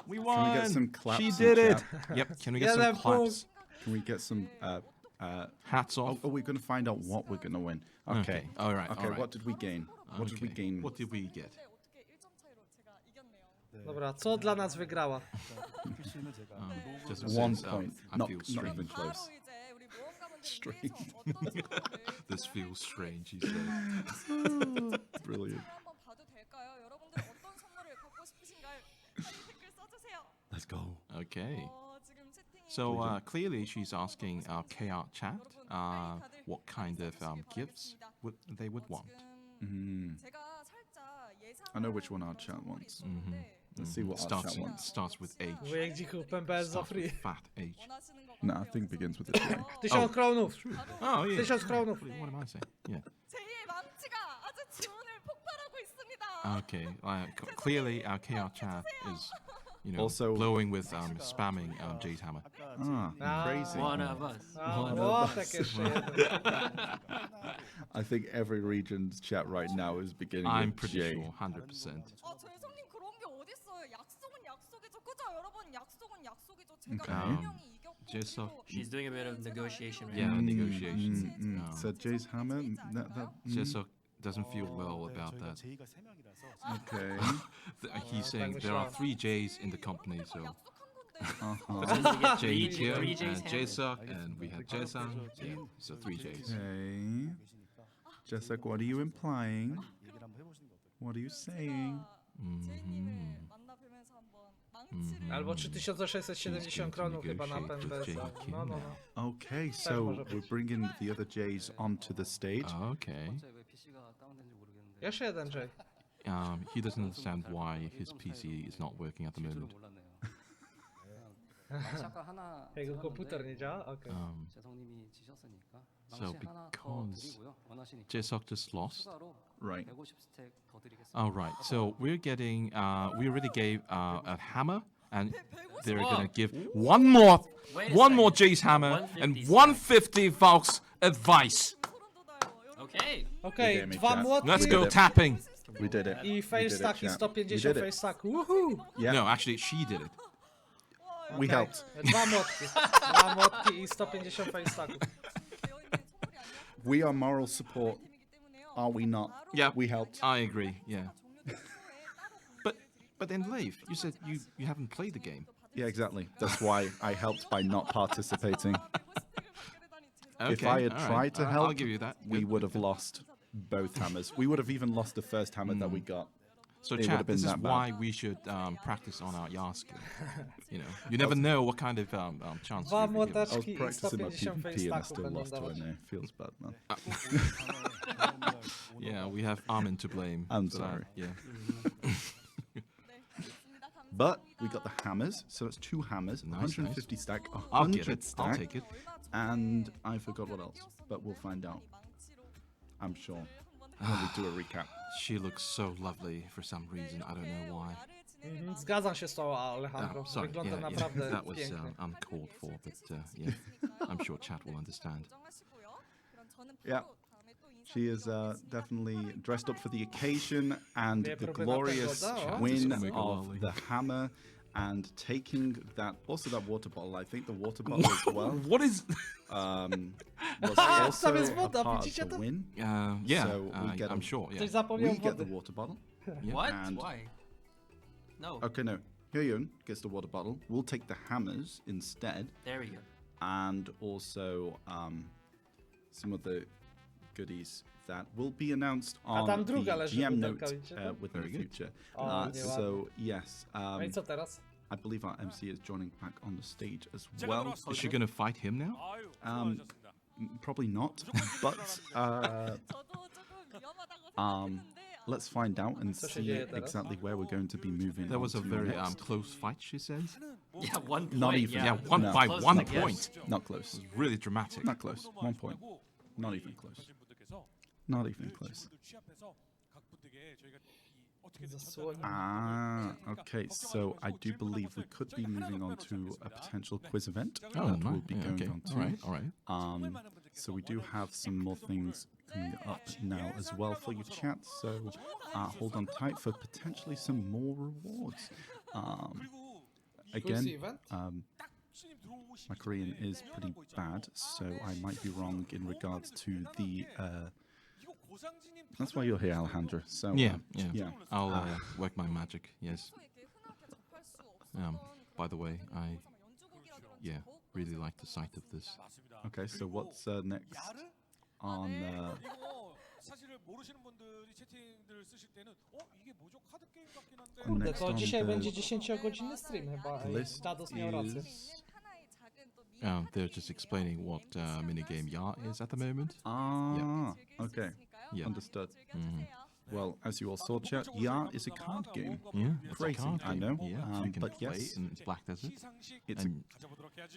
We Can won. we get some claps? She in did it. chat? Yep. Can we get Yeah, some claps? Can we get some Hats off. Oh, we're gonna find out what we're gonna win. Okay. All right. Okay. all right. What did we gain? What did we Okay. gain? What did we get? 어떻게 1점 차이로 제가 이겼네요. Dobra, co dla nas wygrała? 필수는 제가 Just 1 says, point. I Not feel even strange. close. 바로 이제 우리 모험가 분들 strange. This feels strange, he said. Brilliant. 한번 봐도 될까요? 여러분들 어떤 선물을 받고 싶으신가요? 빨리 댓글 써주세요. Let's go. Okay. 지금 채팅이 So clearly she's asking our KR chat what kind of gifts they would want. 제가 살짝 예상. I know which one our chat wants. Let's see what our chat wants. Starts with H. Wyjęci kupem bez za free. Fat H. No, I think begins with a J. 1000 kronów. Oh, yeah. 1000 kronów. What am I saying? Yeah. 제2의 망치가 아주 지원을 폭발하고 있습니다. Okay. Clearly our KR chat is, Also blowing with spamming Jay's hammer. Crazy. One of us. I think every region's chat right now is beginning I'm with pretty J. sure, 100%. 재성님 그런 게 어딨어요? 약속은 약속이죠, 그죠? 여러분 약속은 약속이죠. 제가 Okay. 분명히 이겼고. She's doing a bit of negotiation right Yeah, now. negotiations. So Jay's hammer. Jesok doesn't feel well about that. Okay. He's saying there are 3 J's in the company, so Uh-huh. Jay here and Jesok, and we have Jaesang. Yeah, so 3 J's. Okay. Jesok, what are you implying? What are you saying? Albo 3670 kronów chyba na PNBS. No. Okay, so we're bringing the other J's onto the stage. Okay. Jeszcze jeden J. He doesn't understand why his PC is not working at the moment. Jego komputer nie działa? Okay. So because Jesok just lost. Right. Oh, right. So we're getting, we already gave a hammer, and they're gonna give one more Jay's hammer and 150 Valk's advice. Okay. Okay, 2 młotki. Let's go tapping. We did it. I face stack i 150 face stack. Woohoo! Yeah. No, actually, she did it. We helped. 2 młotki. 2 młotki i 150 face stacków. We are moral support. Are we not? Yeah, we helped. I agree. Yeah. But then, Leif, you said you haven't played the game. Yeah, exactly. That's why I helped by not participating. Okay, If I had all right. tried to help, I'll give you that. we would have lost both hammers. We would have even lost the first hammer that we got. So, It would chat, have been this is that bad. why we should practice on our Yar skill. You never know what kind of chance. Dwa you could give us. I was młoteczki i practicing my 150 face PvP and I stacków still będą lost to dawać. an Feels bad, man. Yeah, we have Armin to blame. I'm for that, sorry. Yeah. But we got the hammers, so it's 2 hammers, Nice, 150 stack, I'll get 100 it. stack. I'll take it. And I forgot what else, but we'll find out. I'm sure when we do a recap. She looks so lovely for some reason. I don't know why. Zgadzam się z tą Alejandro. Sorry, Wygląda yeah, naprawdę that was pięknie. uncalled for, but yeah, I'm sure chat will understand. Yeah, she is definitely dressed up for the occasion and the glorious win of the hammer and taking that water bottle. I think the water bottle as well. What is? Was also a part of the win. Yeah, so we get I'm sure. Yeah. We get the water bottle. What? And Why? No. Okay, no. Hyun gets the water bottle. We'll take the hammers instead. There we go. And also some of the goodies that will be announced on the GM note within the future. So yes. No i co teraz? I believe our MC is joining back on the stage as well. Is she gonna fight him now? Probably not, but let's find out and see exactly where we're going to be moving. There was a on to very next. close fight, she says. Yeah, 1 point. Not even. Yeah, by Close, 1 I guess. point. Not close. It was really dramatic. Not close. 1 point. Not even close. Not even close. Okay, so I do believe we could be moving on to a potential quiz event that we'll be going on to. All right. So we do have some more things coming up now as well for you chat, so hold on tight for potentially some more rewards. Again, my Korean is pretty bad, so I might be wrong in regards to the that's why you're here, Alejandro. So Yeah. I'll work my magic. Yes. By the way, really like the sight of this. Okay, so what's next on? 이거 사실을 모르시는 분들이 채팅들 쓰실 때는 이게 뭐죠? 카드 게임 같긴 한데. Kurde, Next to on dzisiaj the będzie 10-godzinny stream chyba. list Dados miał rację. is- They're just explaining what minigame Ya is at the moment. Okay. Yeah. Understood. Mhm. Well, as you all saw, chat, Ya is a card game. Yeah, it's a Crazy, card I game. know. Yeah, so you can but play yes, it in Black Desert. it's And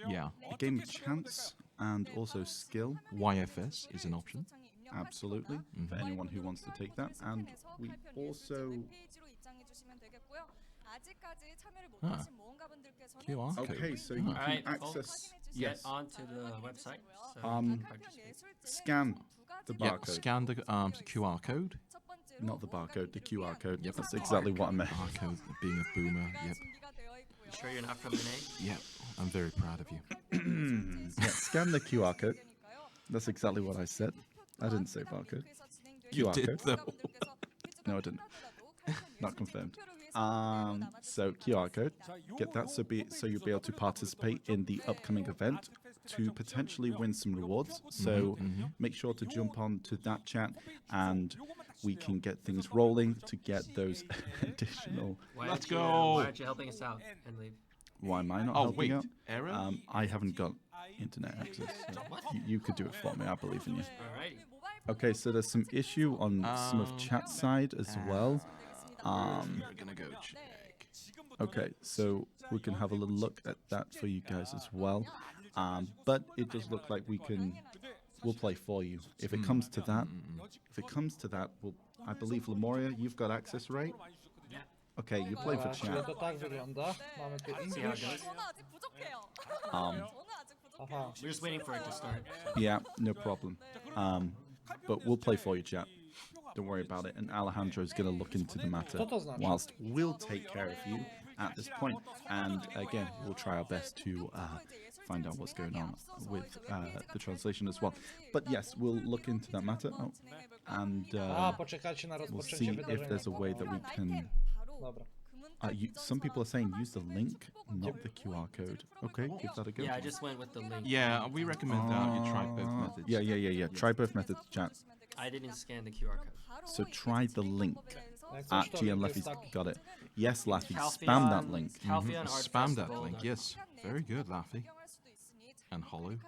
yeah, a game of chance and also skill. YFS is an option. Absolutely, for anyone who wants to take that. And we also... QR code. Okay, so you can Alright, access... Get onto the website. So Um, you can participate. Scan the Yeah, barcode. scan the QR code. Not the barcode, the QR code. Yep, That's exactly what I meant. Barcode, being a boomer. Yep. You sure you're not from NA? Yep. I'm very proud of you. Yeah, scan the QR code. That's exactly what I said. I didn't say barcode. QR did, code. though. No, I didn't. Not confirmed. So QR code. Get that so you'll be able to participate in the upcoming event to potentially win some rewards. So make sure to jump on to that chat and we can get things rolling to get those additional. Why Let's aren't you, go. Why aren't you helping us out and leave? Why am I not Oh, helping wait. out? Error? I haven't got internet access. So you could do it for me. I believe in you. Alrighty. Okay, so there's some issue on some of chat side as well. We're gonna go check. Okay, so we can have a little look at that for you guys as well. But it does look like we'll play for you. If it comes to that, I believe Lemuria, you've got access, right? Yeah. Okay, you play for Czyli chat. to tak wygląda. Mamy tu See how it English. goes. Aha. We're just waiting for it to start. Yeah, no problem. But we'll play for you, chat. Don't worry about it. And Alejandro's going to look into the matter whilst we'll take care of you at this point. And again, we'll try our best to find out what's going on with the translation as well. But yes, we'll look into that matter. And Poczekajcie na we'll rozpoczęcie see if wydarzenia. there's a way that we can... Dobra. some people are saying use the link, not the QR code. Okay, give that a go. Yeah, I just went with the link. Yeah, we recommend that you try both methods. Yeah. Try both methods, chat. I didn't scan the QR code. So try the link. Jak coś to GM link Laffy's jest taki. got it. Yes, Laffy, CALPHEON- spam that link. CALPHEON Art Spam that Festival. link. Yes, very good, Laffy. And Hollow.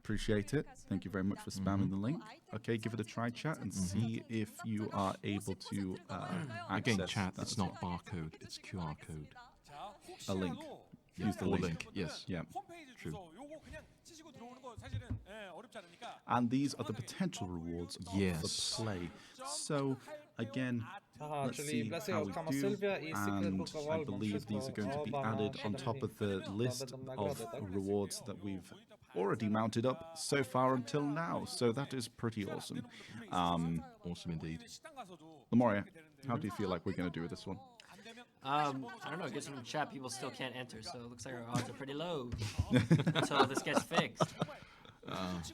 Appreciate it. Thank you very much for spamming the link. Okay, give it a try, chat, and see if you are able to Again, access chat. that It's as not well. barcode. It's QR code. A link. Yeah, Use the or link. Yes. Yeah. True. 요거 그냥 치시고 들어오는 거 사실은 어렵지 않으니까. And these are the potential rewards of Yes. the play. So, again, Aha, let's czyli see Blessing how of we Kama do. Sylwia i Secret And Book of I Album. believe these are going to be added on top of the list of rewards that we've already mounted up so far until now. So that is pretty awesome. Awesome indeed. Lemuria, how do you feel like we're going to do with this one? I don't know, because from chat people still can't enter, so it looks like our odds are pretty low until this gets fixed.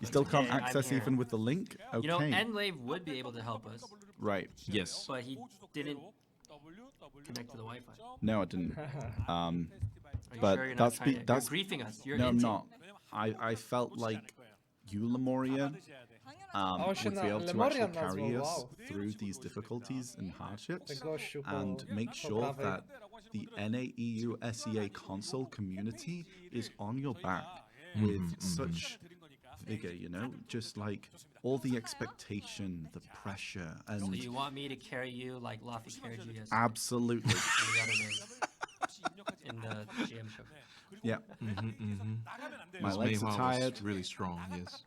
You still can't Okay, I'm access here. even with the link? Okay. You know, Enlave would be able to help us, Right. Yes. but he didn't connect to the Wi-Fi. No, I didn't. Are you But sure you're not that's trying to, that's you're griefing us. You're no, I'm into not. I felt like you, Lemuria, Oh, się would be na able to Lemurian actually carry nazwał, us wow. through these difficulties and hardships, Ten gościu po- and make po sure prawej. that the NAEU SEA console community is on your back with such vigor, you know, just like all the expectation, the pressure, So and you want me to carry you like Laffy carried you yesterday? absolutely. The other day in the GM show. Yeah. My This legs are Maywa was tired. really strong. Yes.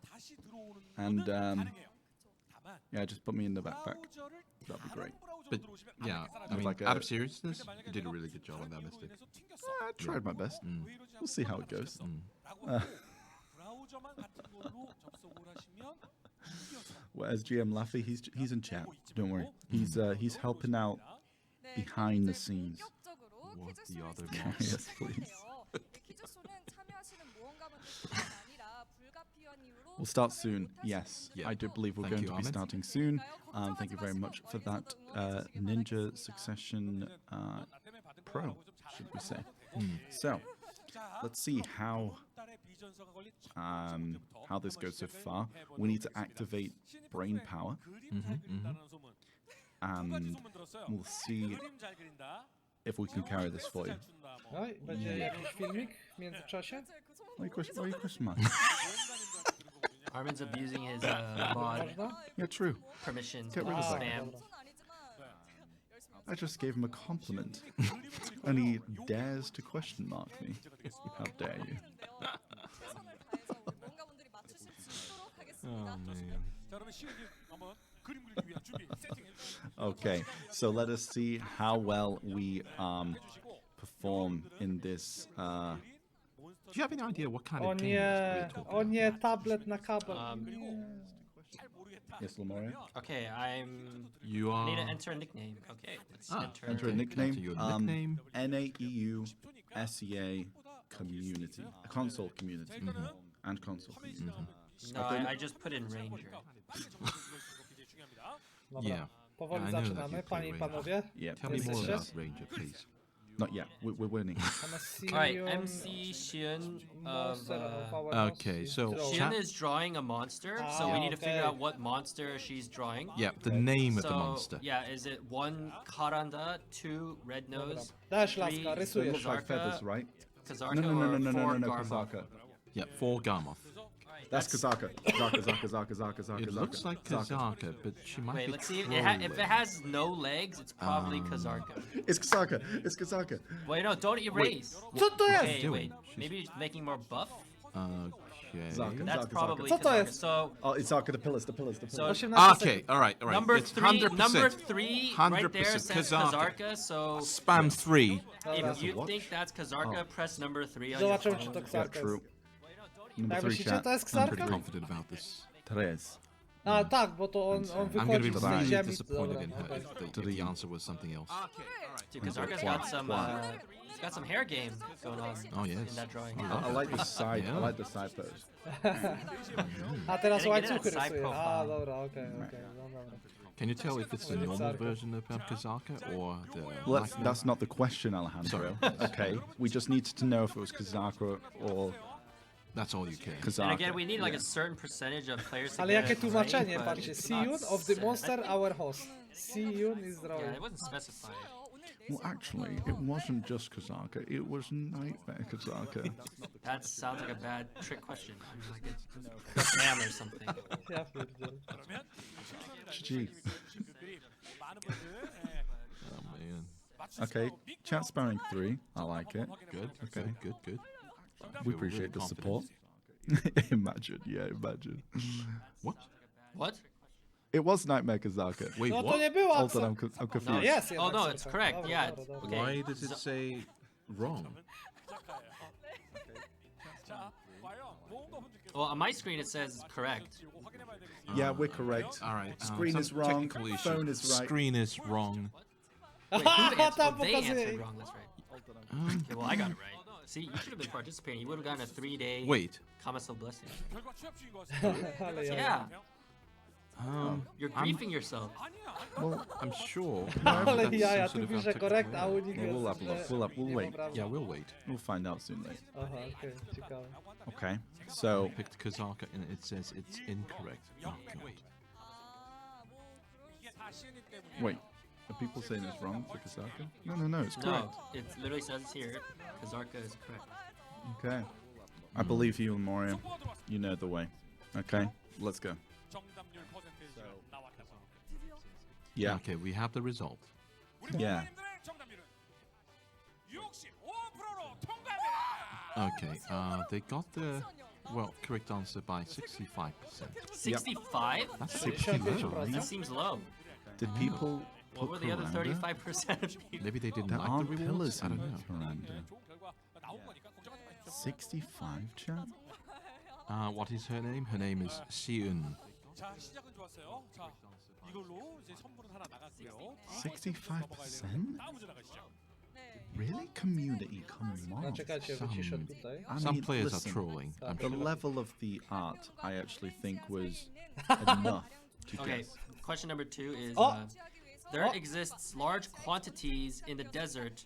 And yeah, just put me in the backpack. That'd be great. But yeah, I mean, like out a- of seriousness, you did a really good job on that, Mystic. I tried my best. Mm. We'll see how it goes. Whereas GM Laffy, he's in chat. Don't worry. He's helping out behind the scenes. What the other Yes, please. We'll start soon. Yes, Yeah. I do believe we're Thank going you, to be Ahmed. starting soon. Thank you very much for that. Ninja Succession Pro, should we say. So, let's see how how this goes so far. We need to activate brain power, and we'll see if we can carry this for you. Oj, będzie jakiś filmik w międzyczasie? Why are you question mark? Armin's abusing his mod Yeah, true. permission Get to rid of that. spam. I just gave him a compliment, and he dares to question mark me. How dare you? Oh man. Okay, so let us see how well we perform in this. Do you have any idea what kind O of game nie, we're talking o nie, tablet na kabel. Yes, Lamoria? Okay, You I need to are... enter a nickname. Okay, let's Enter a nickname. Enter your nickname. NAEU community. A console community. And console community. No, I just put in Ranger. Dobra, Yeah. powoli I know that zaczynamy, you play panie i Ranger. panowie. Yeah, Tell me more Jesteście? about Ranger, please. Not yet. We're winning. Alright, MC Xion of Okay, so Xion chat. is drawing a monster, so we need to figure out what monster she's drawing. Yeah, the name of So, the monster. yeah, is it 1 Karanda, 2 Red Nose, Dasz 3 laska, They rysujesz. look like feathers, right? Kazarka, No, or 4 no, Garmoth? Kazaka. Yeah, 4 Garmoth. That's Kazaka. Zaka. It looks like Kazaka, but she might Wait, be let's see. trolling. If it has no legs, it's probably Kazarka. It's Kazaka. Wait, no, don't erase. Co to jest? Okay, wait. Maybe it's making more buff? Okay. That's probably Co to Kazarka. jest? So, Oh, it's Zaka, the pillars. so 18 Okay, alright. number It's 3, 100%. number 3 right there 100% says Kazarka. Kazarka, so Spam 3. if you think that's Kazarka, press number 3 on your Zobaczymy, czy phone. to Yeah, ksarka true. jest. Number Jak 3 myślicie, chat. to jest I'm ksarka? pretty confident about this. Tres. A tak, bo to on I'm gonna wychodzi be z tej really ziemi. disappointed Dobra, in her okej. if the answer was something else. Dude, Kazarka's got some, he's got some hair game going on Oh, yes. in that drawing. I like the side. Yeah. I like the side pose. A teraz Didn't get it łańcuchy at side rysuje. A, profile. dobra, okej, no dobra. Can you tell if it's the normal version of Kazaka or the... Well, black that's not the question, Alejandro. Okay, we just needed to know if it was Kazaka or That's all you care. Kazaka. And again, we need like a certain percentage of players to Ale get jakie it tłumaczenie, right, but patrzcie. it's See you not of the set. monster, our host. See you is Yeah, drawing. it wasn't specified. Well, actually, it wasn't just Kazaka. It was Nightmare Kazaka. That sounds like a bad trick question. Like a scam or something. Ja pierdzielę. GG. Oh man. Okay, chat spamming 3. I like it. Good. Okay. Good. We Feel appreciate the really support. confident. Imagine. What? What? It was Nightmare Kazaka. Wait, No to what? nie była Hold on, ksarka. I'm confused. No jest Oh no, jednak it's ksarka. correct. Dobra, Yeah. dobra, dobra. Okay. Why does it say wrong? Well, on my screen it says correct. Yeah, we're correct. All right. Screen some is wrong. technical issue. Phone is right. Screen is wrong. Wait, who answered? Tam Oh, they answered pokazuje. wrong. That's right. Okay, well I got it right. See, you should have been participating. You would have gotten a 3-day Wait. Kamaso blessing. Ale ja. Yeah. You're I'm- griefing yourself. Well, I'm sure. Ale that's jaja, some tu sort of pisze korekt, a u technical nich well, we'll jest, have a look. We'll wait. niepoprawne. Yeah, we'll wait. We'll find out soon, mate. Aha, okej, ciekawe. Okay, so Picked Kazaka and it says it's incorrect. Oh, God. wait, are people saying it's wrong for Kazaka? No, it's correct. No, it literally says here, Kazarka is correct. Okay, I believe you, Moria. You know the way. Okay, let's go. Yeah, Okay, we have the result. yeah. Okay, they got the correct answer by 65%. 65? That's 60 pretty low. really? That seems low. Did people What put were the other Karanda? 35% of people? Maybe they didn't There like aren't the pillars rewards. I in don't know. Karanda. 65, chat? What is her name? Her name is Siun. 65%? Really? Community, come on. Czekajcie, wyciszę tutaj. I Some mean, players listen, are trolling. I'm The sure. level of the art, I actually think, was enough to Okay, guess. question number 2 is Oh. there Oh. exists large quantities in the desert,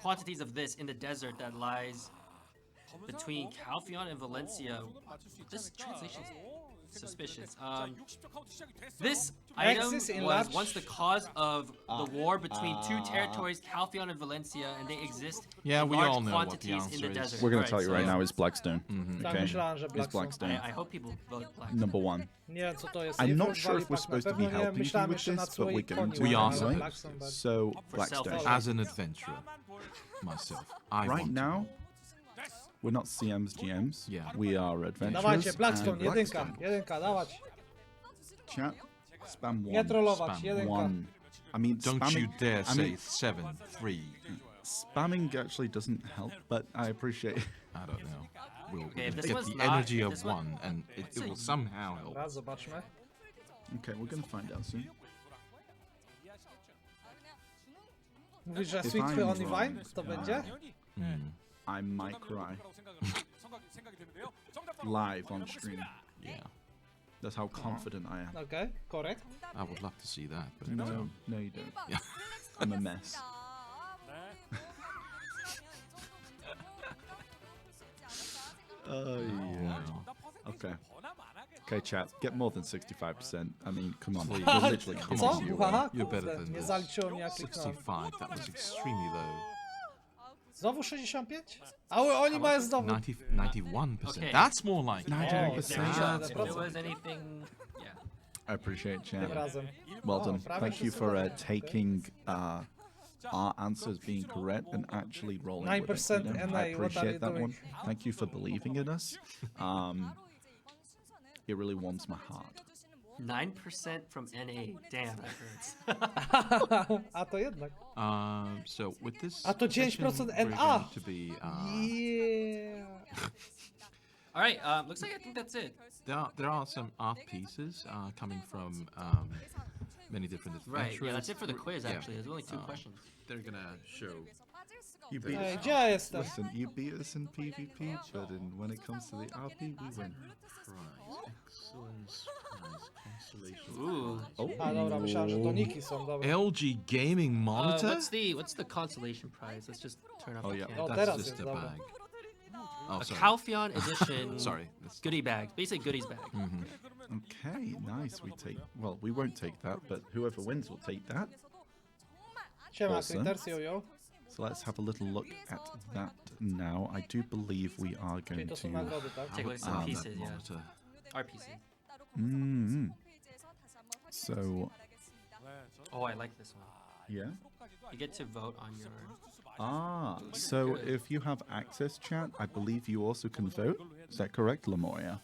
quantities of this in the desert that lies between CALPHEON and Valencia. This translation is suspicious. This item was once the cause of the war between two territories, CALPHEON and Valencia, and they exist in we large all know what the quantities in the answer is. desert. We're going to tell you right now, it's Blackstone. Okay, Myślałem, że it's Blackstone. Blackstone. I hope people vote Blackstone. Number one. Nie wiem, co to jest. I'm Nie not wiem, sure if we're Walipak supposed na to be pewno nie. helping you Myślałem with jeszcze na this, but we swoich can. koniach, We are, ale sorry. Blackstone, but- So For Blackstone. self-help. As an adventurer myself, I Right want now, we're not CMs, GMs. Yeah. We are adventurers. Dawajcie, Blackstone, and jedynka, Blackstone. jedynka, dawać. Chat, spam one. Nie trollować, Spam jedynka. One. I mean, Don't spamming, you dare I say mean, 7, 3. spamming actually doesn't help, but I appreciate it. I don't know. We'll Okay, if this get one's the not- energy if of this one- one, and it will somehow help. Raz, zobaczmy. Okay, we're gonna find out soon. Mówisz, że If Sweet I'm Only wrong, Wine? To będzie? I might cry. Live on stream. Yeah. That's how confident I am. Okay, correct. I would love to see that, but No, no, you don't. Yeah. I'm a mess. Oh yeah. Okay. Okay, chat. Get more than 65%. I mean, come on. Please. We're literally Come Co? on, you. Aha, You're better kurde, than nie this. zaliczyło mnie, jak kliknąłem. 65, that was extremely low. Znowu 65? A oni mają znowu. 91%. Okay. That's more like 91%. If it was anything, yeah. I appreciate Tym chat. razem. Well done. prawie Thank you wszyscy for podobnie. taking our answers being correct and actually rolling with it. 9% You know, NA, I what are you appreciate that doing? one. Thank you for believing in us. It really warms my heart. 9% from NA. Damn, that hurts. A to jednak. So with this A to 9% session, we're NA. going to be Yeah. All right, looks like I think that's it. there are some art pieces coming from many different adventurers. Right, yeah, that's it for the quiz, Yeah. actually. There's only 2 questions. They're gonna show. You beat Ej, us. gdzie ja jestem? Listen, you beat us in PvP, but when it comes to the RP, we win. Prize, excellence, prize, consolation. Ooh. prize. A dobra, myślałem, że to niki są, dobra. LG gaming monitor. What's the consolation prize? Let's just turn off Oh the yeah, camera. Oh, that's teraz just jest, a dobra. bag. Oh, A sorry. CALPHEON edition Sorry. that's- goodie bag, basically goodies bag. Okay, nice. We won't take that, but whoever wins will take that. Siema, Awesome. Critters, yo. So let's have a little look at that now. I do believe we are Czyli going to są to. nagrody, tak? Take a look at some that pieces, yeah. monitor. RPC. So, Oh, I like this one. yeah. You get to vote on your. So if you have access chat, I believe you also can vote. Is that correct, Lamoya?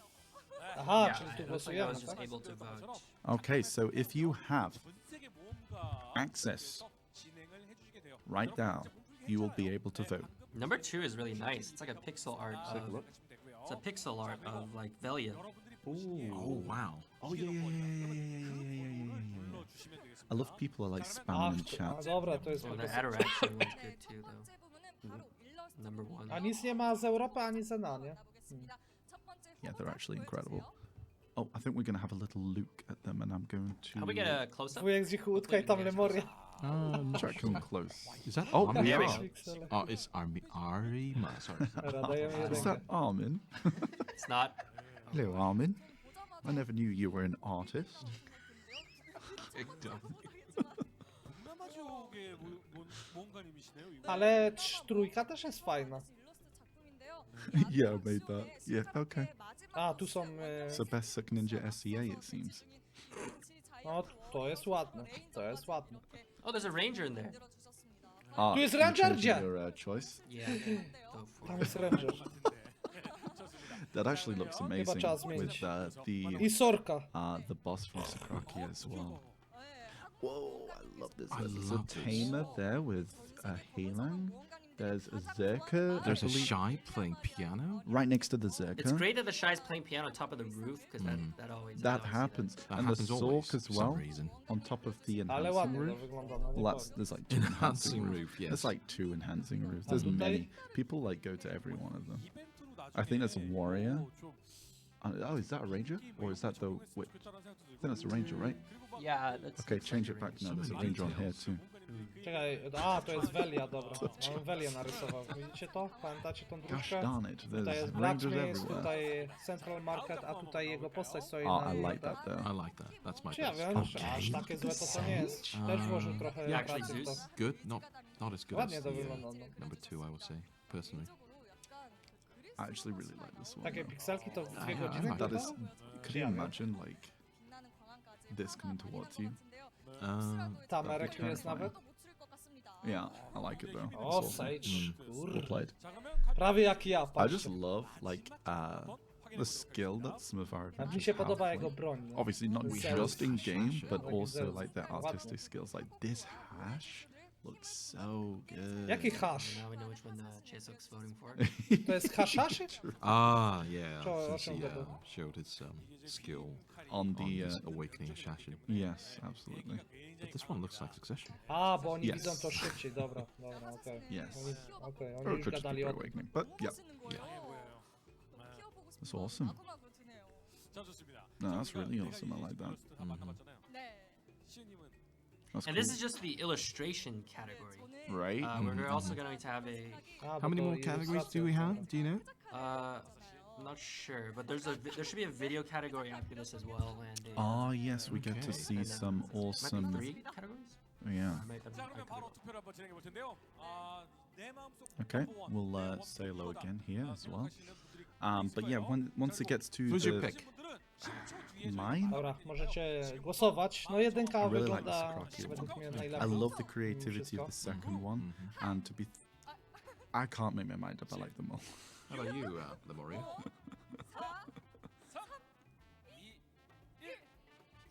Aha, Yeah, czyli tu it looks like I głosujemy, was just tak? able to vote. Okay, so if you have access right now, you will be able to vote. Number 2 is really nice. It's like a pixel art of. It's a pixel art of like Velia. Oh wow. Oh yeah. I love people are like spamming in A chat. dobra, to jest Oh, po the prostu... Ataraxian was good too, though. Number 1. A nic nie ma z Europy, ani z NA, nie? Yeah, they're actually incredible. Oh, I think we're gonna have a little look at them, and I'm going to. How we get a close up? Wujek z ich łódka i tam Lemoria. Check them close. Is that Oh, Armin? yeah. Oh, it's Arima. Sorry. Dobra, dajemy Is jedynkę. that Armin? It's not. Hello, Armin. I never knew you were an artist. Ale trójka też jest fajna. Yeah, I made that. Yeah, okay. A, tu są... So best Suck Ninja SEA, it seems. No, to jest ładne. To jest ładne. Oh, there's a ranger in there. Ah, Tu jest you Ranger, changed gdzie? your choice. Yeah. Go for Tam it. jest Ranger. That actually looks amazing trzeba zmienić. with I Sorka. the boss from Sakuraki as well. Whoa, I love this. I There's love a this. tamer there with a Heilang. There's a Zerka. I There's a believe, shy playing piano. right next to the Zerka. It's great that the Shy's playing piano on top of the roof because that always. That I always see happens. That And happens the always, Zork as for some well, reason. on top of the Ale enhancing ładnie to roof. wygląda, no nie Well, powiem. there's like two Enhancing enhancing roof, roofs. yes. There's like two enhancing roofs. There's tutaj- many. People like go to every one of them. I think there's a warrior. Oh, is that a ranger? Or is that the... Wait, I think that's a ranger, right? Yeah, that's... Okay, change it back. No, there's a ranger on here too. Czekaj, to jest Velia, dobra. On Velię narysował. Widzicie to? Pamiętacie tą Gosh dróżkę? darn it, Tutaj there's jest rangers Blacksmith, everywhere. tutaj Central Market, a tutaj jego postać stoi Oh, na I like nim, that there. I like that. That's my Czy ja best. wiem, że aż takie złe to nie jest. Też włożył trochę Yeah, pracy actually, w to. Zeus. Good, not as good Ładnie as to the wygląda, no. number 2, I would say, personally. I actually really like this one. Takie pikselki to w 2 I godziny like That chyba? is... Could you imagine, like, this coming towards you? Tamerek tu jest nawet. Yeah, I like it though. It's O, awesome. Sage. Well Kurde. played. Prawie jak ja, I patrz. just love, like, the skill that some of our A mi się adventures podoba have, jego like, broń. No. obviously not Zeus. just in game, but Taki also Zeus. like their Ładnie. artistic skills. Like this hash looks so good. Jaki hash? Now we know which one Chesuk's voting for. To jest hashaszy? Ah, yeah. Sure, Since he sure. showed his skill On on the his awakening assassin. yes, absolutely. But this one looks like Succession. A, bo oni Yes. widzą to szybciej, dobra, okej. Yes. Okej, Or oni it już could just be gadali o Great tym. Awakening, but yeah, that's awesome. No, that's really awesome. I like that. That's And cool. this is just the illustration category. Right. We're also going to have a... How many more categories do we have? Do you know? I'm not sure, but there should be a video category after this as well, and a, Ah, yes, we get to Okay. see and some might be awesome. 3 categories? Yeah. I might could be wrong. Okay, we'll say hello again here as well. But yeah, once it gets to Who's the your pick? mine, Dobra, możecie głosować. No jedynka I really like wygląda this Kraki według mnie one. I najlepiej. love the creativity of the second one, and to be, I can't make my mind up. I like them all. How about you, Lemuria?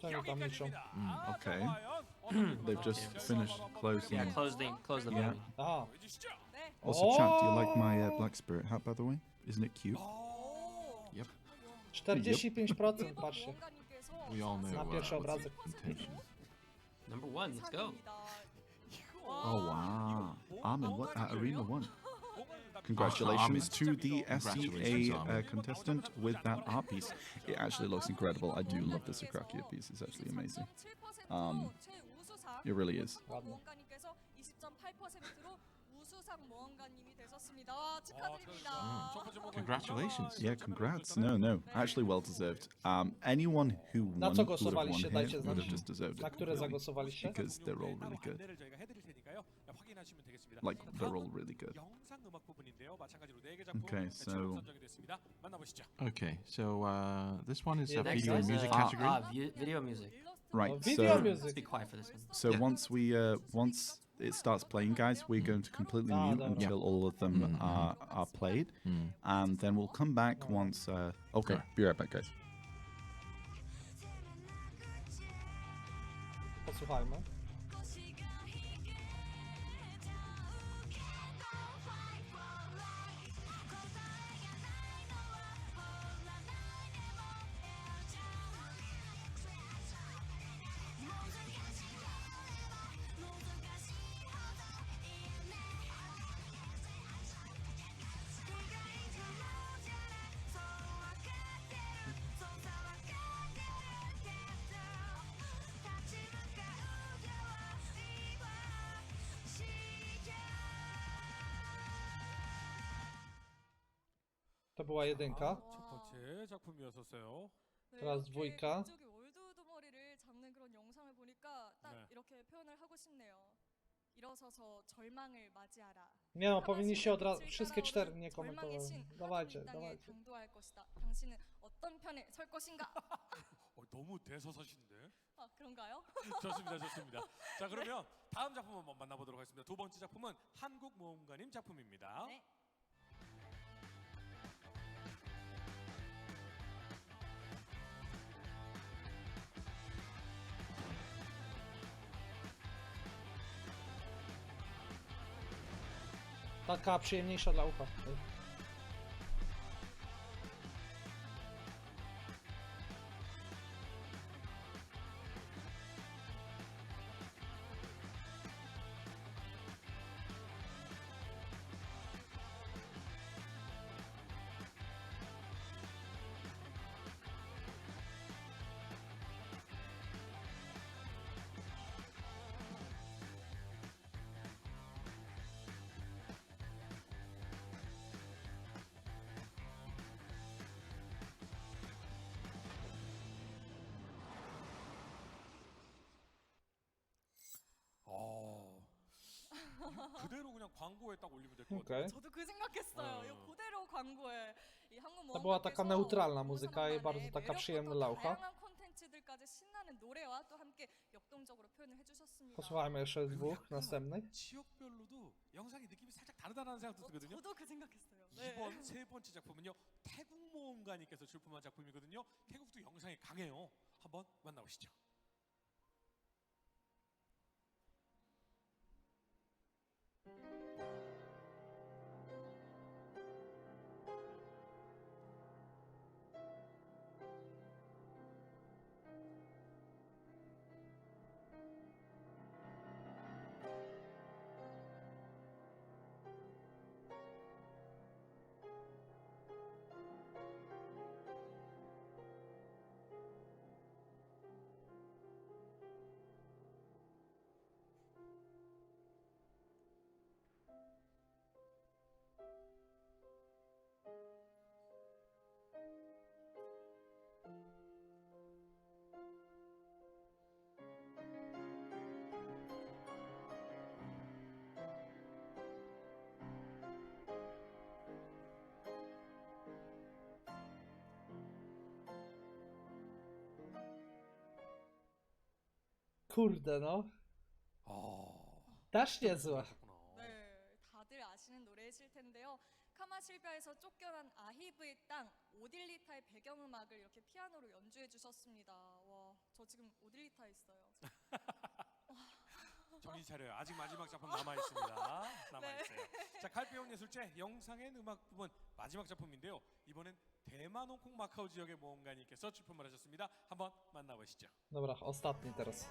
Co oni tam liczą? Okay, they've just finished closing. Yeah, close the Yeah. voting. Aha. Also, chat, do you like my Black Spirit hat, by the way? Isn't it cute? Yep. 45%, patrzcie. We all know Na pierwszy what's obrazek. the intention. Number 1, let's go. Oh wow, Armin, what Arena won. Congratulations to the Congratulations, SEA Armin. contestant with that art piece. It actually looks incredible. I do love the Sakrakia piece. It's actually amazing. It really is. Ładnie. Congratulations. Yeah, congrats. No, actually well deserved. Anyone who Na won co would have won głosowaliście? here Dajcie would have znać. just deserved Na it. które zagłosowaliście? Because they're all really good. Like, they're all really good. Okay, so Okay, so this one is a Next video and is, music category. Video music. right, Video so music. Let's be quiet for this one. so Yeah. once it starts playing, guys, we're going to completely mute dobra. until all of them are played, and then we'll come back once. Okay, be right back, guys. Posłuchajmy. To była jedynka. 첫 번째 작품이었었어요. Teraz dwójka. 왼쪽이 월드우드머리를 잡는 그런 영상을 보니까 딱 네. 이렇게 표현을 하고 싶네요. 일어서서 절망을 맞이하라. Nie no, powinniście od razu wszystkie 4 nie komentować. Dawajcie, 땅에 dawajcie. 강도할 것이다. 당신은 어떤 편에 설 것인가? 너무 대서사신데. 아 그런가요? 좋습니다. 자 그러면 다음 작품 한번 만나보도록 하겠습니다. 두 번째 작품은 한국 모험가님 작품입니다. 네. Taka przyjemniejsza dla ucha. 그대로 그냥 광고에 딱 올리면 될 것 Okej. 같아요. 저도 그 생각했어요. 이거 그대로 광고에 이 한국 To była taka 모험가께서 neutralna muzyka i bardzo taka 매력부터 przyjemna dla ucha. 다양한 콘텐츠들까지 신나는 노래와 또 함께 역동적으로 표현을 해주셨습니다. Posłuchajmy jeszcze dwóch następnych. 지역별로도 영상의 느낌이 살짝 다르다는 생각도 들거든요. 저도 그 생각했어요. 네. 이번 세 번째 작품은요, 태국 모험가님께서 출품한 작품이거든요. 태국도 영상이 강해요. 한번 만나보시죠. Kurde no. Też niezłe. 네, 다들 아시는 노래이실 텐데요. 카마실비아에서 쫓겨난 아히브의 땅 오딜리타의 배경음악을 이렇게 피아노로 연주해 주셨습니다. 와, 저 지금 오딜리타에 있어요. 정신 차려요. 아직 마지막 작품 남아 있습니다. 남아 있어요. 자, 칼페온 예술제 영상의 음악 부분 마지막 작품인데요. 이번엔 대만, 홍콩, 마카오 지역의 모험가님께서 출품을 하셨습니다. 한번 만나보시죠. Dobra, ostatni teraz.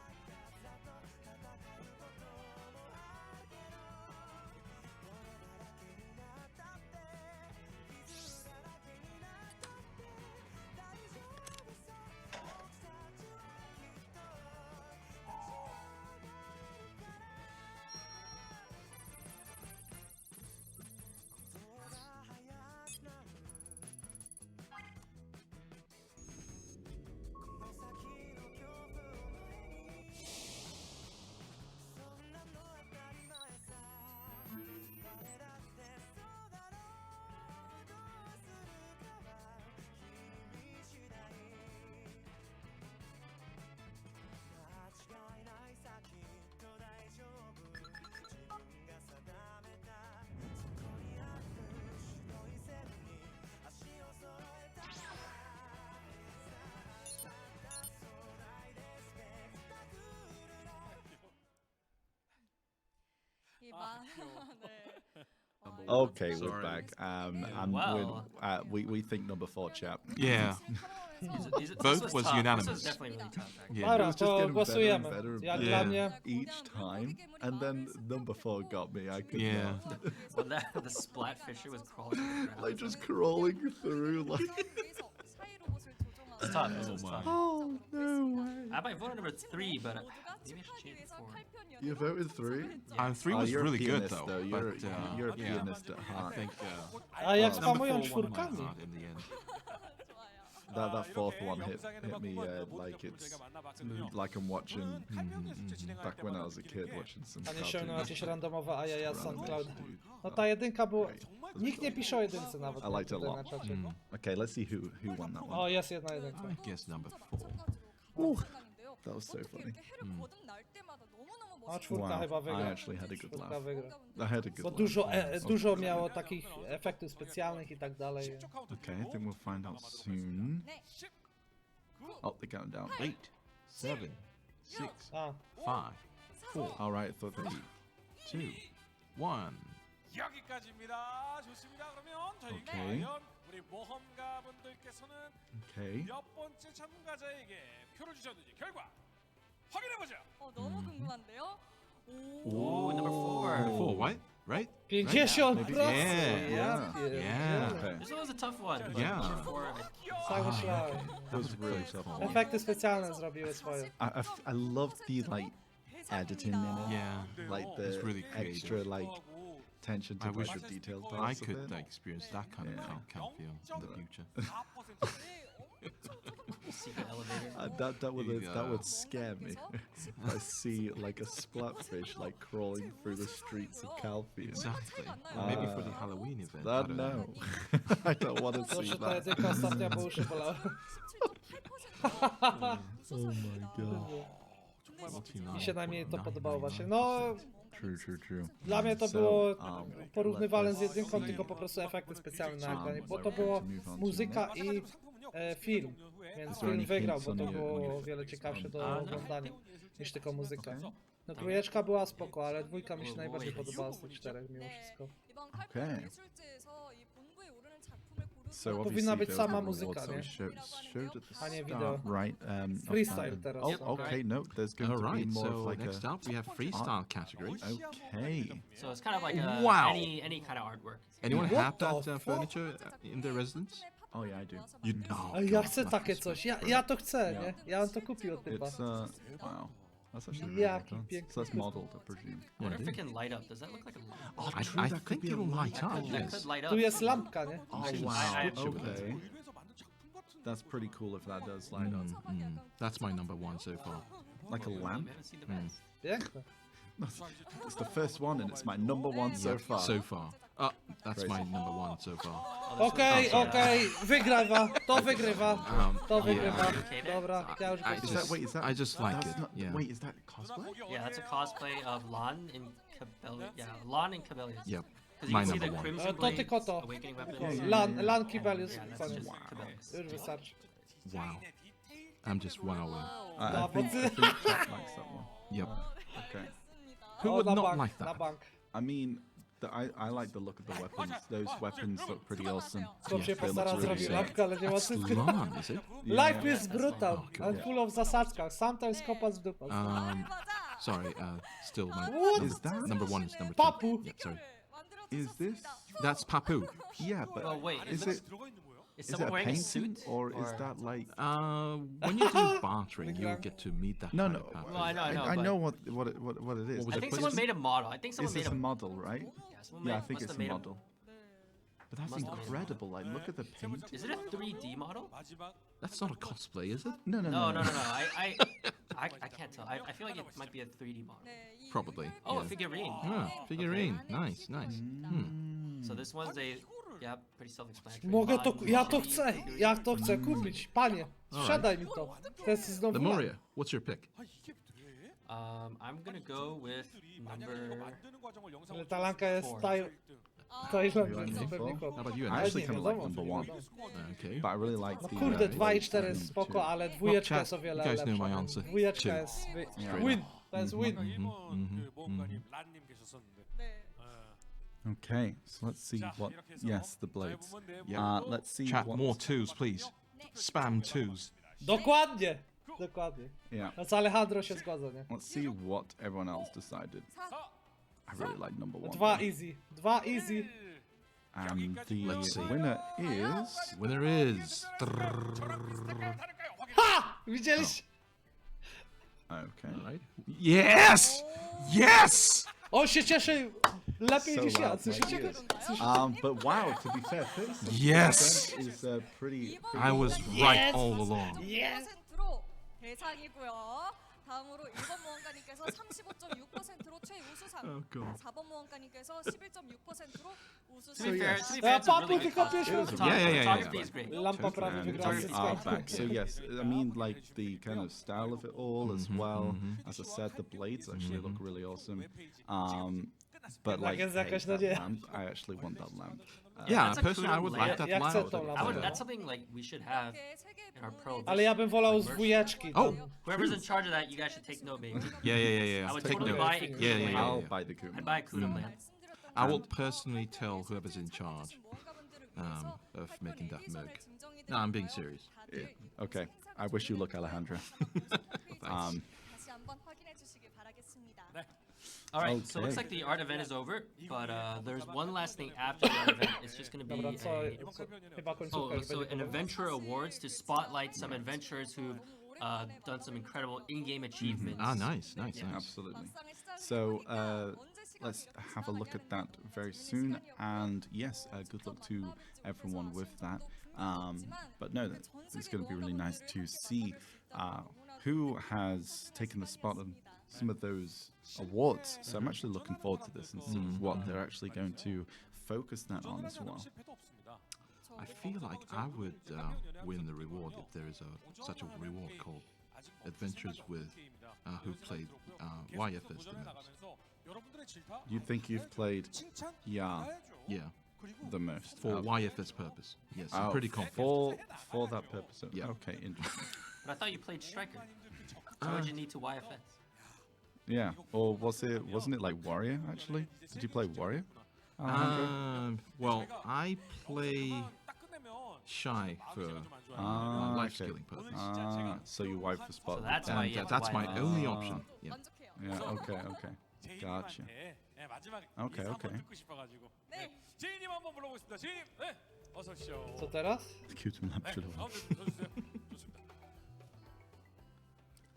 Okay, we're Sorry. back. Wow. We think number 4, chap. Yeah. Vote was unanimous. Definitely really tough. Yeah. Dobra, It was just to getting głosujemy. better and Jak better dla mnie. each time, and then number 4 got me. I could Yeah. Well, the Splatfisher was crawling to the ground. like just crawling through like. It's tough. It's tough. Oh no way! I might vote number 3, but maybe I should change it to 4. You voted 3. 3 was you're a really good pianist, though. You're, But you're a yeah, pianist at heart. I think. A jak z number pamują 4 won my czwórkami? heart in the end. That fourth one hit me like it's like I'm watching back when I was a kid watching some A nie cartoons. ściągnął jakieś randomowe ajaja z SoundCloud. No ta jedynka była... Nikt nie pisze o jedynce nawet. I liked it a tutaj lot. na czacie. Okay, let's see who won that one. O, jest jedna jedynka. I guess number 4. That was so funny. A czwórka chyba I wygra. actually had a good Czwórka laugh. wygra. I had a good Bo laugh. dużo miało takich efektów specjalnych i tak dalej. Okay, I think we'll find out soon. Up the countdown. 8, 7, 6, A. 5, 4, Alright, 3, 2, 1. 여기까지입니다. 좋습니다. 그러면 저희가 오케이. 과연 우리 모험가분들께서는 Okay. 몇 번째 참가자에게 표를 주셨는지 결과 확인해 보죠. 너무 궁금한데요. Ooh, number 4. 4, what? Right? 50%! Yeah. Yeah. Okay. This one was a tough one. But Yeah. number 4, Tak myślałem. That was really tough one. Efekty specjalne zrobiły swoje. I loved the like editing in it. Yeah. Like It's the really extra creative. like attention to I wish like the detailed I parts of could it. experience that kind of Yeah. CALPHEON in the future. Secret elevator. That would scare me. If I see like a splatfish like crawling through the streets of CALPHEON. Exactly. Maybe for the Halloween event. I don't know. I don't want to see that. Oh my god. Mi się najmniej to podobało właśnie. No, True. dla mnie to było porównywalne z jedynką, tylko po prostu efekty specjalne na ekranie, bo to było muzyka i film, więc film wygrał, bo to było o wiele ciekawsze do oglądania niż tylko muzyka. No trójeczka była spoko, ale dwójka mi się najbardziej podobała z tych czterech mimo wszystko. Okay. So powinna być sama muzyka, that nie? we showed at the A nie start, wideo. right? Freestyle teraz. Oh, okay. No, there's going to be Alright, more so of like next a up we have freestyle category. Okay. So it's kind of like any kind of artwork. Anyone What have that the furniture in their residence? Oh yeah, I do. You know. Ja chcę takie coś, ja to chcę, nie? Ja bym to kupił od typa. It's wow. That's actually really Jaki well done. piękny So that's modeled, I presume. I wonder if it can light up. Does that look like a lamp? Oh, I think it will light up. That Yes. could light up. Tu jest lampka, nie? Oh I- wow. I- Okay. That's pretty cool if that does light up. That's my number one so far. Like a lamp. We haven't seen the best. Piękne. It's the first one and it's my number one so far. So far. That's my number one so far. Okej, wygrywa, to wygrywa, to wygrywa. Dobra, ja już I just like it. Yeah. Wait, is that cosplay? Yeah, that's a cosplay of Lan in Cabellius. Yeah, Lan in Cabellius. Yep. Because you My can see the number one. Crimson To tylko Blades, to. Awakening Weapons. Lan Kibelius, Yeah, that's koniec. just Cabellius. Już wystarczy. Wow. I'm just wowing. I think Chat likes that one. Yep. Okay. Who would na not bank, like na that? bank. I mean, I like the look of the weapons. Those weapons look pretty awesome. Chłop się They look postarał really zrobić sick. lampkę, ale nie ma cyfry. Lan, is it? Life is brutal, Okay. and full of zasadzkach. Sometimes kopas w dupę. Sorry, still my What? is that number one is number Papu. two. Yep, sorry. Is this? That's Papu. Yeah, but Well, wait, is is it? Is Is it someone a wearing a painting suit? or is that like? When you do bartering, you'll get to meet that. No, kind no. of Papu. Well, I know, I but- know what it is. What was I it? think someone made a model. I think someone Is made this a a model, right? someone Yeah, I made- think must it's have a made model. But that's Must have made a incredible. Like, look at the paint. Is it a 3D model? That's not a cosplay, is it? No. No. I can't tell. I feel like it might be a 3D model. Probably. Oh, yeah. a figurine. Figurine. Nice. So this one's a pretty self-explanatory. Mogę to, Lan ja to Washington chcę, figurine. ja to chcę kupić, panie. Sprzedaj mi to. To jest znowu Lemuria, what's your pick? I'm gonna go with number. Ale ta lanka jest You like Tajlandii, me pewnie for? chłop. How about you? I Andy? actually kind of like wiadomo, number nie one, wiadomo. Okay. but I really like No the. kurde, 2 i 4 jest number spoko, two. ale dwójeczka Chat, jest o you wiele guys know my lepsza. answer. Dwójeczka Two. jest Yeah. win, to jest win. Okay, so let's see what. Yes, the blades. Let's see Chat, what. more twos, please. Spam twos. Dokładnie, Yeah. No z Alejandro się zgadza, nie? Let's see what everyone else decided. I really like number one. 2 easy, 2 easy. And the Let's see. winner is. Winner is. Ha! Widzieliście? Okay. Right. Yes! Yes! On się cieszy lepiej So niż ja, loud, my słyszycie? ears. But wow, to be fair, 37% Yes! is pretty. I was right all along. 10%로 대상이고요. 다음으로 1번 모험가님께서 35.6%로 최우수상, Oh god. 4번 모험가님께서 11.6%로 To 우수상. be fair, it's Ja a papu really tylko good pisze. costume. Photography is great. Lampa prawie And wygrała we are back. So yes, I mean like the kind of style of it all as well. As I said, the blades actually look really awesome. But like jest jakaś that nadzieja. lamp, I actually want that lamp. Yeah, That's a personally, I cool would lamp. like that Ja chcę lamp. tą lampę. That's something like we should have in our pro. Ale ja bym wolał z dwójeczki. Oh, Whoever's in charge of that, you guys should take note, baby. yeah. I would Take totally note. buy a Yeah. I'll buy the Kuma. I'd buy a Kudo lamp. I will personally tell whoever's in charge of making that mug. No, I'm being serious. Yeah. Okay. I wish you luck, Alejandra. 다시 한번 확인해 주시길 바라겠습니다. All right, so it looks like the art event is over, but there's one last thing after the art event. It's just going to be Dobra, co, chyba końcówka już so będzie an powiem. adventure awards to spotlight some adventurers who've done some incredible in-game achievements. Ah, nice. Absolutely. So let's have a look at that very soon. And yes, good luck to everyone with that. But no, it's going to be really nice to see who has taken the spot on some of those awards. So I'm actually looking forward to this and see what they're actually going to focus that on as well. I feel like I would win the reward if there is such a reward called Adventures with who played YFS the most. You think you've played Yeah. the most? For YFS purpose. Yes, I'm Oh, pretty confident. For that purpose. Yeah. Okay, interesting. But I thought you played Striker. Why would you need to YFS? Yeah, or wasn't it like Warrior actually? Did you play Warrior? Well, I play Shy for life skilling purpose. So you wipe the spot. So that's why you have to that's my wipe. only option. Yeah. Yeah. Okay. Gotcha. Okay. Co teraz?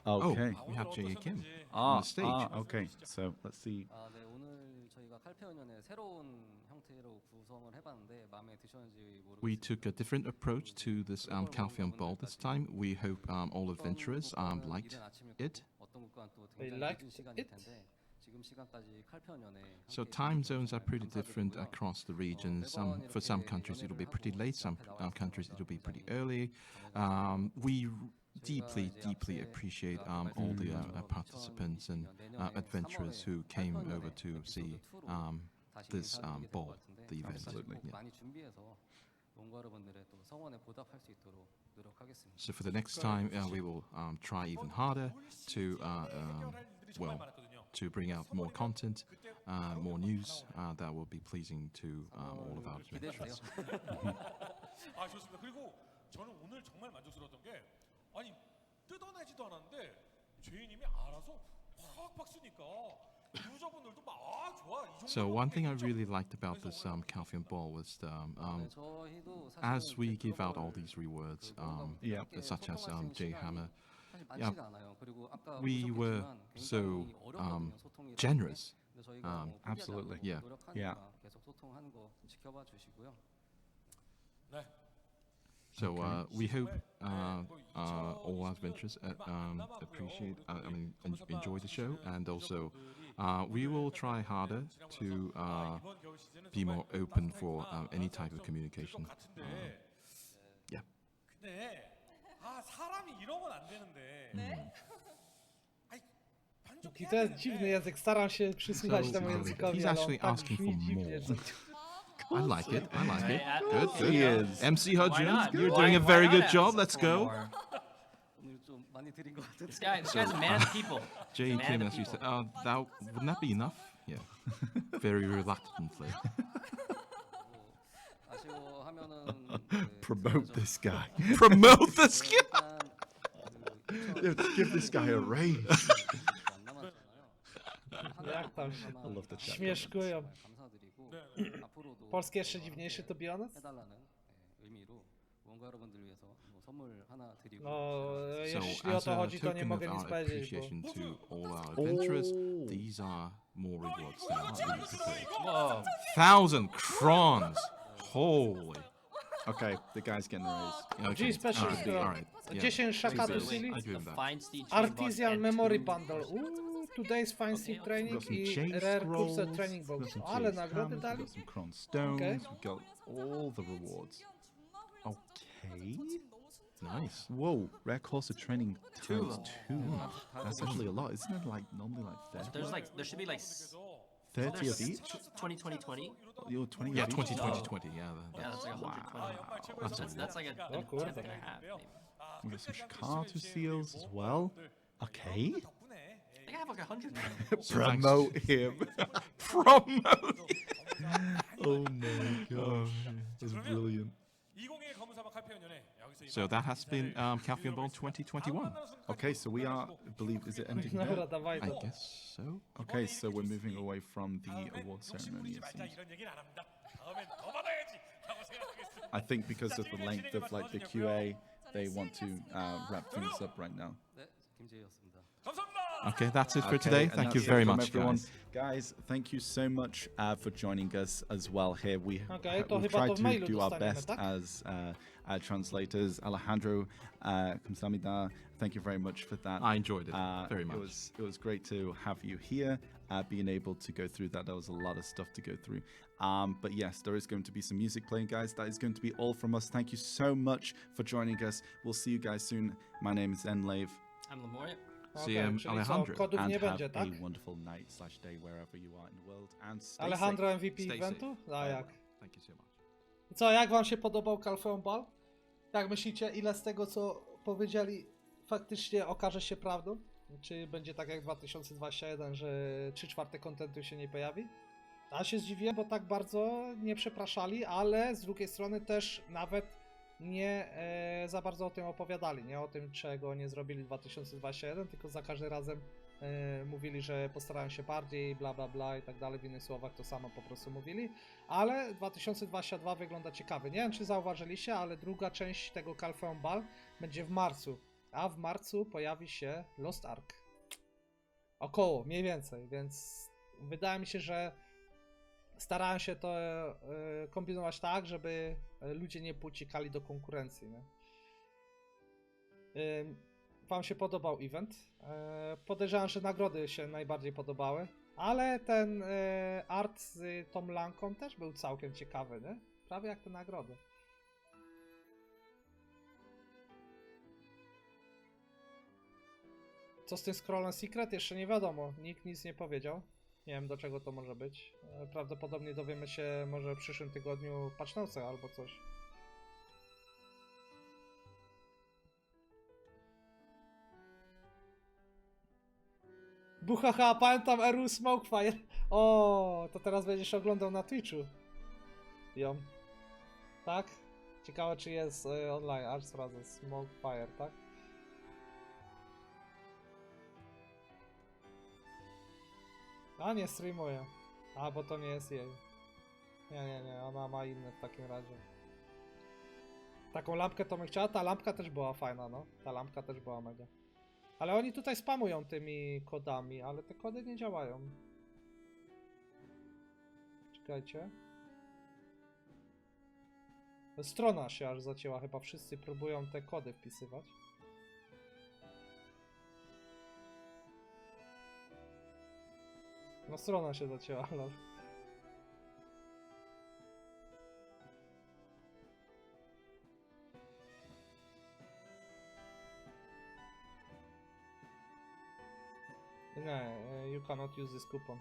Okay. We have Jay Kim on the stage. Okay. So let's see. 네, 오늘 저희가 칼페온연의 새로운 형태로 구성을 해봤는데 마음에 드셨는지 We took a different approach to this CALPHEON Ball this time. We hope all adventurers liked it. They liked it? So time zones are pretty different across the regions. For some countries it'll be pretty late, some countries it'll be pretty early. We deeply appreciate all the participants and adventurers who came over to see this ball, the event. Absolutely. Yeah. So for the next time, we will try even harder to to bring out more content, more news that will be pleasing to all of our adventurers. 아 좋습니다. 그리고 저는 오늘 정말 만족스러웠던 게 아니 뜯어내지도 않았는데 제이님이 알아서 확 쓰니까 유저분들도 막 좋아. So one thing I really liked about this CALPHEON Ball was as we give out all these rewards, such as J Hammer, we were so generous. Absolutely. Yeah. So we hope all adventurers appreciate, enjoy the show, and also we will try harder to be more open for any type of communication. Yeah. 사람이 이러면 안 되는데. I to jest dziwny język, staram się przysłuchać temu językowi, He's ale actually on tak asking for brzmi dziwnie, more. że... I like it. Good. He is. MC Hudgens, not? you're Why- doing a why very not good ask job. Let's for go. more? 오늘 좀 많이 드린 것 같은데. This guy's a man of the people. Jay Man Kim, of as the you people. said, wouldn't that be enough? Yeah. Very reluctantly. Promote this guy. Promote this guy. Give this guy a raise. Jak tam się I love the chat. śmieszkują. Polski jeszcze dziwniejszy to Bionet? No, jeśli o as to a chodzi, to nie token of mogę nic our powiedzieć, bo... appreciation to all our adventurers, these are more rewards than we prepared. Whoa. 1,000 crons! Holy. Okay, the guy's getting raised. Okay. G Special Alright, Store. alright, yeah. 10 Shaka Please, Silly. I give him that. Fine Steed Artisan and Memory two- Bundle. Today's Fine Steed Training Got some i chain Rare scrolls, Cursor Training we've Box. got some Ale chain nagrody hammers, dali? we've got some cron stones, Okay. we've got all the rewards. Okay. Nice. Whoa, Rare Course of Training Two. times 2. That's actually a lot, isn't it? Like normally like 30. There should be like 30 of each? 20, 20, 20. You're 20 Yeah, of each? 20, 20, 20. Yeah, Yeah, that's like 120. That's like a tenth and a half, maybe. We've got some Shikatu seals as well. Okay. I think I have like 100 now. Promote him. Promote. Oh my gosh. It's brilliant. So that has been CALPHEON Ball 2021. Okay, so we are, I believe, is it ending now? Dobra, dawaj I to. guess so. Okay, so we're moving away from the award ceremony, it seems. I think because of the length of like the QA, they want to wrap things up right now. Okay, that's it for Okay, today. and Thank you that's it very from much, everyone. guys. Guys, thank you so much for joining us as well here. Okay, to We've chyba tried to w to mailu do our dostaniemy, best tak? as translators. Alejandro, kamsahamnida, thank you very much for that. I enjoyed it very much. It was great to have you here, being able to go through that. There was a lot of stuff to go through. But yes, there is going to be some music playing, guys. That is going to be all from us. Thank you so much for joining us. We'll see you guys soon. My name is Enlave. I'm Lemoria. See you, Alejandro. Kodów And nie have będzie, tak? a wonderful night / day wherever you are in the world. And stay Alejandro safe. MVP Stay eventu? safe. A jak? Thank you so much. I co, jak wam się podobał CALPHEON BALL? Jak myślicie, ile z tego, co powiedzieli, faktycznie okaże się prawdą? Czy będzie tak jak 2021, że 3/4 kontentu się nie pojawi? Ja się zdziwiłem, bo tak bardzo nie przepraszali, ale z drugiej strony też nawet nie za bardzo o tym opowiadali, nie o tym, czego nie zrobili w 2021, tylko za każdym razem mówili, że postarają się bardziej, bla bla bla i tak dalej, w innych słowach to samo po prostu mówili, ale 2022 wygląda ciekawy. Nie wiem, czy zauważyliście, ale druga część tego CALPHEON BALL będzie w marcu, a w marcu pojawi się Lost Ark. Około, mniej więcej, więc wydaje mi się, że starałem się to kombinować tak, żeby ludzie nie uciekali do konkurencji. Nie? Wam się podobał event. Podejrzewam, że nagrody się najbardziej podobały, ale ten art z tą lanką też był całkiem ciekawy, nie? Prawie jak te nagrody. Co z tym Scrollem Secret? Jeszcze nie wiadomo. Nikt nic nie powiedział. Nie wiem, do czego to może być. Prawdopodobnie dowiemy się może w przyszłym tygodniu w patch note'ach albo coś. Buhaha, pamiętam Eru Smokefire. O, to teraz będziesz oglądał na Twitchu. Ją. Tak? Ciekawe, czy jest online. Aż sprawdzę. Smokefire, tak? A nie streamuje. A, bo to nie jest jej. Nie, ona ma inne w takim razie. Taką lampkę to bym chciała, ta lampka też była fajna, no. Ta lampka też była mega. Ale oni tutaj spamują tymi kodami, ale te kody nie działają. Czekajcie. Strona się aż zacięła, chyba wszyscy próbują te kody wpisywać. No strona się zacięła, ale... Nie, you cannot use this coupon.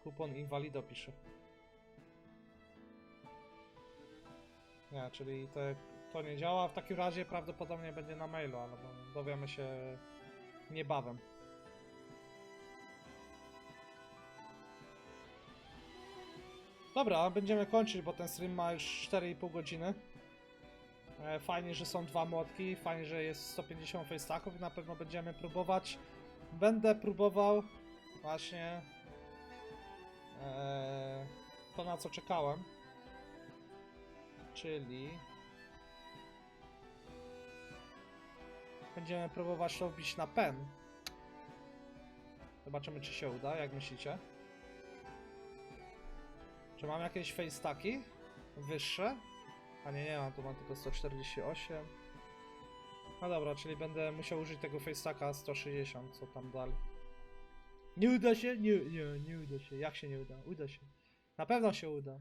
Kupon invalido pisze. Nie, czyli to nie działa. W takim razie prawdopodobnie będzie na mailu, ale dowiemy się niebawem. Dobra, będziemy kończyć, bo ten stream ma już 4,5 godziny. Fajnie, że są dwa młotki, fajnie, że jest 150 facestacków i na pewno będziemy próbować. Będę próbował właśnie to, na co czekałem, czyli będziemy próbować to wbić na pen. Zobaczymy, czy się uda, jak myślicie? Czy mam jakieś facestacki wyższe? A nie mam, tu mam tylko 148. No dobra, czyli będę musiał użyć tego facestacka 160, co tam dali. Nie uda się? Nie uda się. Jak się nie uda? Uda się. Na pewno się uda.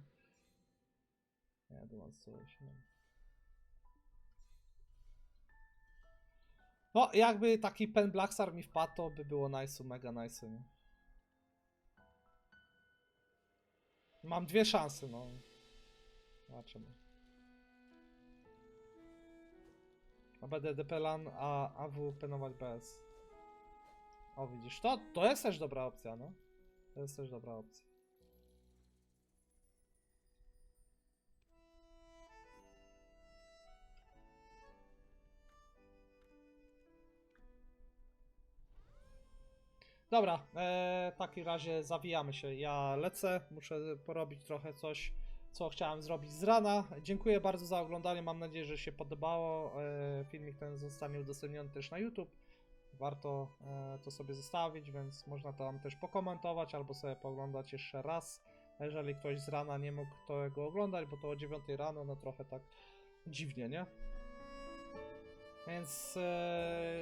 Nie, tu mam 108. No, jakby taki pen Blackstar mi wpadł, to by było nice, mega nice, nie? Mam dwie szanse, no. Zobaczymy. A będę DPLAN, a AW penować bez. O, widzisz, to jest też dobra opcja, no. To jest też dobra opcja. Dobra, w takim razie zawijamy się. Ja lecę, muszę porobić trochę coś, co chciałem zrobić z rana. Dziękuję bardzo za oglądanie, mam nadzieję, że się podobało. Filmik ten zostanie udostępniony też na YouTube. warto to sobie zostawić, więc można tam też pokomentować albo sobie pooglądać jeszcze raz. A jeżeli ktoś z rana nie mógł tego oglądać, bo to o 9 rano, no trochę tak dziwnie, nie? Więc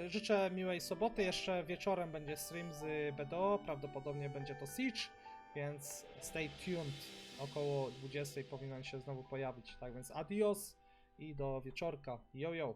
życzę miłej soboty. Jeszcze wieczorem będzie stream z BDO, prawdopodobnie będzie to Siege, więc stay tuned. Około 20 powinien się znowu pojawić. Tak więc adios i do wieczorka. Yo, yo.